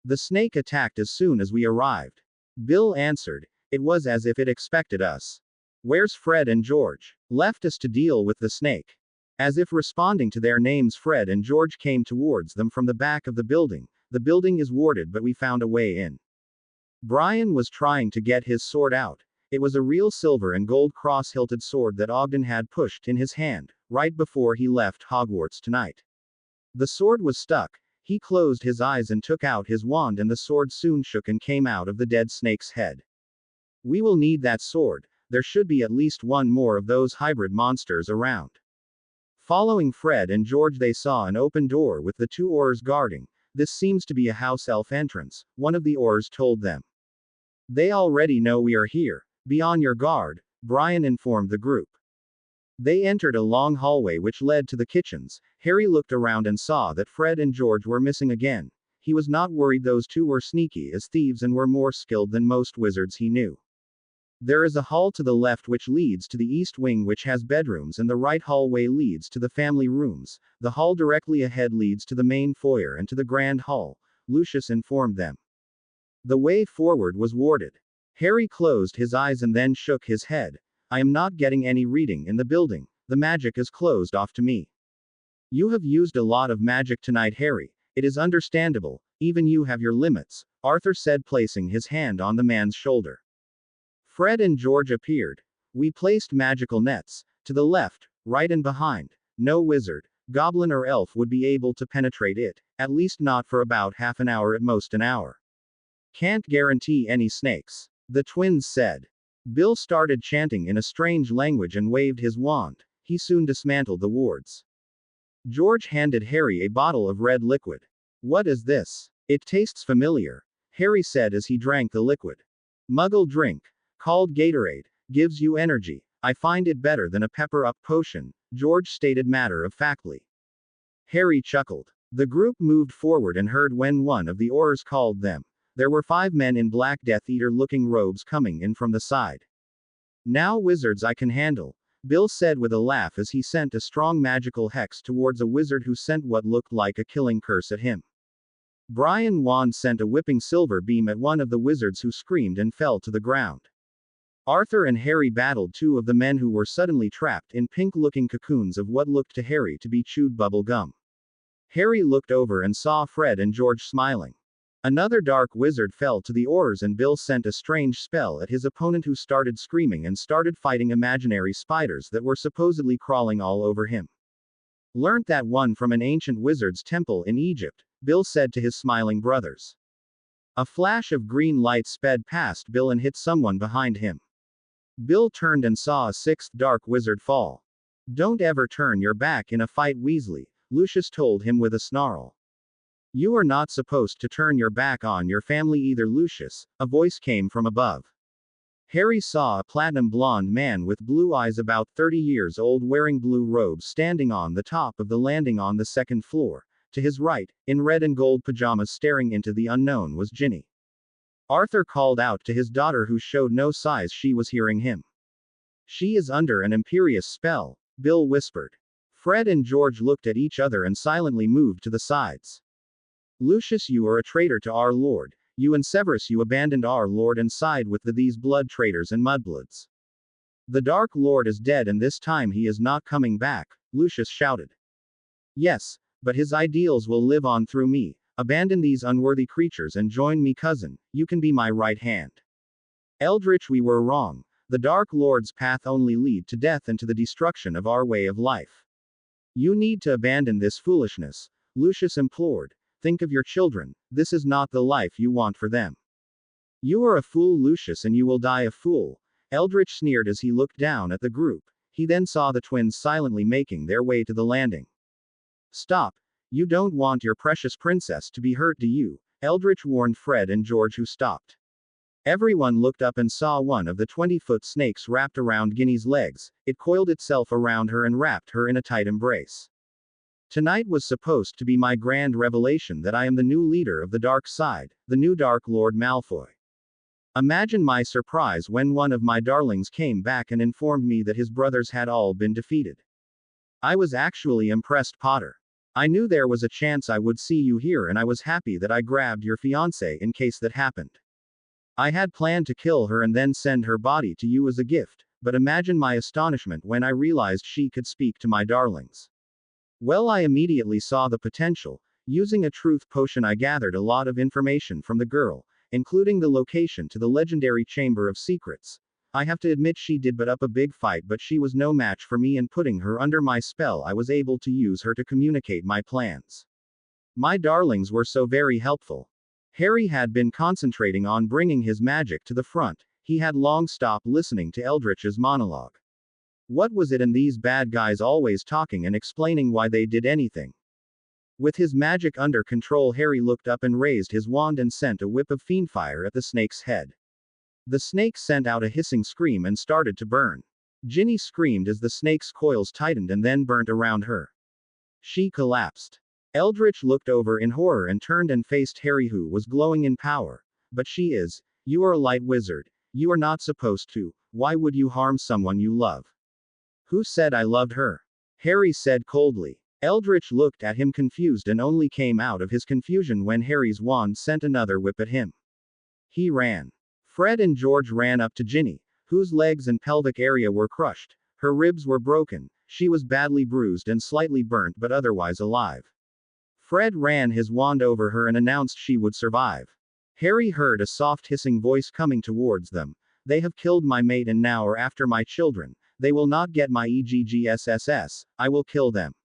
The snake attacked as soon as we arrived. Bill answered. It was as if it expected us. Where's Fred and George? Left us to deal with the snake. As if responding to their names, Fred and George came towards them from the back of the building. The building is warded, but we found a way in. Brian was trying to get his sword out. It was a real silver and gold cross-hilted sword that Ogden had pushed in his hand, right before he left Hogwarts tonight. The sword was stuck. He closed his eyes and took out his wand, and the sword soon shook and came out of the dead snake's head. We will need that sword. There should be at least one more of those hybrid monsters around. Following Fred and George, they saw an open door with the 2 Aurors guarding. This seems to be a house elf entrance, one of the Aurors told them. They already know we are here. Be on your guard, Brian informed the group. They entered a long hallway which led to the kitchens. Harry looked around and saw that Fred and George were missing again. He was not worried. Those 2 were sneaky as thieves and were more skilled than most wizards he knew. There is a hall to the left which leads to the east wing, which has bedrooms, and the right hallway leads to the family rooms. The hall directly ahead leads to the main foyer and to the grand hall, Lucius informed them. The way forward was warded. Harry closed his eyes and then shook his head. I am not getting any reading in the building. The magic is closed off to me. You have used a lot of magic tonight, Harry. It is understandable. Even you have your limits, Arthur said, placing his hand on the man's shoulder. Fred and George appeared. We placed magical nets, to the left, right and behind. No wizard, goblin or elf would be able to penetrate it, at least not for about half an hour, at most an hour. Can't guarantee any snakes, the twins said. Bill started chanting in a strange language and waved his wand. He soon dismantled the wards. George handed Harry a bottle of red liquid. What is this? It tastes familiar, Harry said as he drank the liquid. Muggle drink, called Gatorade, gives you energy. I find it better than a pepper-up potion, George stated matter-of-factly. Harry chuckled. The group moved forward and heard when one of the Aurors called them. There were 5 men in black Death Eater-looking robes coming in from the side. Now wizards I can handle, Bill said with a laugh as he sent a strong magical hex towards a wizard who sent what looked like a killing curse at him. Brian Wand sent a whipping silver beam at one of the wizards who screamed and fell to the ground. Arthur and Harry battled 2 of the men who were suddenly trapped in pink-looking cocoons of what looked to Harry to be chewed bubble gum. Harry looked over and saw Fred and George smiling. Another dark wizard fell to the Aurors and Bill sent a strange spell at his opponent who started screaming and started fighting imaginary spiders that were supposedly crawling all over him. Learnt that one from an ancient wizard's temple in Egypt, Bill said to his smiling brothers. A flash of green light sped past Bill and hit someone behind him. Bill turned and saw a 6th dark wizard fall. Don't ever turn your back in a fight, Weasley, Lucius told him with a snarl. You are not supposed to turn your back on your family either, Lucius, a voice came from above. Harry saw a platinum blonde man with blue eyes about 30 years old wearing blue robes standing on the top of the landing on the 2nd floor. To his right, in red and gold pajamas staring into the unknown was Ginny. Arthur called out to his daughter who showed no signs she was hearing him. She is under an imperious spell, Bill whispered. Fred and George looked at each other and silently moved to the sides. Lucius, you are a traitor to our Lord. You and Severus, you abandoned our Lord and side with these blood traitors and mudbloods. The Dark Lord is dead and this time he is not coming back, Lucius shouted. Yes, but his ideals will live on through me. Abandon these unworthy creatures and join me, cousin. You can be my right hand. Eldritch, we were wrong. The Dark Lord's path only lead to death and to the destruction of our way of life. You need to abandon this foolishness, Lucius implored. Think of your children. This is not the life you want for them. You are a fool, Lucius, and you will die a fool, Eldritch sneered as he looked down at the group. He then saw the twins silently making their way to the landing. Stop. You don't want your precious princess to be hurt, do you? Eldritch warned Fred and George, who stopped. Everyone looked up and saw one of the 20-foot snakes wrapped around Ginny's legs. It coiled itself around her and wrapped her in a tight embrace. Tonight was supposed to be my grand revelation that I am the new leader of the dark side, the new Dark Lord Malfoy. Imagine my surprise when one of my darlings came back and informed me that his brothers had all been defeated. I was actually impressed, Potter. I knew there was a chance I would see you here and I was happy that I grabbed your fiancée in case that happened. I had planned to kill her and then send her body to you as a gift, but imagine my astonishment when I realized she could speak to my darlings. Well, I immediately saw the potential. Using a truth potion, I gathered a lot of information from the girl, including the location to the legendary Chamber of Secrets. I have to admit she did put up a big fight, but she was no match for me, and putting her under my spell I was able to use her to communicate my plans. My darlings were so very helpful. Harry had been concentrating on bringing his magic to the front. He had long stopped listening to Eldritch's monologue. What was it in these bad guys always talking and explaining why they did anything? With his magic under control, Harry looked up and raised his wand and sent a whip of fiendfire at the snake's head. The snake sent out a hissing scream and started to burn. Ginny screamed as the snake's coils tightened and then burnt around her. She collapsed. Eldritch looked over in horror and turned and faced Harry, who was glowing in power. But she is. You are a light wizard. You are not supposed to. Why would you harm someone you love? Who said I loved her? Harry said coldly. Eldritch looked at him confused and only came out of his confusion when Harry's wand sent another whip at him. He ran. Fred and George ran up to Ginny, whose legs and pelvic area were crushed. Her ribs were broken, she was badly bruised and slightly burnt but otherwise alive. Fred ran his wand over her and announced she would survive. Harry heard a soft hissing voice coming towards them. They have killed my mate and now are after my children. They will not get my EGGSSS, I will kill them.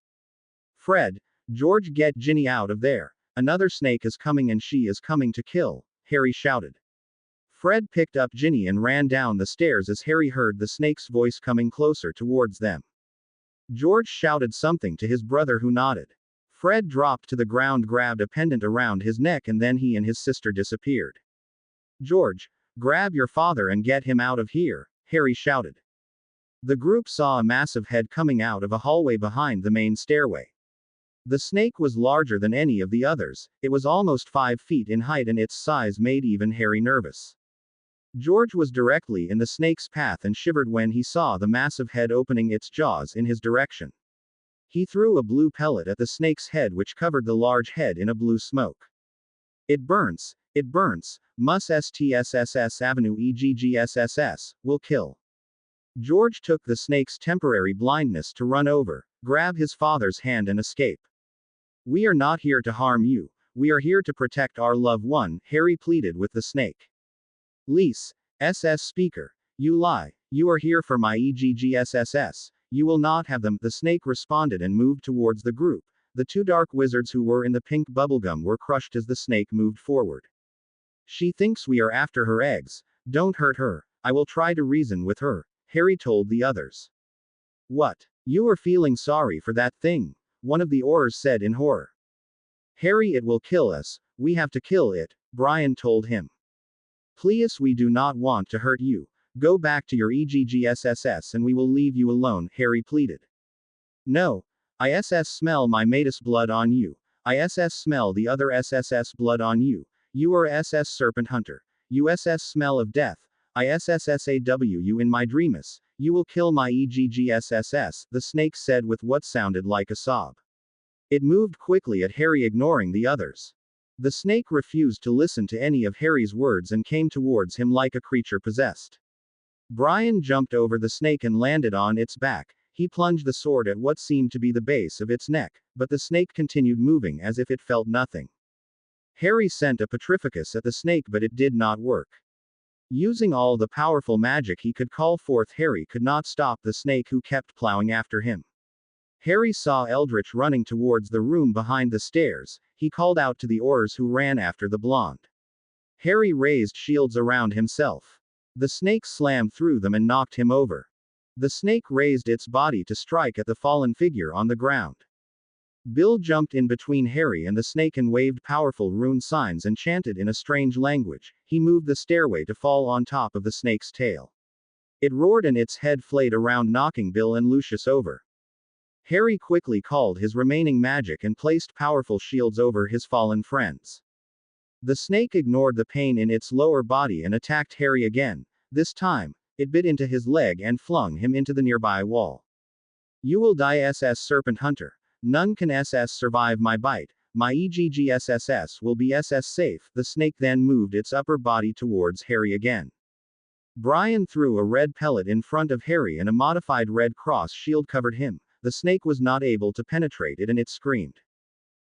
Fred, George, get Ginny out of there. Another snake is coming and she is coming to kill, Harry shouted. Fred picked up Ginny and ran down the stairs as Harry heard the snake's voice coming closer towards them. George shouted something to his brother who nodded. Fred dropped to the ground, grabbed a pendant around his neck, and then he and his sister disappeared. George, grab your father and get him out of here, Harry shouted. The group saw a massive head coming out of a hallway behind the main stairway. The snake was larger than any of the others, it was almost 5 feet in height and its size made even Harry nervous. George was directly in the snake's path and shivered when he saw the massive head opening its jaws in his direction. He threw a blue pellet at the snake's head, which covered the large head in a blue smoke. It burns, mus STSSS Avenue EGGSSS, will kill. George took the snake's temporary blindness to run over, grab his father's hand and escape. We are not here to harm you, we are here to protect our loved one, Harry pleaded with the snake. Lise, SS Speaker, you lie, you are here for my EGGSSS, you will not have them, the snake responded and moved towards the group. The 2 dark wizards who were in the pink bubblegum were crushed as the snake moved forward. She thinks we are after her eggs, don't hurt her, I will try to reason with her, Harry told the others. What? You are feeling sorry for that thing, one of the Aurors said in horror. Harry, it will kill us, we have to kill it, Brian told him. Please, we do not want to hurt you, go back to your EGGSSS and we will leave you alone, Harry pleaded. No, I SS smell my mate's blood on you, I SS smell the other SSS blood on you, you are SS Serpent Hunter, you SS smell of death, I SSSAW you in my dreams, you will kill my EGGSSS, the snake said with what sounded like a sob. It moved quickly at Harry, ignoring the others. The snake refused to listen to any of Harry's words and came towards him like a creature possessed. Brian jumped over the snake and landed on its back. He plunged the sword at what seemed to be the base of its neck, but the snake continued moving as if it felt nothing. Harry sent a petrificus at the snake, but it did not work. Using all the powerful magic he could call forth, Harry could not stop the snake, who kept plowing after him. Harry saw Eldritch running towards the room behind the stairs. He called out to the Aurors who ran after the blonde. Harry raised shields around himself. The snake slammed through them and knocked him over. The snake raised its body to strike at the fallen figure on the ground. Bill jumped in between Harry and the snake and waved powerful rune signs and chanted in a strange language. He moved the stairway to fall on top of the snake's tail. It roared and its head flayed around, knocking Bill and Lucius over. Harry quickly called his remaining magic and placed powerful shields over his fallen friends. The snake ignored the pain in its lower body and attacked Harry again. This time, it bit into his leg and flung him into the nearby wall. You will die, SS Serpent Hunter. None can SS survive my bite. My EGGSSS will be SS safe. The snake then moved its upper body towards Harry again. Brian threw a red pellet in front of Harry and a modified Red Cross shield covered him. The snake was not able to penetrate it and it screamed.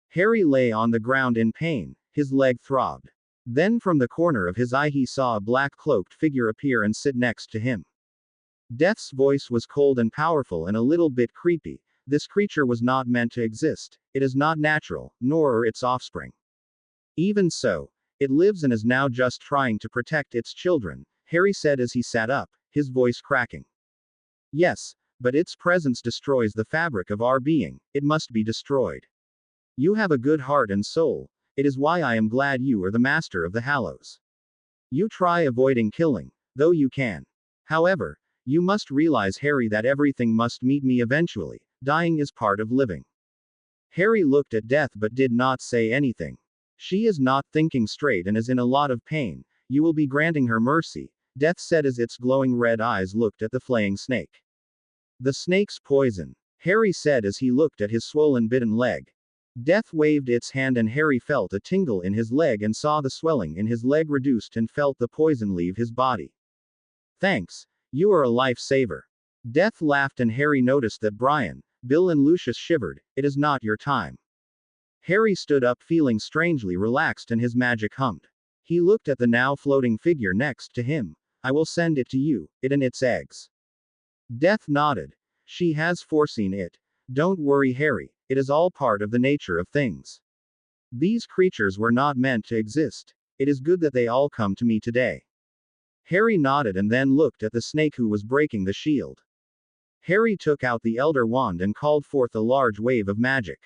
Harry lay on the ground in pain, his leg throbbed. Then from the corner of his eye he saw a black cloaked figure appear and sit next to him. Death's voice was cold and powerful and a little bit creepy. This creature was not meant to exist, it is not natural, nor are its offspring. Even so, it lives and is now just trying to protect its children, Harry said as he sat up, his voice cracking. Yes, but its presence destroys the fabric of our being, it must be destroyed. You have a good heart and soul, it is why I am glad you are the master of the Hallows. You try avoiding killing, though you can. However, you must realize, Harry, that everything must meet me eventually, dying is part of living. Harry looked at Death but did not say anything. She is not thinking straight and is in a lot of pain, you will be granting her mercy, Death said as its glowing red eyes looked at the flaying snake. The snake's poison, Harry said as he looked at his swollen bitten leg. Death waved its hand and Harry felt a tingle in his leg and saw the swelling in his leg reduced and felt the poison leave his body. Thanks. You are a lifesaver. Death laughed and Harry noticed that Brian, Bill and Lucius shivered. It is not your time. Harry stood up feeling strangely relaxed and his magic hummed. He looked at the now floating figure next to him. I will send it to you, it and its eggs. Death nodded. She has foreseen it. Don't worry, Harry, it is all part of the nature of things. These creatures were not meant to exist. It is good that they all come to me today. Harry nodded and then looked at the snake who was breaking the shield. Harry took out the Elder Wand and called forth a large wave of magic.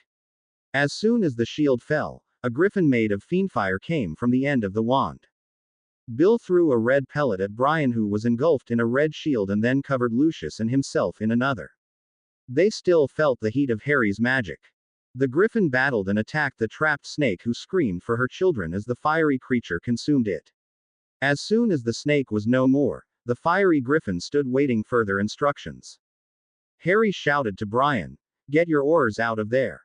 As soon as the shield fell, a griffin made of fiendfire came from the end of the wand. Bill threw a red pellet at Brian, who was engulfed in a red shield, and then covered Lucius and himself in another. They still felt the heat of Harry's magic. The griffin battled and attacked the trapped snake, who screamed for her children as the fiery creature consumed it. As soon as the snake was no more, the fiery griffin stood waiting further instructions. Harry shouted to Brian, "Get your oars out of there."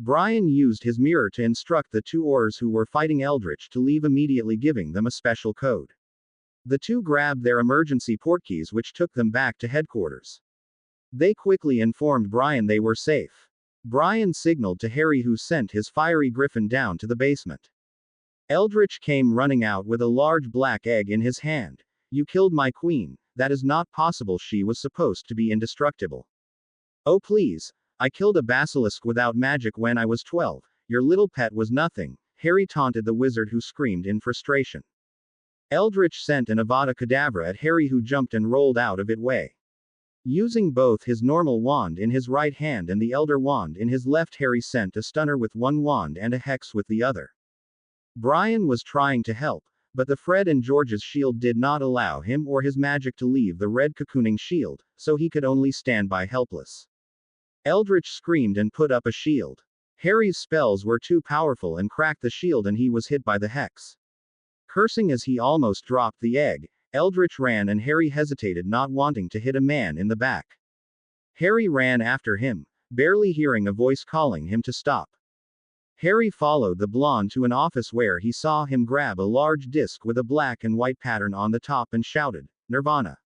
Brian used his mirror to instruct the two oars who were fighting Eldritch to leave immediately, giving them a special code. The two grabbed their emergency portkeys, which took them back to headquarters. They quickly informed Brian they were safe. Brian signaled to Harry, who sent his fiery griffin down to the basement. Eldritch came running out with a large black egg in his hand. You killed my queen. That is not possible. She was supposed to be indestructible. Oh please. I killed a basilisk without magic when I was 12. Your little pet was nothing. Harry taunted the wizard, who screamed in frustration. Eldritch sent an Avada Kedavra at Harry, who jumped and rolled out of its way. Using both his normal wand in his right hand and the Elder Wand in his left, Harry sent a stunner with one wand and a hex with the other. Brian was trying to help, but the Fred and George's shield did not allow him or his magic to leave the red cocooning shield, so he could only stand by helpless. Eldritch screamed and put up a shield. Harry's spells were too powerful and cracked the shield, and he was hit by the hex. Cursing as he almost dropped the egg, Eldritch ran and Harry hesitated, not wanting to hit a man in the back. Harry ran after him, barely hearing a voice calling him to stop. Harry followed the blonde to an office where he saw him grab a large disc with a black and white pattern on the top and shouted, "Nirvana."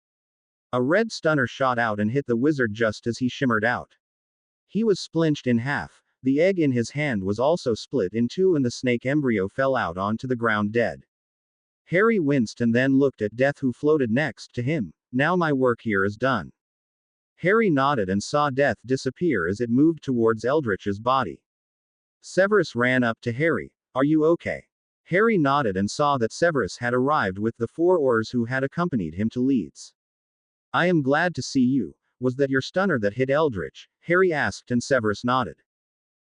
A red stunner shot out and hit the wizard just as he shimmered out. He was splinched in half. The egg in his hand was also split in two and the snake embryo fell out onto the ground dead. Harry winced and then looked at Death, who floated next to him. Now my work here is done. Harry nodded and saw Death disappear as it moved towards Eldritch's body. Severus ran up to Harry. Are you okay? Harry nodded and saw that Severus had arrived with the 4 oars who had accompanied him to Leeds. I am glad to see you. Was that your stunner that hit Eldritch? Harry asked, and Severus nodded.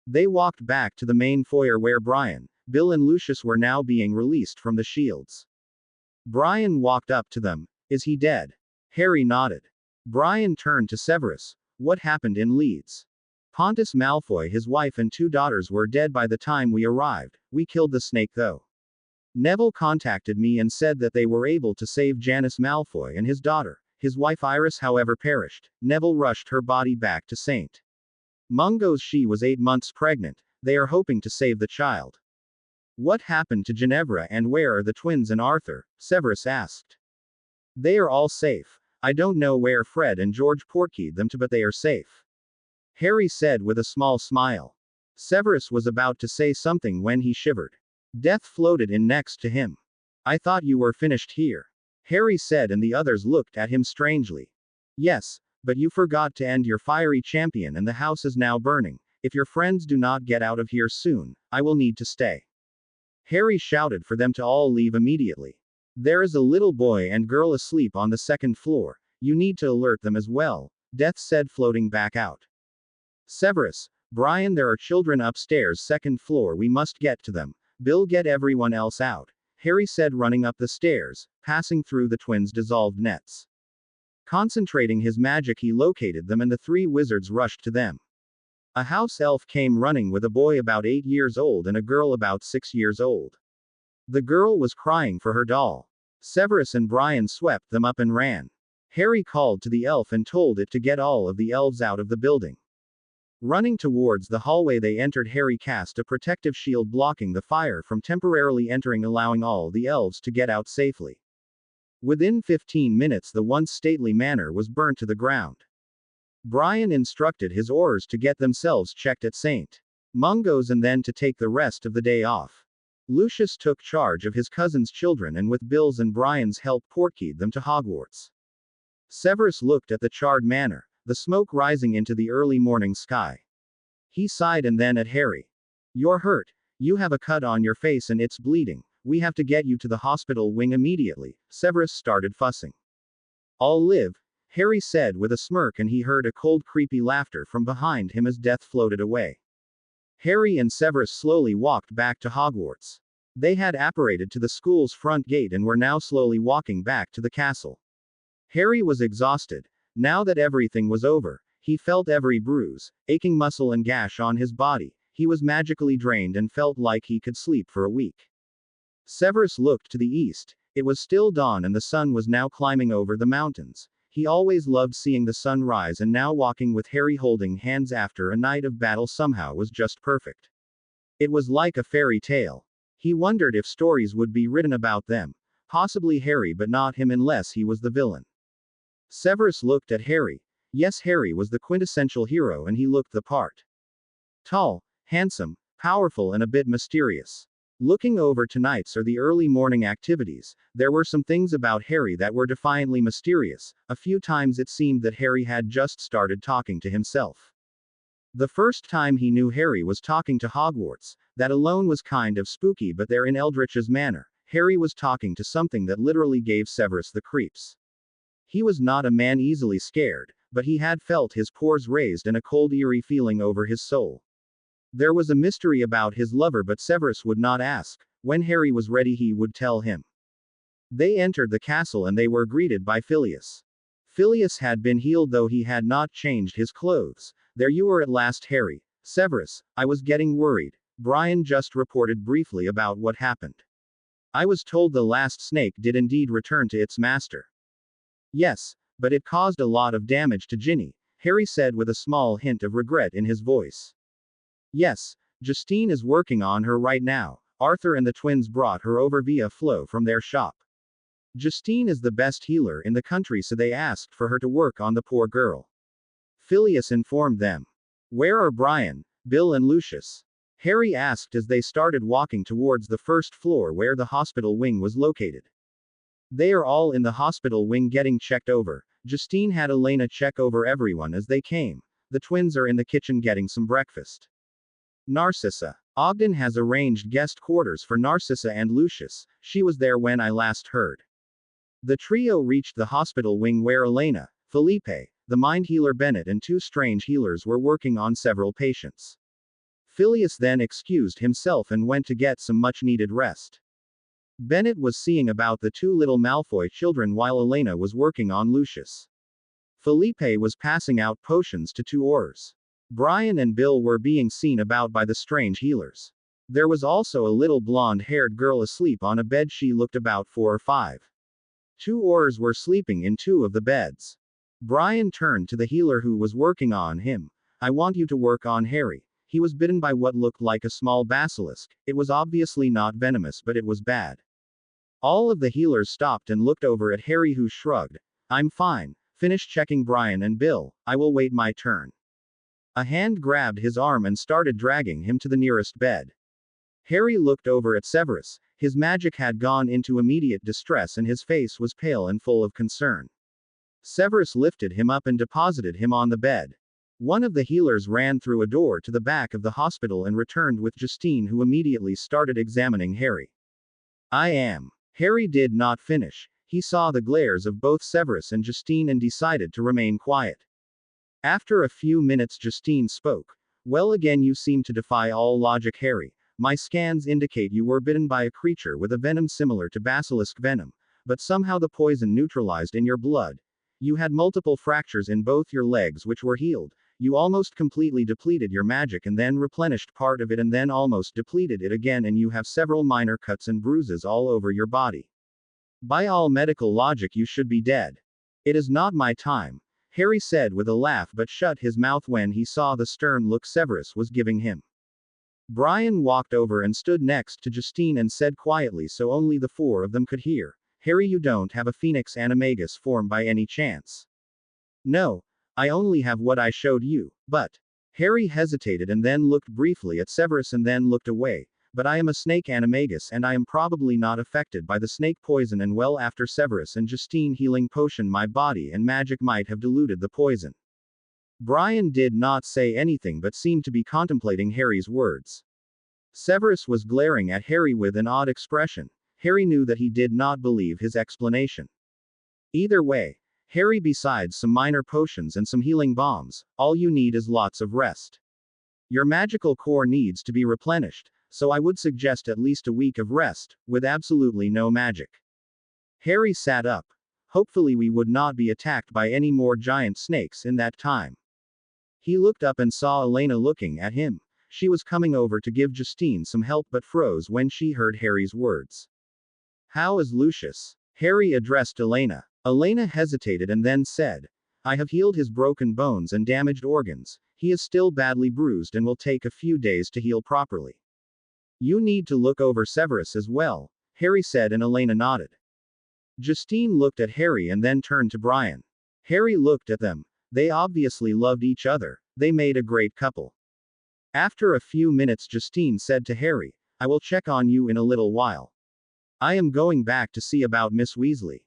They walked back to the main foyer where Brian, Bill and Lucius were now being released from the shields. Brian walked up to them. Is he dead? Harry nodded. Brian turned to Severus. What happened in Leeds? Pontus Malfoy, his wife and 2 daughters were dead by the time we arrived. We killed the snake though. Neville contacted me and said that they were able to save Janus Malfoy and his daughter. His wife Iris, however, perished. Neville rushed her body back to St. Mungo's. She was 8 months pregnant. They are hoping to save the child. What happened to Ginevra and where are the twins and Arthur? Severus asked. They are all safe. I don't know where Fred and George portkeyed them to, but they are safe. Harry said with a small smile. Severus was about to say something when he shivered. Death floated in next to him. I thought you were finished here. Harry said, and the others looked at him strangely. Yes, but you forgot to end your fiery champion and the house is now burning. If your friends do not get out of here soon, I will need to stay. Harry shouted for them to all leave immediately. There is a little boy and girl asleep on the 2nd floor. You need to alert them as well, Death said, floating back out. Severus, Brian, there are children upstairs 2nd floor. We must get to them. Bill, get everyone else out, Harry said, running up the stairs, passing through the twins' dissolved nets. Concentrating his magic, he located them and the 3 wizards rushed to them. A house elf came running with a boy about 8 years old and a girl about 6 years old. The girl was crying for her doll. Severus and Brian swept them up and ran. Harry called to the elf and told it to get all of the elves out of the building. Running towards the hallway they entered, Harry cast a protective shield blocking the fire from temporarily entering, allowing all the elves to get out safely. Within 15 minutes the once stately manor was burnt to the ground. Brian instructed his Aurors to get themselves checked at St. Mungo's and then to take the rest of the day off. Lucius took charge of his cousin's children and with Bill's and Brian's help portkeyed them to Hogwarts. Severus looked at the charred manor, the smoke rising into the early morning sky. He sighed and then at Harry. "You're hurt. You have a cut on your face and it's bleeding. We have to get you to the hospital wing immediately." Severus started fussing. "I'll live," Harry said with a smirk, and he heard a cold creepy laughter from behind him as death floated away. Harry and Severus slowly walked back to Hogwarts. They had apparated to the school's front gate and were now slowly walking back to the castle. Harry was exhausted. Now that everything was over, he felt every bruise, aching muscle and gash on his body. He was magically drained and felt like he could sleep for a week. Severus looked to the east. It was still dawn and the sun was now climbing over the mountains. He always loved seeing the sun rise, and now walking with Harry holding hands after a night of battle somehow was just perfect. It was like a fairy tale. He wondered if stories would be written about them. Possibly Harry, but not him unless he was the villain. Severus looked at Harry. Yes, Harry was the quintessential hero and he looked the part. Tall, handsome, powerful and a bit mysterious. Looking over tonight's or the early morning activities, there were some things about Harry that were defiantly mysterious. A few times it seemed that Harry had just started talking to himself. The first time he knew Harry was talking to Hogwarts. That alone was kind of spooky, but there in Eldritch's manor, Harry was talking to something that literally gave Severus the creeps. He was not a man easily scared, but he had felt his pores raised and a cold eerie feeling over his soul. There was a mystery about his lover, but Severus would not ask. When Harry was ready he would tell him. They entered the castle and they were greeted by Filius. Filius had been healed though he had not changed his clothes. "There you are at last, Harry." "Severus, I was getting worried." Brian just reported briefly about what happened. "I was told the last snake did indeed return to its master." "Yes, but it caused a lot of damage to Ginny," Harry said with a small hint of regret in his voice. "Yes, Justine is working on her right now. Arthur and the twins brought her over via Flo from their shop. Justine is the best healer in the country, so they asked for her to work on the poor girl." Filius informed them. "Where are Brian, Bill and Lucius?" Harry asked as they started walking towards the first floor where the hospital wing was located. "They are all in the hospital wing getting checked over. Justine had Elena check over everyone as they came. The twins are in the kitchen getting some breakfast. Narcissa. Ogden has arranged guest quarters for Narcissa and Lucius. She was there when I last heard." The trio reached the hospital wing where Elena, Felipe, the mind healer Bennett and two strange healers were working on several patients. Filius then excused himself and went to get some much needed rest. Bennett was seeing about the two little Malfoy children while Elena was working on Lucius. Felipe was passing out potions to two Aurors. Brian and Bill were being seen about by the strange healers. There was also a little blonde-haired girl asleep on a bed. She looked about 4 or 5. Two Aurors were sleeping in 2 of the beds. Brian turned to the healer who was working on him. "I want you to work on Harry. He was bitten by what looked like a small basilisk. It was obviously not venomous, but it was bad." All of the healers stopped and looked over at Harry, who shrugged. "I'm fine. Finish checking Brian and Bill. I will wait my turn." A hand grabbed his arm and started dragging him to the nearest bed. Harry looked over at Severus. His magic had gone into immediate distress and his face was pale and full of concern. Severus lifted him up and deposited him on the bed. One of the healers ran through a door to the back of the hospital and returned with Justine, who immediately started examining Harry. "I am." Harry did not finish. He saw the glares of both Severus and Justine and decided to remain quiet. After a few minutes Justine spoke. "Well, again you seem to defy all logic, Harry. My scans indicate you were bitten by a creature with a venom similar to basilisk venom, but somehow the poison neutralized in your blood. You had multiple fractures in both your legs which were healed. You almost completely depleted your magic and then replenished part of it and then almost depleted it again, and you have several minor cuts and bruises all over your body. By all medical logic you should be dead. It is not my time." Harry said with a laugh but shut his mouth when he saw the stern look Severus was giving him. Brian walked over and stood next to Justine and said quietly so only the four of them could hear, Harry, you don't have a Phoenix Animagus form by any chance? No. I only have what I showed you, but. Harry hesitated and then looked briefly at Severus and then looked away, but I am a snake animagus and I am probably not affected by the snake poison, and well, after Severus and Justine healing potion my body and magic might have diluted the poison. Brian did not say anything but seemed to be contemplating Harry's words. Severus was glaring at Harry with an odd expression. Harry knew that he did not believe his explanation. Either way, Harry, besides some minor potions and some healing bombs, all you need is lots of rest. Your magical core needs to be replenished, so I would suggest at least a week of rest, with absolutely no magic. Harry sat up. Hopefully we would not be attacked by any more giant snakes in that time. He looked up and saw Elena looking at him. She was coming over to give Justine some help but froze when she heard Harry's words. How is Lucius? Harry addressed Elena. Elena hesitated and then said, I have healed his broken bones and damaged organs. He is still badly bruised and will take a few days to heal properly. You need to look over Severus as well, Harry said, and Elena nodded. Justine looked at Harry and then turned to Brian. Harry looked at them. They obviously loved each other. They made a great couple. After a few minutes, Justine said to Harry, I will check on you in a little while. I am going back to see about Miss Weasley.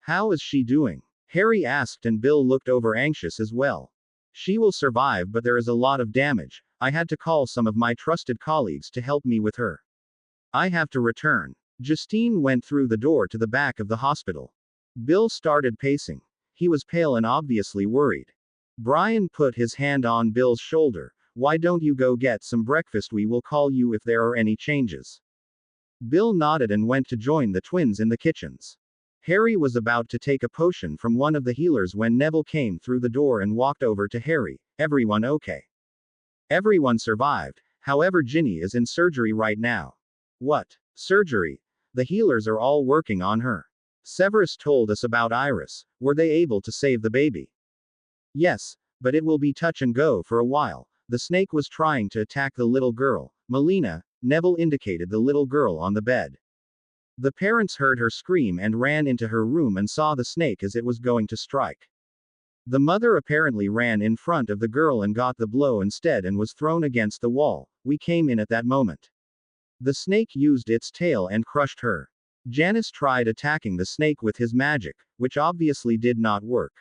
How is she doing? Harry asked, and Bill looked over anxious as well. She will survive, but there is a lot of damage. I had to call some of my trusted colleagues to help me with her. I have to return. Justine went through the door to the back of the hospital. Bill started pacing. He was pale and obviously worried. Brian put his hand on Bill's shoulder. Why don't you go get some breakfast? We will call you if there are any changes. Bill nodded and went to join the twins in the kitchens. Harry was about to take a potion from one of the healers when Neville came through the door and walked over to Harry. Everyone okay? Everyone survived, however Ginny is in surgery right now. What? Surgery? The healers are all working on her. Severus told us about Iris. Were they able to save the baby? Yes, but it will be touch and go for a while. The snake was trying to attack the little girl, Melina. Neville indicated the little girl on the bed. The parents heard her scream and ran into her room and saw the snake as it was going to strike. The mother apparently ran in front of the girl and got the blow instead and was thrown against the wall. We came in at that moment. The snake used its tail and crushed her. Janus tried attacking the snake with his magic, which obviously did not work.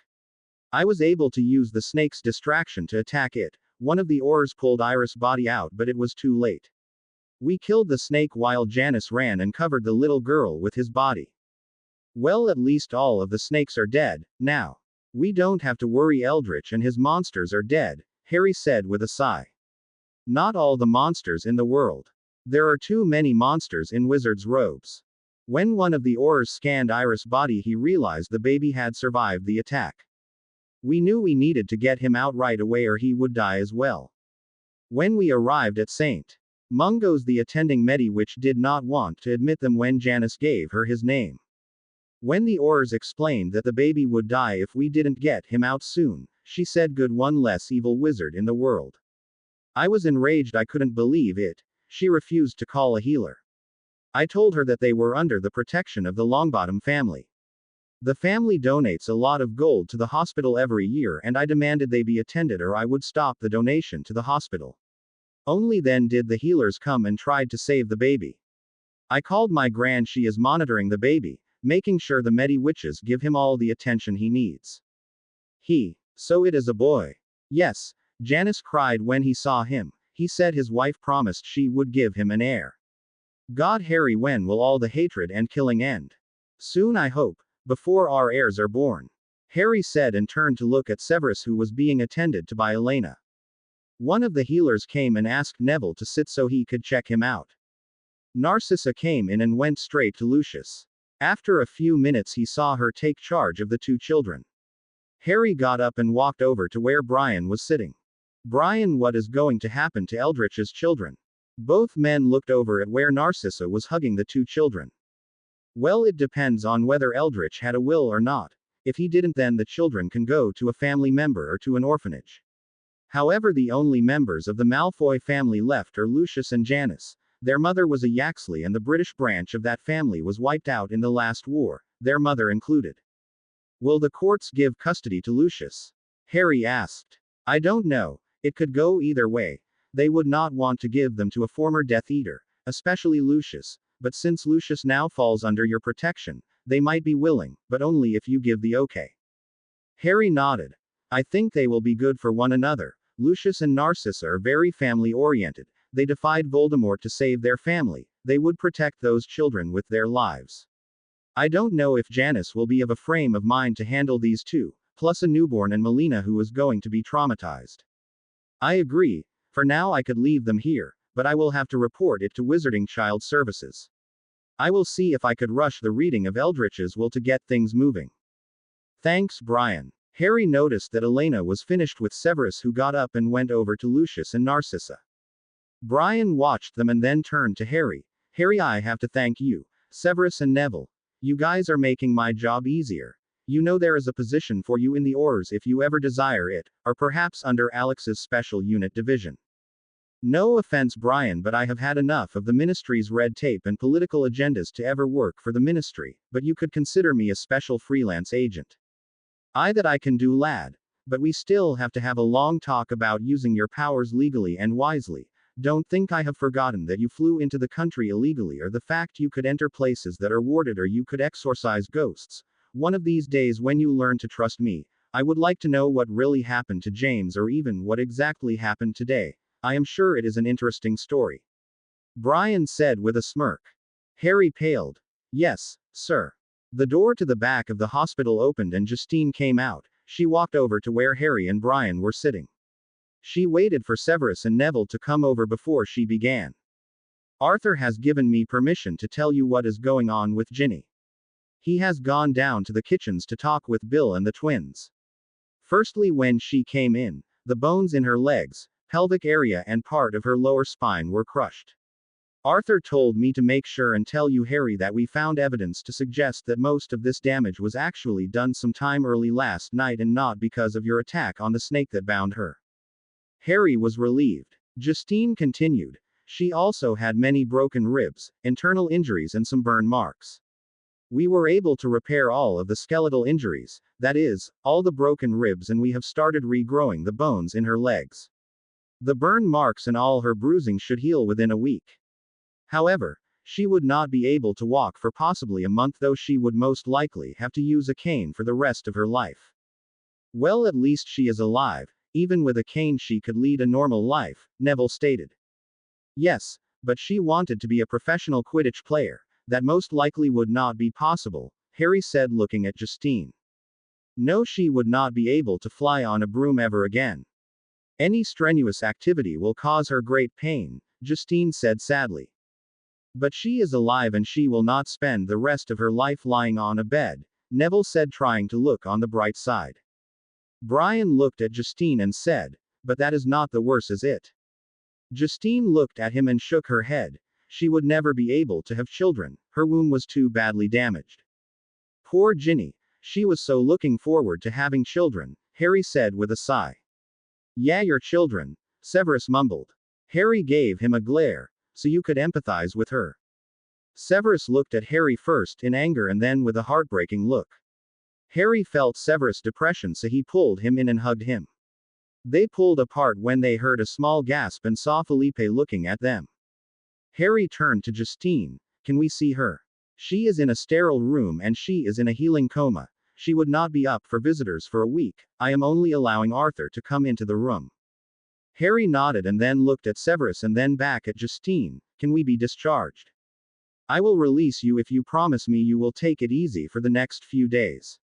I was able to use the snake's distraction to attack it. One of the oars pulled Iris' body out, but it was too late. We killed the snake while Janus ran and covered the little girl with his body. Well, at least all of the snakes are dead now. We don't have to worry. Eldritch and his monsters are dead, Harry said with a sigh. Not all the monsters in the world. There are too many monsters in wizards' robes. When one of the oars scanned Iris' body, he realized the baby had survived the attack. We knew we needed to get him out right away or he would die as well. When we arrived at St. Mungo's, the attending Mediwitch did not want to admit them when Janus gave her his name. When the oars explained that the baby would die if we didn't get him out soon, she said, good, one less evil wizard in the world. I was enraged. I couldn't believe it. She refused to call a healer. I told her that they were under the protection of the Longbottom family. The family donates a lot of gold to the hospital every year, and I demanded they be attended or I would stop the donation to the hospital. Only then did the healers come and tried to save the baby. I called my gran. She is monitoring the baby, making sure the Mediwitches give him all the attention he needs. So it is a boy. Yes, Janus cried when he saw him. He said his wife promised she would give him an heir. God, Harry, when will all the hatred and killing end? Soon, I hope. Before our heirs are born. Harry said and turned to look at Severus, who was being attended to by Elena. One of the healers came and asked Neville to sit so he could check him out. Narcissa came in and went straight to Lucius. After a few minutes he saw her take charge of the two children. Harry got up and walked over to where Brian was sitting. Brian, what is going to happen to Eldritch's children? Both men looked over at where Narcissa was hugging the two children. Well, it depends on whether Eldritch had a will or not. If he didn't, then the children can go to a family member or to an orphanage. However, the only members of the Malfoy family left are Lucius and Janice. Their mother was a Yaxley and the British branch of that family was wiped out in the last war, their mother included. Will the courts give custody to Lucius? Harry asked. I don't know. It could go either way. They would not want to give them to a former Death Eater, especially Lucius, but since Lucius now falls under your protection, they might be willing, but only if you give the okay. Harry nodded. I think they will be good for one another. Lucius and Narcissa are very family-oriented. They defied Voldemort to save their family. They would protect those children with their lives. I don't know if Janice will be of a frame of mind to handle these two, plus a newborn and Melina who is going to be traumatized. I agree. For now I could leave them here, but I will have to report it to Wizarding Child Services. I will see if I could rush the reading of Eldritch's Will to get things moving. Thanks, Brian. Harry noticed that Elena was finished with Severus, who got up and went over to Lucius and Narcissa. Brian watched them and then turned to Harry. Harry, I have to thank you, Severus and Neville. You guys are making my job easier. You know there is a position for you in the Aurors if you ever desire it, or perhaps under Alex's special unit division. No offense, Brian, but I have had enough of the ministry's red tape and political agendas to ever work for the ministry, but you could consider me a special freelance agent. That I can do, lad. But we still have to have a long talk about using your powers legally and wisely. Don't think I have forgotten that you flew into the country illegally, or the fact you could enter places that are warded, or you could exorcise ghosts. One of these days, when you learn to trust me, I would like to know what really happened to James, or even what exactly happened today. I am sure it is an interesting story. Brian said with a smirk. Harry paled. Yes, sir. The door to the back of the hospital opened and Justine came out. She walked over to where Harry and Brian were sitting. She waited for Severus and Neville to come over before she began. Arthur has given me permission to tell you what is going on with Ginny. He has gone down to the kitchens to talk with Bill and the twins. Firstly, when she came in, the bones in her legs, pelvic area and part of her lower spine were crushed. Arthur told me to make sure and tell you, Harry, that we found evidence to suggest that most of this damage was actually done sometime early last night and not because of your attack on the snake that bound her. Harry was relieved. Justine continued. She also had many broken ribs, internal injuries and some burn marks. We were able to repair all of the skeletal injuries, that is, all the broken ribs, and we have started regrowing the bones in her legs. The burn marks and all her bruising should heal within a week. However, she would not be able to walk for possibly a month, though she would most likely have to use a cane for the rest of her life. Well, at least she is alive. Even with a cane she could lead a normal life, Neville stated. Yes, but she wanted to be a professional Quidditch player. That most likely would not be possible, Harry said, looking at Justine. No, she would not be able to fly on a broom ever again. Any strenuous activity will cause her great pain, Justine said sadly. But she is alive and she will not spend the rest of her life lying on a bed, Neville said, trying to look on the bright side. Brian looked at Justine and said, but that is not the worst, is it? Justine looked at him and shook her head. She would never be able to have children, her womb was too badly damaged. Poor Ginny. She was so looking forward to having children, Harry said with a sigh. Yeah, your children, Severus mumbled. Harry gave him a glare. So you could empathize with her. Severus looked at Harry first in anger and then with a heartbreaking look. Harry felt Severus' depression, so he pulled him in and hugged him. They pulled apart when they heard a small gasp and saw Felipe looking at them. Harry turned to Justine. Can we see her? She is in a sterile room and she is in a healing coma. She would not be up for visitors for a week. I am only allowing Arthur to come into the room. Harry nodded and then looked at Severus and then back at Justine. Can we be discharged? I will release you if you promise me you will take it easy for the next few days.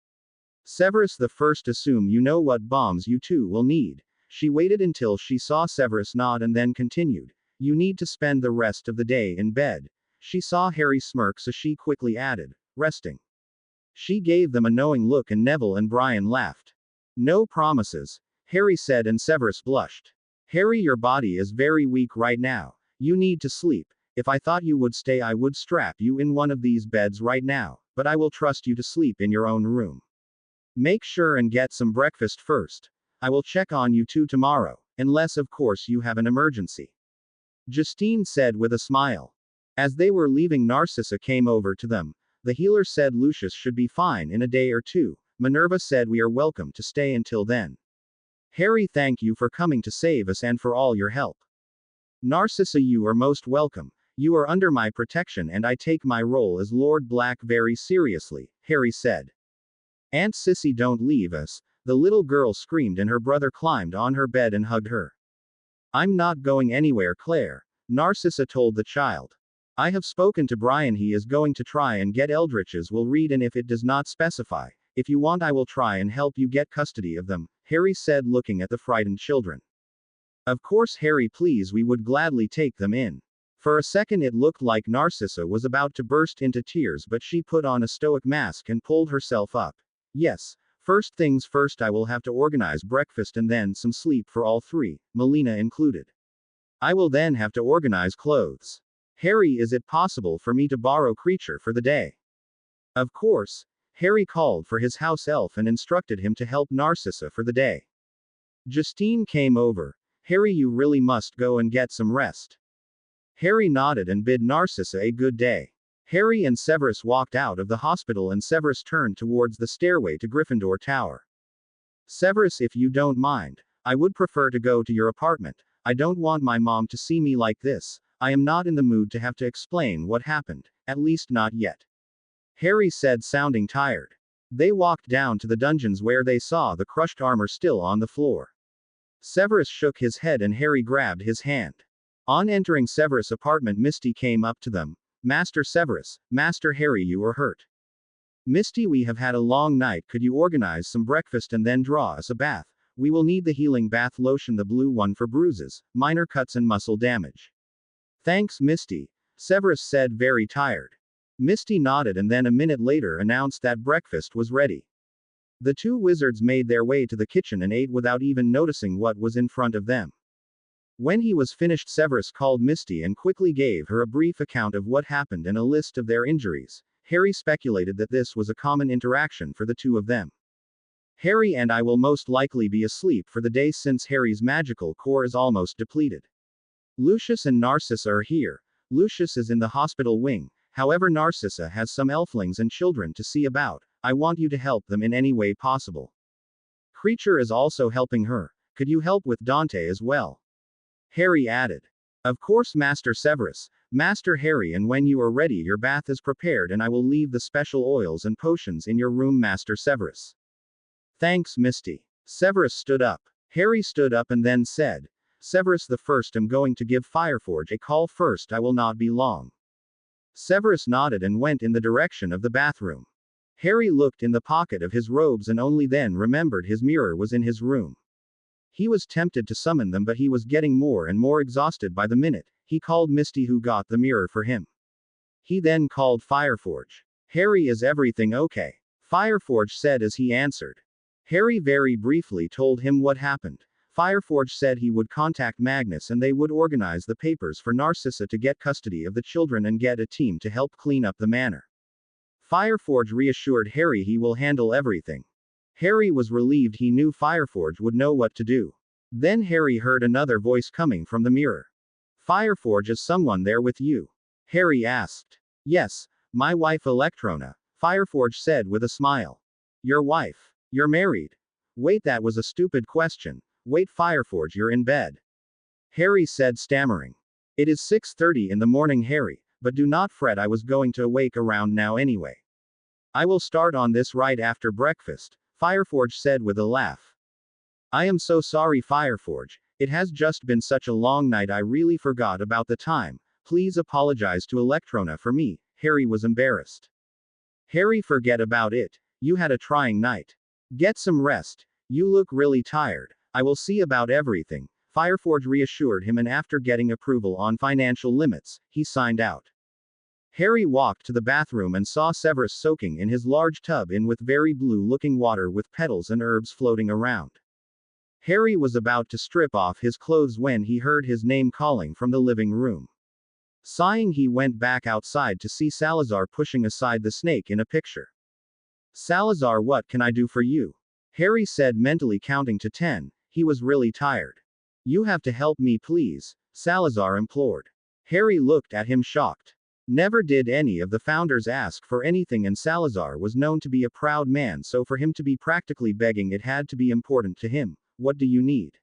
Severus, the first, assume you know what bombs you two will need. She waited until she saw Severus nod and then continued. You need to spend the rest of the day in bed. She saw Harry smirk, so she quickly added, resting. She gave them a knowing look and Neville and Brian laughed. No promises, Harry said, and Severus blushed. Harry, your body is very weak right now. You need to sleep. If I thought you would stay, I would strap you in one of these beds right now, but I will trust you to sleep in your own room. Make sure and get some breakfast first. I will check on you two tomorrow, unless of course you have an emergency. Justine said with a smile. As they were leaving, Narcissa came over to them. The healer said Lucius should be fine in a day or two. Minerva said we are welcome to stay until then. Harry, thank you for coming to save us and for all your help. Narcissa, you are most welcome. You are under my protection and I take my role as Lord Black very seriously, Harry said. Aunt Sissy, don't leave us, the little girl screamed and her brother climbed on her bed and hugged her. I'm not going anywhere, Claire, Narcissa told the child. I have spoken to Brian, he is going to try and get Eldritch's will read, and if it does not specify, if you want I will try and help you get custody of them, Harry said looking at the frightened children. Of course Harry, please, we would gladly take them in. For a second it looked like Narcissa was about to burst into tears, but she put on a stoic mask and pulled herself up. Yes, first things first, I will have to organize breakfast and then some sleep for all three, Melina included. I will then have to organize clothes. Harry, is it possible for me to borrow Creature for the day? Of course. Harry called for his house elf and instructed him to help Narcissa for the day. Justine came over. Harry, you really must go and get some rest. Harry nodded and bid Narcissa a good day. Harry and Severus walked out of the hospital and Severus turned towards the stairway to Gryffindor Tower. Severus, if you don't mind, I would prefer to go to your apartment. I don't want my mom to see me like this. I am not in the mood to have to explain what happened, at least not yet. Harry said, sounding tired. They walked down to the dungeons where they saw the crushed armor still on the floor. Severus shook his head and Harry grabbed his hand. On entering Severus' apartment, Misty came up to them. Master Severus, Master Harry, you are hurt. Misty, we have had a long night, could you organize some breakfast and then draw us a bath? We will need the healing bath lotion, the blue one, for bruises, minor cuts and muscle damage. Thanks, Misty, Severus said, very tired. Misty nodded and then a minute later announced that breakfast was ready. The two wizards made their way to the kitchen and ate without even noticing what was in front of them. When he was finished, Severus called Misty and quickly gave her a brief account of what happened and a list of their injuries. Harry speculated that this was a common interaction for the two of them. Harry and I will most likely be asleep for the day since Harry's magical core is almost depleted. Lucius and Narcissa are here. Lucius is in the hospital wing. However, Narcissa has some elflings and children to see about. I want you to help them in any way possible. Creature is also helping her. Could you help with Dante as well? Harry added. Of course, Master Severus, Master Harry, and when you are ready, your bath is prepared and I will leave the special oils and potions in your room, Master Severus. Thanks, Misty. Severus stood up. Harry stood up and then said, Severus the First, am going to give Fireforge a call first, I will not be long. Severus nodded and went in the direction of the bathroom. Harry looked in the pocket of his robes and only then remembered his mirror was in his room. He was tempted to summon them, but he was getting more and more exhausted by the minute. He called Misty, who got the mirror for him. He then called Fireforge. Harry, is everything okay? Fireforge said as he answered. Harry very briefly told him what happened. Fireforge said he would contact Magnus and they would organize the papers for Narcissa to get custody of the children and get a team to help clean up the manor. Fireforge reassured Harry he will handle everything. Harry was relieved, he knew Fireforge would know what to do. Then Harry heard another voice coming from the mirror. Fireforge, is someone there with you? Harry asked. Yes, my wife Electrona, Fireforge said with a smile. Your wife? You're married? Wait, that was a stupid question. Wait, Fireforge, you're in bed. Harry said, stammering. It is 6:30 in the morning, Harry, but do not fret, I was going to awake around now anyway. I will start on this right after breakfast, Fireforge said with a laugh. I am so sorry, Fireforge, it has just been such a long night, I really forgot about the time. Please apologize to Electrona for me. Harry was embarrassed. Harry, forget about it. You had a trying night. Get some rest. You look really tired. I will see about everything, Fireforge reassured him, and after getting approval on financial limits, he signed out. Harry walked to the bathroom and saw Severus soaking in his large tub in with very blue-looking water with petals and herbs floating around. Harry was about to strip off his clothes when he heard his name calling from the living room. Sighing, he went back outside to see Salazar pushing aside the snake in a picture. Salazar, what can I do for you? Harry said, mentally counting to 10. He was really tired. You have to help me, please, Salazar implored. Harry looked at him shocked. Never did any of the founders ask for anything, and Salazar was known to be a proud man, so for him to be practically begging, it had to be important to him. What do you need?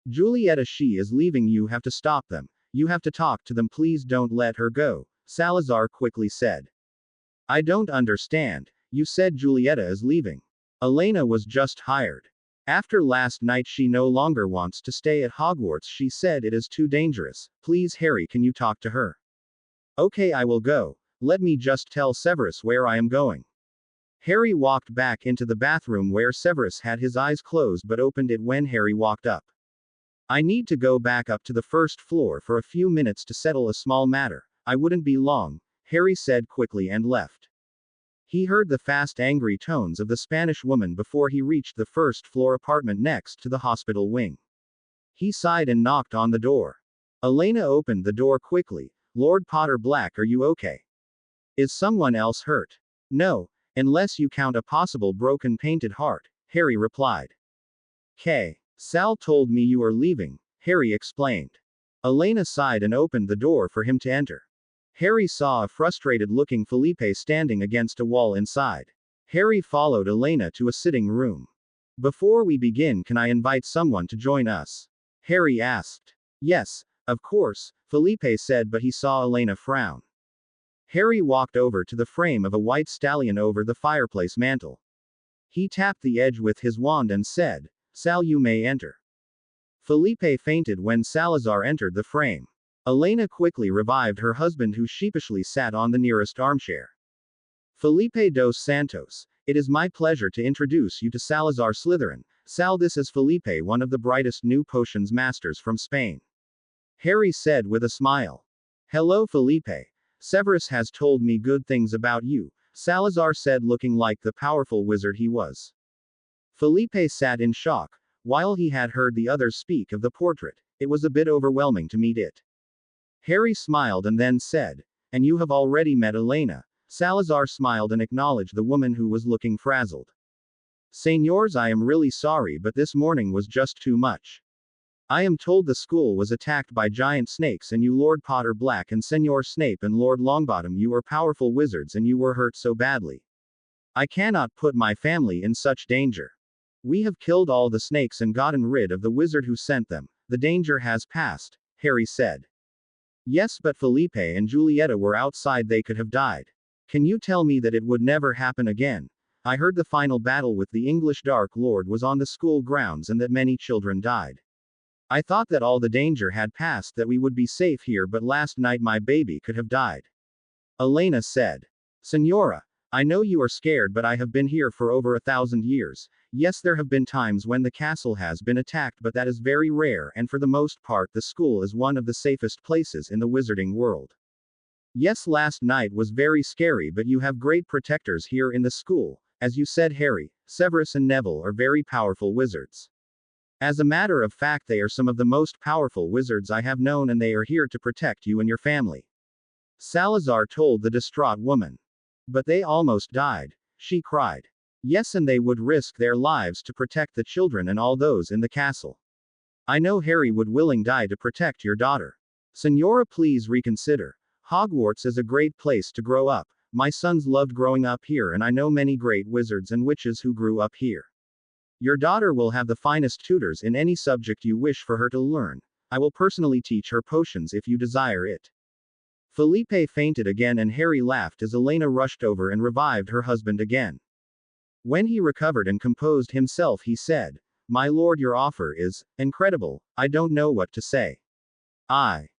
Julieta, she is leaving. You have to stop them. You have to talk to them. Please don't let her go, Salazar quickly said. I don't understand. You said Julieta is leaving. Elena was just hired. After last night, she no longer wants to stay at Hogwarts. She said it is too dangerous. Please, Harry, can you talk to her? Okay, I will go. Let me just tell Severus where I am going. Harry walked back into the bathroom where Severus had his eyes closed but opened it when Harry walked up. I need to go back up to the first floor for a few minutes to settle a small matter. I wouldn't be long, Harry said quickly and left. He heard the fast, angry tones of the Spanish woman before he reached the first floor apartment next to the hospital wing. He sighed and knocked on the door. Elena opened the door quickly. Lord Potter Black, are you okay? Is someone else hurt? No, unless you count a possible broken painted heart, Harry replied. Sal told me you are leaving, Harry explained. Elena sighed and opened the door for him to enter. Harry saw a frustrated-looking Felipe standing against a wall inside. Harry followed Elena to a sitting room. Before we begin, can I invite someone to join us? Harry asked. Yes, of course, Felipe said, but he saw Elena frown. Harry walked over to the frame of a white stallion over the fireplace mantel. He tapped the edge with his wand and said, Sal, you may enter. Felipe fainted when Salazar entered the frame. Elena quickly revived her husband, who sheepishly sat on the nearest armchair. Felipe dos Santos, it is my pleasure to introduce you to Salazar Slytherin. Sal, this is Felipe, one of the brightest new potions masters from Spain. Harry said with a smile. Hello, Felipe. Severus has told me good things about you, Salazar said, looking like the powerful wizard he was. Felipe sat in shock. While he had heard the others speak of the portrait, it was a bit overwhelming to meet it. Harry smiled and then said, And you have already met Elena? Salazar smiled and acknowledged the woman who was looking frazzled. Señors, I am really sorry, but this morning was just too much. I am told the school was attacked by giant snakes, and you, Lord Potter Black and Señor Snape and Lord Longbottom, you are powerful wizards and you were hurt so badly. I cannot put my family in such danger. We have killed all the snakes and gotten rid of the wizard who sent them. The danger has passed, Harry said. Yes, but Felipe and Julieta were outside. They could have died. Can you tell me that it would never happen again? I heard the final battle with the English Dark Lord was on the school grounds and that many children died. I thought that all the danger had passed, that we would be safe here, but last night my baby could have died. Elena said. Senora, I know you are scared, but I have been here for over 1,000 years. Yes, there have been times when the castle has been attacked, but that is very rare, and for the most part the school is one of the safest places in the wizarding world. Yes, last night was very scary, but you have great protectors here in the school. As you said, Harry, Severus and Neville are very powerful wizards. As a matter of fact, they are some of the most powerful wizards I have known, and they are here to protect you and your family. Salazar told the distraught woman. But they almost died, she cried. Yes, and they would risk their lives to protect the children and all those in the castle. I know Harry would willing die to protect your daughter. Senora, please reconsider. Hogwarts is a great place to grow up. My sons loved growing up here, and I know many great wizards and witches who grew up here. Your daughter will have the finest tutors in any subject you wish for her to learn. I will personally teach her potions if you desire it. Felipe fainted again, and Harry laughed as Elena rushed over and revived her husband again. When he recovered and composed himself, he said, My lord, your offer is incredible. I don't know what to say.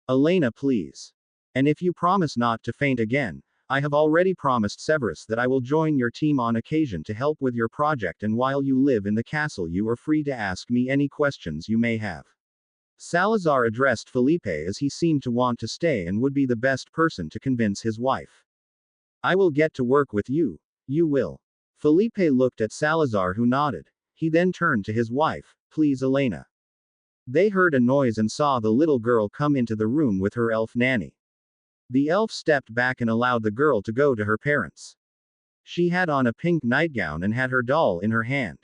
Elena, please. And if you promise not to faint again, I have already promised Severus that I will join your team on occasion to help with your project, and while you live in the castle you are free to ask me any questions you may have. Salazar addressed Felipe as he seemed to want to stay and would be the best person to convince his wife. I will get to work with you. You will. Felipe looked at Salazar, who nodded. He then turned to his wife. Please, Elena. They heard a noise and saw the little girl come into the room with her elf nanny. The elf stepped back and allowed the girl to go to her parents. She had on a pink nightgown and had her doll in her hand.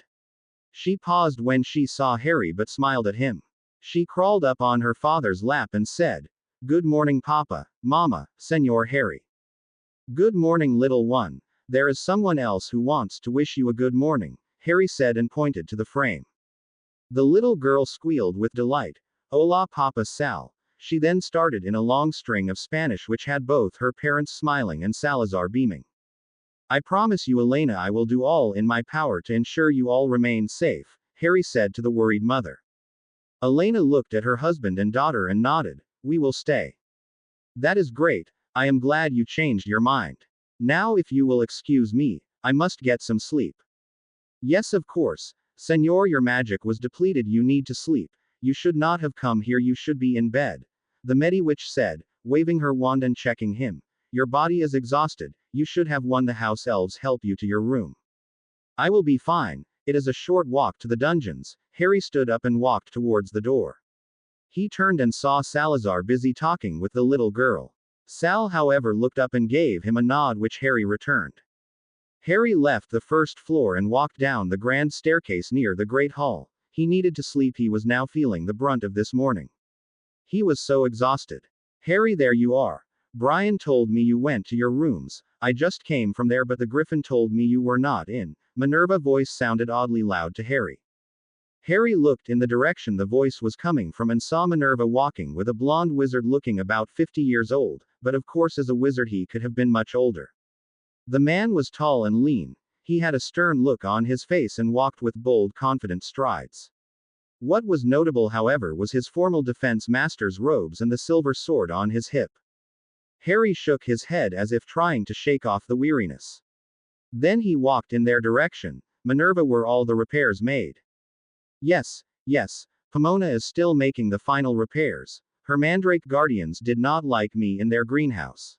She paused when she saw Harry but smiled at him. She crawled up on her father's lap and said, "Good morning, Papa, Mama, Senor Harry." "Good morning, little one. There is someone else who wants to wish you a good morning," Harry said and pointed to the frame. The little girl squealed with delight. "Hola, Papa Sal." She then started in a long string of Spanish which had both her parents smiling and Salazar beaming. "I promise you, Elena, I will do all in my power to ensure you all remain safe," Harry said to the worried mother. Elena looked at her husband and daughter and nodded. "We will stay." "That is great. I am glad you changed your mind. Now, if you will excuse me, I must get some sleep." "Yes, of course. Senor, your magic was depleted. You need to sleep. You should not have come here. You should be in bed," the Mediwitch said, waving her wand and checking him. "Your body is exhausted. You should have won the house elves help you to your room." "I will be fine. It is a short walk to the dungeons." Harry stood up and walked towards the door. He turned and saw Salazar busy talking with the little girl. Sal, however, looked up and gave him a nod which Harry returned. Harry left the first floor and walked down the grand staircase near the Great Hall. He needed to sleep. He was now feeling the brunt of this morning. He was so exhausted. "Harry, there you are. Brian told me you went to your rooms. I just came from there, but the Griffin told me you were not in." Minerva's voice sounded oddly loud to Harry. Harry looked in the direction the voice was coming from and saw Minerva walking with a blonde wizard looking about 50 years old, but of course as a wizard he could have been much older. The man was tall and lean. He had a stern look on his face and walked with bold, confident strides. What was notable, however, was his formal defense master's robes and the silver sword on his hip. Harry shook his head as if trying to shake off the weariness. Then he walked in their direction. "Minerva, were all the repairs made?" Yes. Pomona is still making the final repairs. Her mandrake guardians did not like me in their greenhouse.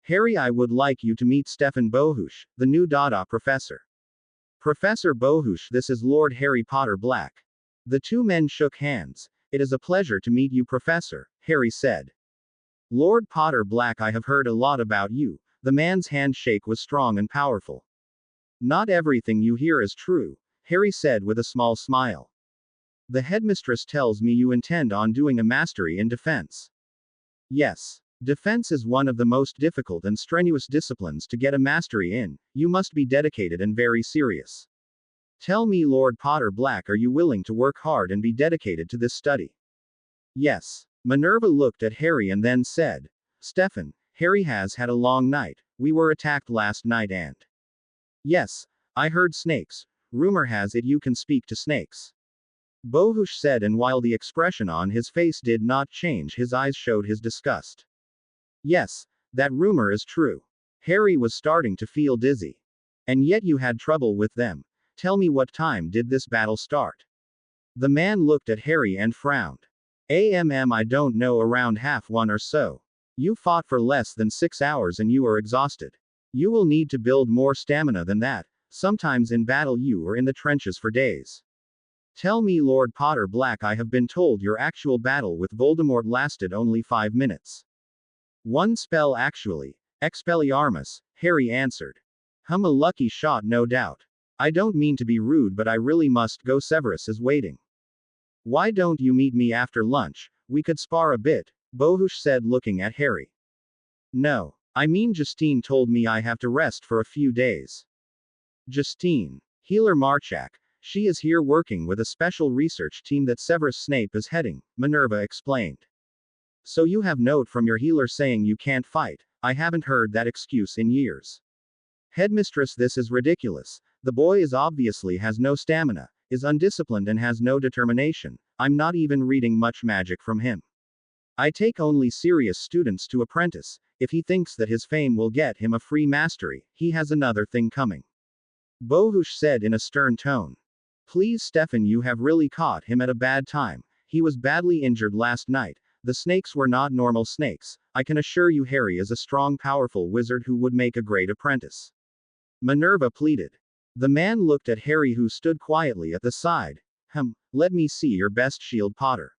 Harry, I would like you to meet Stefan Bohush, the new Dada professor. Professor Bohush, this is Lord Harry Potter Black. The two men shook hands. "It is a pleasure to meet you, Professor," Harry said. "Lord Potter Black, I have heard a lot about you." The man's handshake was strong and powerful. "Not everything you hear is true," Harry said with a small smile. "The headmistress tells me you intend on doing a mastery in defense." "Yes. Defense is one of the most difficult and strenuous disciplines to get a mastery in. You must be dedicated and very serious." "Tell me, Lord Potter Black, are you willing to work hard and be dedicated to this study?" "Yes." Minerva looked at Harry and then said, "Stefan, Harry has had a long night. We were attacked last night and—" "Yes, I heard snakes. Rumor has it you can speak to snakes." Bohush said, and while the expression on his face did not change, his eyes showed his disgust. "Yes, that rumor is true." Harry was starting to feel dizzy. "And yet you had trouble with them. Tell me, what time did this battle start?" The man looked at Harry and frowned. I don't know, around 1:30 or so. You fought for less than 6 hours and you are exhausted. You will need to build more stamina than that. Sometimes in battle you are in the trenches for days. Tell me, Lord Potter Black, I have been told your actual battle with Voldemort lasted only 5 minutes. One spell actually. Expelliarmus, Harry answered. A lucky shot, no doubt. I don't mean to be rude, but I really must go. Severus is waiting. Why don't you meet me after lunch? We could spar a bit, Bohush said, looking at Harry. No. I mean, Justine told me I have to rest for a few days. Justine. Healer Marchak. She is here working with a special research team that Severus Snape is heading, Minerva explained. So you have note from your healer saying you can't fight? I haven't heard that excuse in years. Headmistress, this is ridiculous. The boy is obviously has no stamina, is undisciplined and has no determination. I'm not even reading much magic from him. I take only serious students to apprentice. If he thinks that his fame will get him a free mastery, he has another thing coming. Bohush said in a stern tone. Please, Stefan, you have really caught him at a bad time. He was badly injured last night. The snakes were not normal snakes. I can assure you Harry is a strong, powerful wizard who would make a great apprentice. Minerva pleaded. The man looked at Harry, who stood quietly at the side. Let me see your best shield, Potter.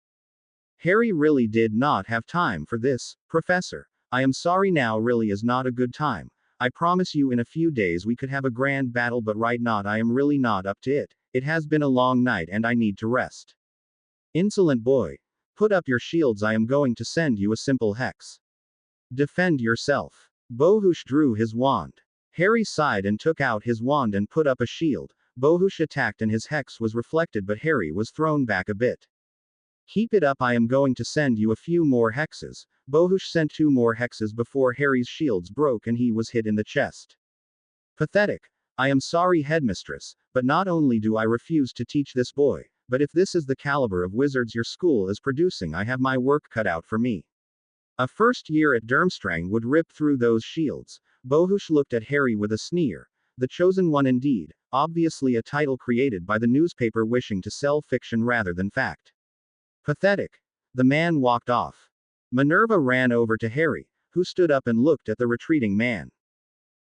Harry really did not have time for this, Professor. I am sorry, now really is not a good time. I promise you in a few days we could have a grand battle, but right now I am really not up to it. It has been a long night and I need to rest. Insolent boy. Put up your shields, I am going to send you a simple hex. Defend yourself. Bohush drew his wand. Harry sighed and took out his wand and put up a shield. Bohush attacked and his hex was reflected, but Harry was thrown back a bit. Keep it up, I am going to send you a few more hexes. Bohush sent 2 more hexes before Harry's shields broke and he was hit in the chest. Pathetic. I am sorry, headmistress, but not only do I refuse to teach this boy, but if this is the caliber of wizards your school is producing, I have my work cut out for me. A first year at Durmstrang would rip through those shields. Bohush looked at Harry with a sneer. The chosen one indeed, obviously a title created by the newspaper wishing to sell fiction rather than fact. Pathetic. The man walked off. Minerva ran over to Harry, who stood up and looked at the retreating man.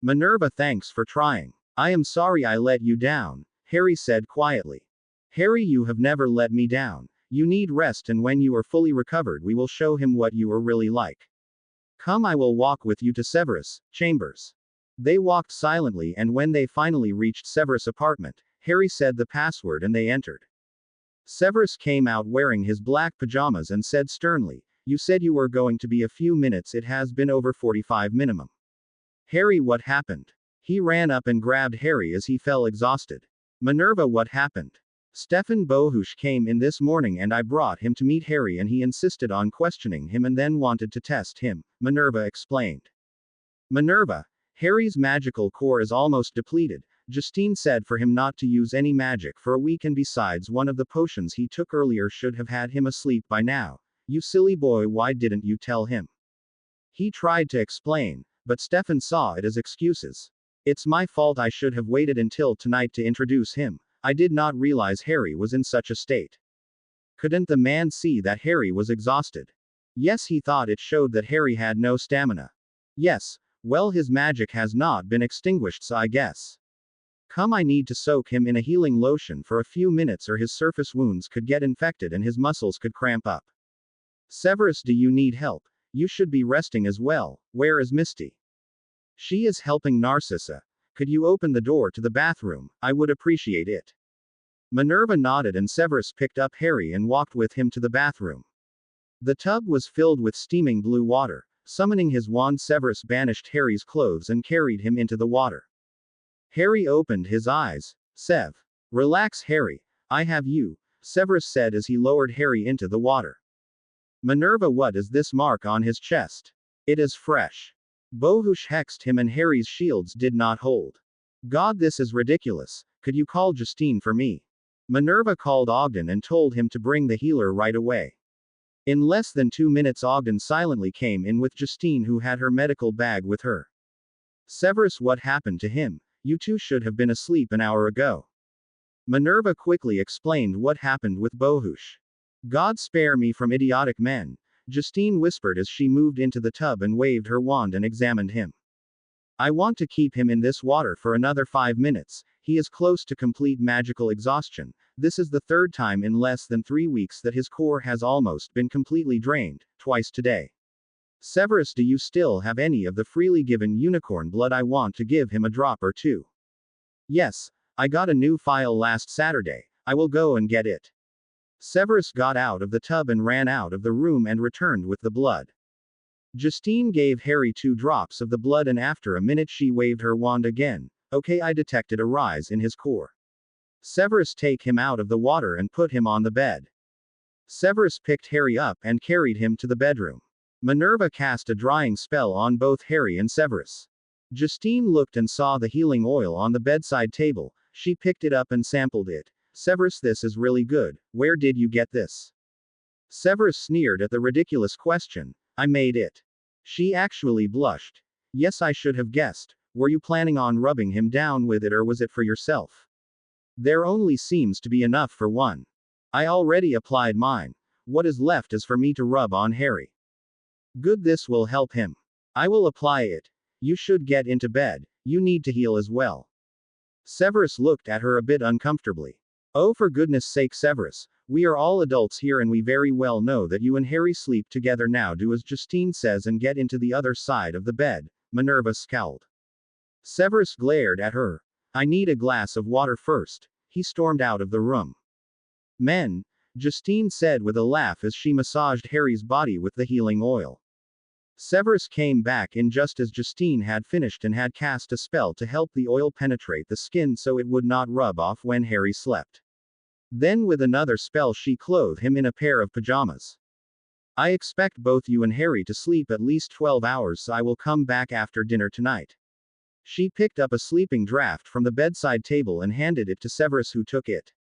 Minerva, thanks for trying. I am sorry I let you down, Harry said quietly. Harry, you have never let me down. You need rest, and when you are fully recovered we will show him what you are really like. Come, I will walk with you to Severus' chambers. They walked silently, and when they finally reached Severus' apartment, Harry said the password and they entered. Severus came out wearing his black pajamas and said sternly, "You said you were going to be a few minutes, it has been over 45 minimum." Harry, what happened? He ran up and grabbed Harry as he fell exhausted. Minerva, what happened? Stefan Bohush came in this morning and I brought him to meet Harry and he insisted on questioning him and then wanted to test him, Minerva explained. Minerva, Harry's magical core is almost depleted. Justine said for him not to use any magic for a week, and besides, one of the potions he took earlier should have had him asleep by now. You silly boy, why didn't you tell him? He tried to explain, but Stefan saw it as excuses. It's my fault, I should have waited until tonight to introduce him. I did not realize Harry was in such a state. Couldn't the man see that Harry was exhausted? Yes, he thought it showed that Harry had no stamina. Yes, well, his magic has not been extinguished, so I guess. Come, I need to soak him in a healing lotion for a few minutes or his surface wounds could get infected and his muscles could cramp up. Severus, do you need help? You should be resting as well. Where is Misty? She is helping Narcissa. Could you open the door to the bathroom? I would appreciate it. Minerva nodded and Severus picked up Harry and walked with him to the bathroom. The tub was filled with steaming blue water. Summoning his wand, Severus banished Harry's clothes and carried him into the water. Harry opened his eyes. Sev. Relax, Harry. I have you, Severus said as he lowered Harry into the water. Minerva, what is this mark on his chest? It is fresh. Bohush hexed him and Harry's shields did not hold. God, this is ridiculous. Could you call Justine for me? Minerva called Ogden and told him to bring the healer right away. In less than 2 minutes Ogden silently came in with Justine, who had her medical bag with her. Severus, what happened to him? You two should have been asleep an hour ago. Minerva quickly explained what happened with Bohush. God spare me from idiotic men, Justine whispered as she moved into the tub and waved her wand and examined him. I want to keep him in this water for another 5 minutes. He is close to complete magical exhaustion. This is the 3rd time in less than 3 weeks that his core has almost been completely drained, twice today. Severus, do you still have any of the freely given unicorn blood? I want to give him a drop or two. Yes, I got a new vial last Saturday. I will go and get it. Severus got out of the tub and ran out of the room and returned with the blood. Justine gave Harry 2 drops of the blood and after a minute she waved her wand again. Okay, I detected a rise in his core. Severus, take him out of the water and put him on the bed. Severus picked Harry up and carried him to the bedroom. Minerva cast a drying spell on both Harry and Severus. Justine looked and saw the healing oil on the bedside table. She picked it up and sampled it. Severus, this is really good. Where did you get this? Severus sneered at the ridiculous question. I made it. She actually blushed. Yes, I should have guessed. Were you planning on rubbing him down with it, or was it for yourself? There only seems to be enough for one. I already applied mine. What is left is for me to rub on Harry. Good, this will help him. I will apply it. You should get into bed. You need to heal as well. Severus looked at her a bit uncomfortably. Oh, for goodness sake, Severus, we are all adults here and we very well know that you and Harry sleep together. Now do as Justine says and get into the other side of the bed. Minerva scowled. Severus glared at her. I need a glass of water first. He stormed out of the room. Men, Justine said with a laugh as she massaged Harry's body with the healing oil. Severus came back in just as Justine had finished and had cast a spell to help the oil penetrate the skin so it would not rub off when Harry slept. Then with another spell she clothed him in a pair of pajamas. I expect both you and Harry to sleep at least 12 hours, so I will come back after dinner tonight. She picked up a sleeping draught from the bedside table and handed it to Severus, who took it.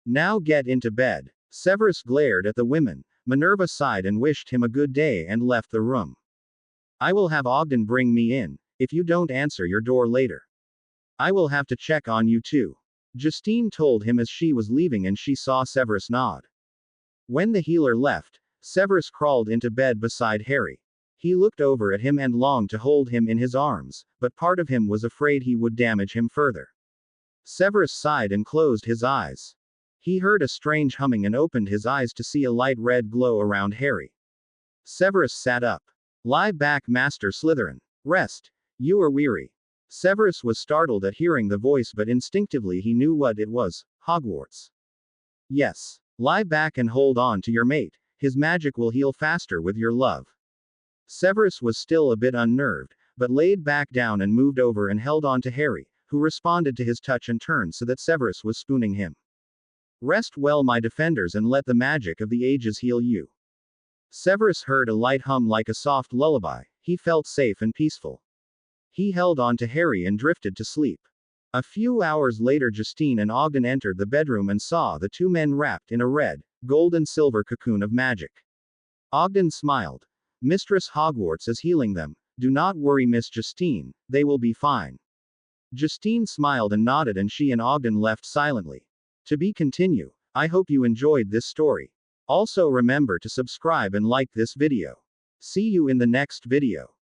Now get into bed. Severus glared at the women. Minerva sighed and wished him a good day and left the room. I will have Ogden bring me in, if you don't answer your door later. I will have to check on you too. Justine told him as she was leaving, and she saw Severus nod. When the healer left, Severus crawled into bed beside Harry. He looked over at him and longed to hold him in his arms, but part of him was afraid he would damage him further. Severus sighed and closed his eyes. He heard a strange humming and opened his eyes to see a light red glow around Harry. Severus sat up. Lie back, Master Slytherin. Rest. You are weary. Severus was startled at hearing the voice, but instinctively he knew what it was. Hogwarts. Yes. Lie back and hold on to your mate. His magic will heal faster with your love. Severus was still a bit unnerved, but laid back down and moved over and held on to Harry, who responded to his touch and turned so that Severus was spooning him. Rest well, my defenders, and let the magic of the ages heal you. Severus heard a light hum like a soft lullaby. He felt safe and peaceful. He held on to Harry and drifted to sleep. A few hours later, Justine and Ogden entered the bedroom and saw the two men wrapped in a red, gold and silver cocoon of magic. Ogden smiled. Mistress Hogwarts is healing them. Do not worry, Miss Justine, they will be fine. Justine smiled and nodded, and she and Ogden left silently. To be continued. I hope you enjoyed this story. Also remember to subscribe and like this video. See you in the next video.